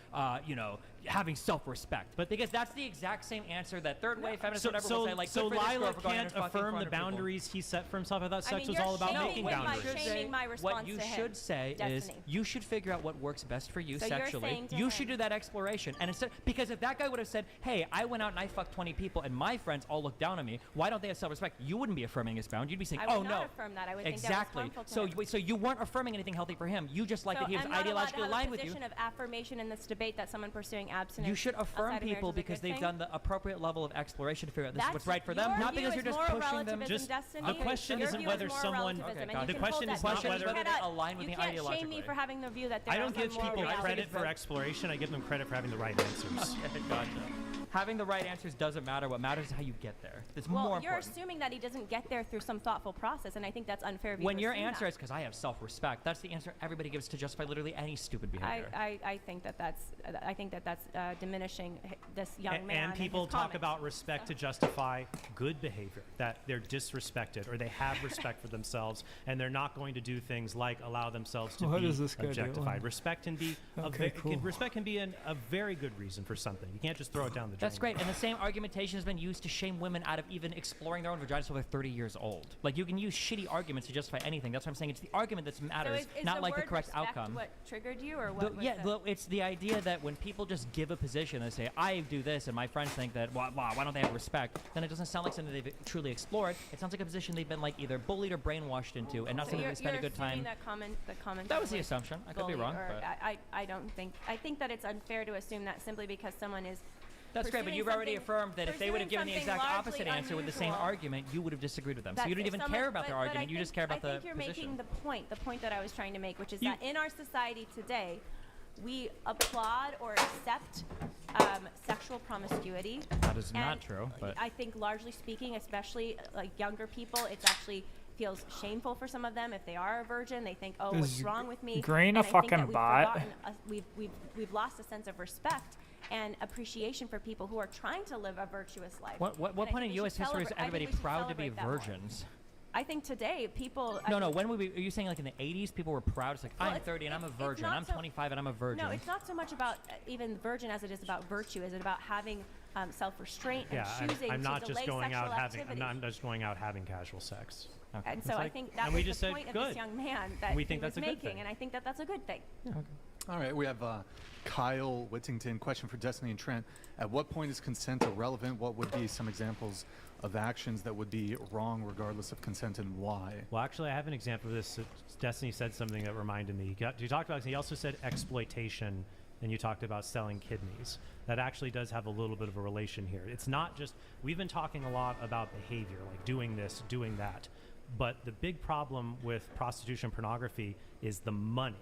having self-respect, but because that's the exact same answer that third wave feminists or whatever will say like so good for this girl Lila for going can't and fucking affirm the 400 people. boundaries he set for himself. I thought I sex mean, was you're all about shaming making with my boundaries. shaming my response What you to him, should say is Destiny. you should figure out what works best for you So you're sexually. saying to You him- should do that exploration, and instead, because if that guy would have said, "Hey, I went out and I fucked 20 people, and my friends all look down on me. Why don't they have self-respect?" You wouldn't be affirming his bound. You'd be saying, I would "Oh not no." affirm that. I would think that was exactly. harmful to So, him. so you weren't affirming anything healthy for him. You just liked So that he was I'm not allowed to ideologically have aligned a with you. position of affirmation in this debate that someone pursuing abstinence. You should affirm outside of marriage people is a because good they've thing. done the appropriate level of exploration to figure out this is That's what's right for them, your not view because is you're just moral pushing them. relativism, Destiny. the question Your isn't view whether is moral someone. relativism, and The you can question hold is that not view. whether You cannot- align with you me can't shame me ideologically. for having the view that I there don't is a give moral people reality. credit for exploration. I give them credit for having the right answers. Okay, gotcha. Having the right answers doesn't matter. What matters is how you get there. It's Well, more you're important. assuming that he doesn't get there through some thoughtful process, and I think that's unfair of you When to your assume answer that. is because I have self-respect, that's the answer everybody gives to justify literally any stupid behavior. I think that that's diminishing this young man. And people his talk comments. about respect to justify good behavior, that they're disrespected or they have respect for themselves and they're not going to do things like allow themselves to What be is this guy objectified. doing? Respect can be Okay, cool. respect can be a very good reason for something. You can't just throw it down the drain. That's great. And the same argumentation has been used to shame women out of even exploring their own vaginas until they're 30 years old. Like, you can use shitty arguments to justify anything. That's what I'm saying. It's the argument that matters, is not the like the word correct respect outcome. what triggered you, or what? Yeah, it's the idea that when people just give a position, they say, I do this, and my friends think that, why don't they have respect? Then it doesn't sound like something they've truly explored. It sounds like a position they've been like either bullied or brainwashed into, and not So something you're, they spend a you're good assuming time. the comment. That was the assumption. I could be wrong, but I don't think. I think that it's unfair to assume that simply because someone is. that's great. But you've already affirmed that if they would have given the pursuing exact something opposite largely answer with the same unusual. argument, you would have disagreed with them. So That's you don't if even someone- care about their but argument. You just care about the I think you're position. making the point that I was trying to make, which is that in our society today, we applaud or accept sexual promiscuity. That is not And true, but I think largely speaking, especially like younger people, it's actually feels shameful for some of them if they are a virgin. They think, oh, what's Is wrong with me? Green And a I think fucking that we've bot? forgotten we've lost a sense of respect and appreciation for people who are trying to live a virtuous life. what And I point think in we U.S. should history is celebra- I think everybody we should proud to be celebrate that more. virgins? I think today people. No. When are you saying like in the 80s, people were proud? It's like, Well, I'm 30 and I'm a it's virgin. not I'm so- 25 and I'm a virgin. No, it's not so much about even virgin as it is about virtue. Is it about having self-restraint and Yeah, choosing I'm not to just delay going sexual out having. activity? I'm not just going out having casual sex. And It's so I like- think that and was we the just said, point of good. this young man that We he think was that's a good making, thing. and I think that that's a good thing. All right, we have Kyle Whittington. Question for Destiny and Trent. At what point is consent irrelevant? What would be some examples of actions that would be wrong regardless of consent and why? Well, actually, I have an example of this. Destiny said something that reminded me. You talked about. He also said exploitation, and you talked about selling kidneys. That actually does have a little bit of a relation here. It's not just. We've been talking a lot about behavior, like doing this, doing that. But the big problem with prostitution pornography is the money.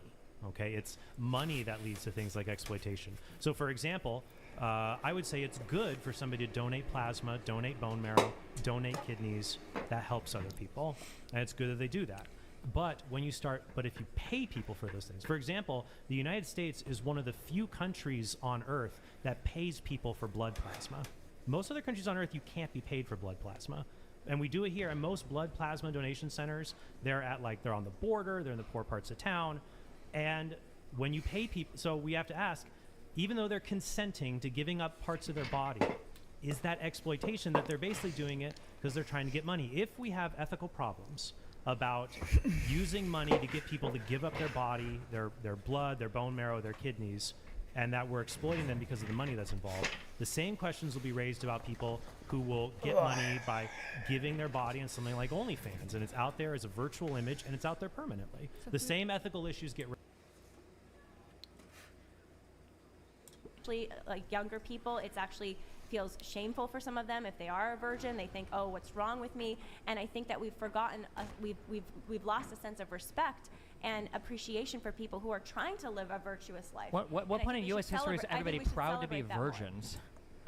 Okay, it's money that leads to things like exploitation. So, for example, I would say it's good for somebody to donate plasma, donate bone marrow, donate kidneys. That helps other people, and it's good that they do that. But if you pay people for those things, for example, the United States is one of the few countries on Earth that pays people for blood plasma. Most other countries on Earth, you can't be paid for blood plasma. And we do it here. And most blood plasma donation centers, they're on the border, they're in the poor parts of town. And when you pay people, so we have to ask, even though they're consenting to giving up parts of their body, is that exploitation that they're basically doing it because they're trying to get money? If we have ethical problems about using money to get people to give up their body, their blood, their bone marrow, their kidneys, and that we're exploiting them because of the money that's involved, the same questions will be raised about people who will get money by giving their body on something like OnlyFans, and it's out there as a virtual image, and it's out there permanently. The same ethical issues get raised. Like younger people, it's actually feels shameful for some of them if they are a virgin. They think, oh, what's wrong with me? And I think that we've forgotten, we've lost a sense of respect and appreciation for people who are trying to live a virtuous life. What And I point think in we U.S. should history is celebrate- I think everybody we should proud to be celebrate that more. virgins?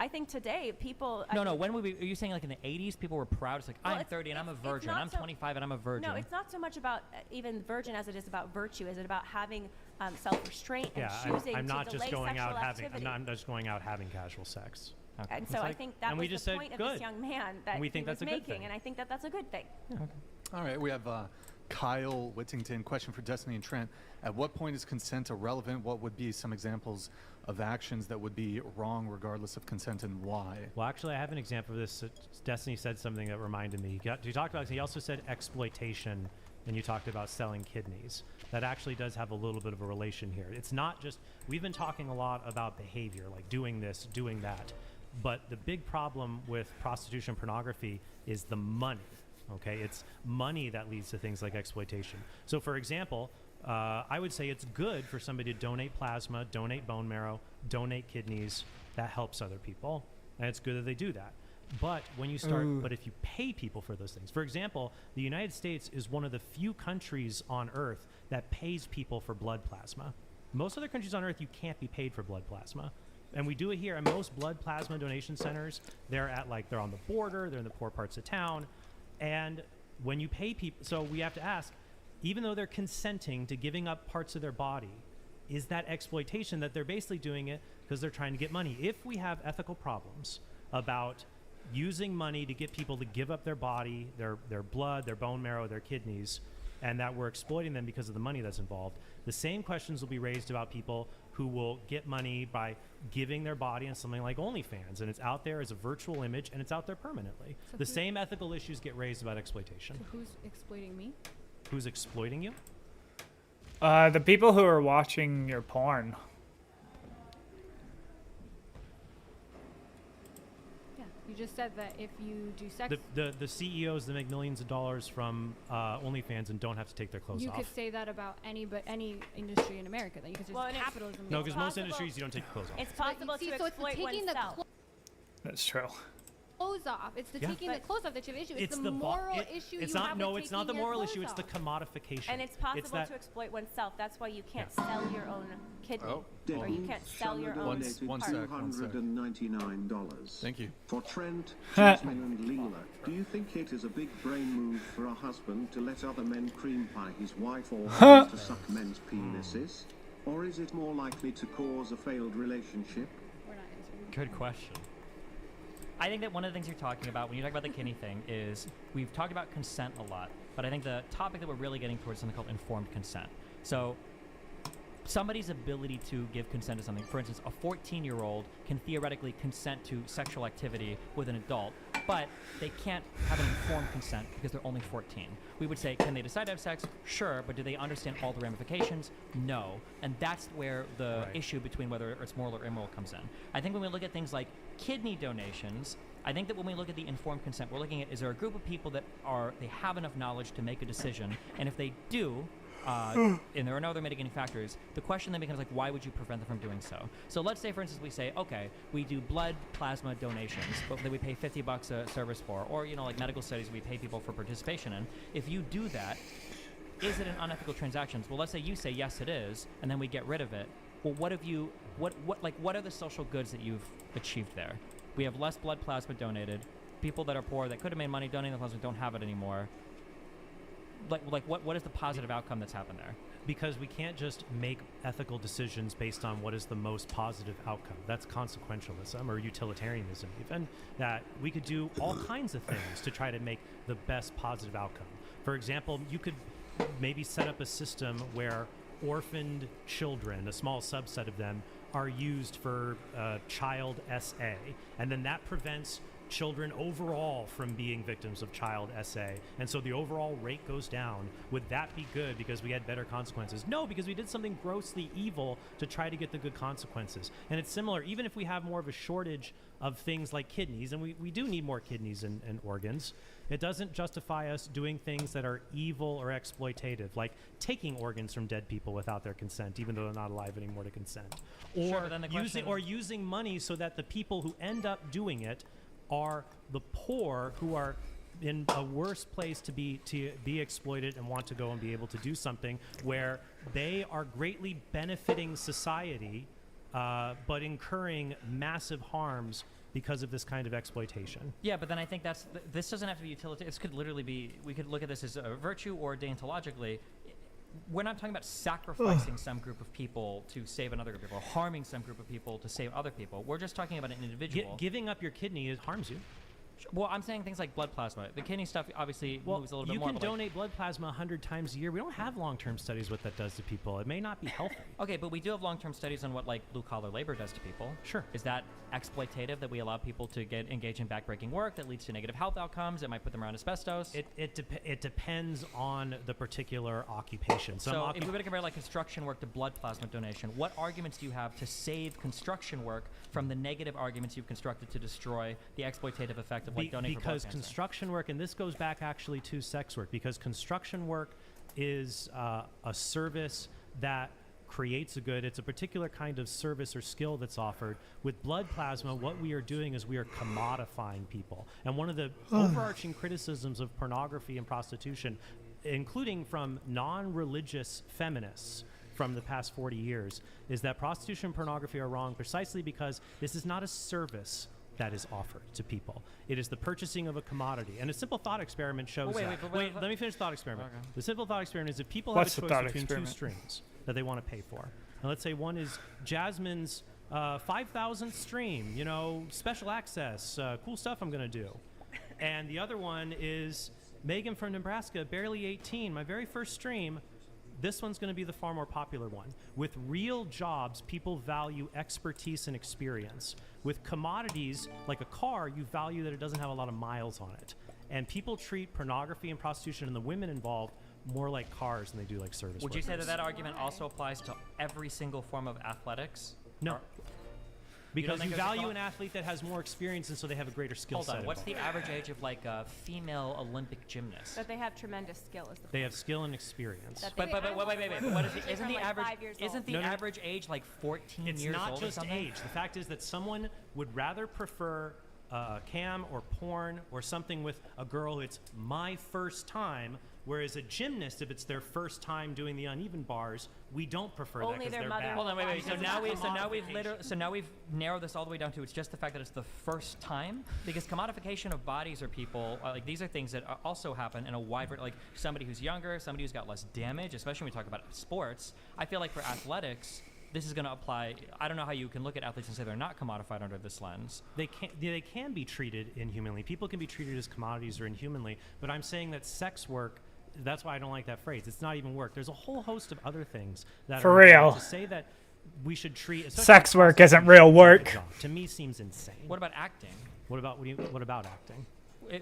I think today people. No. When are you saying like in the 80s, people were proud? It's like, Well, I'm it's- 30 and I'm a it's virgin. not I'm so- 25 and I'm a virgin. No, it's not so much about even virgin as it is about virtue. Is it about having self-restraint and choosing I'm not to just delay going out sexual having. activity? I'm not just going out having casual sex. And It's so I like- think that and was we just the said, point of good. this young man that And we he think was that's a good making, thing. and I think that that's a good thing. All right, we have Kyle Whittington. Question for Destiny and Trent. At what point is consent irrelevant? What would be some examples of actions that would be wrong regardless of consent and why? Well, actually, I have an example of this. Destiny said something that reminded me. You talked about. He also said exploitation, and you talked about selling kidneys. That actually does have a little bit of a relation here. It's not just. We've been talking a lot about behavior, like doing this, doing that. But the big problem with prostitution pornography is the money. Okay, it's money that leads to things like exploitation. So, for example, I would say it's good for somebody to donate plasma, donate bone marrow, donate kidneys. That helps other people, and it's good that they do that. But when you start, but if you pay people for those things, for example, the United States is one of the few countries on Earth that pays people for blood plasma. Most other countries on Earth, you can't be paid for blood plasma. And we do it here. And most blood plasma donation centers, they're on the border, they're in the poor parts of town. And when you pay people, so we have to ask, even though they're consenting to giving up parts of their body, is that exploitation that they're basically doing it because they're trying to get money. If we have ethical problems about using money to get people to give up their body, their blood, their bone marrow, their kidneys, and that we're exploiting them because of the money that's involved, the same questions will be raised about people who will get money by giving their body on something like OnlyFans, and it's out there as a virtual image, and it's out there permanently. So The same ethical issues get raised about exploitation. So who's exploiting me? Who's exploiting you? The people who are watching your porn. Yeah, you just said that if you do sex, The CEOs that make millions of dollars from OnlyFans and don't have to take their clothes you off. could say that about any industry in America. That you could just Well, and it's- capitalism. No, is because possible. most industries you don't take your clothes off. It's possible See, to so it's the exploit taking oneself. the That's true. clothes off. It's the Yeah. taking the clothes off that you have issue. It's, the the moral it- issue It's you not. have No, with it's not the taking your moral clothes issue. It's the off. commodification. And it's possible that, to exploit oneself. That's why you can't sell your own kidney. Oh. Or you can't sell your own One part. sec. $299. Thank you. For Trent, Jasmine, and Leela, do you think it is a big brain move for a husband to let other men cream pie his wife or husband to suck men's penises? Or is it more likely to cause a failed relationship? Good question. I think that one of the things you're talking about when you talk about the kidney thing is we've talked about consent a lot, but I think the topic that we're really getting towards is something called informed consent. So somebody's ability to give consent to something, for instance, a 14-year-old can theoretically consent to sexual activity with an adult, but they can't have an informed consent because they're only 14. We would say, can they decide to have sex? Sure, but do they understand all the ramifications? No. And that's where the issue between whether it's moral or immoral comes in. I think when we look at things like kidney donations, I think that when we look at the informed consent, we're looking at, is there a group of people that they have enough knowledge to make a decision? And if they do, and there are no other mitigating factors, the question then becomes like, why would you prevent them from doing so? So let's say, for instance, we say, okay, we do blood plasma donations, but that we pay $50 a service for, or, like medical studies we pay people for participation in. If you do that, is it an unethical transaction? Well, let's say you say, yes, it is, and then we get rid of it. Well, what are the social goods that you've achieved there? We have less blood plasma donated. People that are poor that could have made money donating the plasma don't have it anymore. What is the positive outcome that's happened there? Because we can't just make ethical decisions based on what is the most positive outcome. That's consequentialism or utilitarianism, even, that we could do all kinds of things to try to make the best positive outcome. For example, you could maybe set up a system where orphaned children, a small subset of them, are used for child SA, and then that prevents children overall from being victims of child SA, and so the overall rate goes down. Would that be good because we had better consequences? No, because we did something grossly evil to try to get the good consequences. And it's similar, even if we have more of a shortage of things like kidneys, and we do need more kidneys and organs, it doesn't justify us doing things that are evil or exploitative, like taking organs from dead people without their consent, even though they're not alive anymore to consent, Sure, but then the question- using money so that the people who end up doing it are the poor, who are in a worse place to be exploited and want to go and be able to do something where they are greatly benefiting society, but incurring massive harms because of this kind of exploitation. Yeah, but then I think this doesn't have to be utilitarian. This could literally be, we could look at this as a virtue or deontologically. We're not talking about sacrificing some group of people to save another group of people, or harming some group of people to save other people. We're just talking about an individual. Giving up your kidney harms you. Well, I'm saying things like blood plasma. The kidney stuff obviously moves a little bit you more. can but like- donate blood plasma 100 times a year. We don't have long-term studies what that does to people. It may not be healthy. Okay, but we do have long-term studies on what like blue-collar labor does to people. Sure. Is that exploitative that we allow people to get engaged in backbreaking work that leads to negative health outcomes? It might put them around asbestos. It depends on the particular occupation. So if we were to compare like construction work to blood plasma donation, what arguments do you have to save construction work from the negative arguments you've constructed to destroy the exploitative effect of like donating for blood because cancer? construction work, and this goes back actually to sex work, because construction work is a service that creates a good. It's a particular kind of service or skill that's offered. With blood plasma, what we are doing is we are commodifying people. And one of the overarching criticisms of pornography and prostitution, including from non-religious feminists from the past 40 years, is that prostitution and pornography are wrong precisely because this is not a service that is offered to people. It is the purchasing of a commodity. And a simple thought experiment shows that. Wait, let me finish the thought experiment. Okay. The simple thought experiment is if people What's have the a choice thought between two experiment? streams that they want to pay for, And let's say one is Jasmine's 5,000th stream, you know, special access, cool stuff I'm going to do. And the other one is Megan from Nebraska, barely 18, my very first stream. This one's going to be the far more popular one. With real jobs, people value expertise and experience. With commodities, like a car, you value that it doesn't have a lot of miles on it. And people treat pornography and prostitution and the women involved more like cars than they do like service Would you say workers. that argument also applies to every single form of athletics? No. Or- Because don't you think there's a value co- an athlete that has more experience, and so they have a greater skill Hold set. on. What's the involved. average age of like a female Olympic gymnast? But they have tremendous skill. Is the They have skill and experience. That But wait. But what is the, isn't From the like average? 5 years Isn't the old. average age like 14 It's years not old or just something? age. The fact is that someone would rather prefer cam or porn or something with a girl. It's my first time. Whereas a gymnast, if it's their first time doing the uneven bars, we don't prefer that Only because their they're mother bad. Hold on, wait. So Because now it's we've narrowed this all the way down to it's just the fact that it's the first time, because commodification of bodies or people like these are things that also happen in a wide like somebody who's younger, somebody who's got less damage, especially when we talk about sports. I feel like for athletics, this is going to apply. I don't know how you can look at athletes and say they're not commodified under this lens. They can be treated inhumanly. People can be treated as commodities or inhumanly. But I'm saying that sex work. That's why I don't like that phrase. It's not even work. There's a whole host of other things that For are real. to say that we should treat especially Sex work isn't real work. To me seems insane. What about acting? What about acting?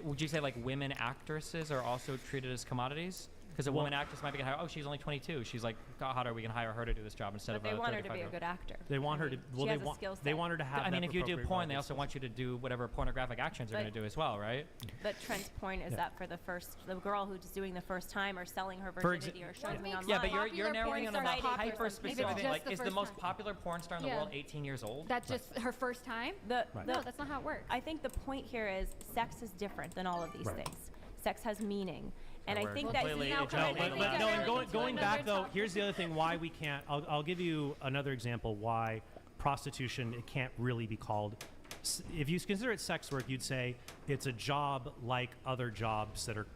Would you say like women actresses are also treated as commodities? Because a Well- woman actress might be hired. Oh, she's only 22. She's like, how hotter we can hire her to do this job instead But of they a want her to be a 35-year-old. good actor. They want her to. Well, She they has a want. skill They set. want her to have. I mean, that if you do appropriate porn, they role. also want you to do whatever pornographic actions they're But- going to do as well, right? But Trent's point is Yeah. that for the girl who's doing the first time or selling her For virginity or showing me online. Yeah, but you're narrowing it on a porn hyper star. specific Maybe thing. just Like, the is the first most time. popular porn star in the Yeah. world 18 years old? That's just her first time? No, that's not how it works. I think the point here is sex is different than all of these Right. things. Sex has meaning. And I Well, think that clearly now it coming- does. I But think no, that- and going back though, here's the other thing why we can't. I'll give you another example why prostitution it can't really be called. If you consider it sex work, you'd say it's a job like other jobs that are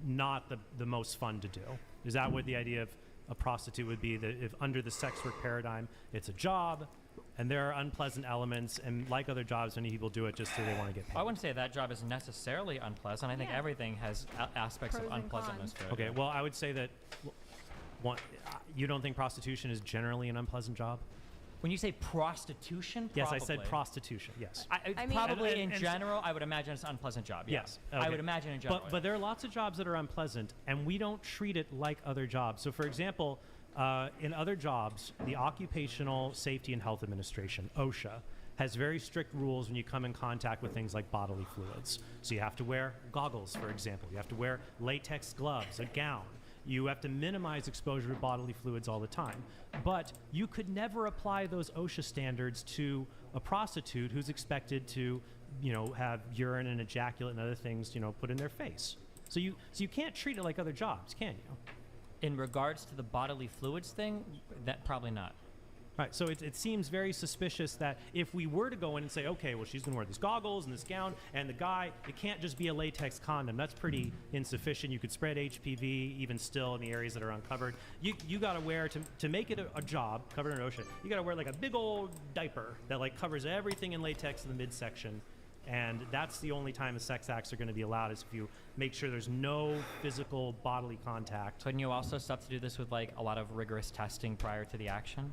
not the most fun to do. Is that what the idea of a prostitute would be? That if under the sex work paradigm, it's a job, and there are unpleasant elements, and like other jobs, many people do it just so they want to get paid. I wouldn't say that job is necessarily unpleasant. I think Yeah. everything has aspects Pros of and unpleasantness to it. Okay, well, I would say that you don't think prostitution is generally an unpleasant job? When you say prostitution, Yes, I said probably. prostitution. Yes. I mean- Probably And- in and- general, I would imagine it's an unpleasant job. Yes. I okay. would imagine in general. But there are lots of jobs that are unpleasant, and we don't treat it like other jobs. So, for example, in other jobs, the Occupational Safety and Health Administration, OSHA, has very strict rules when you come in contact with things like bodily fluids. So you have to wear goggles, for example. You have to wear latex gloves, a gown. You have to minimize exposure to bodily fluids all the time. But you could never apply those OSHA standards to a prostitute who's expected to, have urine and ejaculate and other things, put in their face. So you can't treat it like other jobs, can you? in regards to the bodily fluids thing, that probably not. Right, so it seems very suspicious that if we were to go in and say, okay, well, she's going to wear these goggles and this gown, and the guy, it can't just be a latex condom. That's pretty insufficient. You could spread HPV even still in the areas that are uncovered. You got to wear, to make it a job covered in OSHA, you got to wear like a big old diaper that like covers everything in latex in the midsection. And that's the only time the sex acts are going to be allowed, is if you make sure there's no physical bodily contact. Couldn't you also substitute this with like a lot of rigorous testing prior to the action?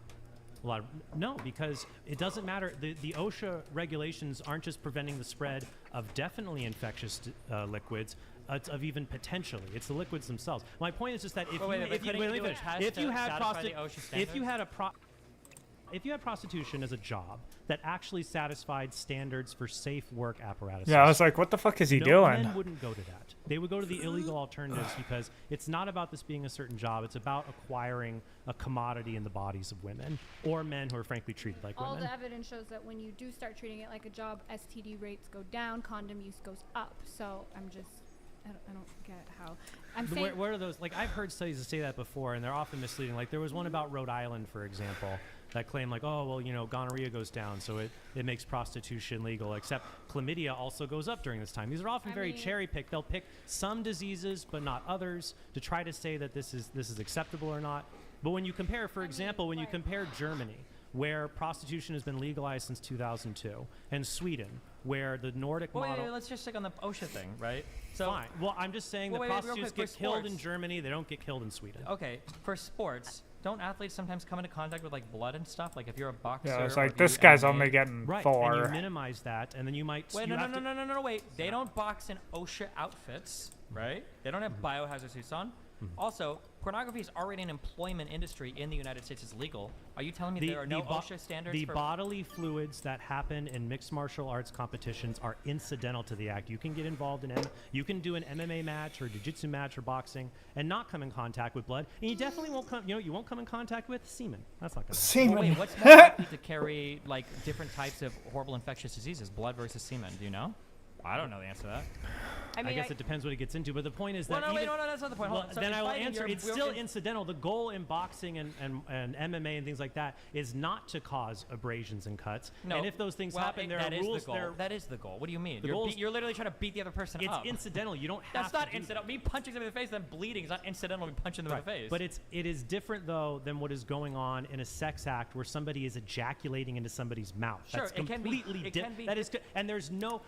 No, because it doesn't matter. The OSHA regulations aren't just preventing the spread of definitely infectious liquids, it's of even potentially. It's the liquids themselves. My point is just that if you had prostitution as a job that actually satisfied standards for safe work apparatuses. Yeah, I was like, what the fuck is he doing? Men wouldn't go to that. They would go to the illegal alternatives because it's not about this being a certain job. It's about acquiring a commodity in the bodies of women or men who are frankly treated like All women. the evidence shows that when you do start treating it like a job, STD rates go down, condom use goes up. So I don't get how. I'm But saying. where are those? Like, I've heard studies that say that before, and they're often misleading. Like, there was one about Rhode Island, for example, that claimed like, oh, well, gonorrhea goes down, so it makes prostitution legal, except chlamydia also goes up during this time. These are often very cherry-picked. They'll pick some diseases, but not others, to try to say that this is acceptable or not. But when you compare, for example, when you compare Germany, where prostitution has been legalized since 2002, and Sweden, where the Nordic model... Wait, let's just stick on the OSHA thing, right? So Fine. Well, I'm just saying that prostitutes get killed in Germany. They don't get killed in Sweden. Okay, for sports, don't athletes sometimes come into contact with, like, blood and stuff? Like, if you're a boxer... Yeah, it's or like, if this you guy's MMA only getting Right, 4. and you minimize that, and then you might... Wait, you have to- no, wait. They don't box in OSHA outfits, right? They don't have biohazard suits on. Also, pornography is already an employment industry in the United States. It's legal. Are you telling me there are no OSHA standards The for... bodily fluids that happen in mixed martial arts competitions are incidental to the act. You can get involved in you can do an MMA match or jiu-jitsu match or boxing and not come in contact with blood. And you definitely won't come, you won't come in contact with semen. That's not going to happen. Well, wait, what's more likely to carry, like, different types of horrible infectious diseases, blood versus semen? Do you know? I don't know the answer to that. I guess it depends what it gets into, but the point is that no, that's not the point. Hold on. So then in I will fighting, answer. you're- It's we're still in- incidental. The goal in boxing and MMA and things like that is not to cause abrasions and cuts. No. And if those things Well, happen, there that are is rules. The goal. That is the goal. What do you mean? The You're, goal is- you're literally trying to beat the other person It's up. incidental. You don't have That's not to do incidental. Me punching them in the face, then bleeding is not incidental. Me punching them in the face. But it is different though than what is going on in a sex act where somebody is ejaculating into somebody's mouth. Sure, That's it can be- completely it can be That is, and there's no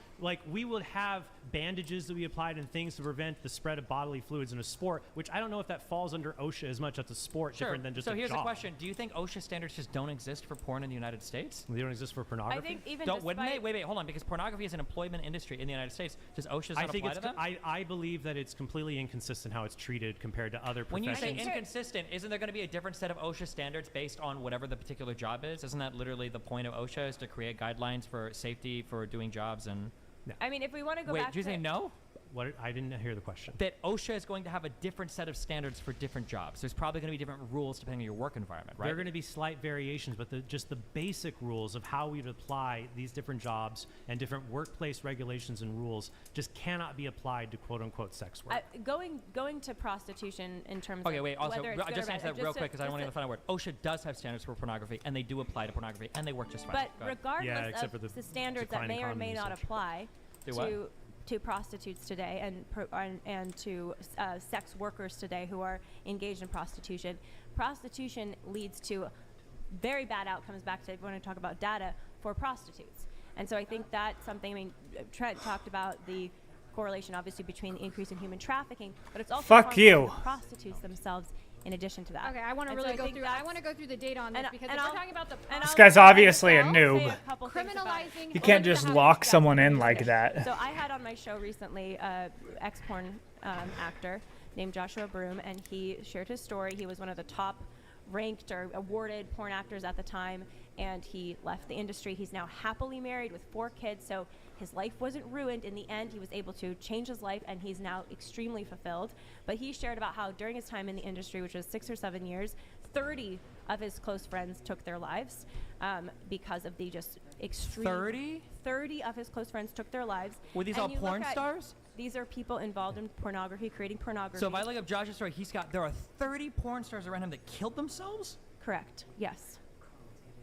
we would have bandages that we applied and things to prevent the spread of bodily fluids in a sport, which I don't know if that falls under OSHA as much as a sport, Sure. different than just so a here's job. a question: do you think OSHA standards just don't exist for porn in the United States? They don't exist for pornography. I think even Don't, wouldn't they? despite- Wait, hold on, because pornography is an employment industry in the United States. Does OSHA I not think apply it's. to that? I believe that it's completely inconsistent how it's treated compared to other When you professions. say inconsistent, isn't there going to be a different set of OSHA standards based on whatever the particular job is? Isn't that literally the point of OSHA, is to create guidelines for safety for doing jobs and... I mean, if we want to go Wait, back did you to say no? What? I didn't hear the question. That OSHA is going to have a different set of standards for different jobs. There's probably going to be different rules depending on your work environment, right? There are going to be slight variations, but just the basic rules of how we'd apply these different jobs and different workplace regulations and rules just cannot be applied to quote-unquote sex work. going to prostitution in terms Okay, of wait. Also, whether it's good just or answer bad. that real Just quick because I don't want just to find a word. OSHA does have standards for pornography, and they do apply to pornography, and they work just fine. But Go ahead. regardless of the standards that may or may not apply Do what? to prostitutes today and to sex workers today who are engaged in prostitution, prostitution leads to very bad outcomes. Back to when I talk about data for prostitutes, and so I think that's something. I mean, Trent talked about the correlation, obviously, between the increase in human trafficking, but it's also Fuck harmful you. to the prostitutes themselves. In addition to that, Okay, I want to And so really I go think through. I want to go through the data on this because if we're talking about the This guy's obviously a noob. criminalizing. You can't just lock someone in like that. So I had on my show recently ex-porn actor named Joshua Broom, and he shared his story. He was one of the top ranked or awarded porn actors at the time, and he left the industry. He's now happily married with 4 kids, so his life wasn't ruined. In the end, he was able to change his life, and he's now extremely fulfilled. But he shared about how during his time in the industry, which was 6 or 7 years, 30 of his close friends took their lives because of the just extreme... 30 of his close friends took their lives. Were these And all you look porn at- stars? These are people involved in pornography, creating pornography. So if I look up Josh's story, there are 30 porn stars around him that killed themselves? Correct. Yes.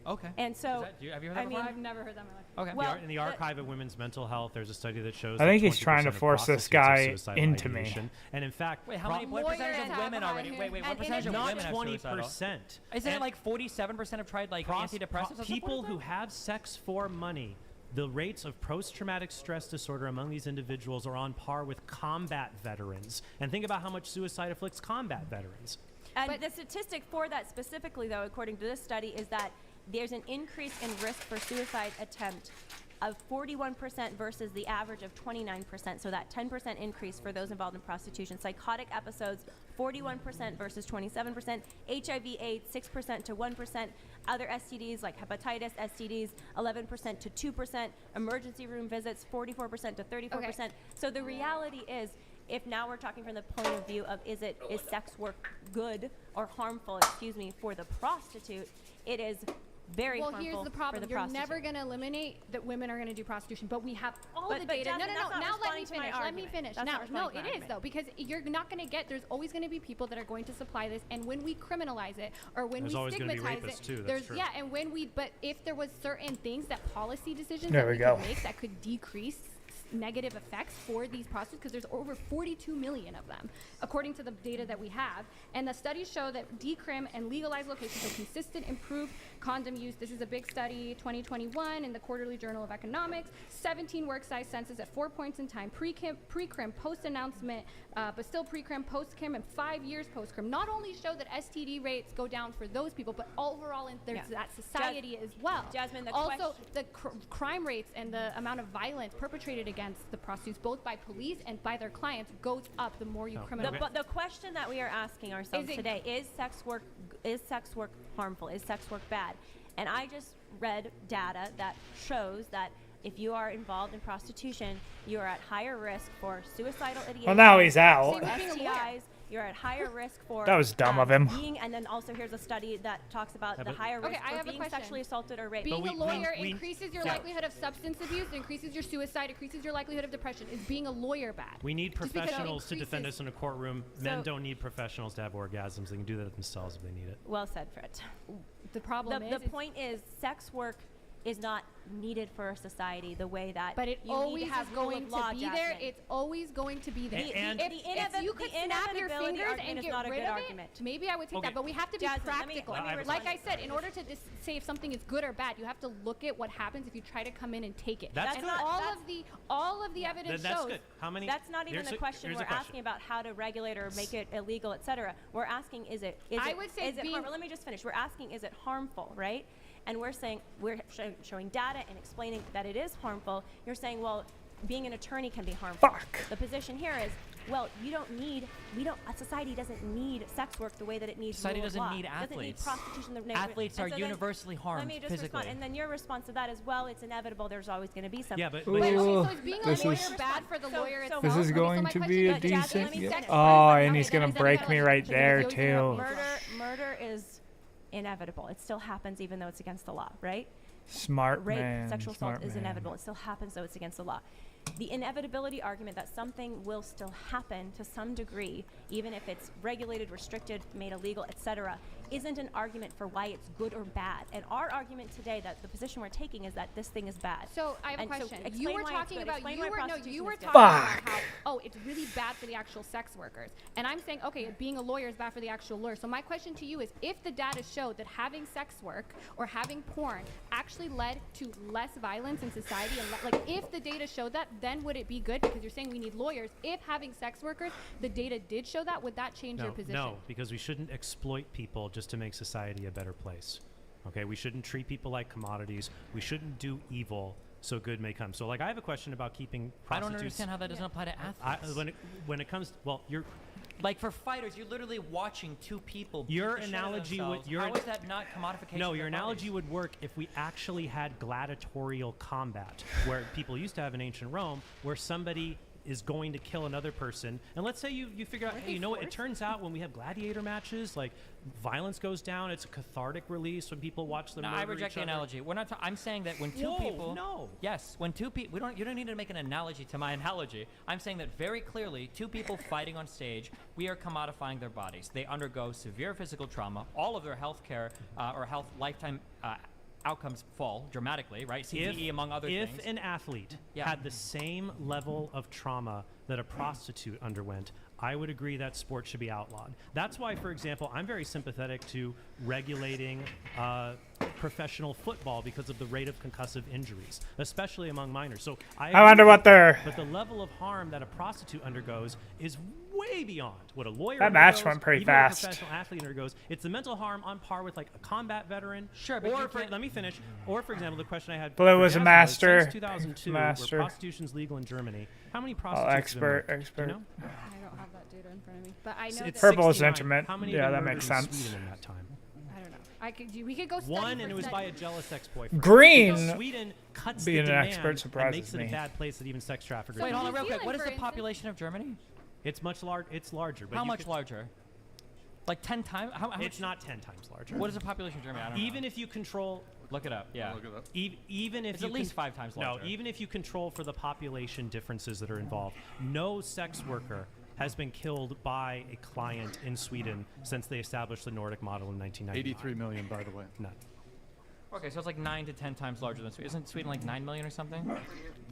Okay. And so, have you heard that before? I've never heard that in my life. Okay. Well, in the Archive of Women's Mental Health, there's a study that shows I think that he's trying to 20% of force this prostitutes have guy suicidal into me. ideation. And in fact, Wait, what percentage of women already? Wait, what percentage of women have suicidal? Not 20%. Isn't it like 47% have tried like antidepressants? or People something who like have sex for money, the rates of post-traumatic stress disorder among these individuals are on par with combat veterans. And think about how much suicide afflicts combat veterans. and the statistic for that specifically, though, according to this study, is that there's an increase in risk for suicide attempt of 41% versus the average of 29%. So that 10% increase for those involved in prostitution. Psychotic episodes, 41% versus 27%. HIV/AIDS, 6% to 1%. Other STDs like hepatitis, STDs, 11% to 2%. Emergency room visits, 44% to 34%. So the reality is, if now we're talking from the point of view of is sex work good or harmful, for the prostitute, it is very Well, harmful here's the for problem. the You're prostitute. never going to eliminate that women are going to do prostitution, but we have all But- the but data. Jasmine, No. that's not Now let me responding to my finish. Let me argument. finish. That's Now, not no, responding to it my is argument. though, because you're not going to get. There's always going to be people that are going to supply this, and when we criminalize it or when There's we always gonna be stigmatize rapists it, too, that's there's true. yeah, and when we but if there was certain things that policy decisions There that we we go. could make that could decrease negative effects for these prostitutes, because there's over 42 million of them, according to the data that we have. And the studies show that decrim and legalized locations show consistent improved condom use. This is a big study, 2021, in the Quarterly Journal of Economics. 17 work size census at 4 points in time, pre-crim, post-announcement, but still pre-crim, post-crim, and 5 years post-crim. Not only show that STD rates go down for those people, but overall in that society as well. Jasmine, the also, the crime rates and the amount of violence perpetrated against the prostitutes, both by police and by their clients, goes up the more you criminalize. But the question that we are asking ourselves today is sex work harmful? Is sex work bad? And I just read data that shows that if you are involved in prostitution, you are at higher risk for suicidal ideation. Well, now he's out. STIs. You're at higher risk for That was dumb of him. and then also here's a study that talks about the higher risk for being sexually assaulted or raped. Being a lawyer increases your likelihood of substance abuse, increases your suicide, increases your likelihood of depression. Is being a lawyer bad? We need Just because it professionals to defend increases- us in a courtroom. Men don't need professionals to have orgasms. They can do that themselves if they need it. Well said, Fred. The problem the point is sex work is not needed for a society the way that But it you always need to have is going rule of law, to be there. Jasmine. It's always going to be there. And if you could snap your inevitability fingers argument and is get not a rid good of argument. it, maybe I would take Okay. that. But we have to be Jasmine, let me practical. respond. Like I said, in order to say if something is good or bad, you have to look at what happens if you try to come in and take it. That's and good. all of the evidence That's shows. good. How many? That's not even the question. We're asking about how to regulate or make it illegal, etc. We're asking, is it harmful? Let me just finish. We're asking, is it harmful, right? And we're saying, we're showing data and explaining that it is harmful. You're saying, well, being an attorney can be harmful. The position here is, well, society doesn't need sex work the way that it needs Society rule of doesn't law. need Doesn't need athletes. prostitution. Athletes And are so then- universally harmed Let me just physically. respond. And then your response to that is, well, it's inevitable. There's always going to be some. Yeah, but Okay, so is being a This lawyer is- bad for the lawyer itself? This is Okay, so going my to question be a is- Jasmine, decent. let me finish. Oh, and he's gonna break me right there too. Murder is inevitable. It still happens even though it's against the law, right? Smart Rape, man. sexual smart assault is man. inevitable. It still happens though it's against the law. The inevitability argument that something will still happen to some degree, even if it's regulated, restricted, made illegal, etc., isn't an argument for why it's good or bad. And our argument today, that the position we're taking, is that this thing is bad. So I have a And so question. You explain were why it's talking good. about Explain you why were prostitution is good. about how it's really bad for the actual sex workers. And I'm saying, okay, being a lawyer is bad for the actual lawyer. So my question to you is, if the data showed that having sex work or having porn actually led to less violence in society, and like if the data showed that, then would it be good? Because you're saying we need lawyers. If having sex workers, the data did show that, would that change your position? No, because we shouldn't exploit people just to make society a better place. Okay, we shouldn't treat people like commodities. We shouldn't do evil so good may come. So, like, I have a question about keeping I prostitutes. don't understand how that doesn't apply to athletes. When it comes, well, you're like for fighters, you're literally watching two people. Your beat the shit out of analogy themselves. would How is that not commodification? No, of your their analogy bodies? would work if we actually had gladiatorial combat, where people used to have in ancient Rome, where somebody is going to kill another person, and let's say you figure out, hey, you know what, it turns out when we have gladiator matches, like, violence goes down, it's a cathartic release when people watch them No, murder I reject each the other. analogy. We're not. I'm saying that when two Whoa, people. no. Yes, when two people. You don't need to make an analogy to my analogy. I'm saying that very clearly, two people fighting on stage, we are commodifying their bodies. They undergo severe physical trauma. All of their health care or health lifetime outcomes fall dramatically, right? CTE among other things. If an athlete had the same level of trauma that a prostitute underwent, I would agree that sport should be outlawed. That's why, for example, I'm very sympathetic to regulating professional football because of the rate of concussive injuries, especially among minors. So I wonder what they're- But the level of harm that a prostitute undergoes is way beyond what a lawyer That match undergoes, went pretty even what a fast. professional athlete undergoes. It's the mental harm on par with like a combat veteran. Sure, but or you for, can't- let me finish. Or for example, the question I had. Blue for was a Jasmine master. Since 2002, Master. where prostitution's legal in Germany, how many Oh, prostitutes? expert, have been expert. murdered? Do you know? I don't have that data in front of me, but I know It's that Purple is 69. intimate. How many Yeah, have that been makes murdered in sense. Sweden in that time? I don't know. We could go study One, for and it was study. by a jealous ex-boyfriend. Green Because Sweden cuts being the an demand expert and surprises makes it me. a bad place that even sex traffickers. Wait, hold on, New real quick. Zealand, What is for the instance- population of Germany? It's much larger. It's larger. But How you much could- larger? Like 10 times? How It's much? not 10 times larger. What is the population of Germany? I don't Even know. if you control. Look it up. Yeah. Even if It's you at least 5 times larger. No, even if you control for the population differences that are involved, no sex worker has been killed by a client in Sweden since they established the Nordic model in 1990. 83 million, by the way. None. Okay, so it's like 9 to 10 times larger than Sweden. Isn't Sweden like 9 million or something?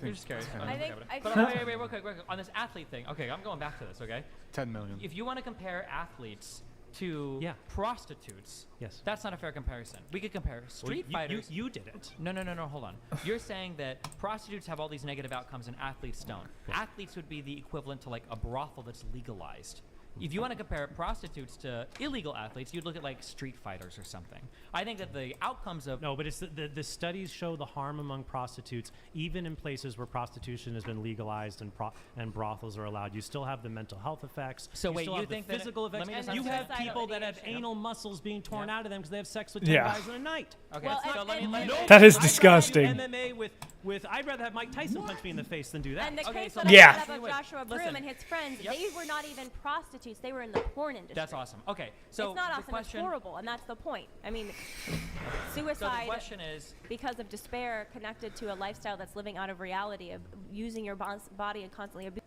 You're just curious. I think- But wait, real quick. On this athlete thing. Okay, I'm going back to this, okay? 10 million. If you want to compare athletes to prostitutes, yes, that's not a fair comparison. We could compare street fighters. You did it. No, hold on. You're saying that prostitutes have all these negative outcomes and athletes don't. Athletes would be the equivalent to like a brothel that's legalized. If you want to compare prostitutes to illegal athletes, you'd look at like street fighters or something. I think that the outcomes of No, but it's the studies show the harm among prostitutes, even in places where prostitution has been legalized and brothels are allowed. You still have the mental health effects. So wait, still you have think the that physical effects? let me just You have understand. people that have Ideation. anal muscles being torn out of them because they have sex with 10 Yeah. guys in a night. Okay, Well, so let me- That is I'd rather do disgusting. MMA with I'd rather have Mike Tyson punch me in the face than do that. And the case so that Yeah. I brought up of Joshua Broom Listen. and his friends, Yep. they were not even prostitutes. They were in the porn industry. That's awesome. Okay, so it's not the awesome. question- It's horrible, and that's the point. I mean, So suicide. the question is, because of despair connected to a lifestyle that's living out of reality of using your body and constantly abusing.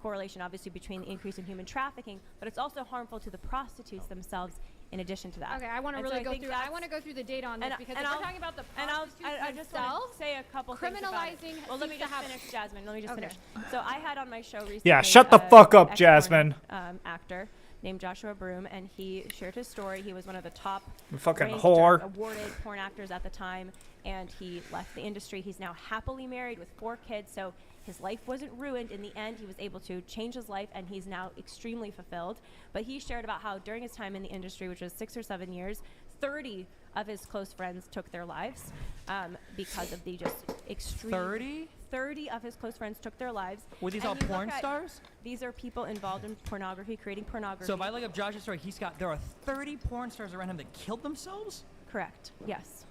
Correlation obviously between the increase in human trafficking, but it's also harmful to the prostitutes themselves. In addition to that, Okay, I want to And so really go think through. I that's- want to go through the data on this because if and we're I'll- talking about the and I'll- prostitutes I just want themselves, to say a couple things about it. criminalizing. Well, let me seems to just have- finish, Jasmine. Let me just Okay. finish. So I had on my show recently. Yeah, shut the fuck up, ex-porn, Jasmine. Actor named Joshua Broom, and he shared his story. He was one of the top You fucking ranked whore. or awarded porn actors at the time, and he left the industry. He's now happily married with 4 kids, so his life wasn't ruined. In the end, he was able to change his life, and he's now extremely fulfilled. But he shared about how during his time in the industry, which was 6 or 7 years, 30 of his close friends took their lives because of the just extreme. 30 of his close friends took their lives. Were these And all you look porn at- stars? These are people involved in pornography, creating pornography. So if I look up Josh's story, there are 30 porn stars around him that killed themselves? Correct. Yes.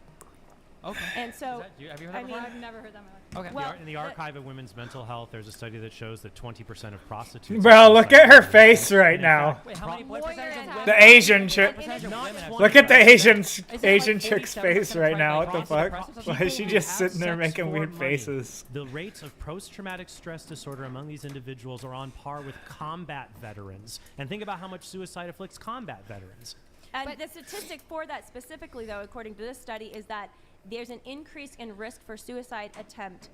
Okay. And so, have you heard I that mean, before? I've never heard that. Okay. Well, in the Archive of Women's Mental Health, there's a study that shows that 20% of prostitutes. Bro, look at her face right now. Wait, how many what percentage of women? The Asian chick. Percentage of women have Look at the Asian like Asian chick's 47% face right now. What the fuck? People Why is she who just have sitting there sex making for weird money, faces? The rates of post-traumatic stress disorder among these individuals are on par with combat veterans. And think about how much suicide afflicts combat veterans. And the statistic for that specifically, though, according to this study, is that there's an increase in risk for suicide attempt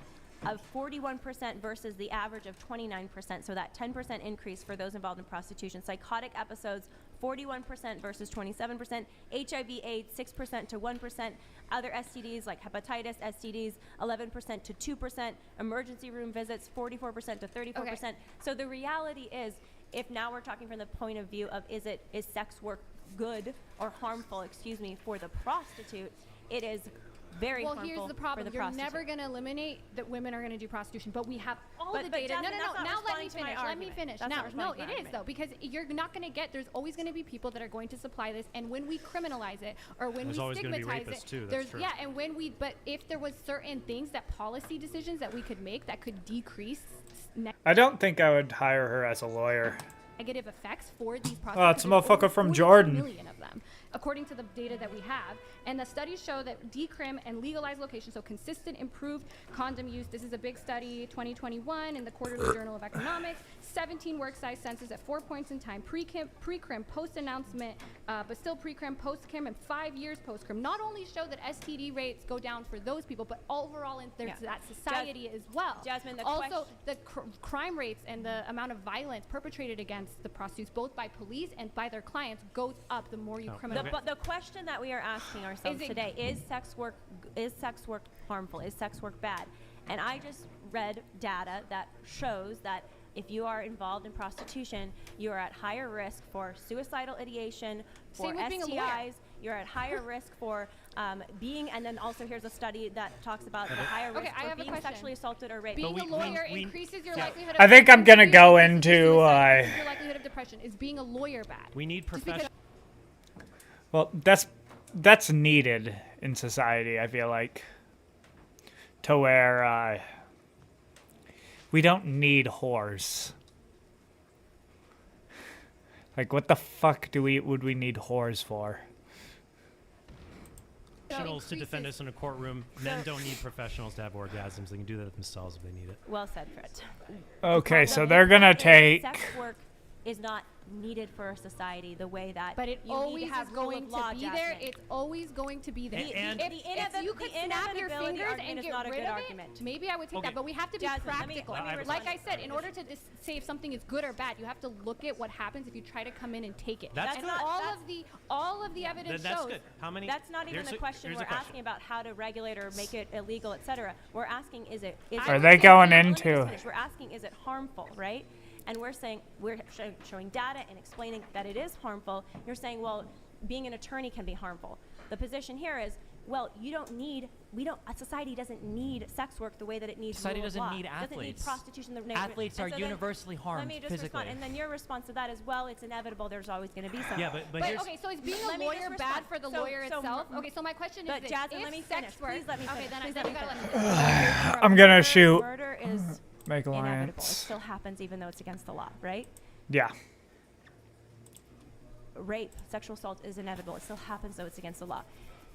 of 41% versus the average of 29%. So that 10% increase for those involved in prostitution. Psychotic episodes, 41% versus 27%. HIV/AIDS, 6% to 1%. Other STDs like hepatitis, STDs, 11% to 2%. Emergency room visits, 44% to 34%. So the reality is, if now we're talking from the point of view of is sex work good or harmful, for the prostitute, it is very Well, harmful here's the for problem. the You're prostitute. never going to eliminate that women are going to do prostitution, but we have all But- the but data. Jasmine, that's not Now let me responding to my finish. Let me argument. finish. That's Now, not no, responding to it my is argument. though, because you're not going to get. There's always going to be people that are going to supply this, and when we criminalize it or when There's we always gonna be stigmatize rapists it, too, that's there's true. yeah, and when we, but if there was certain things that policy decisions that we could make that could decrease I don't think I would hire her as a lawyer. negative effects for these prostitutes. Oh, it's a There's motherfucker over from 41 Jordan. million of them, according to the data that we have. And the studies show that decrim and legalized locations, so consistent improved condom use. This is a big study, 2021, in the Quarterly Journal of Economics. 17 work size census at 4 points in time, pre-crim, post-announcement, but still pre-crim, post-crim, and 5 years post-crim. Not only show that STD rates go down for those people, but overall in that society as well. Jasmine, the also, the crime rates and the amount of violence perpetrated against the prostitutes, both by police and by their clients, goes up the more you criminalize. But the question that we are asking ourselves Is it- today is sex work harmful? Is sex work bad? And I just read data that shows that if you are involved in prostitution, you are at higher risk for suicidal ideation, for Same with being a lawyer. STIs. You're at higher risk for being, and then also here's a study that talks about the higher Okay, risk I for have a being question. sexually assaulted or raped. Being a lawyer increases your likelihood of I think I'm gonna go suicide, into increases your likelihood of depression. Is being a lawyer bad? We need Just because- professional. Well, that's needed in society, I feel like, to where we don't need whores. Like, what the fuck would we need whores for? Professionals to defend us in a courtroom. Men don't need professionals to have orgasms. They can do that themselves if they need it. Well said, Fred. Okay, The so they're gonna point is take. sex work is not needed for a society the way that But it you always need to have is rule going of law, to be there. Jasmine. It's always going to be there. And if you could snap your inevitability fingers argument and is get not a rid good of argument. it, maybe I would take that. But we have to be Jasmine, let me practical. respond. Like I said, in order to say if something is good or bad, you have to look at what happens if you try to come in and take it. That's and good. all of the evidence That's shows. good. How many? That's not even the question. here's We're a question. asking about how to regulate or make it illegal, etc. We're asking, is it? Are they going into- We're asking, is it harmful, right? And we're saying we're showing data and explaining that it is harmful. You're saying, well, being an attorney can be harmful. The position here is, well, a society doesn't need sex work the way that it needs Society rule of doesn't law. need Doesn't need athletes. prostitution. Athletes And are so then- universally Let harmed me just physically. respond, and then your response to that is, well, it's inevitable. There's always going to be some. Yeah, but here's- okay, so is being Let a me just lawyer respond. bad for the lawyer itself? Okay, so my question But is this: Jasmine, if let me sex finish. work, Please let me okay, finish. then Please then let you me gotta let finish. me finish. I'm gonna shoot. Murder is Make inevitable. It alliance. still happens even though it's against the law, right? Yeah. Rape, sexual assault is inevitable. It still happens though it's against the law.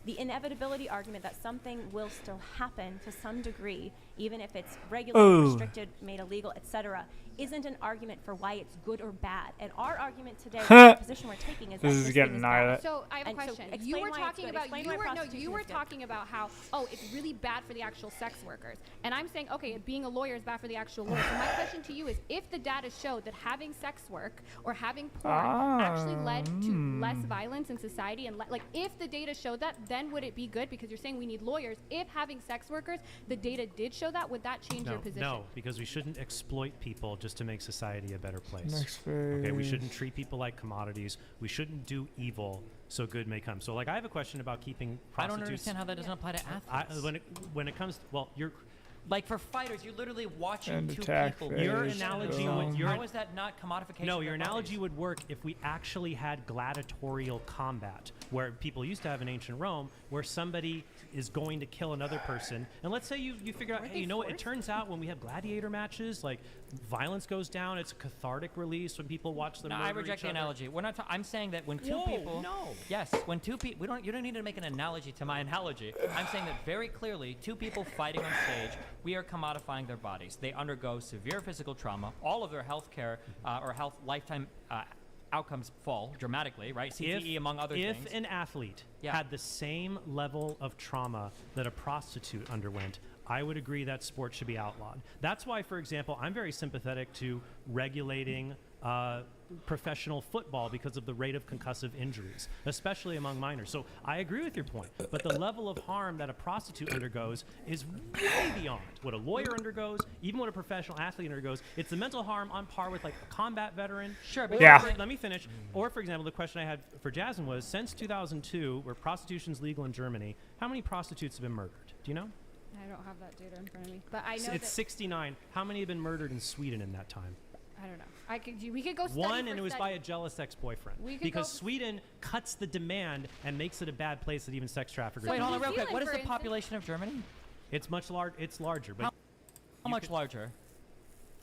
The inevitability argument that something will still happen to some degree, even if it's regulated, Ooh. restricted, made illegal, etc., isn't an argument for why it's good or bad. And our argument today, the position we're taking is that This is this getting thing is gnarly. bad. So I have a And so question. explain You were why it's talking good. about Explain you why were no, prostitution you were is good. talking about how it's really bad for the actual sex workers, and I'm saying being a lawyer is bad for the actual lawyer. So my question to you is, if the data showed that having sex work or having porn actually led to less violence in society, and like if the data showed that, then would it be good? Because you're saying we need lawyers. If having sex workers, the data did show that, would that change your position? No, because we shouldn't exploit people just to make society a better place. Next Okay, we phase. shouldn't treat people like commodities. We shouldn't do evil so good may come. So, like, I have a question about keeping I don't prostitutes. understand how that doesn't apply to athletes. When it comes, well, you're like for fighters, you're literally watching And two attack people. phase. Your analogy would How is that not commodification? No, of your their analogy bodies? would work if we actually had gladiatorial combat, where people used to have in ancient Rome, where somebody is going to kill another person. And let's say you figure out, hey, you know what, it turns out when we have gladiator matches, like, violence goes down, it's a cathartic release when people watch them No, I murder reject each the other. analogy. We're not. I'm saying that when two Whoa, people. no. Yes, when two people. You don't need to make an analogy to my analogy. I'm saying that very clearly, two people fighting on stage, we are commodifying their bodies. They undergo severe physical trauma. All of their health care or health lifetime outcomes fall dramatically, right? CTE among other things. If an athlete had the same level of trauma that a prostitute underwent, I would agree that sport should be outlawed. That's why, for example, I'm very sympathetic to regulating professional football because of the rate of concussive injuries, especially among minors. So I agree with your point, but the level of harm that a prostitute undergoes is way beyond what a lawyer undergoes, even what a professional athlete undergoes. It's the mental harm on par with like a combat veteran. Sure, but Yeah. let me finish. Or, for example, the question I had for Jasmine was, since 2002, where prostitution's legal in Germany, how many prostitutes have been murdered? Do you know? I don't have that data in front of me, but I know It's that 69. How many have been murdered in Sweden in that time? I don't know. We could go study One, for and it was study. by a jealous ex-boyfriend. We could Because go- Sweden cuts the demand and makes it a bad place that even sex traffickers. Wait, can hold on do. real quick. What is for the instance- population of Germany? It's much It's larger, but How much larger?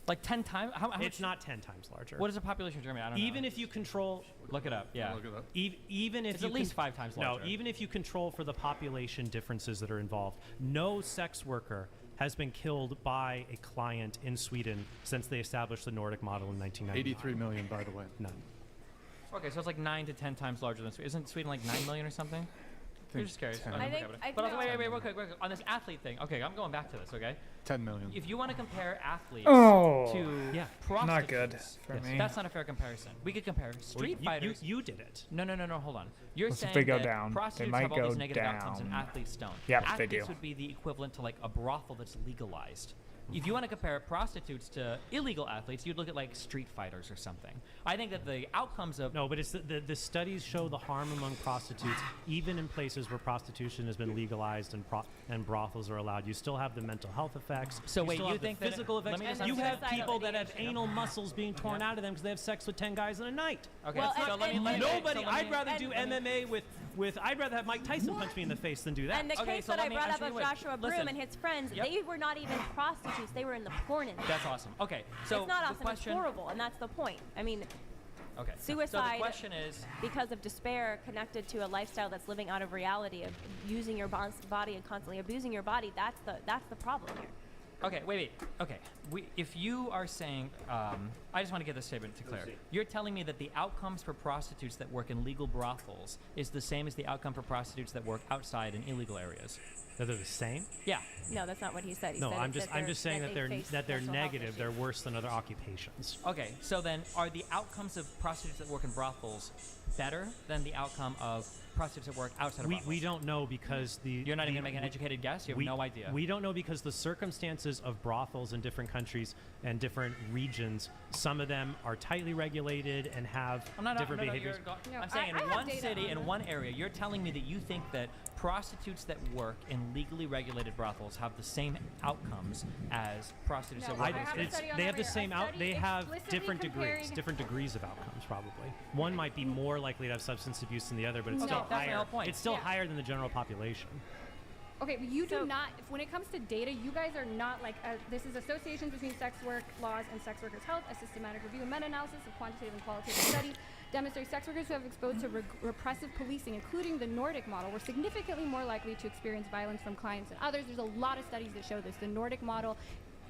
Like 10 times? How it's much? not 10 times larger. What is the population of Germany? I don't know. Even if you control, Look it up. Yeah. Look it up. even if It's you at least 5 times larger. No, even if you control for the population differences that are involved, no sex worker has been killed by a client in Sweden since they established the Nordic model in 1990. 83 million, by the way. None. Okay, so it's like 9 to 10 times larger than Sweden. Isn't Sweden like 9 million or something? You're just curious. 10. I think But also, wait, no. real quick. On this athlete thing. Okay, I'm going back to this, okay? 10 million. If you want to compare athletes Oh, to yeah, prostitutes, not good for me. That's not a fair comparison. We could compare street fighters. You did it. No, hold on. You're Let's see if saying they go that down. They prostitutes might have all go these negative outcomes and down. athletes don't. Yep, they athletes do. would be the equivalent to like a brothel that's legalized. If you want to compare prostitutes to illegal athletes, you'd look at like street fighters or something. I think that the outcomes of No, but it's the studies show the harm among prostitutes, even in places where prostitution has been legalized and brothels are allowed. You still have the mental health effects. So wait, still you have the think that- physical let effects? me just You have suicidal people that have ideation. anal muscles being torn out of them because they have sex with 10 guys in a night. Okay, Well, so and- let me and- let me- Nobody. so let I'd me- rather do MMA with. I'd rather have Mike Tyson punch me in the face than do that. And the Okay, case so that let I me brought ask up you of a Joshua Broom listen. and his friends, Yep. they were not even prostitutes; they were in the porn industry. That's awesome. Okay, so it's not the awesome; question. it's horrible, and that's the point. I mean, Okay. So the suicide question is, because of despair connected to a lifestyle that's living out of reality of using your body and constantly abusing your body. That's the problem here. Okay, wait. Okay, if you are saying, I just want to get this statement to clear. You're telling me that the outcomes for prostitutes that work in legal brothels is the same as the outcome for prostitutes that work outside in illegal areas? That they're the same? Yeah. No, that's not what he said. He No, said I'm that just saying that they're face negative. mental health They're worse than other occupations. Okay, so then are the outcomes of prostitutes that work in brothels better than the outcome of prostitutes that work outside of brothels? We don't know because You're not even going to make an educated guess? You have no idea? We don't know because the circumstances of brothels in different countries and different regions, some of them are tightly regulated and have different behaviors. I'm saying in one city, in one area, you're telling me that you think that prostitutes that work in legally regulated brothels have the same outcomes as prostitutes that work in They have the same they have different degrees of outcomes probably. One might be more likely to have substance abuse than the other, but it's still higher. It's still higher than the general population. Okay, but you do not, when it comes to data, you guys are not like, this is associations between sex work laws and sex workers' health, a systematic review and meta-analysis of quantitative and qualitative study demonstrates sex workers who have exposed to repressive policing, including the Nordic model, were significantly more likely to experience violence from clients than others. There's a lot of studies that show this. The Nordic model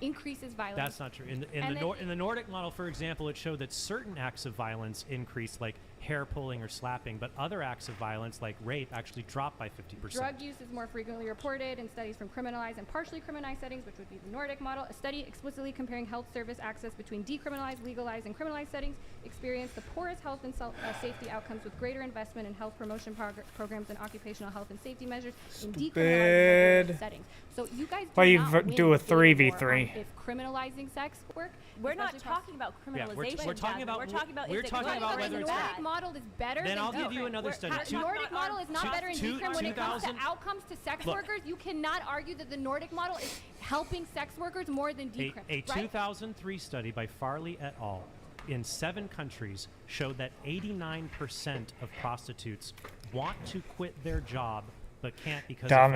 increases violence. That's not true. In the Nordic model, for example, it showed that certain acts of violence increased, like hair pulling or slapping, but other acts of violence, like rape, actually dropped by 50%. Drug use is more frequently reported in studies from criminalized and partially criminalized settings, which would be the Nordic model. A study explicitly comparing health service access between decriminalized, legalized, and criminalized settings experienced the poorest health and safety outcomes with greater investment in health promotion programs and occupational health and safety measures in decriminalized regulated settings. So you guys Why you not do a win 3v3? if criminalizing sex work. We're not talking about criminalization. we're talking about We're talking about we're is it talking good about or whether is it's it Nordic bad? model is better. Then than I'll give you another study. The Nordic model is not better in decrim when it comes to outcomes to sex Look. workers. You cannot argue that the Nordic model is helping sex workers more than decrim. A right? 2003 study by Farley et al. In 7 countries showed that 89% of prostitutes want to quit their job but can't because of Dumbass.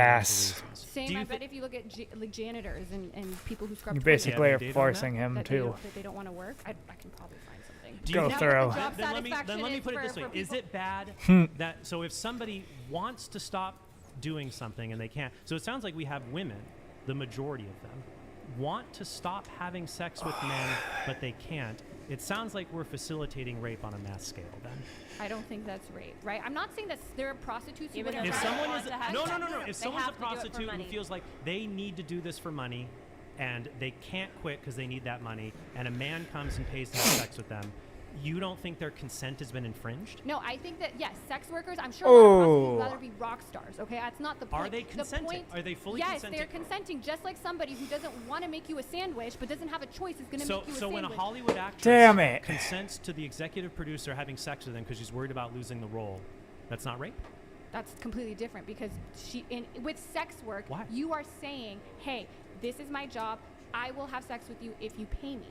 financial reasons. Same, I bet if you look at like janitors and people who scrub You toilets, basically are forcing him that to. they don't want to work. I can probably find something. Do Go you know through. what the job then let me put it this way. Is it bad that so if somebody wants to stop doing something and they can't, so it sounds like we have women, the majority of them, want to stop having sex with men but they can't. It sounds like we're facilitating rape on a mass scale then. I don't think that's rape, right? I'm not saying that there are prostitutes who Even would if If someone is no. If They someone's a have to do it for prostitute who money. feels like they need to do this for money and they can't quit because they need that money, and a man comes and pays to have sex with them, you don't think their consent has been infringed? No, I think that yes, sex workers. I'm sure a lot of prostitutes would Oh. rather be rock stars. Okay, that's not the point. Are they The consenting? point- Are they fully yes, consenting? they're consenting. Just like somebody who doesn't want to make you a sandwich but doesn't have a choice is going to make you a So sandwich. when a Hollywood actress Damn it. consents to the executive producer having sex with them because she's worried about losing the role, that's not rape? That's completely different because with sex work, Why? you are saying, "Hey, this is my job. I will have sex with you if you pay me."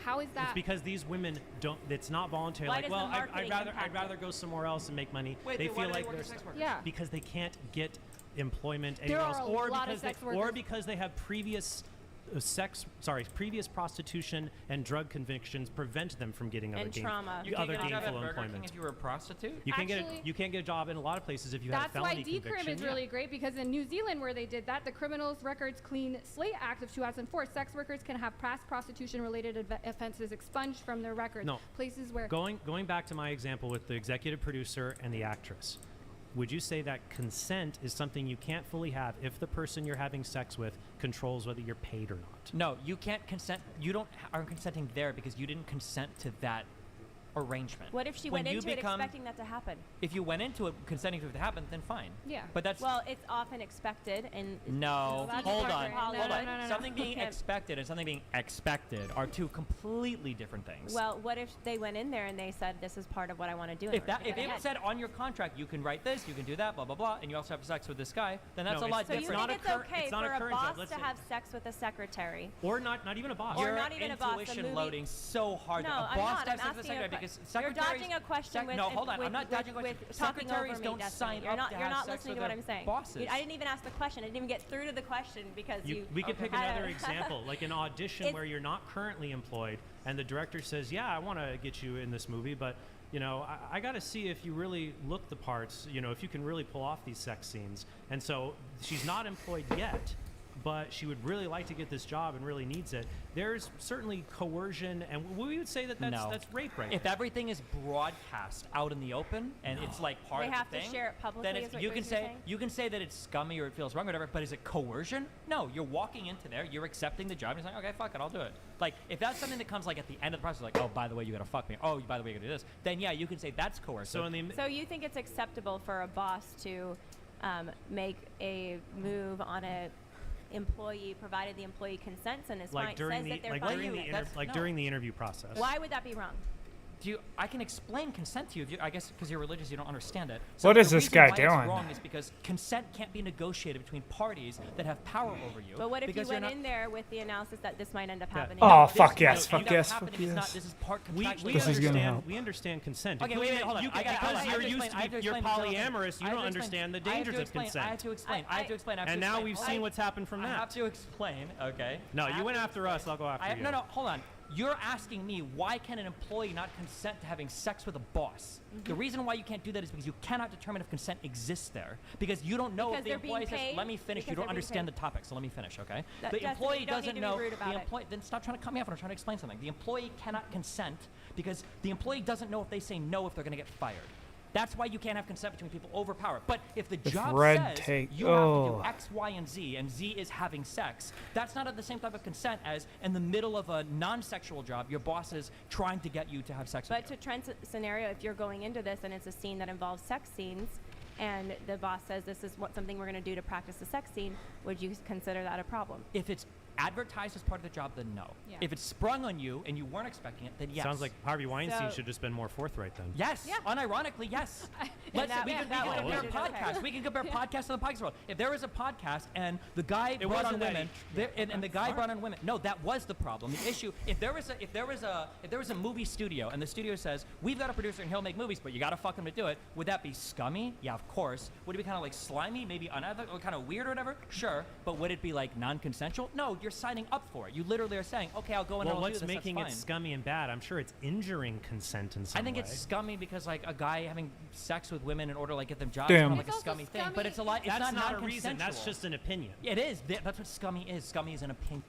How is that? It's because these women don't. It's not voluntary. Why Like, does the well, marketing I'd impact rather go somewhere else and make money. Wait, they then why feel do they like work they're as sex workers? Yeah. because they can't get employment There anywhere else, are a or lot of because sex or workers. because they have previous previous prostitution and drug convictions prevent them from getting And trauma. You can't other get a job at gainful Burger King employment. if you were a prostitute? You can't Actually- you can't get a job in a lot of places if you have a That's why felony decrim conviction. is really great because in New Zealand where they did that, the Criminals Records Clean Slate Act of 2004, sex workers can have past prostitution-related offenses expunged from their records. No. Places where Going back to my example with the executive producer and the actress, would you say that consent is something you can't fully have if the person you're having sex with controls whether you're paid or not? No, you can't consent. You aren't consenting there because you didn't consent to that arrangement. What if she When went you into it become- expecting that to happen? If you went into it consenting to it to happen, then fine. Yeah. But that's Well, it's often expected, and no. That's Hold different. on. No, Hold no, on. no, no, no. Something being Okay. expected and something being expected are two completely different things. Well, what if they went in there and they said, "This is part of what I want to do"? in if order to it get ahead? said on your contract you can write this, you can do that, blah blah blah, and you also have sex with this guy, then that's No, a lot it's- So you different. not think a it's current- okay it's not for a a current job. boss Let's to say- have sex with a secretary? Or not even a boss. Or Your not even a boss, the intuition movie- loading so hard. No, that a I'm boss not. does I'm sex with a asking you a secretary que- because You're secretaries. dodging a question with. No, hold on. with, I'm not dodging a question. with talking over Secretaries me, don't Destiny. sign You're up not. to You're have not sex listening with to what their I'm saying. bosses. I didn't even ask the question. I didn't even get through to the question because We could pick another example, like an audition It's- where you're not currently employed, and the director says, "Yeah, I want to get you in this movie, but you know, I got to see if you really look the parts. You know, if you can really pull off these sex scenes." And so she's not employed yet, but she would really like to get this job and really needs it. There's certainly coercion, and we would say that that's rape right If there. everything is broadcast out in the open and it's like part They of the have to thing, share it publicly, then is what you you're can say saying? you can say that it's scummy or it feels wrong or whatever. But is it coercion? No, you're walking into there, you're accepting the job, and you're saying, okay, fuck it, I'll do it. Like if that's something that comes like at the end of the process, like, oh, by the way, you gotta fuck me. Oh, by the way, you gotta do this. Then yeah, you can say that's coercive. So you think it's acceptable for a boss to make a move on a employee, provided the employee consents and is Like fine, during says the that they're like fine during with the it. during the interview process. Why would that be wrong? I can explain consent to you. If you I guess because you're religious, you don't understand it. What is the this reason guy why doing? It's wrong is because consent can't be negotiated between parties that have power over you. But what if you because you're went not- in there with the analysis that this might end up happening? Oh, This fuck is yes, what fuck ended up yes, fuck happening is yes. not- This is part We contractually. This is gonna understand help. we understand consent. Okay, wait, hold on. You, I have because to you're explain- used I have to to you're explain the polyamorous, you I don't have to explain- understand the I have dangers to of explain- consent. I have to explain. I have to explain. I have And to now explain. we've seen what's happened from I that. have to explain. Okay. No, I you have went to after us. I'll go after you. No, hold on. You're asking me why can an employee not consent to having sex with a boss? The reason why you can't do that is because you cannot determine if consent exists there. Because you don't know Because if the they're being employee says, paid? let me finish, Because you don't they're being understand the paid? topic, so let me finish, okay? That- The Justin, employee you don't doesn't need to be know, rude about the it. employee, then stop trying to cut me off when I'm trying to explain something. The employee cannot consent because the employee doesn't know if they say no if they're gonna get fired. That's why you can't have consent between people over power. But if the job red says tape- you have to oh. do X, Y, and Z is having sex, that's not the same type of consent as in the middle of a non-sexual job, your boss is trying to get you to have sex with But to Trent's scenario, if you're going into this and it's a scene that involves sex scenes, and the boss says this is something we're going to do to practice the sex scene, would you consider that a problem? If it's advertised as part of the job, then no. Yeah. If it's sprung on you and you weren't expecting it, then yes. Sounds like Harvey Weinstein So- should have just been more forthright then. Yes, unironically, yes. that- We yeah, can that compare would've made it okay. podcasts. We can compare podcasts to the podcast world. If there was a podcast and the guy brought on wasn't that women, and the guy brought on women, no, that was the problem. The issue, if there was a movie studio and the studio says we've got a producer and he'll make movies, but you got to fuck him to do it, would that be scummy? Yeah, of course. Would it be kind of like slimy, maybe unethical, kind of weird or whatever? Sure. But would it be like non-consensual? No, you're signing up for it. You literally are saying, okay, I'll go and Well, I'll what's do this. making that's it fine. scummy and bad? I'm sure it's injuring consent in some I think way. it's scummy because like a guy having sex with women in order to like get them jobs Damn. is kind of like It's a scummy thing, but it's a lot. It's That's not a non-consensual. reason. That's just an opinion. It is. That's what scummy is. Scummy is an opinion.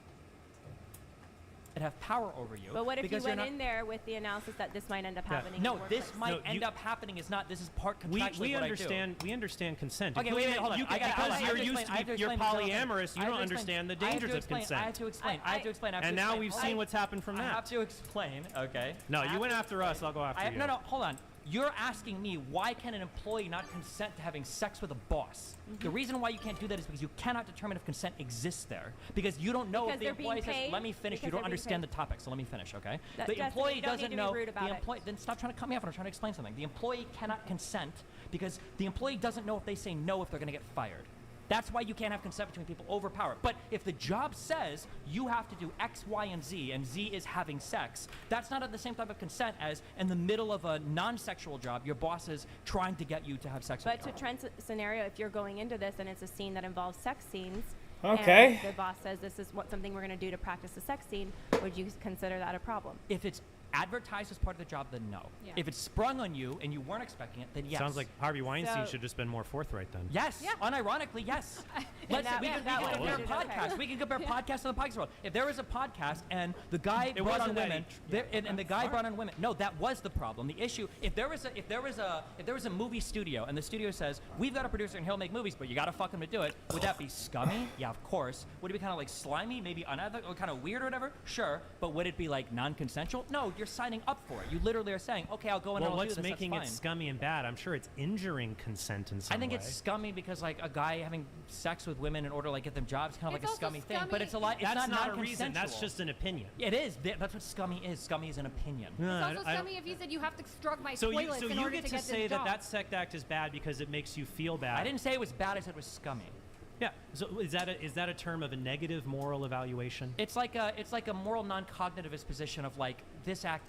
It have power over you. But what if you because you're went not- in there with the analysis that this might end up happening? No, in the this workplace? might end up happening. Is not. This is part We contractually what understand we understand consent. Okay, wait, hold on. You I can, gotta- because I have you're to used explain- I have to to you're explain the polyamorous. You I have don't to explain- understand the I have dangers to of explain- consent. I have to explain. I have to explain. I have to And now explain. we've seen what's happened from I that. have to explain. Okay. No, I you have went to after us. I'll go after you. No, hold on. You're asking me why can an employee not consent to having sex with a boss? The reason why you can't do that is because you cannot determine if consent exists there. Because you don't know Because if the they're being employee says, paid? "Let me finish." Because You don't they're being understand paid? the topic, so let me finish. Okay. That- The Justin, employee you don't doesn't need to be know. rude about The it. employee. Then stop trying to cut me off when I'm trying to explain something. The employee cannot consent because the employee doesn't know if they say no if they're going to get fired. That's why you can't have consent between people over power. But if the job says you have to do X, Y, and Z is having sex, that's not the same type of consent as in the middle of a non-sexual job, your boss is trying to get you to have sex But with you. to Trent's scenario, if you're going into this and it's a scene that involves sex scenes, Okay. and the boss says this is something we're going to do to practice the sex scene, would you consider that a problem? If it's advertised as part of the job, then no. Yeah. If it's sprung on you and you weren't expecting it, then yes. Sounds like Harvey Weinstein So- should have just been more forthright then. Yes, unironically, yes. that- We yeah, can that would've compare made it okay. podcasts. We can compare podcasts to the podcast world. If there was a podcast and the guy It brought on wasn't that women, and the guy brought on women, no, that was the problem. The issue, if there was a movie studio and the studio says we've got a producer and he'll make movies, but you got to fuck him to do it, would that be scummy? Yeah, of course. Would it be kind of like slimy, maybe unethical, kind of weird or whatever? Sure. But would it be like non-consensual? No, you're signing up for it. You literally are saying, okay, I'll go in Well, and I'll do what's this. making that's it fine. scummy and bad? I'm sure it's injuring consent in some I think way. it's scummy because like a guy having sex with women in order to like get them jobs, kind of It's like a also scummy thing. But it's a lot. It's That's not a non-consensual. reason. That's just an opinion. It is. That's what scummy is. Scummy is an opinion. It's also scummy if he said you have to scrub my So toilets you in order get to to get say this that job. that sex act is bad because it makes you feel bad. I didn't say it was bad. I said it was scummy. Yeah. So is that a term of a negative moral evaluation? It's like a moral non-cognitivist position of like this act.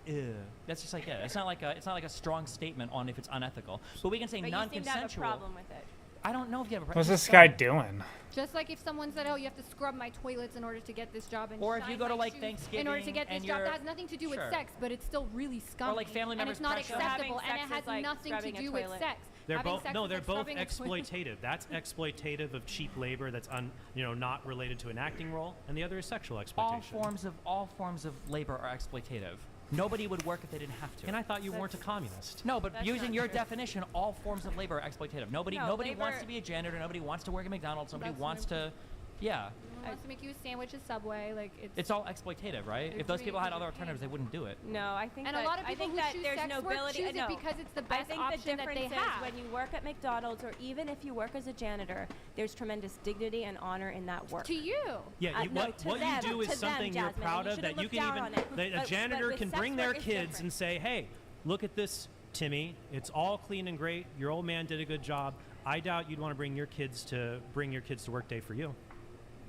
That's just like it. It's not like a strong statement on if it's unethical. But we can say But you seem to non-consensual. have a problem with it. I don't know if you have a problem. What's this guy doing? Just like if someone said, "Oh, you have to scrub my toilets in order to get this job," and Or if you shine go to, my like, shoes Thanksgiving in order to get this and job, you're- that has nothing to do with Sure. sex, but it's still really scummy. like family and members it's not pressure. acceptable, Having and it sex has is like nothing to scrubbing a do with toilet. sex. They're Having both sex no, is they're like both scrubbing a toilet. exploitative. That's exploitative of cheap labor. That's not related to an acting role, and the other is sexual exploitation. All forms of labor are exploitative. Nobody would work if they didn't have to. And I thought you weren't a communist. No, but That's using not your true. definition, all forms of labor are exploitative. Nobody No, wants labor- to be a janitor. Nobody wants to work at McDonald's. Nobody That's wants to, yeah. Someone wants to make you a sandwich at Subway. Like It's all exploitative, right? If those people had other alternatives, they wouldn't do it. No, I think And that, a lot of I people think who that choose there's sex work nobility. choose it no. because it's the I best think option the that they difference have. is when you work at McDonald's, or even if you work as a janitor, there's tremendous dignity and honor in that work. To you. Yeah, No, what to you them, do is to them, something you're Jasmine, proud you of, shouldn't that you look can down even on it. that a But janitor with can sex bring work, their it's kids different. and say, hey, look at this, Timmy. It's all clean and great. Your old man did a good job. I doubt you'd want to bring your kids to work day for you.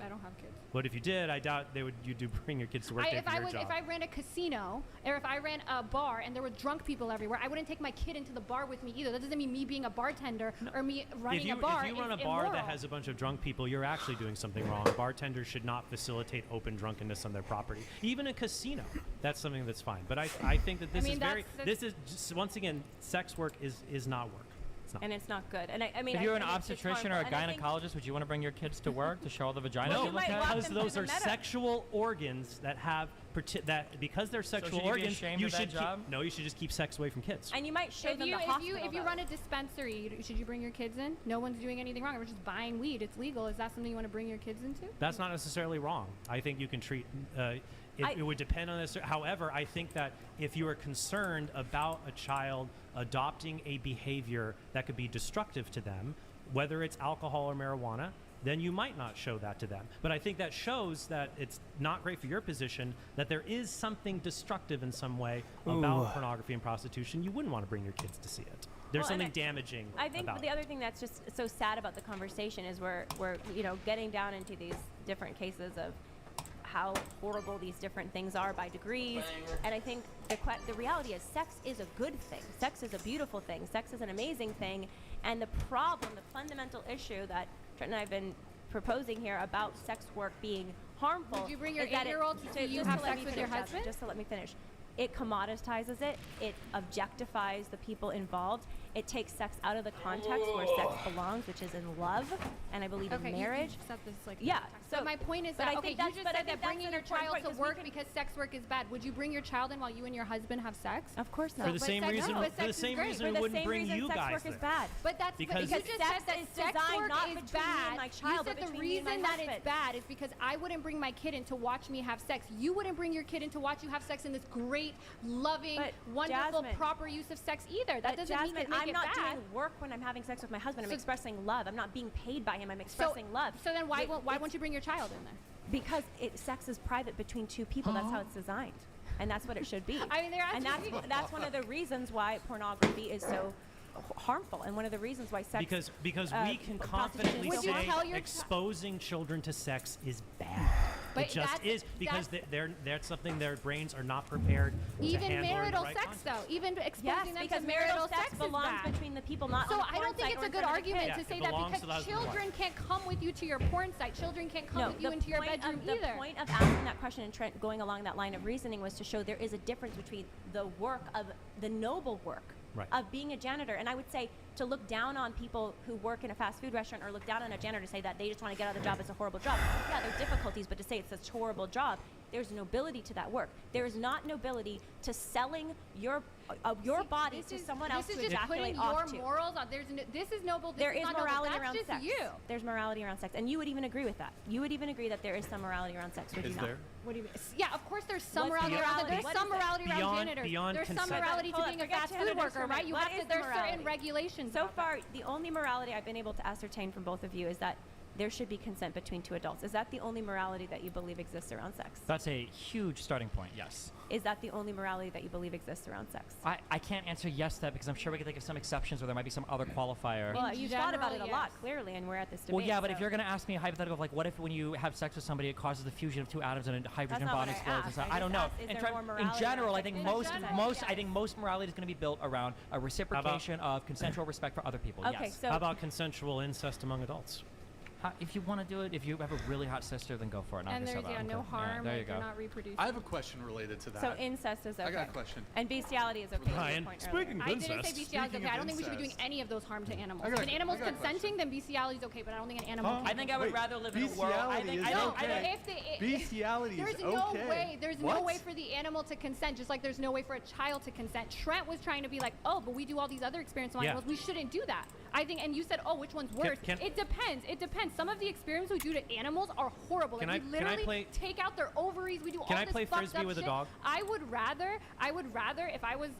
I don't have kids. But if you did, I doubt you do bring your kids to work day If for your job. if I ran a casino or if I ran a bar and there were drunk people everywhere, I wouldn't take my kid into the bar with me either. That doesn't mean me being a bartender or me running a bar. If you run a is bar immoral. that has a bunch of drunk people, you're actually doing something wrong. Bartenders should not facilitate open drunkenness on their property. Even a casino, that's something that's fine. But I think that this mean, is very. that's- This is just, once again, sex work is not work. It's not. And it's not good. And I mean, If you're an I think it's obstetrician or a harmful. And I think- gynecologist, would you want to bring your kids to work to show all the vaginas No, you look at? because them those through are the meta- sexual organs that have because they're sexual should you be organs. ashamed You of that should job? no, you should just keep sex away from kids. And you might show If them you, the if hospital. you if you run a dispensary, should you bring your kids in? No one's doing anything wrong. We're just buying weed. It's legal. Is that something you want to bring your kids into? That's not necessarily wrong. I think you can treat. It would depend on this. However, I think that if you are concerned about a child adopting a behavior that could be destructive to them, whether it's alcohol or marijuana, then you might not show that to them. But I think that shows that it's not great for your position, that there is something destructive in some way about pornography and prostitution. You wouldn't want to bring your kids to see it. There's Well, and something damaging I think about the it. other thing that's just so sad about the conversation is we're getting down into these different cases of how horrible these different things are by degrees. And I think the reality is sex is a good thing. Sex is a beautiful thing. Sex is an amazing thing. And the problem, the fundamental issue that Trent and I have been proposing here about sex work being harmful. Would you bring your is that 8-year-old to see you just have to let sex me with your finish, Jasmine, husband? just to let me finish. It commoditizes it. It objectifies the people involved. It takes sex out of the context where sex belongs, which is in love, and I believe in marriage. You set this like Yeah. So my point is but that I okay, think you that's- just but I said think that that's bringing an your important child point, to 'cause we work can- because sex work is bad. Would you bring your child in while you and your husband have sex? Of course not. For the same reason, but for sex the is same great. reason For we the wouldn't same bring reason you sex guys work is there. bad. But that's Because you just sex said that is sex designed work not is between me bad. and my You child, said but the between me and reason my that it's husband. bad is because I wouldn't bring my kid in to watch me have sex. You wouldn't bring your kid in to watch you have sex in this great, loving, But wonderful, Jasmine- proper use of sex either. That But doesn't mean Jasmine, to make I'm it not bad. doing work when I'm having sex with my husband. I'm So- expressing love. I'm not being paid by him. I'm expressing love. So then why It- won't you bring your child in there? Because sex is private between two people. That's how it's designed, and that's what it should be. I mean, they're and actually- that's one of the reasons why pornography is so harmful, and one of the reasons why sex Because we can prostitution confidently is so say harmful. exposing children to sex is bad. But it just that's- is because that's something their brains are not prepared to Even handle in the marital right sex, context. though, even exposing Yes, them because to marital sex belongs is bad. between the people, not So on the I porn don't think site it's or a in good front of the argument kids. to Yeah, say it that belongs to the because husband and wife. children can't come with you to your porn site. Children can't come with you the into your point bedroom of, either. The point of asking that question and Trent going along that line of reasoning was to show there is a difference between the work of the noble work Right. of being a janitor. And I would say to look down on people who work in a fast food restaurant or look down on a janitor to say that they just want to get out of the job, it's a horrible job. Yeah, there are difficulties, but to say it's a horrible job, there's nobility to that work. There is not nobility to selling your body to someone else This to is just ejaculate putting your off to. morals on. This is noble. This There is is not noble. morality That's around just sex. you. There's morality around sex, and you would even agree with that. You would even agree that there is some morality around sex. Would Is you not? there? What do you mean? Yeah, of course there's some What's the morality around morality? There's What some is it? morality around Beyond- janitors. beyond There's some consent. morality to Hold on, being a forget fast food janitors worker, for a right? minute. You What have to. is the There's certain morality? regulations. So about that. far, the only morality I've been able to ascertain from both of you is that there should be consent between two adults. Is that the only morality that you believe exists around sex? That's a huge starting point, yes. Is that the only morality that you believe exists around sex? I can't answer yes to that because I'm sure we can think of some exceptions where there might be some other qualifier. Well, you've thought about it a general, lot, yes. clearly, and we're at this debate. Well, yeah, but if so- you're going to ask me a hypothetical of like, what if when you have sex with somebody, it causes the fusion of two atoms and a hydrogen not bond what I explodes? And asked. stuff? I I don't just know. asked, is In, there more in morality general, around I sex? think In most general, I think most morality is going to be built around a reciprocation of consensual respect for other people. Okay, yes. so How about consensual incest among adults? If you want to do it, if you have a really hot sister, then go for it. Knock And there's yourself out. no harm. there you like, go. you're not reproducing. I have a question related to that. So incest is okay. I got a question. And bestiality is okay. Ryan, speaking I didn't say bestiality is okay. I don't think we should be doing any of those harm to animals. I got If an a- animal's I got a consenting, then bestiality is okay. But I don't think an animal. Huh? can I think I would Wait, rather live in a world. bestiality is okay. Bestiality is There's no okay. way. There's no What? way for the animal to consent, just like there's no way for a child to consent. Trent was trying to be like, oh, but we do all these other experiments on Yeah. animals. We shouldn't do that. I think, and you said, oh, which one's worse? can- It depends. It depends. Some of the experiments we do to animals are horrible. Can Like, I- we can I literally play- take out their ovaries. We do Can all I this play fucked Frisbee up with a shit. dog? I would rather if I was,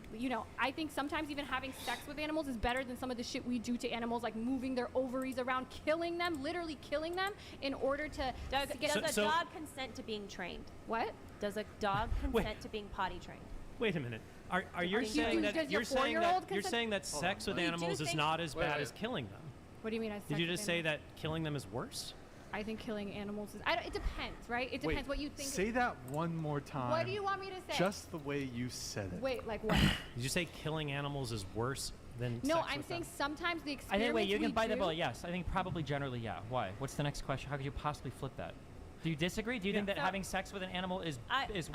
I think sometimes even having sex with animals is better than some of the shit we do to animals, like moving their ovaries around, killing them, literally killing them in order to Does get a dog consent to being trained? What? Does a dog consent to being potty trained? Wait a minute. Are you Does saying your that you're saying 4-year-old that you're consent? saying that Hold sex on. with We do animals is think- not as Wait, bad wait. as killing them? What do you mean? Did you just say that killing them is worse? I think killing animals is. It depends, right? It depends Wait, what you think. Say that one more time. What do you want me to say? Just the way you said it. Wait, like what? Did you say killing animals is worse than No, sex I'm with saying them? sometimes the I experiments think, wait, you we can bite the do- bullet. Yes, I think probably generally, yeah. Why? What's the next question? How could you possibly flip that? Do you disagree? Do you think that So- having sex with an animal is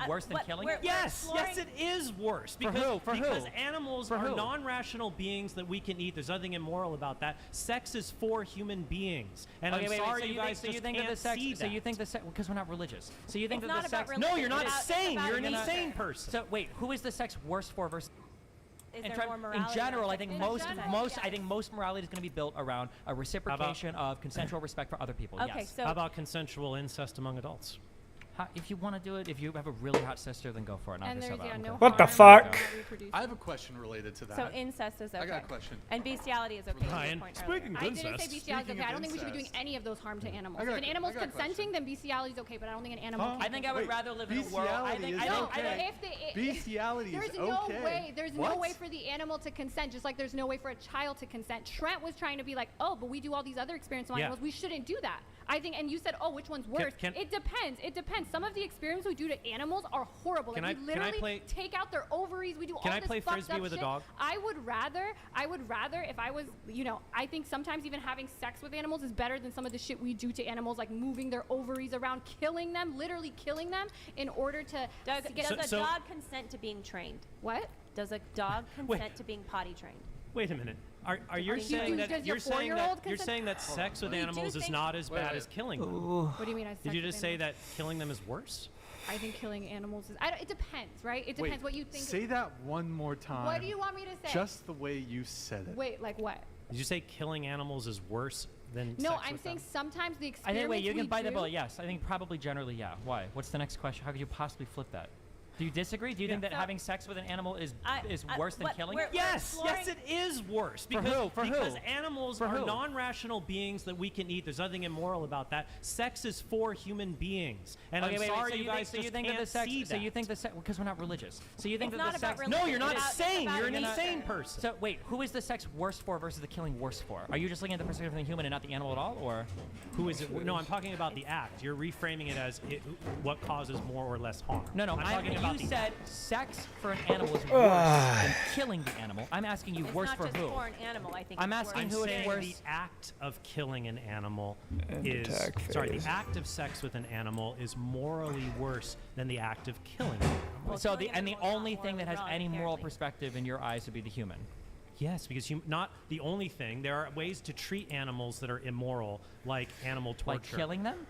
worse than what- killing we're- it? Yes, yes, it is worse For because who? For who? because animals For are who? non-rational beings that we can eat. There's nothing immoral about that. Sex is for human beings, and Okay, I'm wait, sorry so you guys think, just that can't the sex, see So that. you think the sex because we're not religious. So you think It's that not the about sex? No, you're not It's about- sane. it's about You're an nature. insane person. So wait, who is the sex worse for versus? Is in, there more in morality general, I aspect think to most, sex? most, I think most morality is going to be built around a reciprocation of consensual respect for other people. Okay, yes. so- How about consensual incest among adults? If you want to do it, if you have a really hot sister, then go for it. Knock And yourself there's, out. yeah, no What the harm, fuck? not reproducing. I have a question related to that. So incest is okay. I got a question. And bestiality is okay. was your Ryan, point speaking earlier. I didn't say bestiality is Speaking okay. I of don't think we should be doing incest. any of those harm to animals. I got If an a- animal's I got a consenting, then bestiality is okay. But I don't think an animal. Huh? can. I think I would Wait, rather live in a world. I bestiality think is I don't. okay. Bestiality is There's no okay. way. There's no What? way for the animal to consent, just like there's no way for a child to consent. Trent was trying to be like, oh, but we do all these other experiments on Yeah. animals. We shouldn't do that. I think, and you said, oh, which one's worse? can- It depends. It depends. Some of the experiments we do to animals are horrible. Can Like, I- we can I literally play- take out their ovaries. We do Can all I this play fucked Frisbee up with a shit. dog? I would rather if I was, I think sometimes even having sex with animals is better than some of the shit we do to animals, like moving their ovaries around, killing them, literally killing them in order to Does get a dog consent to being trained? What? Does a dog consent to being potty trained? Wait a minute. Are you mean, saying does that your you're saying 4-year-old that you're consent? saying that sex with We do animals is think- not as bad as killing them? What do you mean? I Did you just say that killing them is worse? I think killing animals is. It depends, right? It Wait, depends what you think. Say that one more time. What do you want me to say? Just the way you said it. Wait, like what? Did you say killing animals is worse than No, sex I'm with saying them? sometimes the I experiments think. Wait, you we can bite the do- bullet. Yes, I think probably generally, yeah. Why? What's the next question? How could you possibly flip that? Do you disagree? Do you think that So- having sex with an animal is worse than what- killing we're- it? Yes, yes, it is worse For because who? For who? because animals For are who? non-rational beings that we can eat. There's nothing immoral about that. Sex is for human beings, and Okay, I'm wait, sorry so you guys think, so you just think can't that the sex, see So that. you think the sex because we're not religious. So you think It's that not the about sex? No, you're not It's about- sane. it's You're an about insane nature. person. So wait, who is the sex worse for versus the killing worse for? Are you just looking at the perspective of the human and not the animal at all, or? Who is it? No, I'm talking about the act. You're reframing it as what causes more or less harm. No, I'm talking you about the said act. sex for an animal is worse than killing the animal. I'm asking you It's worse not for just who? for an animal. I think I'm it's asking I'm worse. who it's saying worse. the act of killing an animal And is attack sorry. phase. The act of sex with an animal is morally worse than the act of killing. An animal. Well, So killing the an animal is not only thing that has morally any wrong, moral apparently. perspective in your eyes would be the human. Yes, because not the only thing. There are ways to treat animals that are immoral, like animal torture. Like killing them?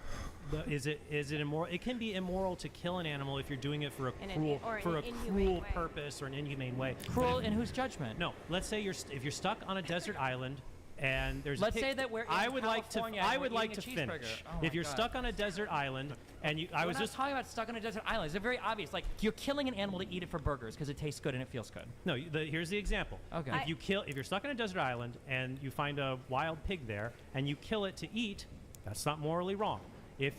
Is it immoral? It can be immoral to kill an animal if you're doing it for a In an- cruel or in for a an inhumane cruel way. purpose or an inhumane way. But Cruel if- in whose judgment? No, let's say if you're stuck on a desert island and there's Let's a pig, say that we're in I would like to California and I we're would like to eating a cheeseburger. finish. Oh my If you're God. stuck on a desert island and I We're was not just talking about stuck on a desert island. It's very obvious. Like you're killing an animal to eat it for burgers because it tastes good and it feels good. No, here's the example. Okay. If you're stuck on a desert island and you find a wild pig there and you kill it to eat, that's not morally wrong.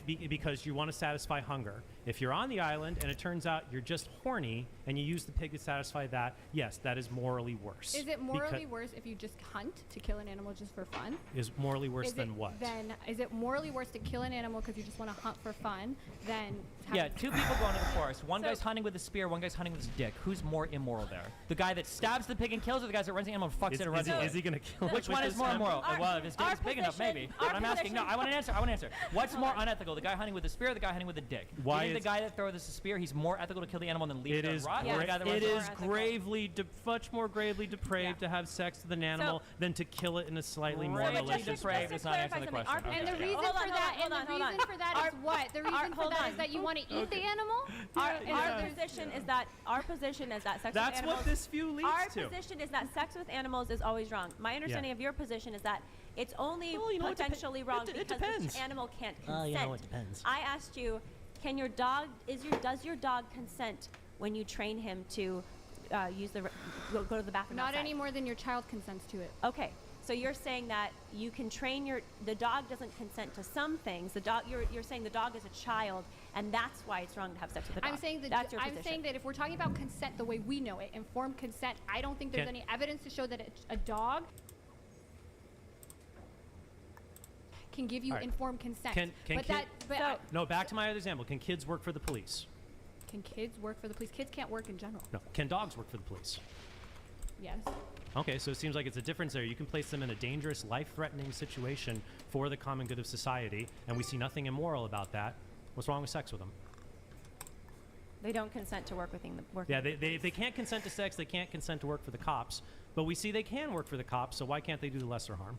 Because you want to satisfy hunger. If you're on the island and it turns out you're just horny and you use the pig to satisfy that, yes, that is morally worse. Is it morally worse if you just hunt to kill an animal just for fun? Is morally worse than what? Then is it morally worse to kill an animal because you just want to hunt for fun than Yeah, two people go into the forest. One guy's hunting with a spear, one guy's hunting with his dick. Who's more immoral there? The guy that stabs the pig and kills it, or the guy that runs the animal and fucks it and runs it? Is he going to kill it? Which one with is his more hand? immoral? Well, if his dick is big enough, maybe. But I'm asking. No, I want an answer. I want an answer. What's more unethical, the guy hunting with a spear or the guy hunting with a dick? Why you think is- the guy that throws the spear, he's more ethical to kill the animal than leave It it is, rot? gra- Or the guy that runs it it? is gravely, much more gravely depraved to have sex with an animal than to kill it in a slightly more Gravely malicious depraved way. is not answering the question. And the Okay. reason for that, is what? The reason for that is that you want to eat the animal. Our position is that sex That's with what animals. this view leads our to. position is that sex with animals is always wrong. My understanding of your position is that it's only potentially wrong it because depends. the animal can't consent. You know, it depends. I asked you, does your dog consent when you train him to use go to the bathroom? Not outside? any more than your child consents to it. Okay. So you're saying that you can train the dog doesn't consent to some things. You're saying the dog is a child, and that's why it's wrong to have sex with a dog. I'm saying that that's your I'm position. saying that if we're talking about consent the way we know it, informed consent, I don't think there's any evidence to show that a dog can give you All right. informed consent. Can but back to my other example. Can kids work for the police? can kids work for the police? Kids can't work in general. No. Can dogs work for the police? Yes. Okay, so it seems like it's a difference there. You can place them in a dangerous, life-threatening situation for the common good of society, and we see nothing immoral about that. What's wrong with sex with them? They don't consent to work with them. Yeah, they can't consent to sex. They can't consent to work for the cops. But we see they can work for the cops, so why can't they do the lesser harm?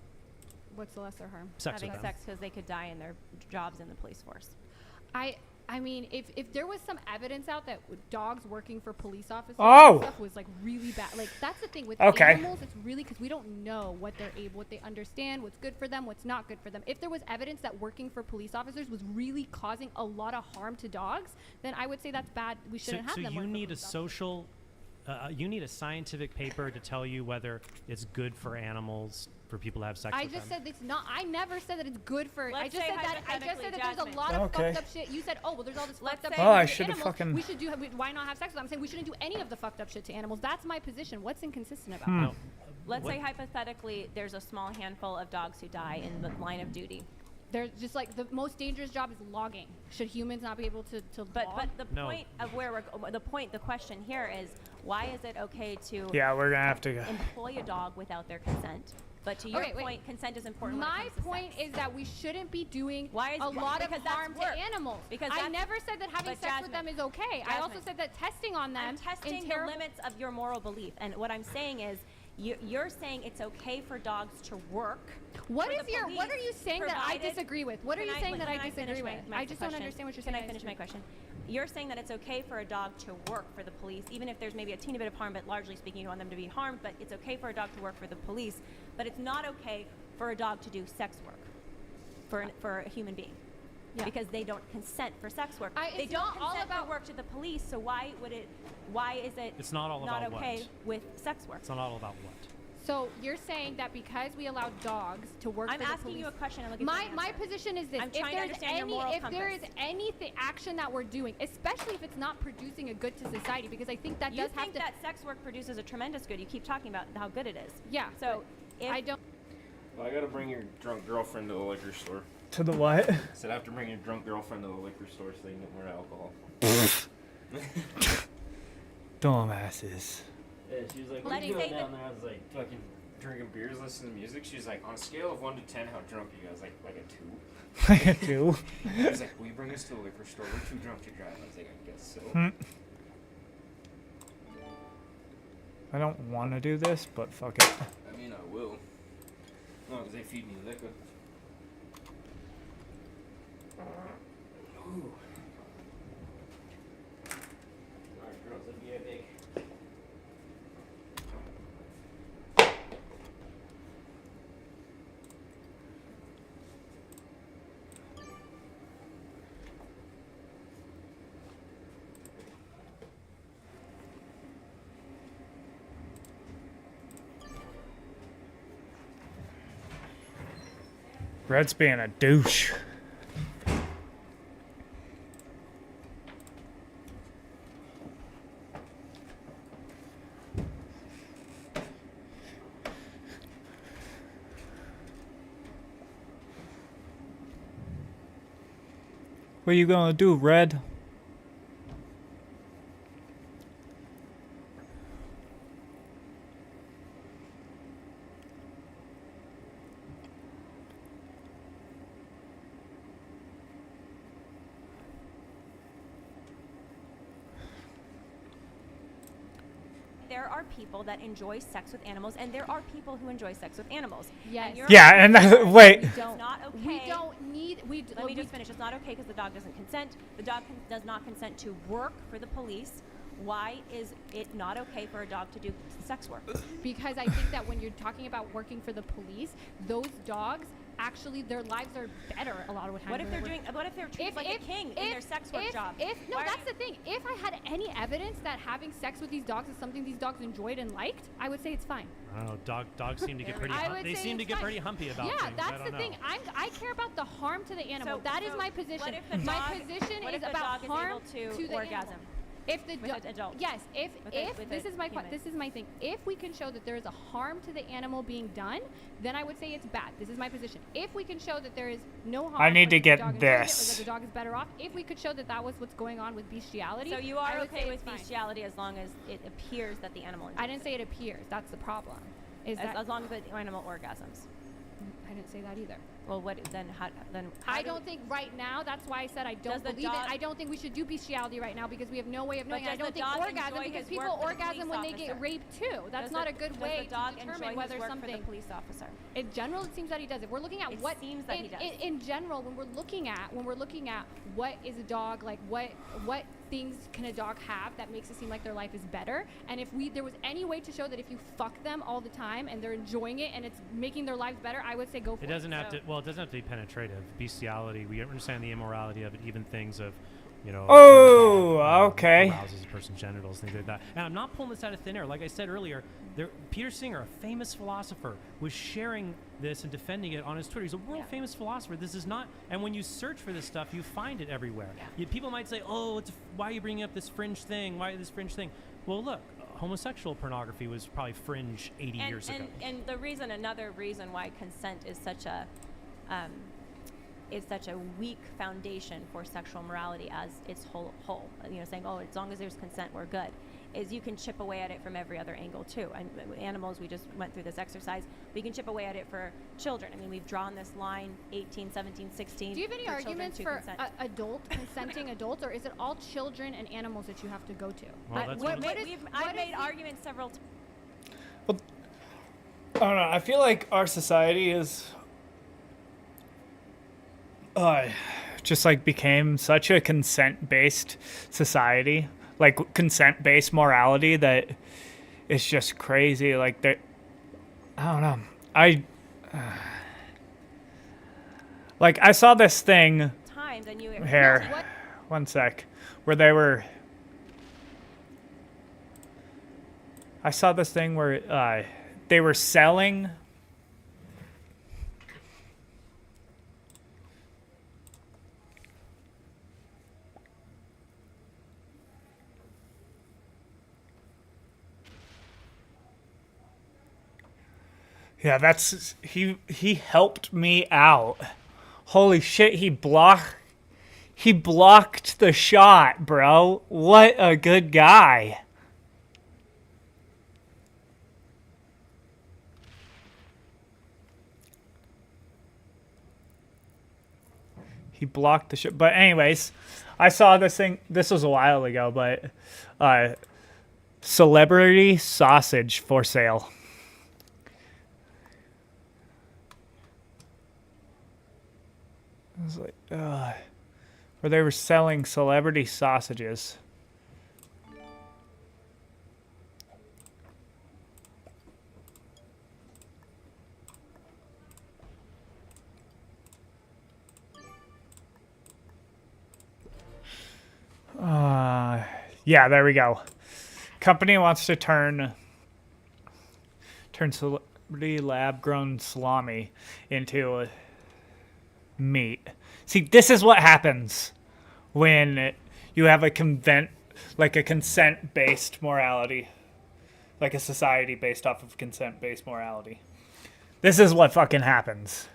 What's the lesser harm? Sex Having with them. sex because they could die in their jobs in the police force. I mean, if there was some evidence out that dogs working for police officers Oh! stuff was like really bad, like that's the thing with Okay. animals. It's really because we don't know what they're able, what they understand, what's good for them, what's not good for them. If there was evidence that working for police officers was really causing a lot of harm to dogs, then I would say that's bad. We shouldn't have so them. you work for need a police officers. social, you need a scientific paper to tell you whether it's good for animals for people to have sex I with just them. said it's not. I never said that it's good for. I Let's just say said that. I just said that there's a hypothetically, lot of Okay. fucked up shit. You said, oh well, there's all this fucked up say- shit Oh, I with should've animals. fucking- We should do. Why not have sex with them? I'm saying we shouldn't do any of the fucked up shit to animals. That's my position. What's inconsistent about that? Let's say hypothetically, there's a small handful of dogs who die in the line of duty. They're just like the most dangerous job is logging. Should humans not be able to But log? the point of the question here is why is it okay to Yeah, we're gonna have to. employ a dog without their consent? But to your Okay, wait. point, consent is important. when it My comes to point sex. is that we shouldn't be doing Why is a lot of because that's harm to work. animals. Because I that's- never said that having but sex with them Jasmine, is okay. I also Jasmine, said that testing on them I'm testing in the terrible. limits of your moral belief, and what I'm saying is, you're saying it's okay for dogs to work. What for is the your? What are you police, saying that I provided- disagree with? What are Can you saying that I can disagree finish with? my I just don't question? understand what you're Can saying. I finish my question? You're saying that it's okay for a dog to work for the police, even if there's maybe a teeny bit of harm, but largely speaking, you don't want them to be harmed. But it's okay for a dog to work for the police, but it's not okay for a dog to do sex work for a human being. Yeah. Because they don't consent for sex work. They it's don't not all consent about- for work to the police. So why is it It's not all not about okay what? with sex work? It's not all about what. So you're saying that because we allow dogs to work I'm for the asking police, you a question. I'm looking for an my answer. position is this: I'm trying to understand your moral if there is compass. anything action that we're doing, especially if it's not producing a good to society, because I think that You does have think to. that sex work produces a tremendous good. You keep talking about how good it is. Yeah. So if I don't. Well, I gotta bring your drunk girlfriend to the liquor store. To the what? Said I have to bring your drunk girlfriend to the liquor store so they can get more alcohol. Dumbasses. Yeah, she was like, Let what are me you doing say down there? I was like, fucking drinking beers, listening to music. She was like, on a scale of 1 to 10, how drunk are you? I was like a 2. Like a 2? She was like, will you bring us to the liquor store? We're too drunk to drive. I was like, I guess so. I don't want to do this, but fuck it. I mean, I will. As long as they feed me liquor. Ooh. Alright, girls, let me get big. Red's being a douche. What are you gonna do, Red? There are people that enjoy sex with animals, and there are people who enjoy sex with animals. Yes. And you're Yeah, and wait. It's not okay. We don't need. Let me just finish. It's not okay because the dog doesn't consent. The dog does not consent to work for the police. Why is it not okay for a dog to do sex work? Because I think that when you're talking about working for the police, those dogs actually their lives are better a lot of the time. What if they're treated like a king in their sex work job? That's the thing. If I had any evidence that having sex with these dogs is something these dogs enjoyed and liked, I would say it's fine. I don't know. Dogs seem to get pretty. They seem to get pretty humpy about yeah, things. that's the thing. I care about the harm to the animal. That is my position. What if the my dog, position what is if the about dog harm is able to the orgasm? animal. If the adult. Yes, if with this a is my human. this is my thing. If we can show that there is a harm to the animal being done, then I would say it's bad. This is my position. If we can show that there is no harm, I need or to that the get dog enjoys it, this. or that the dog is better off. If we could show that that was what's going on with bestiality, So you I are would okay say with it's fine. bestiality as long as it appears that the animal. I didn't say it appears. That's the problem. Is that as long as the animal orgasms? I didn't say that either. Well, what then? How I do don't think right now. That's why I said I don't Does the believe dog- it. I don't think we should do bestiality right now because we have no way of But knowing. I does the don't think dog orgasm enjoy because his people work for the orgasm police when they get officer? raped too. That's Does not the- a good does way the dog to enjoy determine his whether work something. for the police officer? In general, it seems that he does. If we're looking at It what seems that he does. in general, when we're looking at what is a dog like, what things can a dog have that makes it seem like their life is better, and if there was any way to show that if you fuck them all the time and they're enjoying it and it's making their lives better, I would say go for it. It doesn't have to. Well, it doesn't have to be penetrative. Bestiality. We understand the immorality of it. Even things of, you know. Oh, okay. Arouses a person's genitals, things like that. And I'm not pulling this out of thin air. Like I said earlier, Peter Singer, a famous philosopher, was sharing this and defending it on his Twitter. He's a world famous philosopher. This is not. And when you search for this stuff, you find it everywhere. People might say, "Oh, why are you bringing up this fringe thing? Why this fringe thing?" Well, look. Homosexual pornography was probably fringe 80 years ago. And another reason why consent is such a weak foundation for sexual morality as its whole. You know, saying, oh, as long as there's consent, we're good, is you can chip away at it from every other angle too. And animals, we just went through this exercise. We can chip away at it for children. I mean, we've drawn this line 18, 17, 16. Do you have any for children arguments to for consent. consenting adults, or is it all children and animals that you have to go to? Well, I've made arguments several times. I don't know. I feel like our society is just like became such a consent-based society, like consent-based morality, that it's just crazy. Like that, I don't know. Like I saw this thing Times and you here. One sec, where they were. I saw this thing where they were selling. Yeah, that's he helped me out. Holy shit, he blocked the shot, bro. What a good guy. He blocked the shot. But anyways, I saw this thing. This was a while ago, but celebrity sausage for sale. I was like, where they were selling celebrity sausages. Yeah, there we go. Company wants to turn celebrity lab-grown salami into meat. See, this is what happens when you have a consent-based morality, like a society based off of consent-based morality. This is what fucking happens.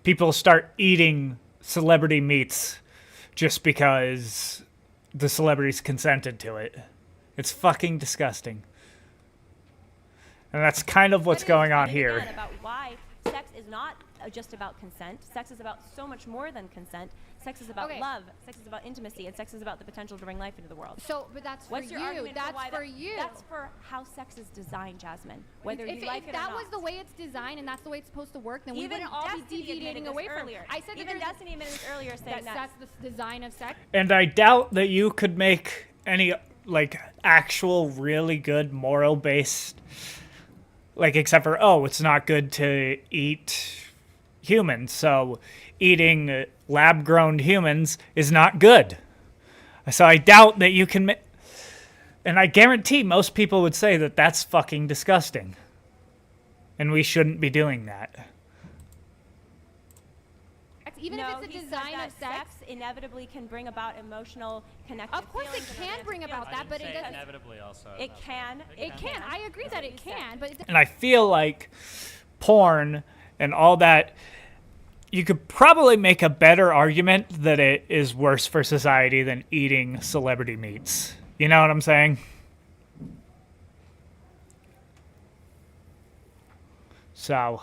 People start eating celebrity meets just because the celebrities consented to it. It's fucking disgusting. And that's kind of what's going on here. Again, about why sex is not just about consent. Sex is about so much more than consent. Sex is about love. Sex is about intimacy, and sex is about the potential to bring life into the world. So, but that's What's for your you. argument That's why for you. That's for how sex is designed, Jasmine. Whether if you like it or that not. was the way it's designed and that's the way it's supposed to work, then we Even wouldn't all be Destiny deviating admitted away this from earlier. it. I said that Even there's- Destiny admitted this earlier, saying that's the design of sex. And I doubt that you could make any, like, actual really good moral based, like, except for, oh, it's not good to eat humans, so eating lab-grown humans is not good. So I doubt that you can and I guarantee most people would say that that's fucking disgusting. And we shouldn't be doing that. Even no, if it's he a said design that of sex, inevitably can bring about emotional connection. of course it can bring about that, but it doesn't. Inevitably also. It can. It can. I agree that it can, but And I feel like porn and all that, you could probably make a better argument that it is worse for society than eating celebrity meats. You know what I'm saying? So,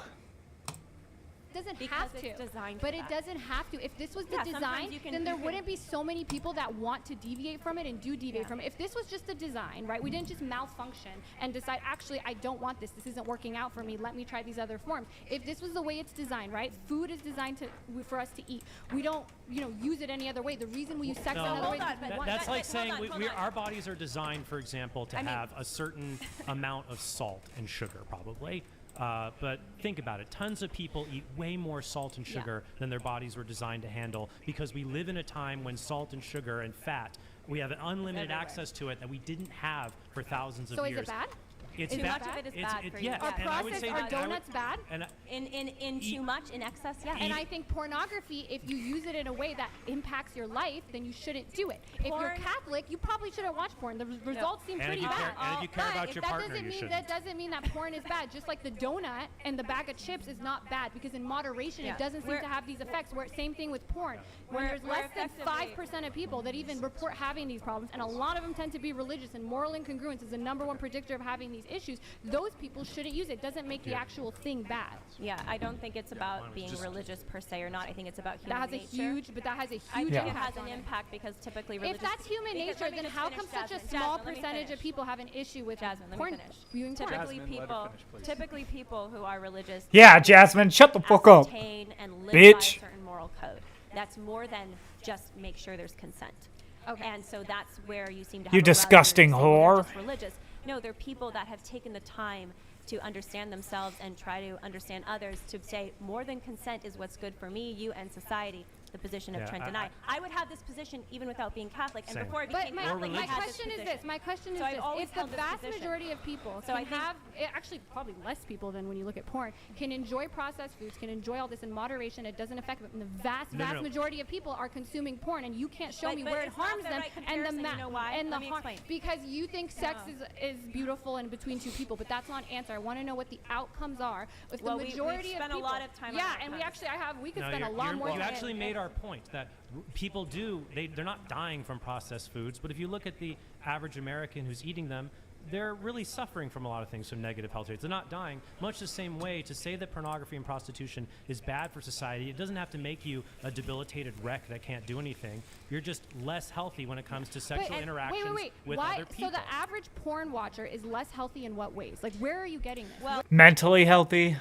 it doesn't Because have it's to. designed But for it that. doesn't have to. If this was the Yeah, sometimes design, you can- then there you can- wouldn't be so many people that want to deviate from it and do deviate from it. If this was just the design, right? We didn't just malfunction and decide, actually, I don't want this. This isn't working out for me. Let me try these other forms. If this was the way it's designed, right? Food is designed for us to eat. We don't, use it any other way. The reason we use sex No, another way is because we want that's that. like saying hold on. our bodies are designed, for example, to I mean- have a certain amount of salt and sugar, probably. But think about it. Tons of people eat way more salt and sugar than their bodies were designed to handle because we live in a time when salt and sugar and fat, we have unlimited access to it that we didn't have for thousands of So years. is it bad? It's Too bad. much of it is It's- bad it- for you. yeah, Are and I would say processed, that are donuts bad? And In too much, in excess, yeah. And I think pornography, if you use it in a way that impacts your life, then you shouldn't do it. If you're Porn- Catholic, you probably shouldn't watch porn. The results seem And if pretty you bad. care- and if you care But about your that partner, doesn't you mean shouldn't. that doesn't mean that porn is bad. Just like the donut and the bag of chips is not bad because in moderation Yeah. it doesn't seem We're- to have these effects. Where same thing with porn. When We're- there's we're less than effectively- 5% of people that even report having these problems, and a lot of them tend to be religious, and moral incongruence is the #1 predictor of having these issues. Those people shouldn't use it. Doesn't make the actual thing bad. Yeah, I don't think it's about being religious per se or not. I think it's about human That has a nature. huge, but that has a huge I think it impact has an on it. impact because typically If religious. that's human because nature, let me then just how finish, come such a Jasmine. small Jasmine, let me percentage of finish. people have an issue with Jasmine, let me porn finish. viewing porn? Typically, Jasmine, let her people, finish, please. typically people who are religious. Yeah, Jasmine, shut the fuck up. ascertain and live Bitch. by a certain moral code. That's more than just make sure there's consent. Okay. And so that's where you seem to have You a route disgusting where you're saying they're whore. just religious. No, they're people that have taken the time to understand themselves and try to understand others to say more than consent is what's good for me, you, and society. The position of Yeah, Trent and I would have this position even without being Catholic. And Same. before I But became my, Catholic, my I had question is this. My question is So I've this. always If the held this vast position. majority of people So I can think- have, actually probably less people than when you look at porn, can enjoy processed foods, can enjoy all this in moderation, it doesn't affect them. And the vast majority of people are consuming porn, and you can't show But- me but where it it's not harms the them. right And comparison, you know why? and the Let me explain. because you think sex No. is beautiful and between two people, but that's not an answer. I want to know what the outcomes are. If Well, the we've majority of spent a people, lot of time on yeah, outcomes. and we actually we could No, spend a you're- lot you're- more. You time actually in- made our point that people they're not dying from processed foods, but if you look at the average American who's eating them, they're really suffering from a lot of things, from negative health rates. They're not dying. Much the same way, to say that pornography and prostitution is bad for society, it doesn't have to make you a debilitated wreck that can't do anything. You're just less healthy when it comes to sexual interactions with Why? other people. So the average porn watcher is less healthy in what ways? Like, where are you getting this? Well, Mentally healthy.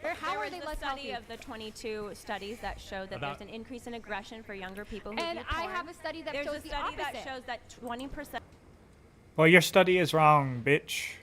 How there are was they the less study healthy? of the 22 studies that showed that About- there's an increase in aggression for younger people who And view I porn. have a study that there's shows a the study that opposite. shows that 20% Well, your study is wrong, bitch.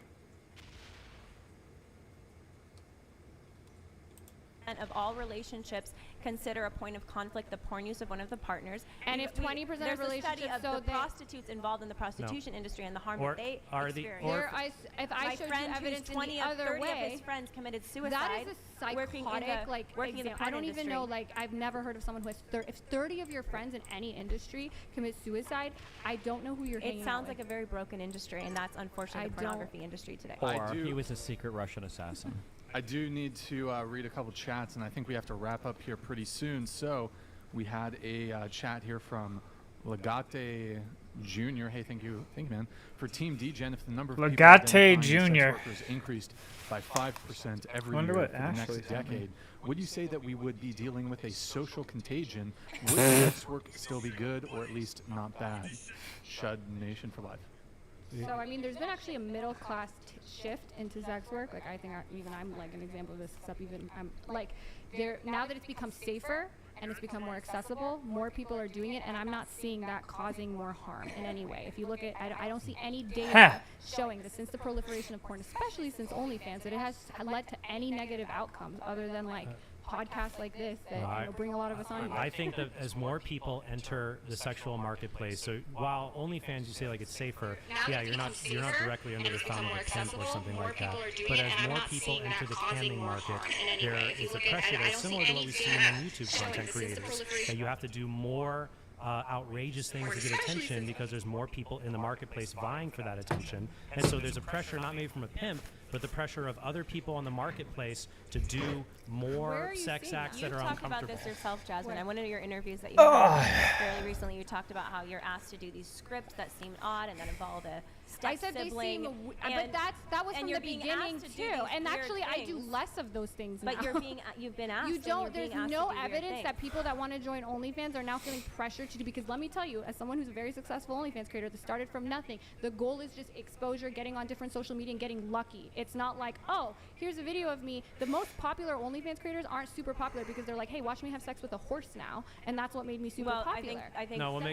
of all relationships consider a point of conflict the porn use of one of the partners. And if 20% of there's a study relationships, of so the they- prostitutes involved in the prostitution industry and the harm Or that they are the- experience. or- Here if I My showed you friend who's evidence in 20 the of other 30 of way, his friends committed suicide. that is a working in psychotic, the, like, working in the example. I porn don't even know, industry. like, I've never heard of someone who has, if 30 of your friends in any industry commit suicide, I don't know who you're hanging It out sounds with. like a very broken industry, and that's unfortunately the I don't- pornography industry today. Or do- he was a secret Russian assassin. I do need to read a couple chats, and I think we have to wrap up here pretty soon. So We had a chat here from Legate Jr. Hey, thank you, man. For Team DGen, if the number of people Legate identifying as Jr. sex workers increased by 5% every Wonder year what for the Ashley next sent me. decade, would you say that we would be dealing with a social contagion? Would sex work still be good, or at least not bad? Shud Nation for life. So I mean, there's been actually a middle class shift into sex work. Like I think even I'm like an example of this. Except even I'm like, there now that it's become safer and it's become more accessible, more people are doing it, and I'm not seeing that causing more harm in any way. If you look at, I don't see any data showing that since the proliferation of porn, especially since OnlyFans, that it has led to any negative outcomes other than like podcasts like this that bring a lot of us on. I think that as more people enter the sexual marketplace, so while OnlyFans you say like it's safer, yeah, you're not directly under the thumb of a pimp or something like that. But as more people enter the camming market, there is a pressure that's similar to what we see among YouTube content creators, that you have to do more outrageous things to get attention because there's more people in the marketplace vying for that attention. And so there's a pressure not maybe from a pimp, but the pressure of other people on the marketplace to do more sex acts that are You uncomfortable. talked about this yourself, Jasmine. In one of your interviews that you had fairly recently, you talked about how you're asked to do these scripts that seem odd and that involve a step I said sibling. they seem, but that was from the beginning too. And actually, I do less of those things now. But you've been asked. You and you're don't. being There's asked no to do weird evidence things. that people that want to join OnlyFans are now feeling pressured to do. Because let me tell you, as someone who's a very successful OnlyFans creator that started from nothing, the goal is just exposure, getting on different social media, and getting lucky. It's not like, oh, here's a video of me. The most popular OnlyFans creators aren't super popular because they're like, hey, watch me have sex with a horse now, and that's what made me super popular. I think no, what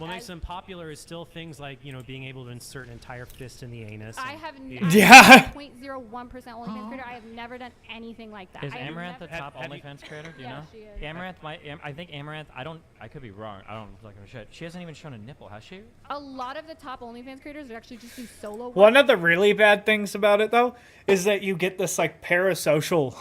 makes them popular is still things like being able to insert an entire fist in the anus. I have Yeah. 0.01% OnlyFans creator. I have never done anything like that. Is I have Amaranth the never- top OnlyFans creator? Do you Yeah, know? she is. Amaranth, I think Amaranth. I could be wrong. I don't look at shit. She hasn't even shown a nipple, has she? A lot of the top OnlyFans creators are actually just do solo work. One of the really bad things about it, though, is that you get this like parasocial,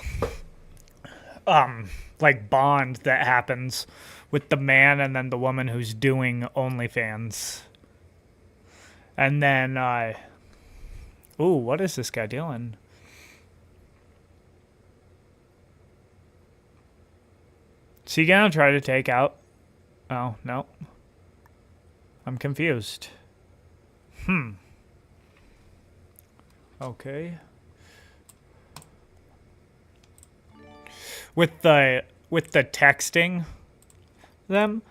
like bond that happens with the man and then the woman who's doing OnlyFans. And then, ooh, what is this guy doing? Is he gonna try to take out? Oh, no. I'm confused. Okay. With the texting them.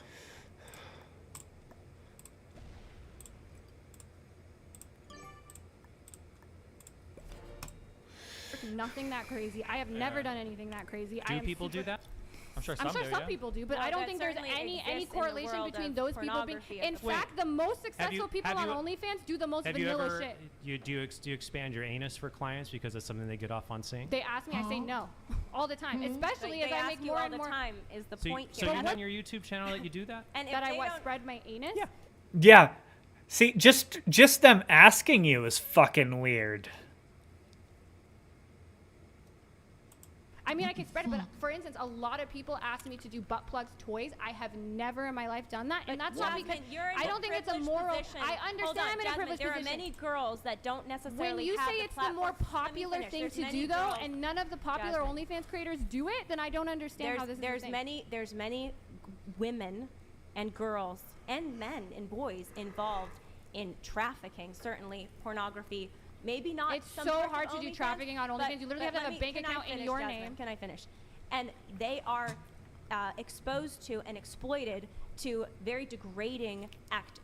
Nothing that crazy. I have never done anything that crazy. Do people do that? I'm sure some I'm sure do, some yeah. people do, but Well, I don't that think there's certainly any exists in the correlation world between of those people being. pornography at In the fact, the most successful people on have OnlyFans do the most Have you vanilla ever? shit. Do you expand your anus for clients because it's something they get off on seeing? They ask me, I say no, all the time. Especially But as they I ask make you more all and the more. time is the So, point so here. you on your YouTube channel that you do that? And if That I they what don't- spread my anus. Yeah. Yeah. See, just them asking you is fucking weird. I mean, I can spread it, but for instance, a lot of people ask me to do butt plugs toys. I have never in my life done that, and that's not because Jasmine, you're in I a don't think it's a privileged moral. position. I Hold understand on, I'm in a Jasmine, privileged there position. are many girls that don't necessarily When you have say the it's the more platform. Let me popular finish. thing There's to many do, though, girls- and none of the popular Jasmine. OnlyFans creators do it, then I don't understand how this is a thing. There's many women and girls and men and boys involved in trafficking, certainly pornography. Maybe not. It's some so parts of hard to do OnlyFans, trafficking on but- OnlyFans. You literally but have to have let a bank can I account in finish, your Jasmine? name. Can I finish? And they are exposed to and exploited to very degrading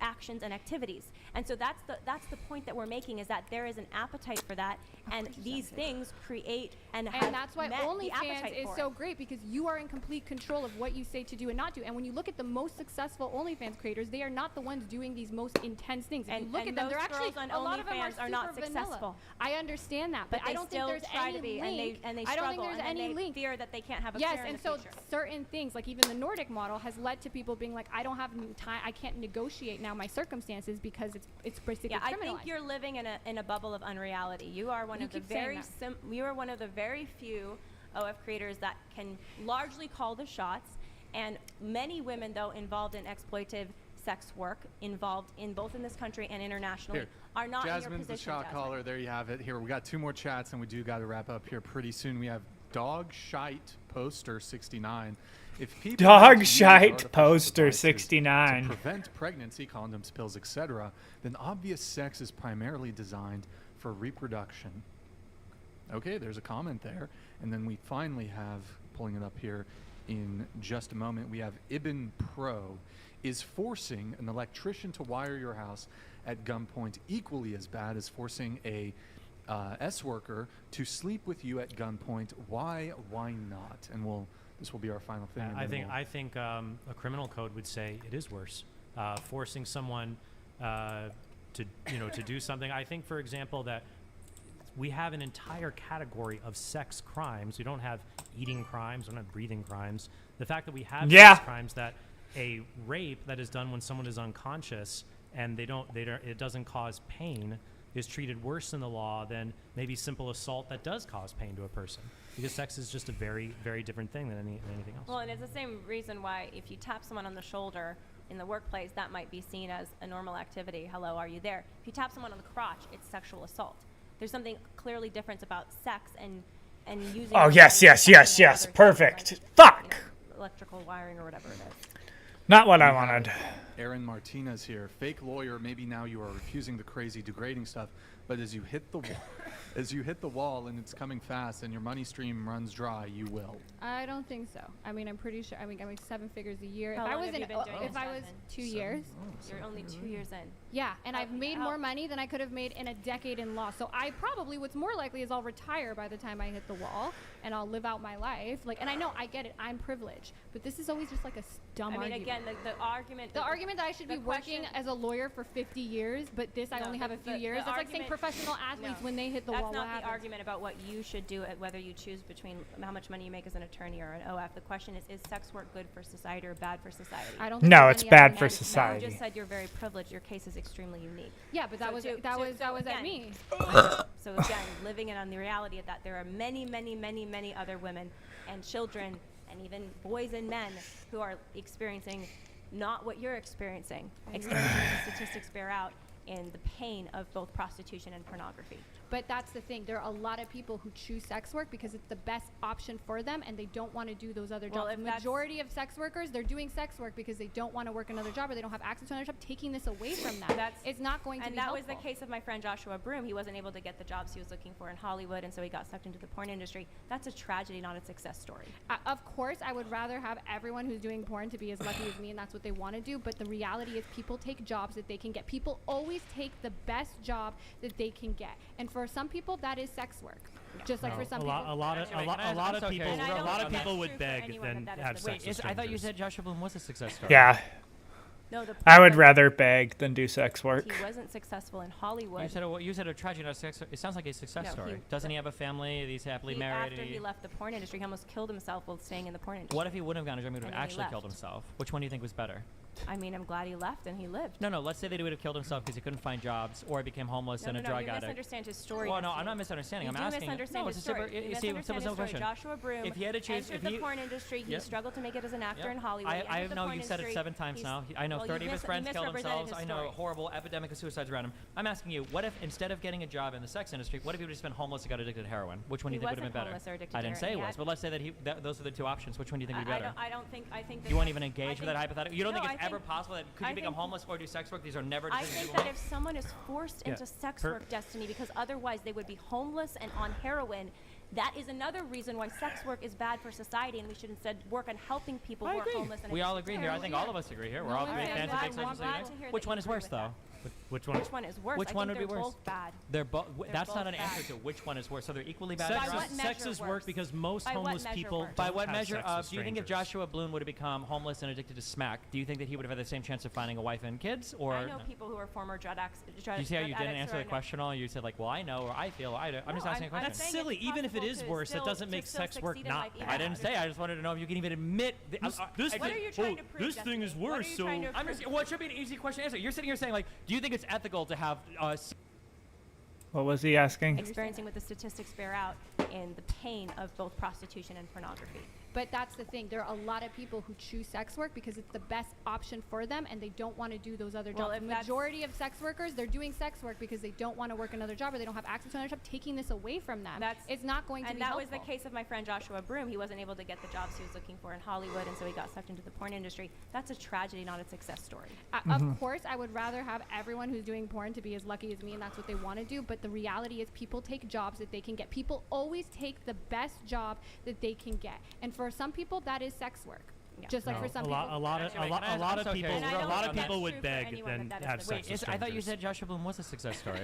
actions and activities. And so that's the point that we're making, is that there is an appetite for that, and these things create and have that's why met the OnlyFans appetite is for so it. great, because you are in complete control of what you say to do and not do. And when you look at the most successful OnlyFans creators, they are not the ones doing these most intense things. If you And- look and at them, they're most actually girls on a lot of them OnlyFans are not super vanilla. successful. I understand that, but But I they don't still think there's try any to be, link. and they I don't struggle, think there's and any they link. fear that they can't have a yes, career in and the so future. certain things, like even the Nordic model, has led to people being like, I don't have time, I can't negotiate now my circumstances because it's basically Yeah, I criminalized. think you're living in a bubble of unreality. You are one You of the keep saying very you are one of the very few OF creators that can largely call the shots, and many women, though, involved in exploitive sex work, involved in both in this country and internationally, Here, are not in your Jasmine's position. the shot caller. There you have it. Here, we got 2 more chats, and we do got to wrap up here pretty soon. We have Dog Shite Poster 69. If people Dog use shite artificial poster devices 69. to prevent pregnancy, condoms, pills, etc., then obvious sex is primarily designed for reproduction. Okay, there's a comment there. And then we finally have, pulling it up here in just a moment, we have Ibn Pro. Is forcing an electrician to wire your house at gunpoint equally as bad as forcing a S worker to sleep with you at gunpoint? Why not? And this will be our final thing. and I then think a criminal code would say it is worse. Forcing someone to do something. I think, for example, that we have an entire category of sex crimes. We don't have eating crimes. We don't have breathing crimes. The fact that we have sex crimes, that a rape that is done when someone is unconscious and it doesn't cause pain, is treated worse in the law than maybe simple assault that does cause pain to a person, because sex is just a very, very different thing than anything else. Well, and it's the same reason why if you tap someone on the shoulder in the workplace, that might be seen as a normal activity. Hello, are you there? If you tap someone on the crotch, it's sexual assault. There's something clearly different about sex and using. Oh, yes. Perfect. Fuck. Electrical wiring or whatever it is. Not what I wanted. Aaron Martinez here, fake lawyer. Maybe now you are refusing the crazy, degrading stuff, but as you hit the wall and it's coming fast and your money stream runs dry, you will. I don't think so. I mean, I'm pretty sure. I mean, I make 7 figures a year. How if I long was have in, you been doing if it? I was 2 years. You're only 2 years in. Yeah, and I've made more money than I could have made in a decade in law. So I probably, what's more likely is I'll retire by the time I hit the wall, and I'll live out my life. Like, and I know, I get it, I'm privileged, but this is always just like a dumb argument. I mean, again, the argument. The argument that I should be working as a lawyer for 50 years, but this I only have a few years. That's like saying professional athletes when they hit the wall. That's not the argument about what you should do, whether you choose between how much money you make as an attorney or an OF. The question is sex work good for society or bad for society? I don't. No, it's bad for society. You just said you're very privileged. Your case is extremely unique. Yeah, but that was at me. So again, living in on the reality of that, there are many, many, many, many other women and children and even boys and men who are experiencing not what you're experiencing what the statistics bear out in the pain of both prostitution and pornography. But that's the thing. There are a lot of people who choose sex work because it's the best option for them, and they don't want to do those other jobs. The majority of sex workers, they're doing sex work because they don't want to work another job or they don't have access to another job. Taking this away from them, it's not going to be helpful. And that was the case of my friend Joshua Broom. He wasn't able to get the jobs he was looking for in Hollywood, and so he got sucked into the porn industry. That's a tragedy, not a success story. Of course, I would rather have everyone who's doing porn to be as lucky as me, and that's what they want to do. But the reality is people take jobs that they can get. People always take the best job that they can get. And for some people, that is sex work. Just like for some people. A lot of people would beg than have sex with strangers. I thought you said Joshua Bloom was a success story. Yeah. No, I would rather beg than do sex work. He wasn't successful in Hollywood. You said a tragedy, not a success. It sounds like a success story. Doesn't he have a family? He's happily married. After he left the porn industry, he almost killed himself while staying in the porn industry. What if he wouldn't have gone to Germany? He would have actually killed himself. Which one do you think was better? I mean, I'm glad he left and he lived. No, let's say that he would have killed himself because he couldn't find jobs or he became homeless and a drug addict. You misunderstand his story. Well, no, I'm not misunderstanding. I'm asking. No, it's a story. You misunderstand his story. Joshua Broom if he had to choose, entered the porn industry. He struggled to make it as an actor in Hollywood. I know you said it 7 times now. I know 30 of his friends killed themselves. I know a horrible epidemic of suicides around him. I'm asking you, what if instead of getting a job in the sex industry, what if he would have just been homeless and got addicted to heroin? Which one do you think would have been better? I didn't say he was, but let's say that those are the two options. Which one do you think would be better? I think you won't even engage with that hypothetical. You don't think it's ever possible that could you become homeless or do sex work? These are never decisions. I think that if someone is forced into sex work, Destiny, because otherwise they would be homeless and on heroin, that is another reason why sex work is bad for society, and we should instead work on helping people who are homeless. And we all agree here. I think all of us agree here. We're all big fans of sex work. Which one is worse, though? Which one? Which one is worse? Which one would be worse? Both bad. They're both. That's not an answer to which one is worse. So they're equally bad. Sex is worse because most homeless people. By what measure? Do you think if Joshua Bloom would have become homeless and addicted to smack, do you think that he would have had the same chance of finding a wife and kids? Or I know people who are former drug addicts. You see how you didn't answer the question at all? You said like, well, I know, or I feel. I'm just asking a question. That's silly. Even if it is worse, that doesn't make sex work not bad. I didn't say. I just wanted to know if you can even admit. This thing is worse. So well, it should be an easy question to answer. You're sitting here saying like, do you think it's ethical to have what was he asking? Experiencing what the statistics bear out in the pain of both prostitution and pornography. But that's the thing. There are a lot of people who choose sex work because it's the best option for them, and they don't want to do those other Well, jobs. if The that's- majority of sex workers, they're doing sex work because they don't want to work another job or they don't have access to another job. Taking this away from them, it's not going to And be that helpful. was the case of my friend Joshua Broom. He wasn't able to get the jobs he was looking for in Hollywood, and so he got sucked into the porn industry. That's a tragedy, not a success story. Of course, I would rather have everyone who's doing porn to be as lucky as me, and that's what they want to do. But the reality is, people take jobs that they can get. People always take the best job that they can get, and for some people, that is sex work. Just like for some people. A lot of people would beg than have sex with I thought you strangers. said Joshua Bloom was a success story.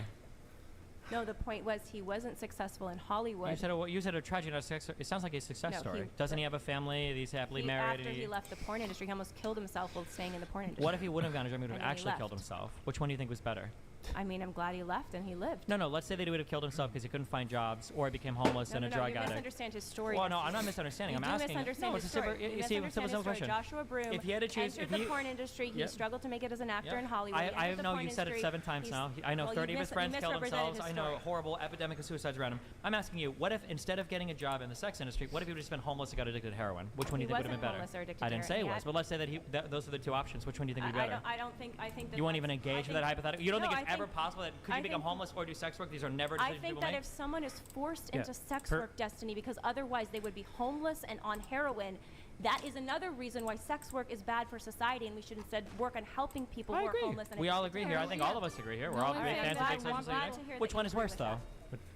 No, the point was he wasn't successful in Hollywood. You said a tragedy, not a success story. It sounds like a success No, story. he- Doesn't he have a family? He's happily married. After he left the porn industry, he almost killed himself while staying in the porn industry. What if he wouldn't have gone to Germany? He would And have then he actually killed left. himself. Which one do you think was better? I mean, I'm glad he left and he lived. No, let's say that he would have killed himself because he couldn't find jobs or he became homeless and a drug you addict. misunderstand his story. Well, no, I'm not misunderstanding. You I'm asking. misunderstand No, his it's a story. simple, You you see, misunderstand simple his story. question. Joshua Broom If he had to choose, entered the porn industry. He Yep. struggled to make it as an actor in Yep. Hollywood. He I entered the know porn you said it industry. 7 times now. I know Well, 30 you of his friends killed misrepresented themselves. his I know story. horrible epidemic of suicides around him. I'm asking you, what if instead of getting a job in the sex industry, what if he would have been homeless and got addicted to heroin? Which one do you think would have been better? homeless or addicted I to didn't say heroin. he He was, had- but let's say that those are the two options. Which one do you think would be better? I think that You won't that's- even I engage with think- that hypothetical. You don't No, think it's I ever think- possible that could I you become think- homeless or do sex work? These are never I decisions think people that make. if someone is forced Yeah. into sex Per- work destiny because otherwise they would be homeless and on heroin, that is another reason why sex work is bad for society, and we should instead work on helping people who are homeless and We all addicted to agree here. I heroin. think all of us agree here. We're No all one big said fans that. of I'm big glad society. to hear Which that one you is agree worse, with though?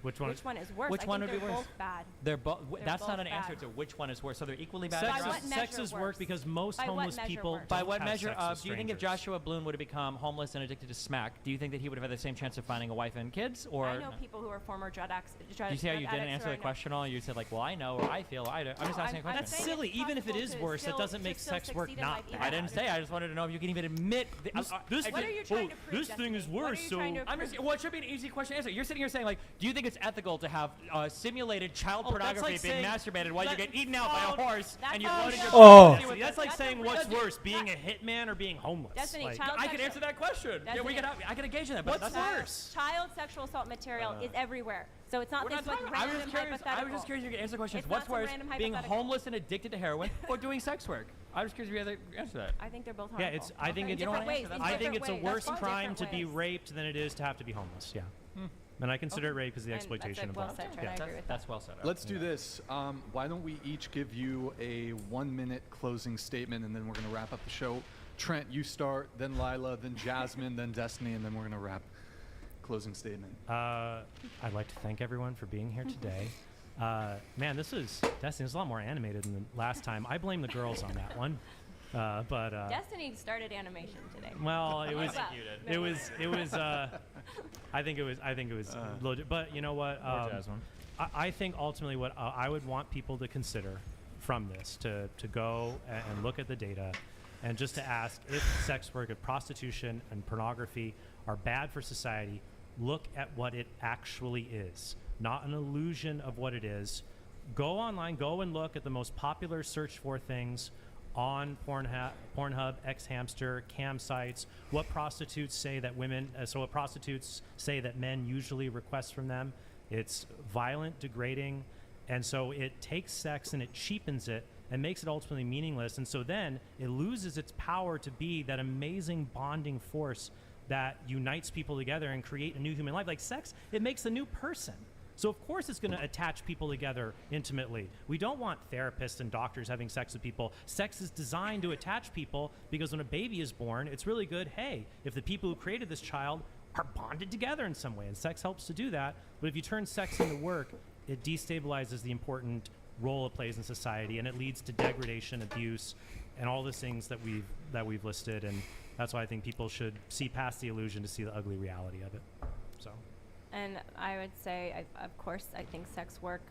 Which one? Which one is worse? Which I one think would be they're worse? both bad. They're both. They're That's not both an answer bad. to which one is worse. So they're equally bad. Sex, By what is, sex measure is worse? work because most By what homeless measure people worse? By don't what have measure sex with do you think if strangers. Joshua Bloom would have become homeless and addicted to smack, do you think that he would have had the same chance of finding a wife and kids? Or I know people who are former drug addicts. you see how you didn't answer the question at all? You said like, well, I know, or I feel, or I don't. I'm just asking a question. That's silly. Even if it is worse, that doesn't make sex work not bad. I didn't say. I just wanted to know if you can even admit. This thing is worse. So I'm just. Well, it should be an easy question to answer. You're sitting here saying like, do you think it's ethical to have simulated child Oh, that's pornography like being saying- masturbated while you that- get eaten out by a horse and you loaded your? Oh, pussy with that's like saying what's Destiny, worse, being a hitman or being homeless. Destiny, Like- child I can sexual- answer that question. Yeah, we Destiny. can. I can engage in that. But What's that's worse? Child sexual assault material is everywhere. So it's not We're this not like talking about- random I was just curious. I was hypothetical. just curious. You can answer the question. It's What's not some worse, random being hypothetical. homeless and addicted to heroin, or doing sex work? I was curious if you had to answer that. I think they're both harmful. Yeah, it's. I think In it's. different ways, in I think different it's a ways. worse That's crime to different be ways. raped than it is to have to be homeless. Yeah. And I consider it rape because of the And that's exploitation it, well involved. said, Trent, I agree with That's well said. Let's do this. Why don't we each give you a 1-minute closing statement, and then we're going to wrap up the show. Trent, you start, then Lila, then Jasmine, then Destiny, and then we're going to wrap. Closing statement. I'd like to thank everyone for being here today. Man, this was Destiny. It was a lot more animated than the last time. I blame the girls on that one. But Destiny started animation today. well, it was. Well, It was. It was. I think it was. Legit. But you know what? Jasmine. I think ultimately what I would want people to consider from this to go and look at the data, and just to ask if sex work, if prostitution and pornography are bad for society. Look at what it actually is, not an illusion of what it is. Go online, go and look at the most popular search for things on Pornhub, Xhamster, cam sites, what prostitutes say that women, what prostitutes say that men usually request from them. It's violent, degrading, and so it takes sex and it cheapens it and makes it ultimately meaningless. And so then it loses its power to be that amazing bonding force that unites people together and create a new human life. Like sex, it makes a new person. So of course it's going to attach people together intimately. We don't want therapists and doctors having sex with people. Sex is designed to attach people because when a baby is born, it's really good. Hey, if the people who created this child are bonded together in some way, and sex helps to do that. But if you turn sex into work, it destabilizes the important role it plays in society, and it leads to degradation, abuse, and all the things that we've listed. And that's why I think people should see past the illusion to see the ugly reality of it. So. And I would say, of course, I think sex work,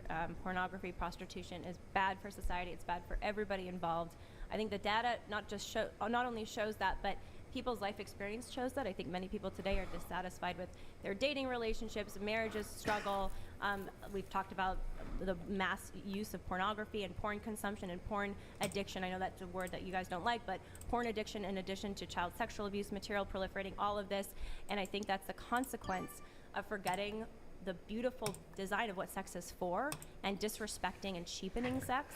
pornography, prostitution is bad for society. It's bad for everybody involved. I think the data not only shows that, but people's life experience shows that. I think many people today are dissatisfied with their dating relationships, marriages struggle. We've talked about the mass use of pornography and porn consumption and porn addiction. I know that's a word that you guys don't like, but porn addiction in addition to child sexual abuse, material proliferating, all of this. And I think that's the consequence of forgetting the beautiful design of what sex is for and disrespecting and cheapening sex.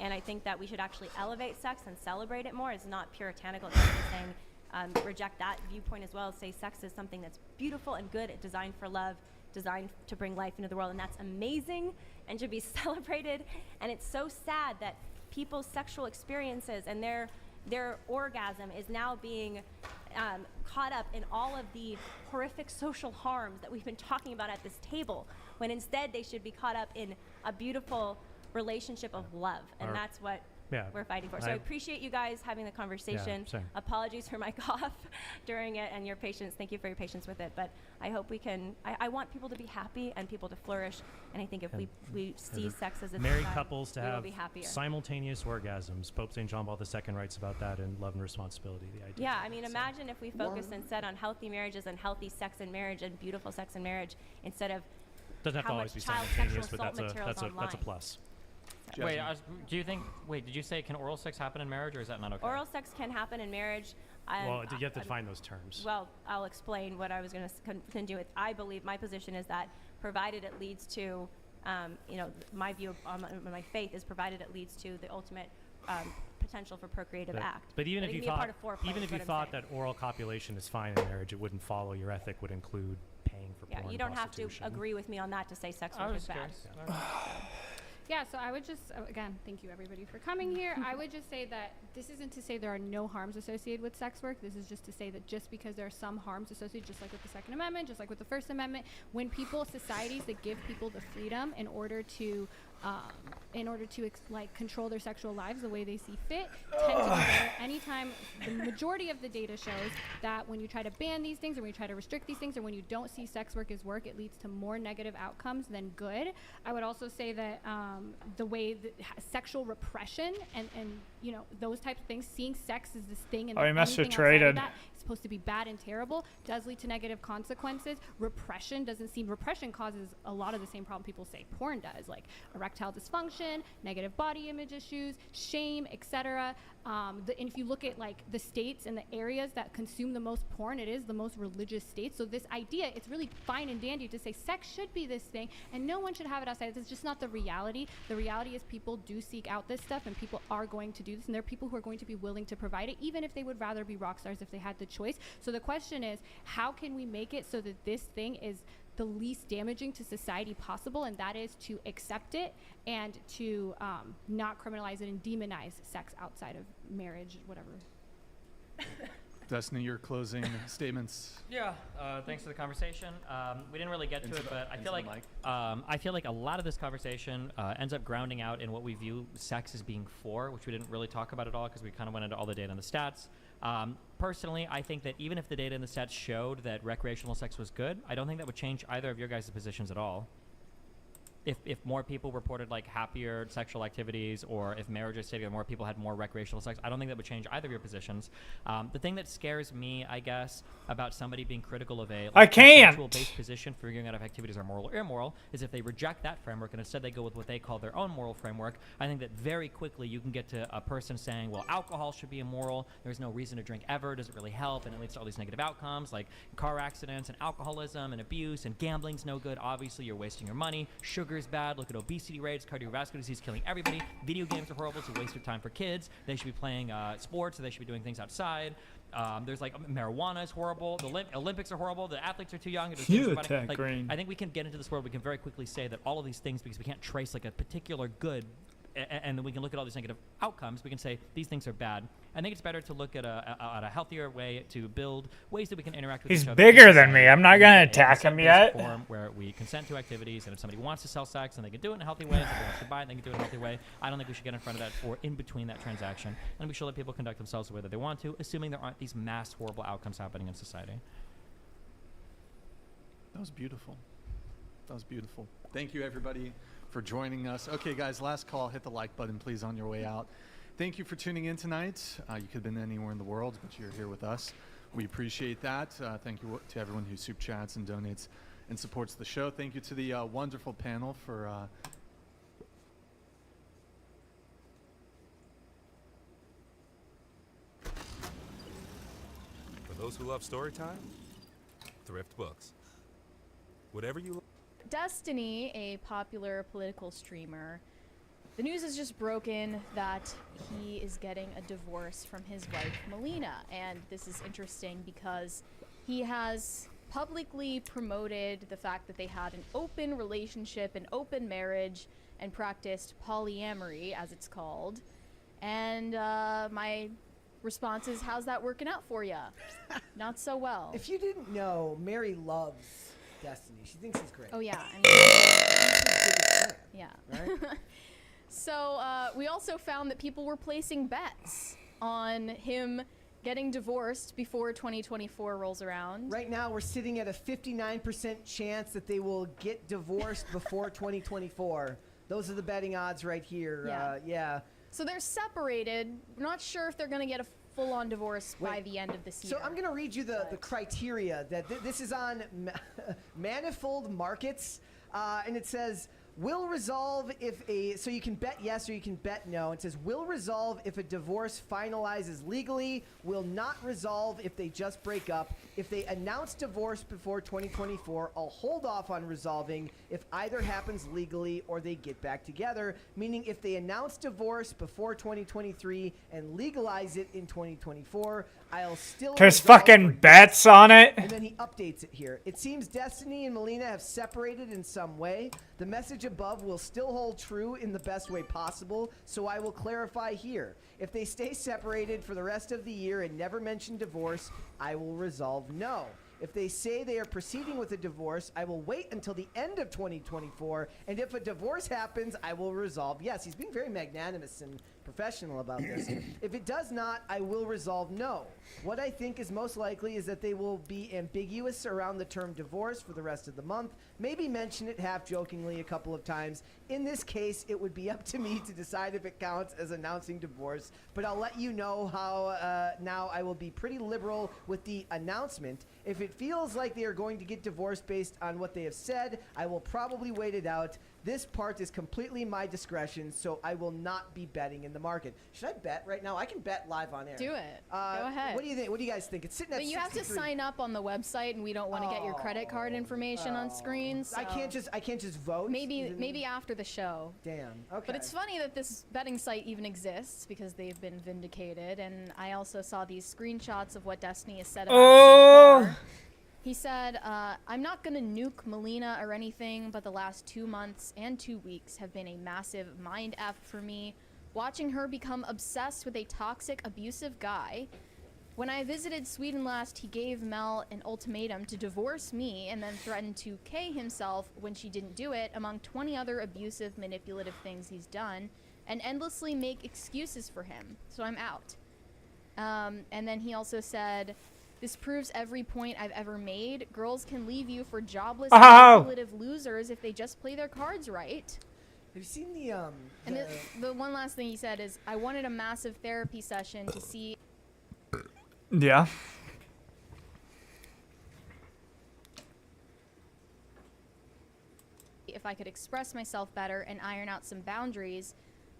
And I think that we should actually elevate sex and celebrate it more. It's not puritanical. It's just saying, reject that viewpoint as well. Say sex is something that's beautiful and good, designed for love, designed to bring life into the world, and that's amazing and should be celebrated. And it's so sad that people's sexual experiences and their orgasm is now being caught up in all of the horrific social harms that we've been talking about at this table, when instead they should be caught up in a beautiful relationship of love. And that's what we're fighting for. So I appreciate you guys having the conversation. Apologies for my cough during it and your patience. Thank you for your patience with it. But I hope we can, I want people to be happy and people to flourish. And I think if we see sex as a married couples to we will have be happier. simultaneous orgasms. Pope St. John Paul II writes about that in Love and Responsibility, the idea. Yeah, I mean, imagine if we focused instead on healthy marriages and healthy sex in marriage and beautiful sex in marriage, instead of doesn't have to how always much be child simultaneous, sexual but assault materials that's a online. plus. Wait, do you think? Wait, did you say can oral sex happen in marriage, or is that not okay? Oral sex can happen in marriage. Well, you have to define those terms. Well, I'll explain what I was going to continue with. I believe my position is that provided it leads to, my view on my faith is provided it leads to the ultimate potential for procreative act. But even if you thought, even if you thought that oral copulation is fine in marriage, it wouldn't follow. Your ethic would include paying for porn. You don't have to agree with me on that to say sex work is bad. Yeah, so I would just, again, thank you everybody for coming here. I would just say that this isn't to say there are no harms associated with sex work. This is just to say that just because there are some harms associated, just like with the Second Amendment, just like with the First Amendment, when societies that give people the freedom in order to control their sexual lives the way they see fit, tend to do better. Anytime, the majority of the data shows that when you try to ban these things, or when you try to restrict these things, or when you don't see sex work as work, it leads to more negative outcomes than good. I would also say that the way that sexual repression and those types of things, seeing sex as this thing and he must have anything outside of traded. that is supposed to be bad and terrible, does lead to negative consequences. Repression causes a lot of the same problem people say porn does, like erectile dysfunction, negative body image issues, shame, etc. And if you look at like the states and the areas that consume the most porn, it is the most religious states. So this idea, it's really fine and dandy to say sex should be this thing and no one should have it outside. It's just not the reality. The reality is people do seek out this stuff, and people are going to do this, and there are people who are going to be willing to provide it, even if they would rather be rock stars if they had the choice. So the question is, how can we make it so that this thing is the least damaging to society possible? And that is to accept it and to not criminalize it and demonize sex outside of marriage, whatever. Destiny, your closing statements. Yeah, thanks for the conversation. We didn't really get to it, but I feel like a lot of this conversation ends up grounding out in what we view sex as being for, which we didn't really talk about at all because we kind of went into all the data and the stats. Personally, I think that even if the data and the stats showed that recreational sex was good, I don't think that would change either of your guys' positions at all. If more people reported like happier sexual activities, or if marriages stayed together, more people had more recreational sex, I don't think that would change either of your positions. The thing that scares me, I guess, about somebody being critical of a consensual-based position for figuring out if activities are moral or immoral is if they reject that framework and instead they go with what they call their own moral framework. I think that very quickly you can get to a person saying, well, alcohol should be immoral, there's no reason to drink ever, does it really help, and it leads to all these negative outcomes like car accidents and alcoholism and abuse, and gambling's no good, obviously you're wasting your money, sugar is bad, look at obesity rates, cardiovascular disease killing everybody, video games are horrible, it's a waste of time for kids, they should be playing sports, or they should be doing things outside. There's like marijuana is horrible, the Olympics are horrible, the athletes are too young. I think we can get into this world, we can very quickly say that all of these things, because we can't trace like a particular good, and then we can look at all these negative outcomes, we can say these things are bad. I think it's better to look at a healthier way to build ways that we can interact with each other. He's bigger than me. I'm not going to attack him yet. Form where we consent to activities, and if somebody wants to sell sex, and they can do it in a healthy way, if somebody wants to buy it, they can do it in a healthy way. I don't think we should get in front of that or in between that transaction, and we should let people conduct themselves the way that they want to, assuming there aren't these mass horrible outcomes happening in society. That was beautiful. That was beautiful. Thank you, everybody, for joining us. Okay, guys, last call. Hit the like button, please, on your way out. Thank you for tuning in tonight. You could have been anywhere in the world, but you're here with us. We appreciate that. Thank you to everyone who soup chats and donates and supports the show. Thank you to the wonderful panel for those who love story time, Thrift Books. Whatever you Destiny, a popular political streamer, The news has just broken that he is getting a divorce from his wife, Melina. And this is interesting because he has publicly promoted the fact that they had an open relationship, an open marriage, and practiced polyamory, as it's called. And my response is, how's that working out for you? Not so well. If you didn't know, Mary loves Destiny. She thinks he's great. Oh, yeah. Yeah. Right? So we also found that people were placing bets on him getting divorced before 2024 rolls around. Right now, we're sitting at a 59% chance that they will get divorced before 2024. Those are the betting odds right here. Yeah. So they're separated. We're not sure if they're going to get a full-on divorce by the end of this year. So I'm going to read you the criteria that this is on Manifold Markets, and it says, will resolve if so you can bet yes or you can bet no. It says, will resolve if a divorce finalizes legally, will not resolve if they just break up. If they announce divorce before 2024, I'll hold off on resolving if either happens legally or they get back together. Meaning if they announce divorce before 2023 and legalize it in 2024, I'll still There's resolve fucking for bets on it. And then he updates it here. It seems Destiny and Melina have separated in some way. The message above will still hold true in the best way possible, so I will clarify here. If they stay separated for the rest of the year and never mention divorce, I will resolve no. If they say they are proceeding with a divorce, I will wait until the end of 2024, and if a divorce happens, I will resolve yes. He's being very magnanimous and professional about this. If it does not, I will resolve no. What I think is most likely is that they will be ambiguous around the term divorce for the rest of the month, maybe mention it half-jokingly a couple of times. In this case, it would be up to me to decide if it counts as announcing divorce, but I'll let you know how now I will be pretty liberal with the announcement. If it feels like they are going to get divorced based on what they have said, I will probably wait it out. This part is completely my discretion, so I will not be betting in the market. Should I bet right now? I can bet live on air. Do it. Go ahead. What do you think? What do you guys think? It's sitting at But you have to 63. sign up on the website, and we don't want to get your credit card information on screen. So I can't just vote. Maybe after the show. Damn. Okay. But it's funny that this betting site even exists because they've been vindicated. And I also saw these screenshots of what Destiny has said about so far. He said, I'm not going to nuke Melina or anything, but the last 2 months and 2 weeks have been a massive mind F for me. Watching her become obsessed with a toxic, abusive guy. When I visited Sweden last, he gave Mel an ultimatum to divorce me and then threatened to K himself when she didn't do it, among 20 other abusive, manipulative things he's done, and endlessly make excuses for him. So I'm out. And then he also said, this proves every point I've ever made. Girls can leave you for jobless, manipulative losers if they just play their cards right. Have you seen the And the one last thing he said is, I wanted a massive therapy session to see. Yeah. If I could express myself better and iron out some boundaries,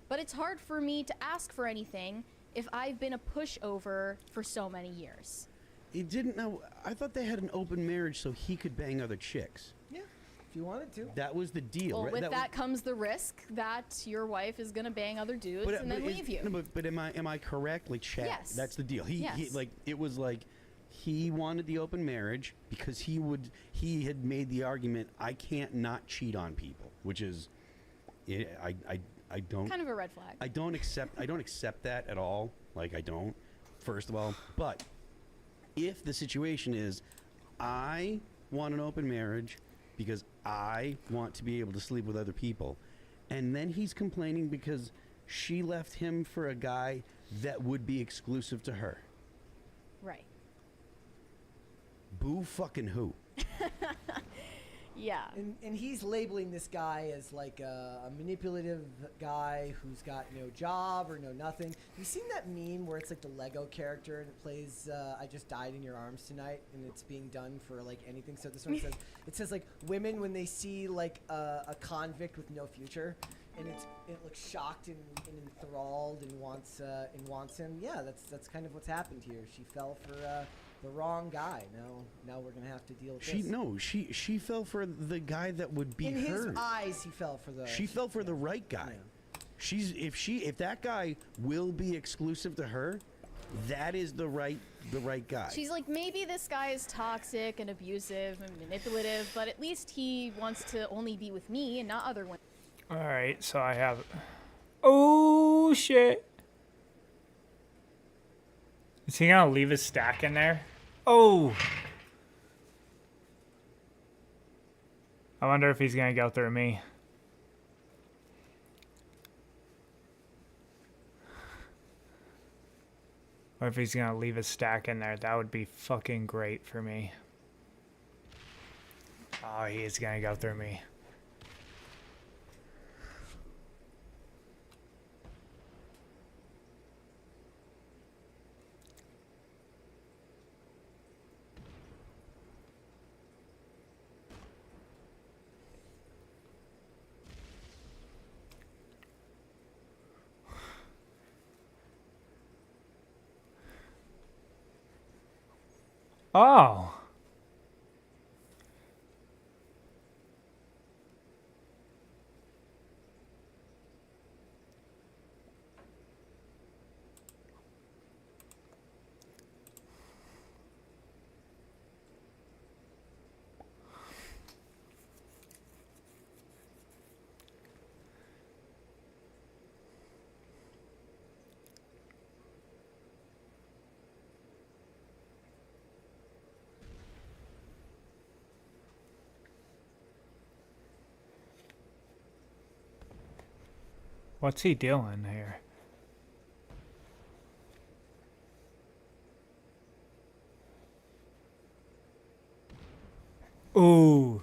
but it's hard for me to ask for anything if I've been a pushover for so many years. He didn't know. I thought they had an open marriage so he could bang other chicks. Yeah, if you wanted to. That was the deal. Well, right? with that comes the risk that your wife is gonna bang other dudes and then leave you. No, but am I correct? Like, Chad, Yes. that's the deal. He Yes. like it was like he wanted the open marriage because he had made the argument I can't not cheat on people, which is I don't Kind of a red flag. I don't accept that at all. Like I don't. First of all, but if the situation is I want an open marriage because I want to be able to sleep with other people, and then he's complaining because she left him for a guy that would be exclusive to her. Right. Boo fucking who? Yeah. And he's labeling this guy as like a manipulative guy who's got no job or no nothing. Have you seen that meme where it's like the Lego character and it plays I Just Died in Your Arms Tonight, and it's being done for like anything? So this one says like women when they see like a convict with no future, and it looks shocked and enthralled and wants him. Yeah, that's kind of what's happened here. She fell for the wrong guy. Now we're gonna have to deal with this. She fell for the guy that would be in her. his eyes, he fell for the. She fell for the right guy. If that guy will be exclusive to her, that is the right guy. She's like, maybe this guy is toxic and abusive and manipulative, but at least he wants to only be with me and not other women. All right, so I have. Oh shit! Is he gonna leave his stack in there? Oh! I wonder if he's gonna go through me. Or if he's gonna leave his stack in there. That would be fucking great for me. Oh, he is gonna go through me. Oh. What's he doing here? Ooh.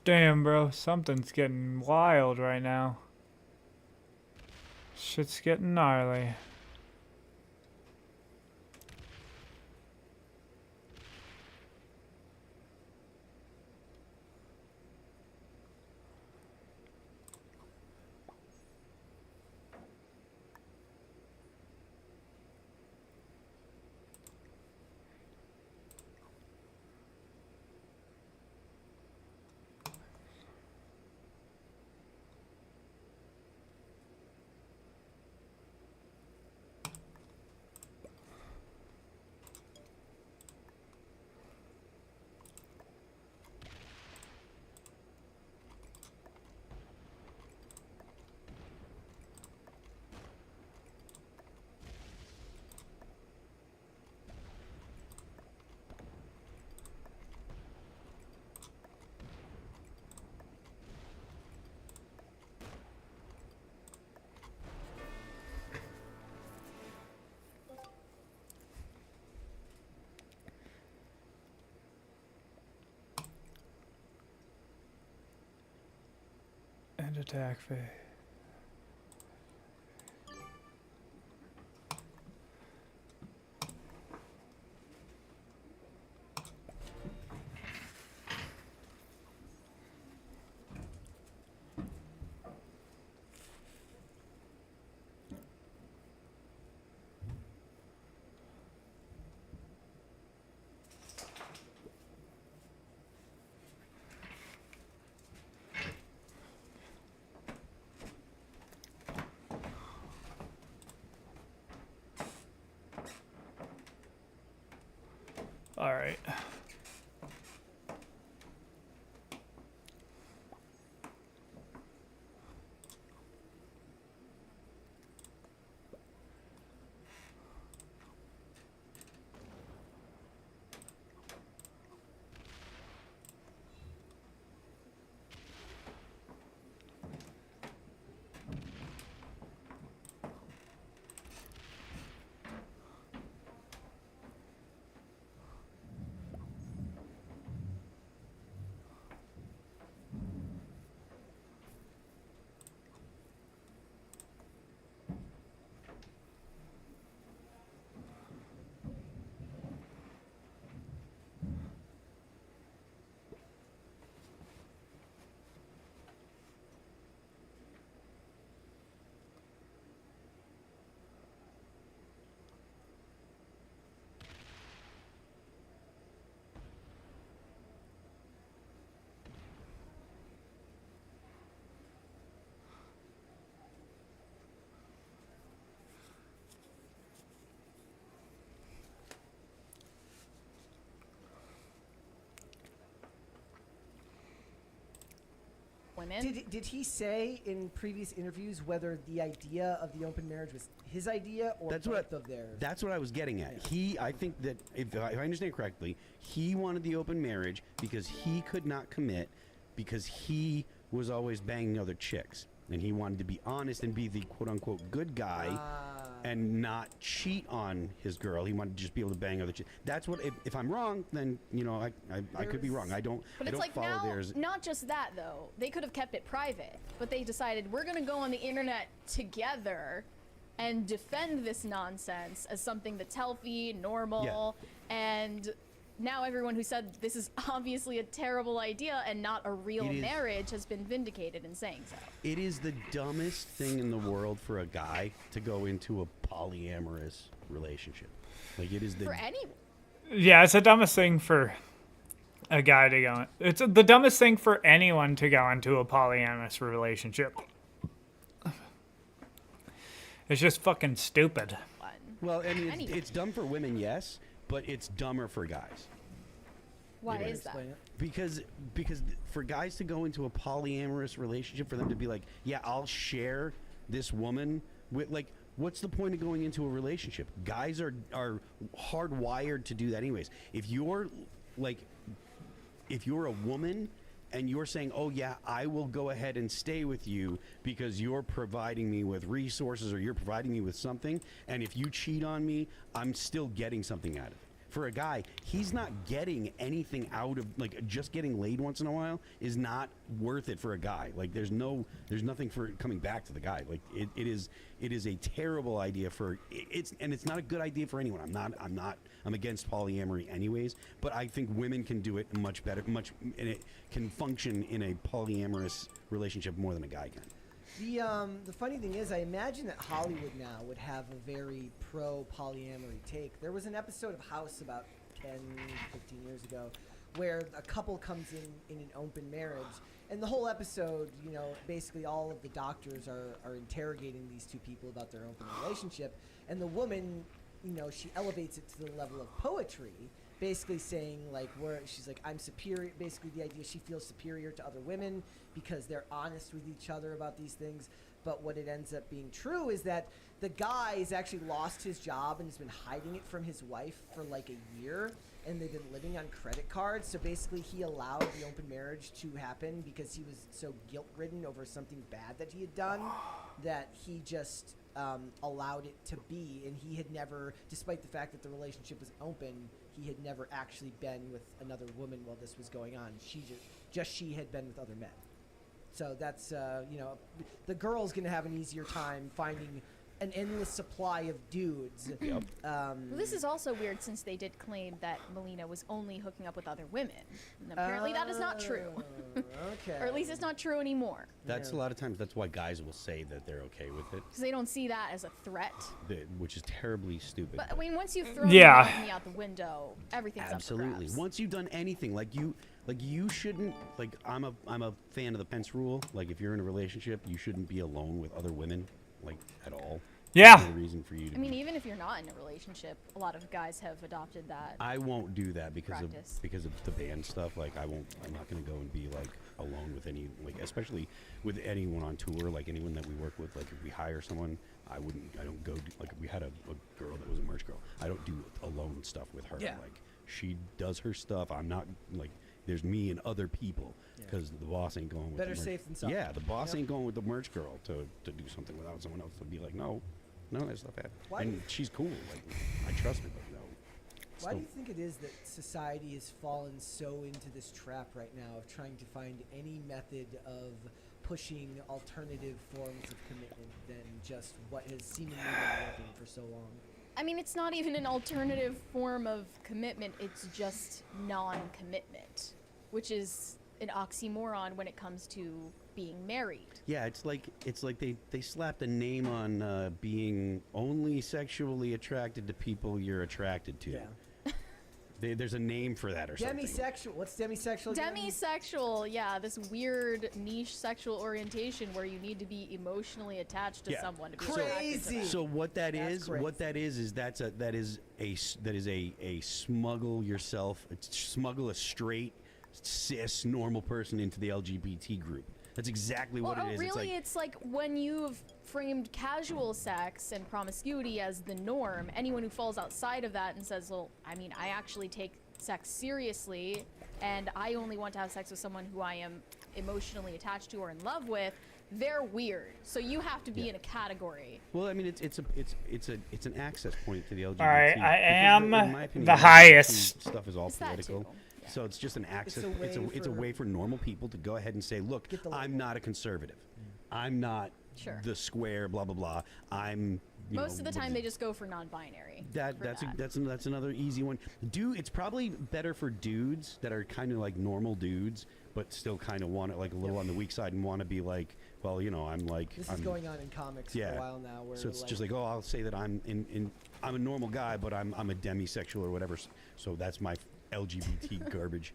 Damn, bro. Something's getting wild right now. Shit's getting gnarly. And attack phase. All right. women. Did he say in previous interviews whether the idea of the open marriage was his idea or both of theirs? That's what I was getting at. I think that if I understand correctly, he wanted the open marriage because he could not commit because he was always banging other chicks. And he wanted to be honest and be the quote-unquote good guy and not cheat on his girl. He wanted to just be able to bang other chicks. That's what, if I'm wrong, then, I could be wrong. I don't But it's like follow now, theirs. not just that though. They could have kept it private, but they decided we're gonna go on the internet together and defend this nonsense as something that's healthy, normal, and now everyone who said this is obviously a terrible idea and not a real marriage has been vindicated in saying so. It is the dumbest thing in the world for a guy to go into a polyamorous relationship. Like it is the For anyone. Yeah, it's the dumbest thing for a guy to go. It's the dumbest thing for anyone to go into a polyamorous relationship. It's just fucking stupid. Well, I mean, it's dumb for women, yes, but it's dumber for guys. Why is that? Because for guys to go into a polyamorous relationship, for them to be like, yeah, I'll share this woman with, like, what's the point of going into a relationship? Guys are hardwired to do that anyways. If you're a woman and you're saying, oh yeah, I will go ahead and stay with you because you're providing me with resources or you're providing me with something, and if you cheat on me, I'm still getting something out of it. For a guy, he's not getting anything out of, like, just getting laid once in a while is not worth it for a guy. Like, there's nothing for coming back to the guy. Like, it is a terrible idea for it's not a good idea for anyone. I'm against polyamory anyways, but I think women can do it much better, and it can function in a polyamorous relationship more than a guy can. The funny thing is, I imagine that Hollywood now would have a very pro polyamory take. There was an episode of House about 10, 15 years ago where a couple comes in an open marriage, and the whole episode, basically all of the doctors are interrogating these two people about their open relationship, and the woman, she elevates it to the level of poetry, basically saying, like, she's like, I'm superior. Basically, the idea she feels superior to other women because they're honest with each other about these things. But what it ends up being true is that the guy has actually lost his job and has been hiding it from his wife for like a year, and they've been living on credit cards. So basically, he allowed the open marriage to happen because he was so guilt-ridden over something bad that he had done that he just allowed it to be. And he had never, despite the fact that the relationship was open, he had never actually been with another woman while this was going on. She had been with other men. So that's, the girl's going to have an easier time finding an endless supply of dudes. Yep. Well, this is also weird since they did claim that Melina was only hooking up with other women. And apparently that is not true. Okay. Or at least it's not true anymore. That's a lot of times, that's why guys will say that they're okay with it. Because they don't see that as a threat. Which is terribly stupid. But I mean, once you throw Yeah. monogamy out the window, everything's Absolutely. up for grabs. Once you've done anything, you shouldn't, like, I'm a fan of the Pence rule. Like, if you're in a relationship, you shouldn't be alone with other women, like, at all. Yeah. There's no reason for you to I mean, even if you're not in a relationship, a lot of guys have adopted that. I won't do that because practice. of the band stuff. Like, I'm not going to go and be, like, alone with any, like, especially with anyone on tour, like anyone that we work with. Like, if we hire someone, I don't go like, if we had a girl that was a merch girl, I don't do alone stuff with her. Yeah. Like, she does her stuff. I'm not, like, there's me and other people because the boss ain't going with Better the merch. safe than sorry. Yeah, the boss Yep. ain't going with the merch girl to do something without someone else to be like, no, that stuff happened. Why do And you- she's cool. Like, I trust her, but no. Why do Still- you think it is that society has fallen so into this trap right now of trying to find any method of pushing alternative forms of commitment than just what has seemingly been working for so long? I mean, it's not even an alternative form of commitment, it's just non-commitment, which is an oxymoron when it comes to being married. Yeah, it's like they slapped a name on being only sexually attracted to people you're attracted to. Yeah. There's a name for that or something. Demisexual. What's demisexual again? Demisexual, yeah, this weird niche sexual orientation where you need to be emotionally attached to Yeah. someone to be attracted to them. So what that That's is, crazy. what that is that is a smuggle yourself, smuggle a straight, cis, normal person into the LGBT group. That's exactly what it is. Really, it's like when you've framed casual sex and promiscuity as the norm, anyone who falls outside of that and says, well, I mean, I actually take sex seriously and I only want to have sex with someone who I am emotionally attached to or in love with, they're weird. So you have to be in a category. Well, I mean, it's an access point to the LGBT. All right, I am in my opinion, the highest. Stuff is all political. So it's just an access. It's a way for normal people to go ahead and say, look, I'm not a conservative. I'm not the square. Blah blah blah. I'm. Most of the time, they just go for non-binary. That's another easy one. It's probably better for dudes that are kind of like normal dudes, but still kind of want it like a little on the weak side and want to be like, well, I'm like. This is going on in comics for a while now. Where so it's just like, oh, I'll say that I'm I'm a normal guy, but I'm a demisexual or whatever. So that's my LGBT garbage.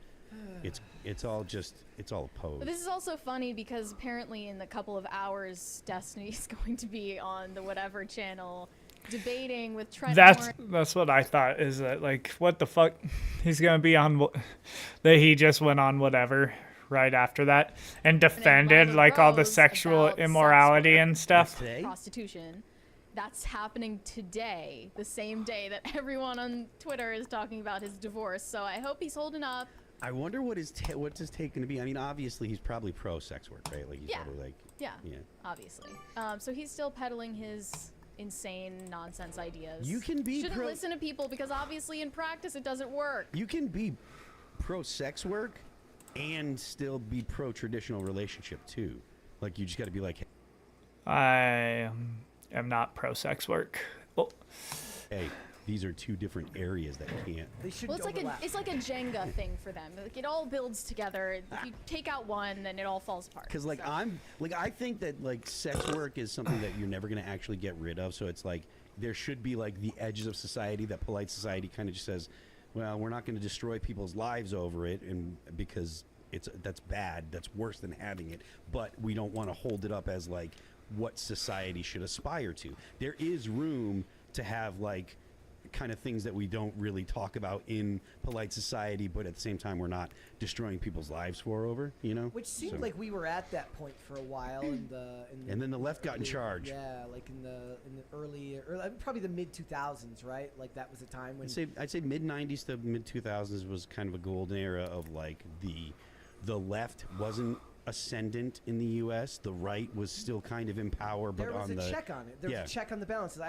It's all a pose. But this is also funny because apparently in a couple of hours, Destiny's going to be on the whatever channel debating with Trent. That's what I thought. Is that like what the fuck? He's gonna be on that he just went on whatever right after that and defended like all the sexual immorality and stuff. Prostitution. That's happening today, the same day that everyone on Twitter is talking about his divorce. So I hope he's holding up. I wonder what's his take going to be. I mean, obviously he's probably pro sex work, right? Like he's probably like yeah, obviously. So he's still peddling his insane nonsense ideas. You can be shouldn't listen to people because obviously in practice it doesn't work. You can be pro sex work and still be pro traditional relationship too. Like you just got to be like, I am not pro sex work. Oh. Hey. These are two different areas that can't. Well, it's like a Jenga thing for them. Like it all builds together. If you take out one, then it all falls apart. Because I think that like sex work is something that you're never gonna actually get rid of. So it's like there should be like the edges of society that polite society kind of just says, well, we're not going to destroy people's lives over it, and because that's bad, that's worse than having it. But we don't want to hold it up as like what society should aspire to. There is room to have like kind of things that we don't really talk about in polite society, but at the same time we're not destroying people's lives over, Which seemed like we were at that point for a while and then the left got in charge. Yeah, like in the early probably the mid 2000s, right? Like that was a time when I'd say mid 90s to mid 2000s was kind of a golden era of like the left wasn't ascendant in the U.S. The right was still kind of in power, but there was a check on it. There was a check on the balances.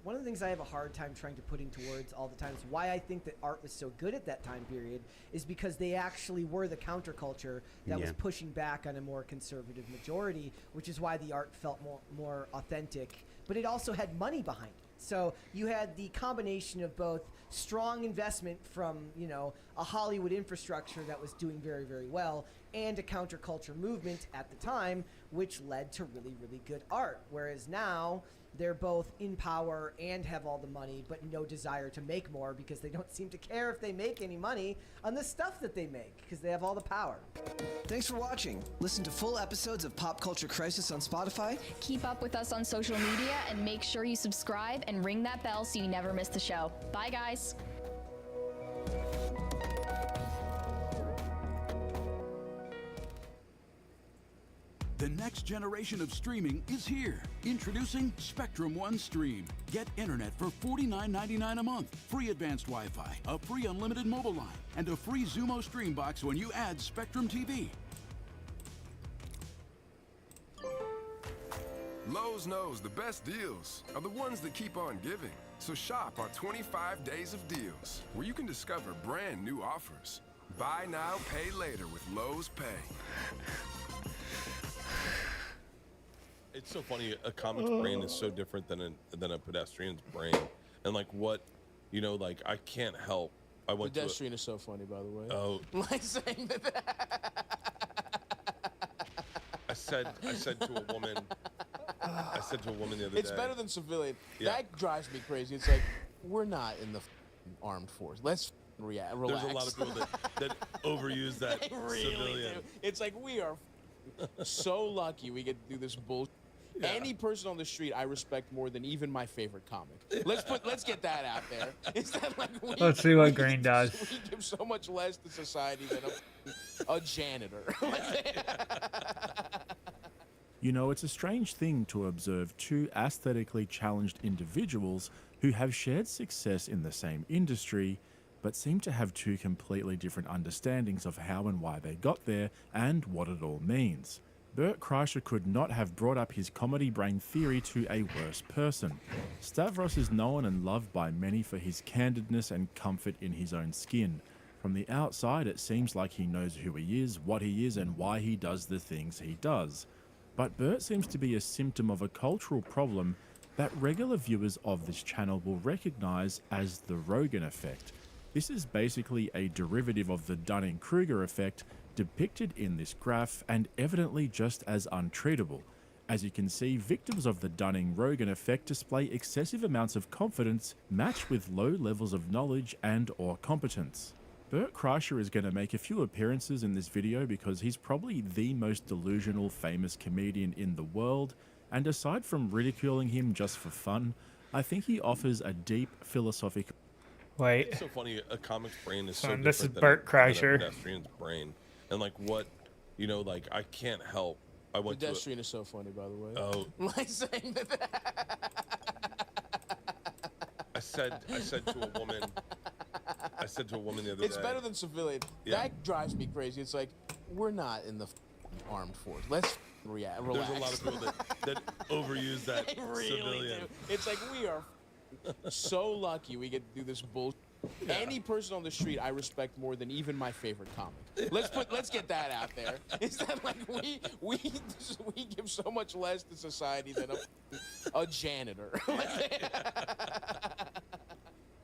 One of the things I have a hard time trying to put into words all the time is why I think that art was so good at that time period is because they actually were the counterculture that was pushing back on a more conservative majority, which is why the art felt more authentic. But it also had money behind it. So you had the combination of both strong investment from, a Hollywood infrastructure that was doing very, very well and a counterculture movement at the time, which led to really, really good art. Whereas now they're both in power and have all the money, but no desire to make more because they don't seem to care if they make any money on the stuff that they make because they have all the power. Thanks for watching. Listen to full episodes of Pop Culture Crisis on Spotify. Keep up with us on social media and make sure you subscribe and ring that bell so you never miss the show. Bye, guys. The next generation of streaming is here. Introducing Spectrum One Stream. Get internet for $49.99 a month, free advanced Wi-Fi, a free unlimited mobile line, and a free Xumo Stream box when you add Spectrum TV. Lowe's knows the best deals are the ones that keep on giving. So shop our 25 days of deals, where you can discover brand new offers. Buy now, pay later with Lowe's Pay. It's so funny. A comic's brain is so different than a pedestrian's brain, and like what, like I can't help. I went pedestrian is so funny, by the way. Oh, like saying that. I said to a woman. I said to a woman the other day. It's better than civilian. Yeah. That drives me crazy. It's like we're not in the armed force. Let's relax. There's a lot of people that overuse that They really civilian. do. It's like we are so lucky we get to do this bullshit. Yeah. Any person on the street I respect more than even my favorite comic. Let's get that out there. Is that like Let's see what Green does. We give so much less to society than a janitor. You know, it's a strange thing to observe two aesthetically challenged individuals who have shared success in the same industry, but seem to have two completely different understandings of how and why they got there and what it all means. Bert Kreischer could not have brought up his comedy brain theory to a worse person. Stavros is known and loved by many for his candidness and comfort in his own skin. From the outside, it seems like he knows who he is, what he is, and why he does the things he does. But Bert seems to be a symptom of a cultural problem that regular viewers of this channel will recognize as the Rogan effect. This is basically a derivative of the Dunning-Kruger effect depicted in this graph and evidently just as untreatable. As you can see, victims of the Dunning-Rogan effect display excessive amounts of confidence matched with low levels of knowledge and or competence. Bert Kreischer is going to make a few appearances in this video because he's probably the most delusional famous comedian in the world, and aside from ridiculing him just for fun, I think he offers a deep philosophical... Wait. It's so funny. A comic's brain is so So different this is than Bert a Kreischer. pedestrian's brain, and like what, you know, like I can't help. I went Pedestrian is so funny, by the way. Oh. Like saying that. I said to a woman. I said to a woman the other It's day. better than civilian. Yeah. That drives me crazy. It's like, we're not in the armed force. Let's relax. There's a lot of people that overuse that They really civilian. do. It's like we are so lucky we get to do this bullshit. Any person on the street I respect more than even my favorite comic. Let's get that out there. Is that like we give so much less to society than a janitor.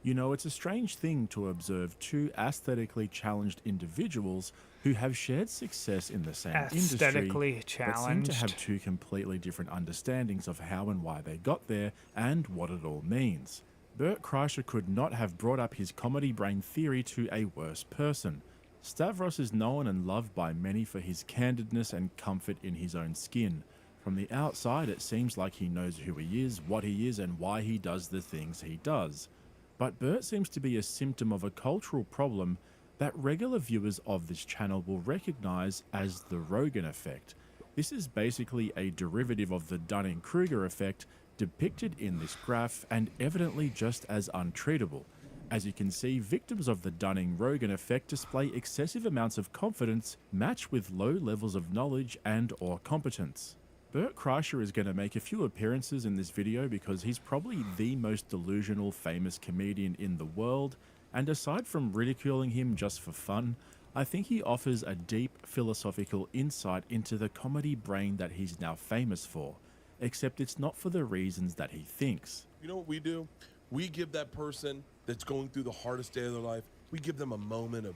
You know, it's a strange thing to observe two aesthetically challenged individuals who have shared success in the same industry, Aesthetically but seem to challenged. have two completely different understandings of how and why they got there and what it all means. Bert Kreischer could not have brought up his comedy brain theory to a worse person. Stavros is known and loved by many for his candidness and comfort in his own skin. From the outside, it seems like he knows who he is, what he is, and why he does the things he does. But Bert seems to be a symptom of a cultural problem that regular viewers of this channel will recognize as the Rogan effect. This is basically a derivative of the Dunning-Kruger effect depicted in this graph and evidently just as untreatable. As you can see, victims of the Dunning-Rogan effect display excessive amounts of confidence matched with low levels of knowledge and or competence. Bert Kreischer is going to make a few appearances in this video because he's probably the most delusional famous comedian in the world, and aside from ridiculing him just for fun, I think he offers a deep philosophical insight into the comedy brain that he's now famous for, except it's not for the reasons that he thinks. You know what we do? We give that person that's going through the hardest day of their life, we give them a moment of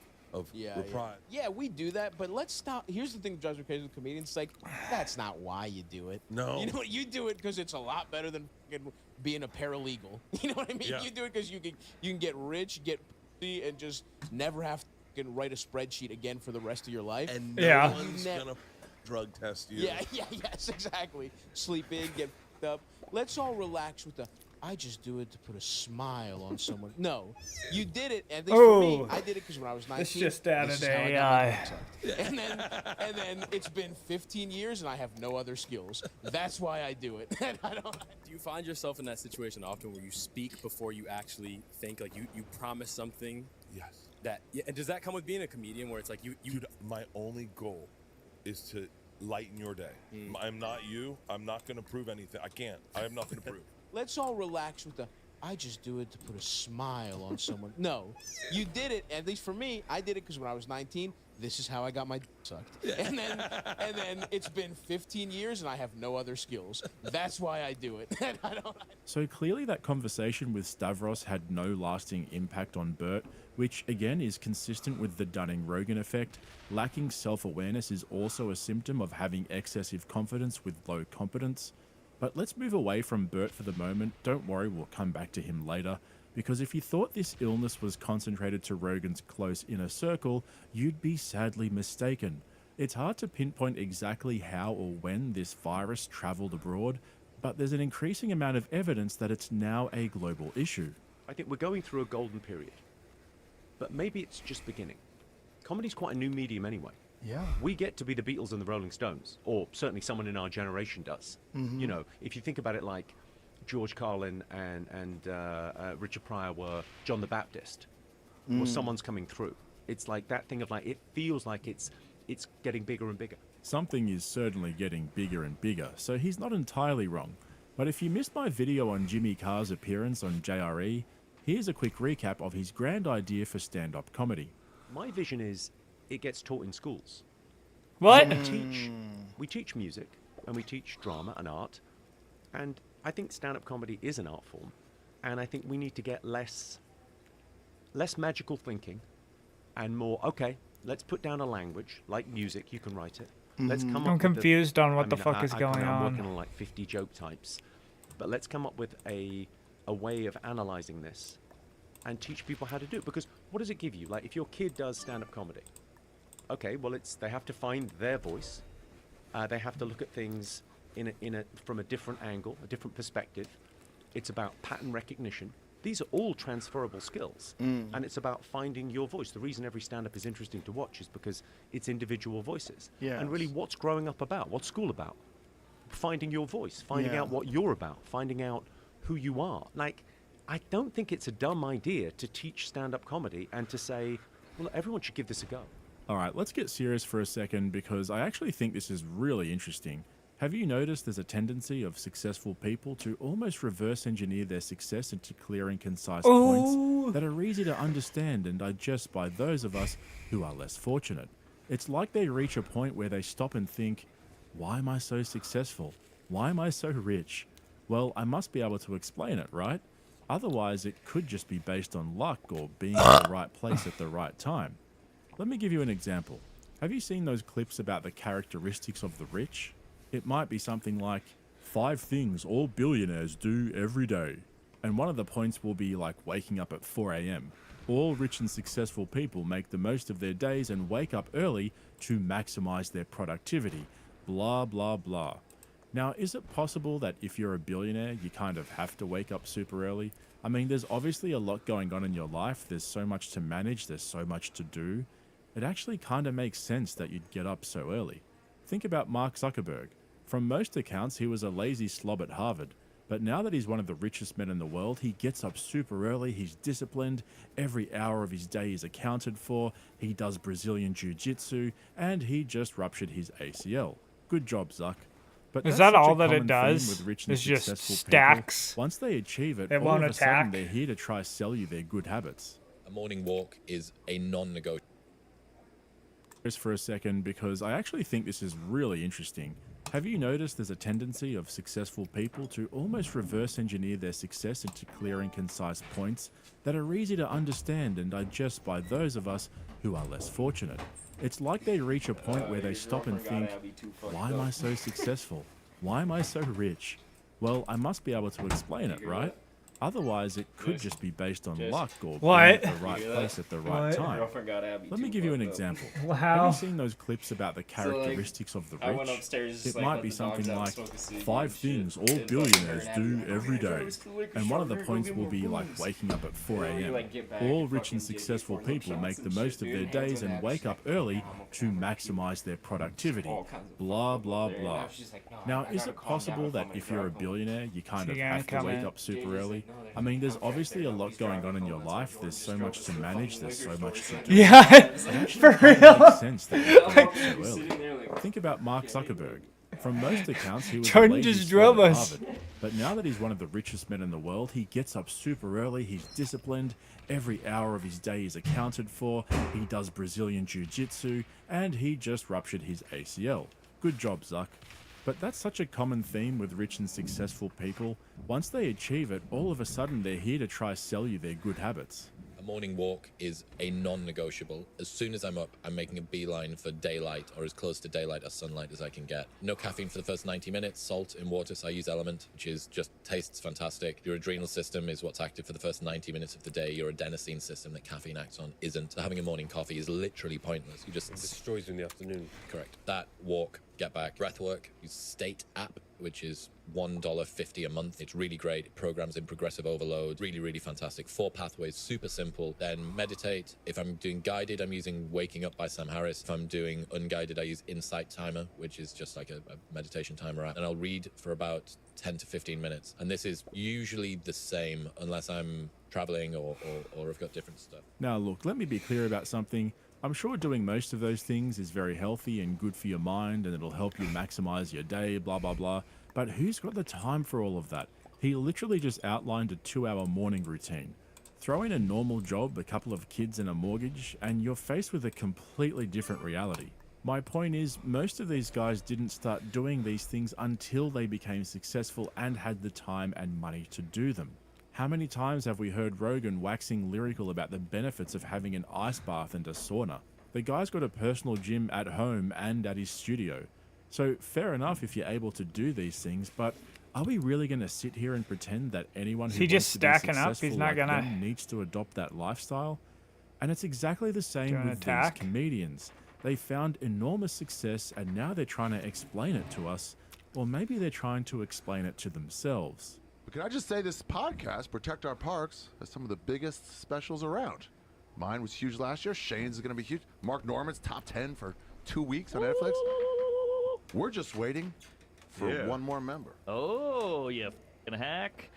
reprise. Yeah, we do that, but let's stop. Here's the thing that drives me crazy with comedians. It's like, that's not why you do it. No. You know what? You do it because it's a lot better than fucking being a paralegal. You know what I mean? Yeah. You do it because you can get rich, get pussy, and just never have to write a spreadsheet again for the rest of your life. And no one's gonna drug test you. Yes, exactly. Sleep in, get up. Let's all relax with the, I just do it to put a smile on someone. No, you did it. At least for me, I did it because when I was 19. This just added this is how I got my AI. dick sucked. And then it's been 15 years and I have no other skills. That's why I do it. And I don't. Do you find yourself in that situation often where you speak before you actually think? Like you promise something? Yes. And does that come with being a comedian where it's like you Dude, my only goal is to lighten your day. I'm not you. I'm not going to prove anything. I can't. I have nothing to prove. Let's all relax with the, I just do it to put a smile on someone. No, you did it. At least for me, I did it because when I was 19, this is how I got my dick sucked. And then it's been 15 years and I have no other skills. That's why I do it. And I don't. So clearly that conversation with Stavros had no lasting impact on Bert, which again is consistent with the Dunning-Rogan effect. Lacking self-awareness is also a symptom of having excessive confidence with low competence. But let's move away from Bert for the moment. Don't worry, we'll come back to him later. Because if you thought this illness was concentrated to Rogan's close inner circle, you'd be sadly mistaken. It's hard to pinpoint exactly how or when this virus traveled abroad, but there's an increasing amount of evidence that it's now a global issue. I think we're going through a golden period. But maybe it's just beginning. Comedy's quite a new medium anyway. Yeah. We get to be the Beatles and the Rolling Stones, or certainly someone in our generation does. Mhm. You know, if you think about it like George Carlin and Richard Pryor were John the Baptist, or Mm. someone's coming through. It's like that thing of like, it feels like it's getting bigger and bigger. Something is certainly getting bigger and bigger, so he's not entirely wrong. But if you missed my video on Jimmy Carr's appearance on JRE, here's a quick recap of his grand idea for stand-up comedy. My vision is it gets taught in schools. What? So we teach music, and we teach drama and art, and I think stand-up comedy is an art form, and I think we need to get less magical thinking and more, okay, let's put down a language, like music, you can write it. Let's come I'm up with confused on what the I mean, fuck is going I'm on. working on like 50 joke types, but let's come up with a way of analyzing this and teach people how to do it, because what does it give you? Like, if your kid does stand-up comedy, okay, well, they have to find their voice, they have to look at things from a different angle, a different perspective. It's about pattern recognition. These are all transferable skills, and it's about finding your voice. The reason every stand-up is interesting to watch is because it's individual voices. And really, what's growing up about? What's school about? Finding your voice, finding Yeah. out what you're about, finding out who you are. Like, I don't think it's a dumb idea to teach stand-up comedy and to say, well, everyone should give this a go. All right, let's get serious for a second because I actually think this is really interesting. Have you noticed there's a tendency of successful people to almost reverse engineer their success into clear and concise points that are easy to understand and digest by those of us who are less fortunate? It's like they reach a point where they stop and think, why am I so successful? Why am I so rich? Well, I must be able to explain it, right? Otherwise, it could just be based on luck or being at the right place at the right time. Let me give you an example. Have you seen those clips about the characteristics of the rich? It might be something like 5 things all billionaires do every day. And one of the points will be like waking up at 4 a.m. All rich and successful people make the most of their days and wake up early to maximize their productivity. Blah, blah, blah. Now, is it possible that if you're a billionaire, you kind of have to wake up super early? I mean, there's obviously a lot going on in your life. There's so much to manage. There's so much to do. It actually kind of makes sense that you'd get up so early. Think about Mark Zuckerberg. From most accounts, he was a lazy slob at Harvard. But now that he's one of the richest men in the world, he gets up super early, he's disciplined, every hour of his day is accounted for, he does Brazilian Jiu-Jitsu, and he just ruptured his ACL. Good job, Zuck. But Is that's that such a all that it common theme does? with rich and It's just successful stacks? People. Once they achieve it, It all won't of a sudden attack? they're here to try sell you their good habits. A morning walk is a non-negotiable. Just for a second, because I actually think this is really interesting. Have you noticed there's a tendency of successful people to almost reverse engineer their success into clear and concise points that are easy to understand and digest by those of us who are less fortunate? It's like they reach a point where they stop and think, why am I so successful? Why am I so rich? Well, I must be able to explain it, right? Otherwise, it could just be based on luck or being at the right place at the right time. Let me give you an example. Have you seen those clips about the characteristics of the rich? I went upstairs, It like, might let be the dogs something out, like smoke a cig, 5 things all billionaires do every day. And one of the points will be like waking up at 4 a.m. All rich and successful people make the most of their days and wake up early to maximize their productivity. Blah, blah, blah. Now, is it possible that if you're a billionaire, you kind of have to wake up super early? I mean, there's obviously a lot going on in your life. There's so much to manage. There's so much to do. Yeah, It actually for kind of real. makes sense that you wake up so early. Think about Mark Zuckerberg. From most accounts, he was a Jordan lazy just slob drove at us. Harvard. But now that he's one of the richest men in the world, he gets up super early, he's disciplined, every hour of his day is accounted for, he does Brazilian Jiu-Jitsu, and he just ruptured his ACL. Good job, Zuck. But that's such a common theme with rich and successful people. Once they achieve it, all of a sudden they're here to try sell you their good habits. A morning walk is a non-negotiable. As soon as I'm up, I'm making a beeline for daylight or as close to daylight or sunlight as I can get. No caffeine for the first 90 minutes, salt in water, so I use Element, which is just tastes fantastic. Your adrenal system is what's active for the first 90 minutes of the day. Your adenosine system that caffeine acts on isn't. So having a morning coffee is literally pointless. You just... It destroys you in the afternoon. Correct. That, walk, get back. Breath work, use State app, which is $1.50 a month. It's really great. It programs in progressive overload. Really, really fantastic. 4 pathways, super simple. Then meditate. If I'm doing guided, I'm using Waking Up by Sam Harris. If I'm doing unguided, I use Insight Timer, which is just like a meditation timer app. And I'll read for about 10 to 15 minutes. And this is usually the same unless I'm traveling or I've got different stuff. Now, look, let me be clear about something. I'm sure doing most of those things is very healthy and good for your mind, and it'll help you maximize your day, blah, blah, blah. But who's got the time for all of that? He literally just outlined a 2-hour morning routine. Throw in a normal job, a couple of kids, and a mortgage, and you're faced with a completely different reality. My point is, most of these guys didn't start doing these things until they became successful and had the time and money to do them. How many times have we heard Rogan waxing lyrical about the benefits of having an ice bath and a sauna? The guy's got a personal gym at home and at his studio. So fair enough if you're able to do these things, but are we really going to sit here and pretend that anyone who he just wants to stacking be up? successful He's not like gonna them needs to adopt that lifestyle? And it's exactly the same Doing with attack? these comedians. They found enormous success and now they're trying to explain it to us, or maybe they're trying to explain it to themselves. But can I just say this podcast, Protect Our Parks, has some of the biggest specials around. Mine was huge last year. Shane's is going to be huge. Mark Norman's top 10 for 2 weeks on Netflix. We're just waiting for one more member. Oh, you f***ing hack.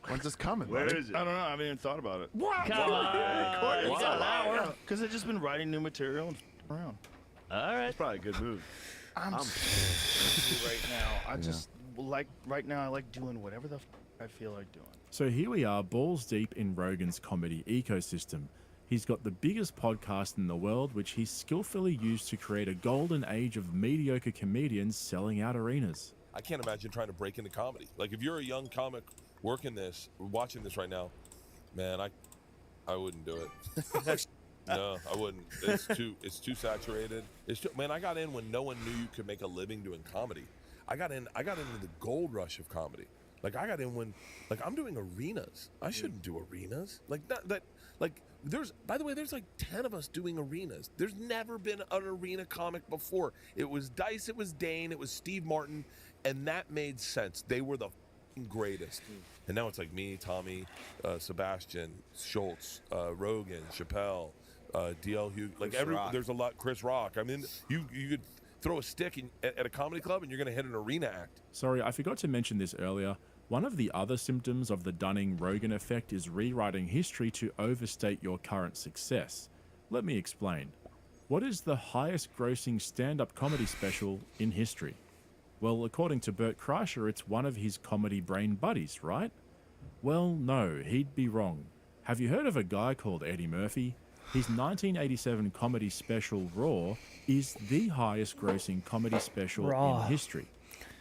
When's this coming? Where buddy? is it? I don't know. I haven't even thought about it. What? Come on. You got an Wow. hour. Because they've just been writing new material and around. All right. It's probably a good move. I'm right now. I just like, right now, I like doing whatever the I feel like doing. So here we are, balls deep in Rogan's comedy ecosystem. He's got the biggest podcast in the world, which he's skillfully used to create a golden age of mediocre comedians selling out arenas. I can't imagine trying to break into comedy. Like, if you're a young comic working this, watching this right now, man, I wouldn't do it. No, I wouldn't. It's too saturated. Man, I got in when no one knew you could make a living doing comedy. I got into the gold rush of comedy. Like, I got in when, like, I'm doing arenas. I shouldn't do arenas. Like, by the way, there's like 10 of us doing arenas. There's never been an arena comic before. It was Dice, it was Dane, it was Steve Martin, and that made sense. They were the greatest. And now it's like me, Tommy, Sebastian, Schultz, Rogan, Chappelle, DL Hughes. Like, there's a lot. Chris Rock. I mean, you could throw a stick at a comedy club and you're going to hit an arena act. Sorry, I forgot to mention this earlier. One of the other symptoms of the Dunning-Rogan effect is rewriting history to overstate your current success. Let me explain. What is the highest grossing stand-up comedy special in history? Well, according to Bert Kreischer, it's one of his comedy brain buddies, right? Well, no, he'd be wrong. Have you heard of a guy called Eddie Murphy? His 1987 comedy special, Raw, is the highest grossing comedy special Raw. in history.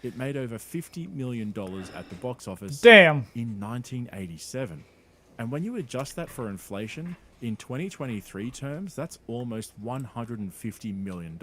It made over $50 million at the box office Damn. in 1987. And when you adjust that for inflation, in 2023 terms, that's almost $150 million.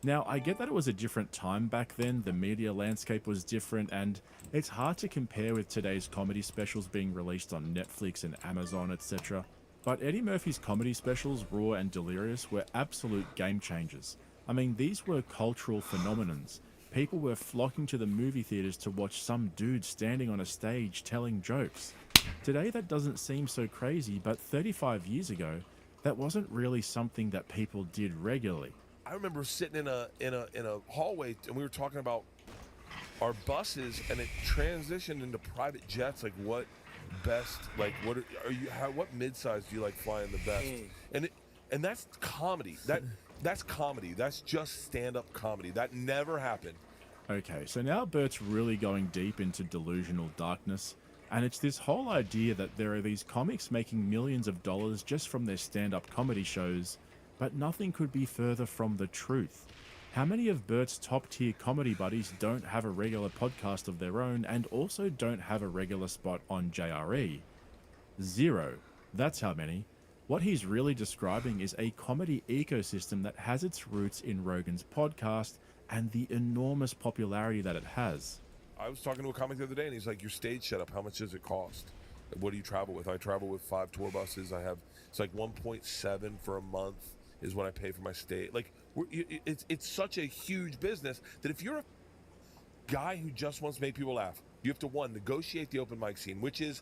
Now, I get that it was a different time back then, the media landscape was different, and it's hard to compare with today's comedy specials being released on Netflix and Amazon, etc. But Eddie Murphy's comedy specials, Raw and Delirious, were absolute game changers. I mean, these were cultural phenomenons. People were flocking to the movie theaters to watch some dude standing on a stage telling jokes. Today that doesn't seem so crazy, but 35 years ago, that wasn't really something that people did regularly. I remember sitting in a hallway and we were talking about our buses, and it transitioned into private jets. Like, what best? Like, what are you? What mid-size do you like flying the best? And that's comedy. That's comedy. That's just stand-up comedy. That never happened. Okay, so now Bert's really going deep into delusional darkness, and it's this whole idea that there are these comics making millions of dollars just from their stand-up comedy shows, but nothing could be further from the truth. How many of Bert's top-tier comedy buddies don't have a regular podcast of their own and also don't have a regular spot on JRE? 0. That's how many. What he's really describing is a comedy ecosystem that has its roots in Rogan's podcast and the enormous popularity that it has. I was talking to a comic the other day, and he's like, "Your stage setup, how much does it cost? What do you travel with?" I travel with 5 tour buses. It's like 1.7 for a month is what I pay for my stage. Like, it's such a huge business that if you're guy who just wants to make people laugh, you have to, one, negotiate the open mic scene, which is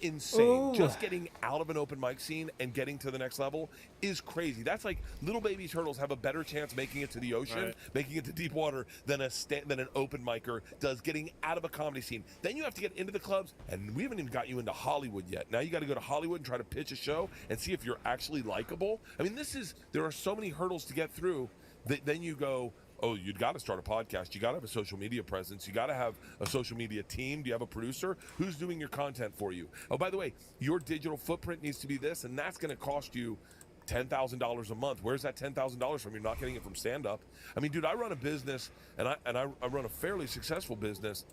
insane. Ooh. Just getting out of an open mic scene and getting to the next level is crazy. That's like little baby turtles have a better chance making it to the ocean, Right. making it to deep water than an open micer does getting out of a comedy scene. Then you have to get into the clubs, and we haven't even got you into Hollywood yet. Now you got to go to Hollywood and try to pitch a show and see if you're actually likable. I mean, there are so many hurdles to get through that then you go, oh, you've got to start a podcast. You got to have a social media presence. You got to have a social media team. Do you have a producer? Who's doing your content for you? Oh, by the way, your digital footprint needs to be this, and that's going to cost you $10,000 a month. Where's that $10,000 from? You're not getting it from stand-up. I mean, dude, I run a business, and I run a fairly successful business,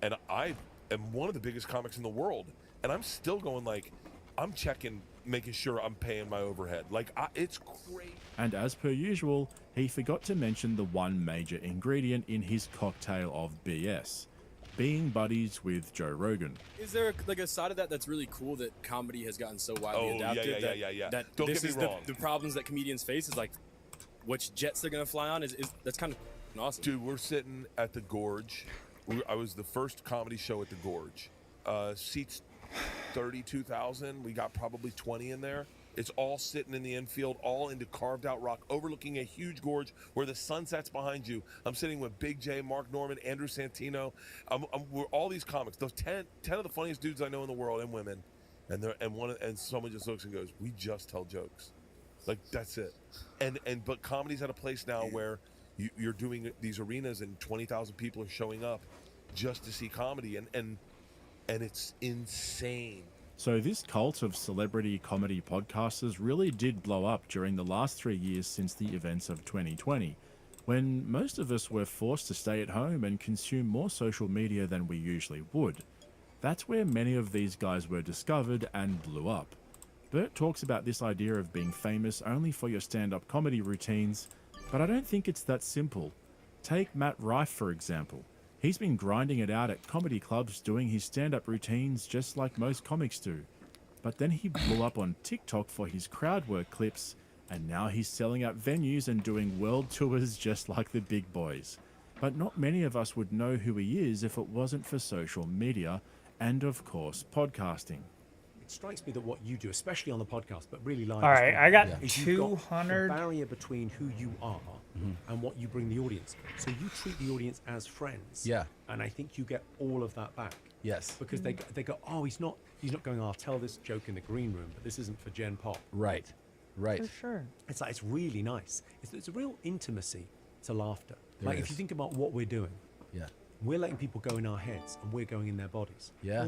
and I am one of the biggest comics in the world, and I'm still going like, I'm checking, making sure I'm paying my overhead. Like, it's crazy. And as per usual, he forgot to mention the one major ingredient in his cocktail of BS, being buddies with Joe Rogan. Is there like a side of that that's really cool that comedy has gotten so widely Oh, yeah, adapted? yeah. That Don't this get me is wrong. the problems that comedians face is like which jets they're gonna fly on is that's kind of awesome. Dude, we're sitting at the Gorge. I was the first comedy show at the Gorge. Seats 32,000. We got probably 20 in there. It's all sitting in the infield, all into carved out rock, overlooking a huge gorge where the sun sets behind you. I'm sitting with Big J, Mark Norman, Andrew Santino. We're all these comics. Those 10 of the funniest dudes I know in the world, and women. And someone just looks and goes, "We just tell jokes." Like, that's it. But comedy's at a place now where you're doing these arenas and 20,000 people are showing up just to see comedy, and it's insane. So this cult of celebrity comedy podcasters really did blow up during the last 3 years since the events of 2020, when most of us were forced to stay at home and consume more social media than we usually would. That's where many of these guys were discovered and blew up. Bert talks about this idea of being famous only for your stand-up comedy routines, but I don't think it's that simple. Take Matt Rife, for example. He's been grinding it out at comedy clubs doing his stand-up routines just like most comics do. But then he blew up on TikTok for his crowd work clips, and now he's selling out venues and doing world tours just like the big boys. But not many of us would know who he is if it wasn't for social media and, of course, podcasting. It strikes me that what you do, especially on the podcast, but really live. All right, I got is you've got 200. the barrier between who you are and what you bring the audience. So you treat the audience as friends. Yeah. And I think you get all of that back. Yes. Because they go, oh, he's not going, I'll tell this joke in the green room, but this isn't for Gen Pop. Right. Right. For sure. It's like, it's really nice. It's a real intimacy to laughter. There Like, if is. you think about what we're doing. Yeah. We're letting people go in our heads, and we're going in their bodies. Yeah.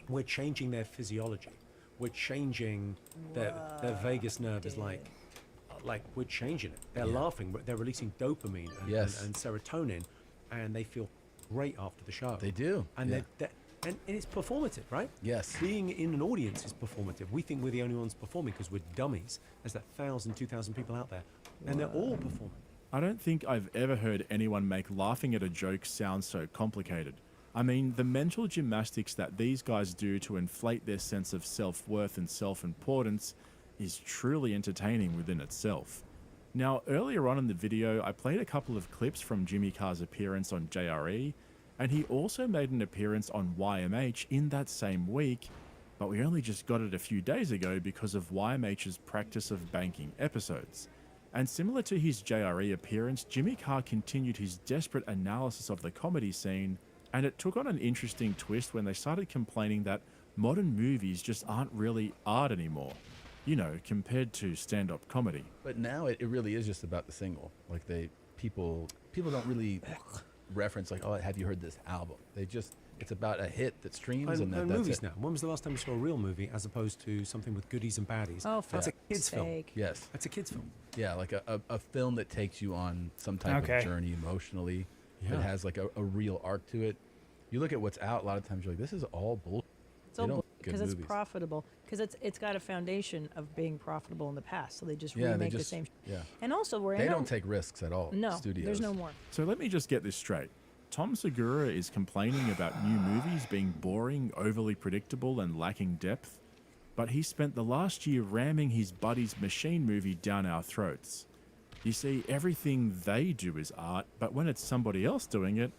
We're changing their physiology. We're changing their vagus nerve is like we're changing it. They're laughing, but they're releasing dopamine and serotonin, and they feel great after the show. They do. And yeah. and it's performative, right? Yes. Being in an audience is performative. We think we're the only ones performing because we're dummies. There's that 1,000, 2,000 people out there, and they're all performing. I don't think I've ever heard anyone make laughing at a joke sound so complicated. I mean, the mental gymnastics that these guys do to inflate their sense of self-worth and self-importance is truly entertaining within itself. Now, earlier on in the video, I played a couple of clips from Jimmy Carr's appearance on JRE, and he also made an appearance on YMH in that same week, but we only just got it a few days ago because of YMH's practice of banking episodes. And similar to his JRE appearance, Jimmy Carr continued his desperate analysis of the comedy scene, and it took on an interesting twist when they started complaining that modern movies just aren't really art anymore, you know, compared to stand-up comedy. But now it really is just about the single. Like people don't really reference like, oh, have you heard this album? It's about a hit that streams and that's movies it. now. When was the last time you saw a real movie as opposed to something with goodies and baddies? Oh, for that's a fuck's kids' film. sake. Yes. That's a kids' film. Yeah, like a film that takes you on some type Okay. of journey emotionally. Yeah. It has like a real arc to it. You look at what's out, a lot of times you're like, this is all bull. It's all They don't make good because it's movies. profitable. Because it's got a foundation of being profitable in the past, so they just Yeah, they remake the just- same. yeah. And also, we're They in don't take risks at all. No, studios. there's no more. So let me just get this straight. Tom Segura is complaining about new movies being boring, overly predictable, and lacking depth, but he spent the last year ramming his buddy's Machine movie down our throats. You see, everything they do is art, but when it's somebody else doing it,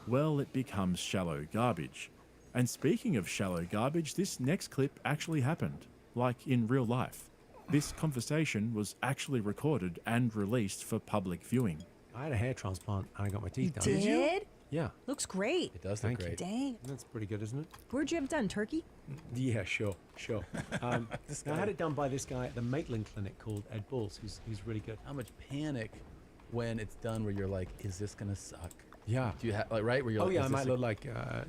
well, it becomes shallow garbage. And speaking of shallow garbage, this next clip actually happened, like in real life. This conversation was actually recorded and released for public viewing. I had a hair transplant and I got my teeth done. Did you? Yeah. Looks great. It does Thank look you. great. Dang. That's pretty good, isn't it? Where'd you have it done? Turkey? Yeah, sure. This I guy- had it done by this guy at the Maitland Clinic called Ed Bulls, who's really good. How much panic when it's done where you're like, is this gonna suck? Yeah. Do you have like right where you're Oh like, yeah, I is might this look like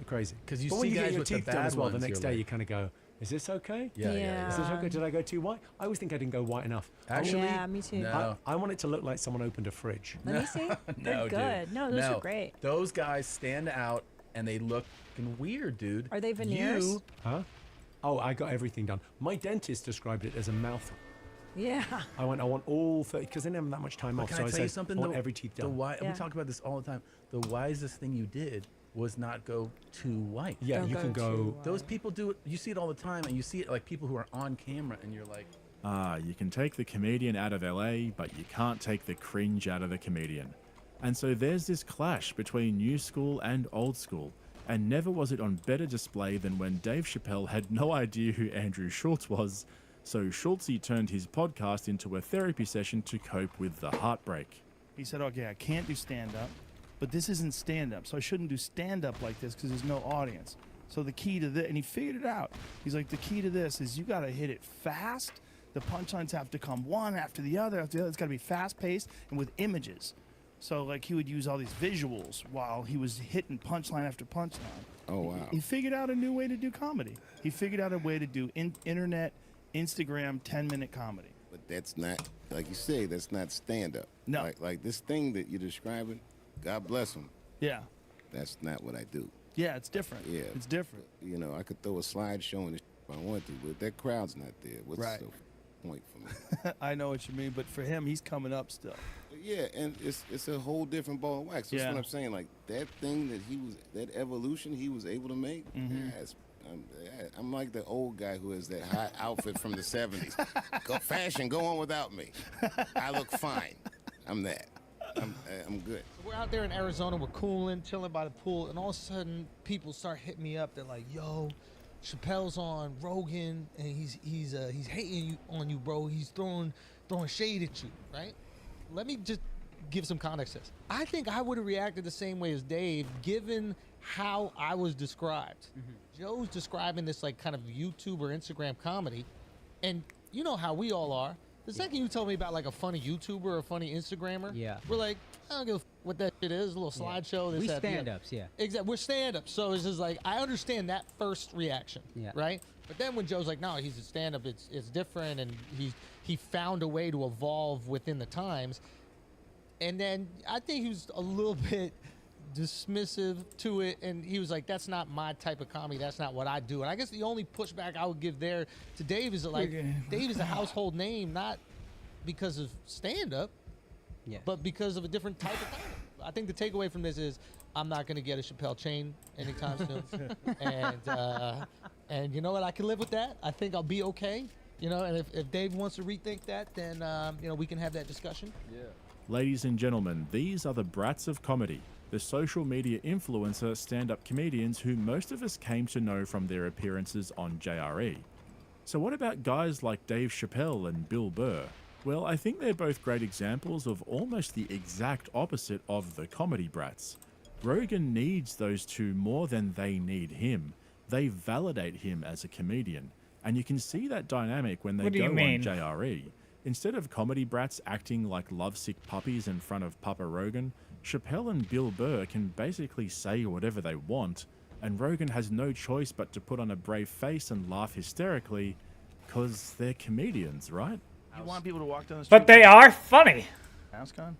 crazy. because you But see when you guys get your with the teeth done bad as well, the ones, next you're day you like- kind of go, "Is this okay? Yeah. Is this okay? Did I go too white? I always think I didn't go white enough. Actually, Yeah, me too. No. I want it to look like someone opened a fridge. Let me see. They're No, good. dude. No, those are great. Those guys stand out and they look fucking weird, dude. Are they veneers? You, Huh? Oh, I got everything done. My dentist described it as a mouth. Yeah. I want all 30 because they didn't have that much time but off. can So I I tell you said, something? I want though? every teeth The done. We Yeah. talk about this all the time. The wisest thing you did was not go too white. Yeah, Don't you go can go. too Those people do it. You see it all the time, and you see it like people who are on camera, and you're like, You can take the comedian out of LA, but you can't take the cringe out of the comedian. And so there's this clash between new school and old school. And never was it on better display than when Dave Chappelle had no idea who Andrew Schultz was. So Schultzy turned his podcast into a therapy session to cope with the heartbreak. He said, okay, I can't do stand-up, but this isn't stand-up, so I shouldn't do stand-up like this because there's no audience. So the key to this, and he figured it out. He's like, the key to this is you got to hit it fast. The punchlines have to come one after the other after the other. It's got to be fast-paced and with images. So like he would use all these visuals while he was hitting punchline after punchline. Oh, wow. He figured out a new way to do comedy. He figured out a way to do internet, Instagram, 10-minute comedy. But that's not, like you say, that's not stand-up. No. Like this thing that you're describing, God bless him. Yeah. That's not what I do. Yeah, it's different. Yeah. It's different. You know, I could throw a slideshow in the if I want to, but that crowd's not there. What's Right. the point for me? I know what you mean, but for him, he's coming up still. Yeah, and it's a whole different ball of wax. That's Yeah. what I'm saying. Like that thing that evolution he was able to make. Mhm. Yes, I'm like the old guy who has that hot outfit from the '70s. Go fashion, go on without me. I look fine. I'm that. I'm good. We're out there in Arizona, we're cooling, chilling by the pool, and all of a sudden people start hitting me up. They're like, "Yo, Chappelle's on Rogan, and he's hating on you, bro. He's throwing shade at you, right?" Let me just give some context to this. I think I would have reacted the same way as Dave, given how I was described. Joe's describing this like kind of YouTube or Instagram comedy, and you know how we all are. The second you tell me about like a funny YouTuber or a funny Instagrammer, we're like, I don't give a what that shit is, a little slideshow. This, We that, the other. stand-ups, yeah. Exactly, we're stand-ups, so it's just like I understand that first reaction, right? But then when Joe's like, no, he's a stand-up, it's different, and he found a way to evolve within the times, and then I think he was a little bit dismissive to it, and he was like, that's not my type of comedy, that's not what I do. And I guess the only pushback I would give there to Dave is that, like, Dave is a household name not because of stand-up, but because of a different type of comedy. I think the takeaway from this is I'm not going to get a Chappelle chain anytime soon, and you know what, I can live with that. I think I'll be okay, you know, and if Dave wants to rethink that, then you know, we can have that discussion. Ladies and gentlemen, these are the brats of comedy, the social media influencer stand-up comedians who most of us came to know from their appearances on JRE. So what about guys like Dave Chappelle and Bill Burr? Well, I think they're both great examples of almost the exact opposite of the comedy brats. Rogan needs those two more than they need him. They validate him as a comedian, and you can see that dynamic when they What do go you on mean? JRE. Instead of comedy brats acting like lovesick puppies in front of Papa Rogan, Chappelle and Bill Burr can basically say whatever they want, and Rogan has no choice but to put on a brave face and laugh hysterically, because they're comedians, right? You want people to walk down the street? But they are funny. Ascon?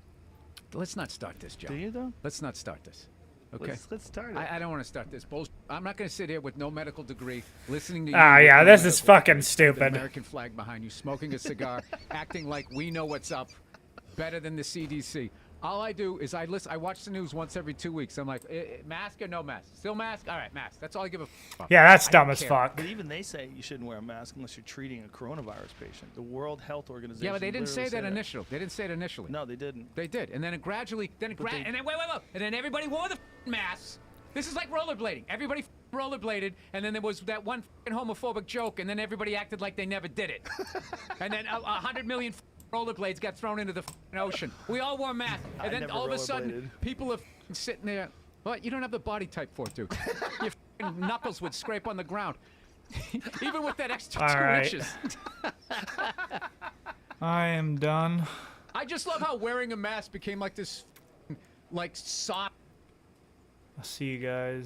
Let's not start this, Joe. Do you, though? Let's not start this. Okay. Let's start it. I don't want to start this bullshit. I'm not going to sit here with no medical degree, listening to you. Ah, with yeah, no this is medical fucking degree, with stupid. an American flag behind you, smoking a cigar, acting like we know what's up better than the CDC. All I do is I watch the news once every 2 weeks. I'm like, mask or no mask? Still mask? All right, mask. That's all I give a fuck. Yeah, that's I don't dumb as care. fuck. But even they say you shouldn't wear a mask unless you're treating a coronavirus patient. The World Health Organization. Yeah, but they didn't say literally that initially. They didn't say it initially. No, they didn't. They did, and then it gradually, and then wait, and then everybody wore the masks. This is like rollerblading. Everybody rollerbladed, and then there was that one homophobic joke, and then everybody acted like they never did it. And then 100 million rollerblades got thrown into the ocean. We all wore masks, I and then never all of a sudden, rollerbladed. people are sitting there. What? You don't have the body type for it, dude. Your knuckles would scrape on the ground, even with that extra All 2 right. inches. I am done. I just love how wearing a mask became like this, like soft. I'll see you guys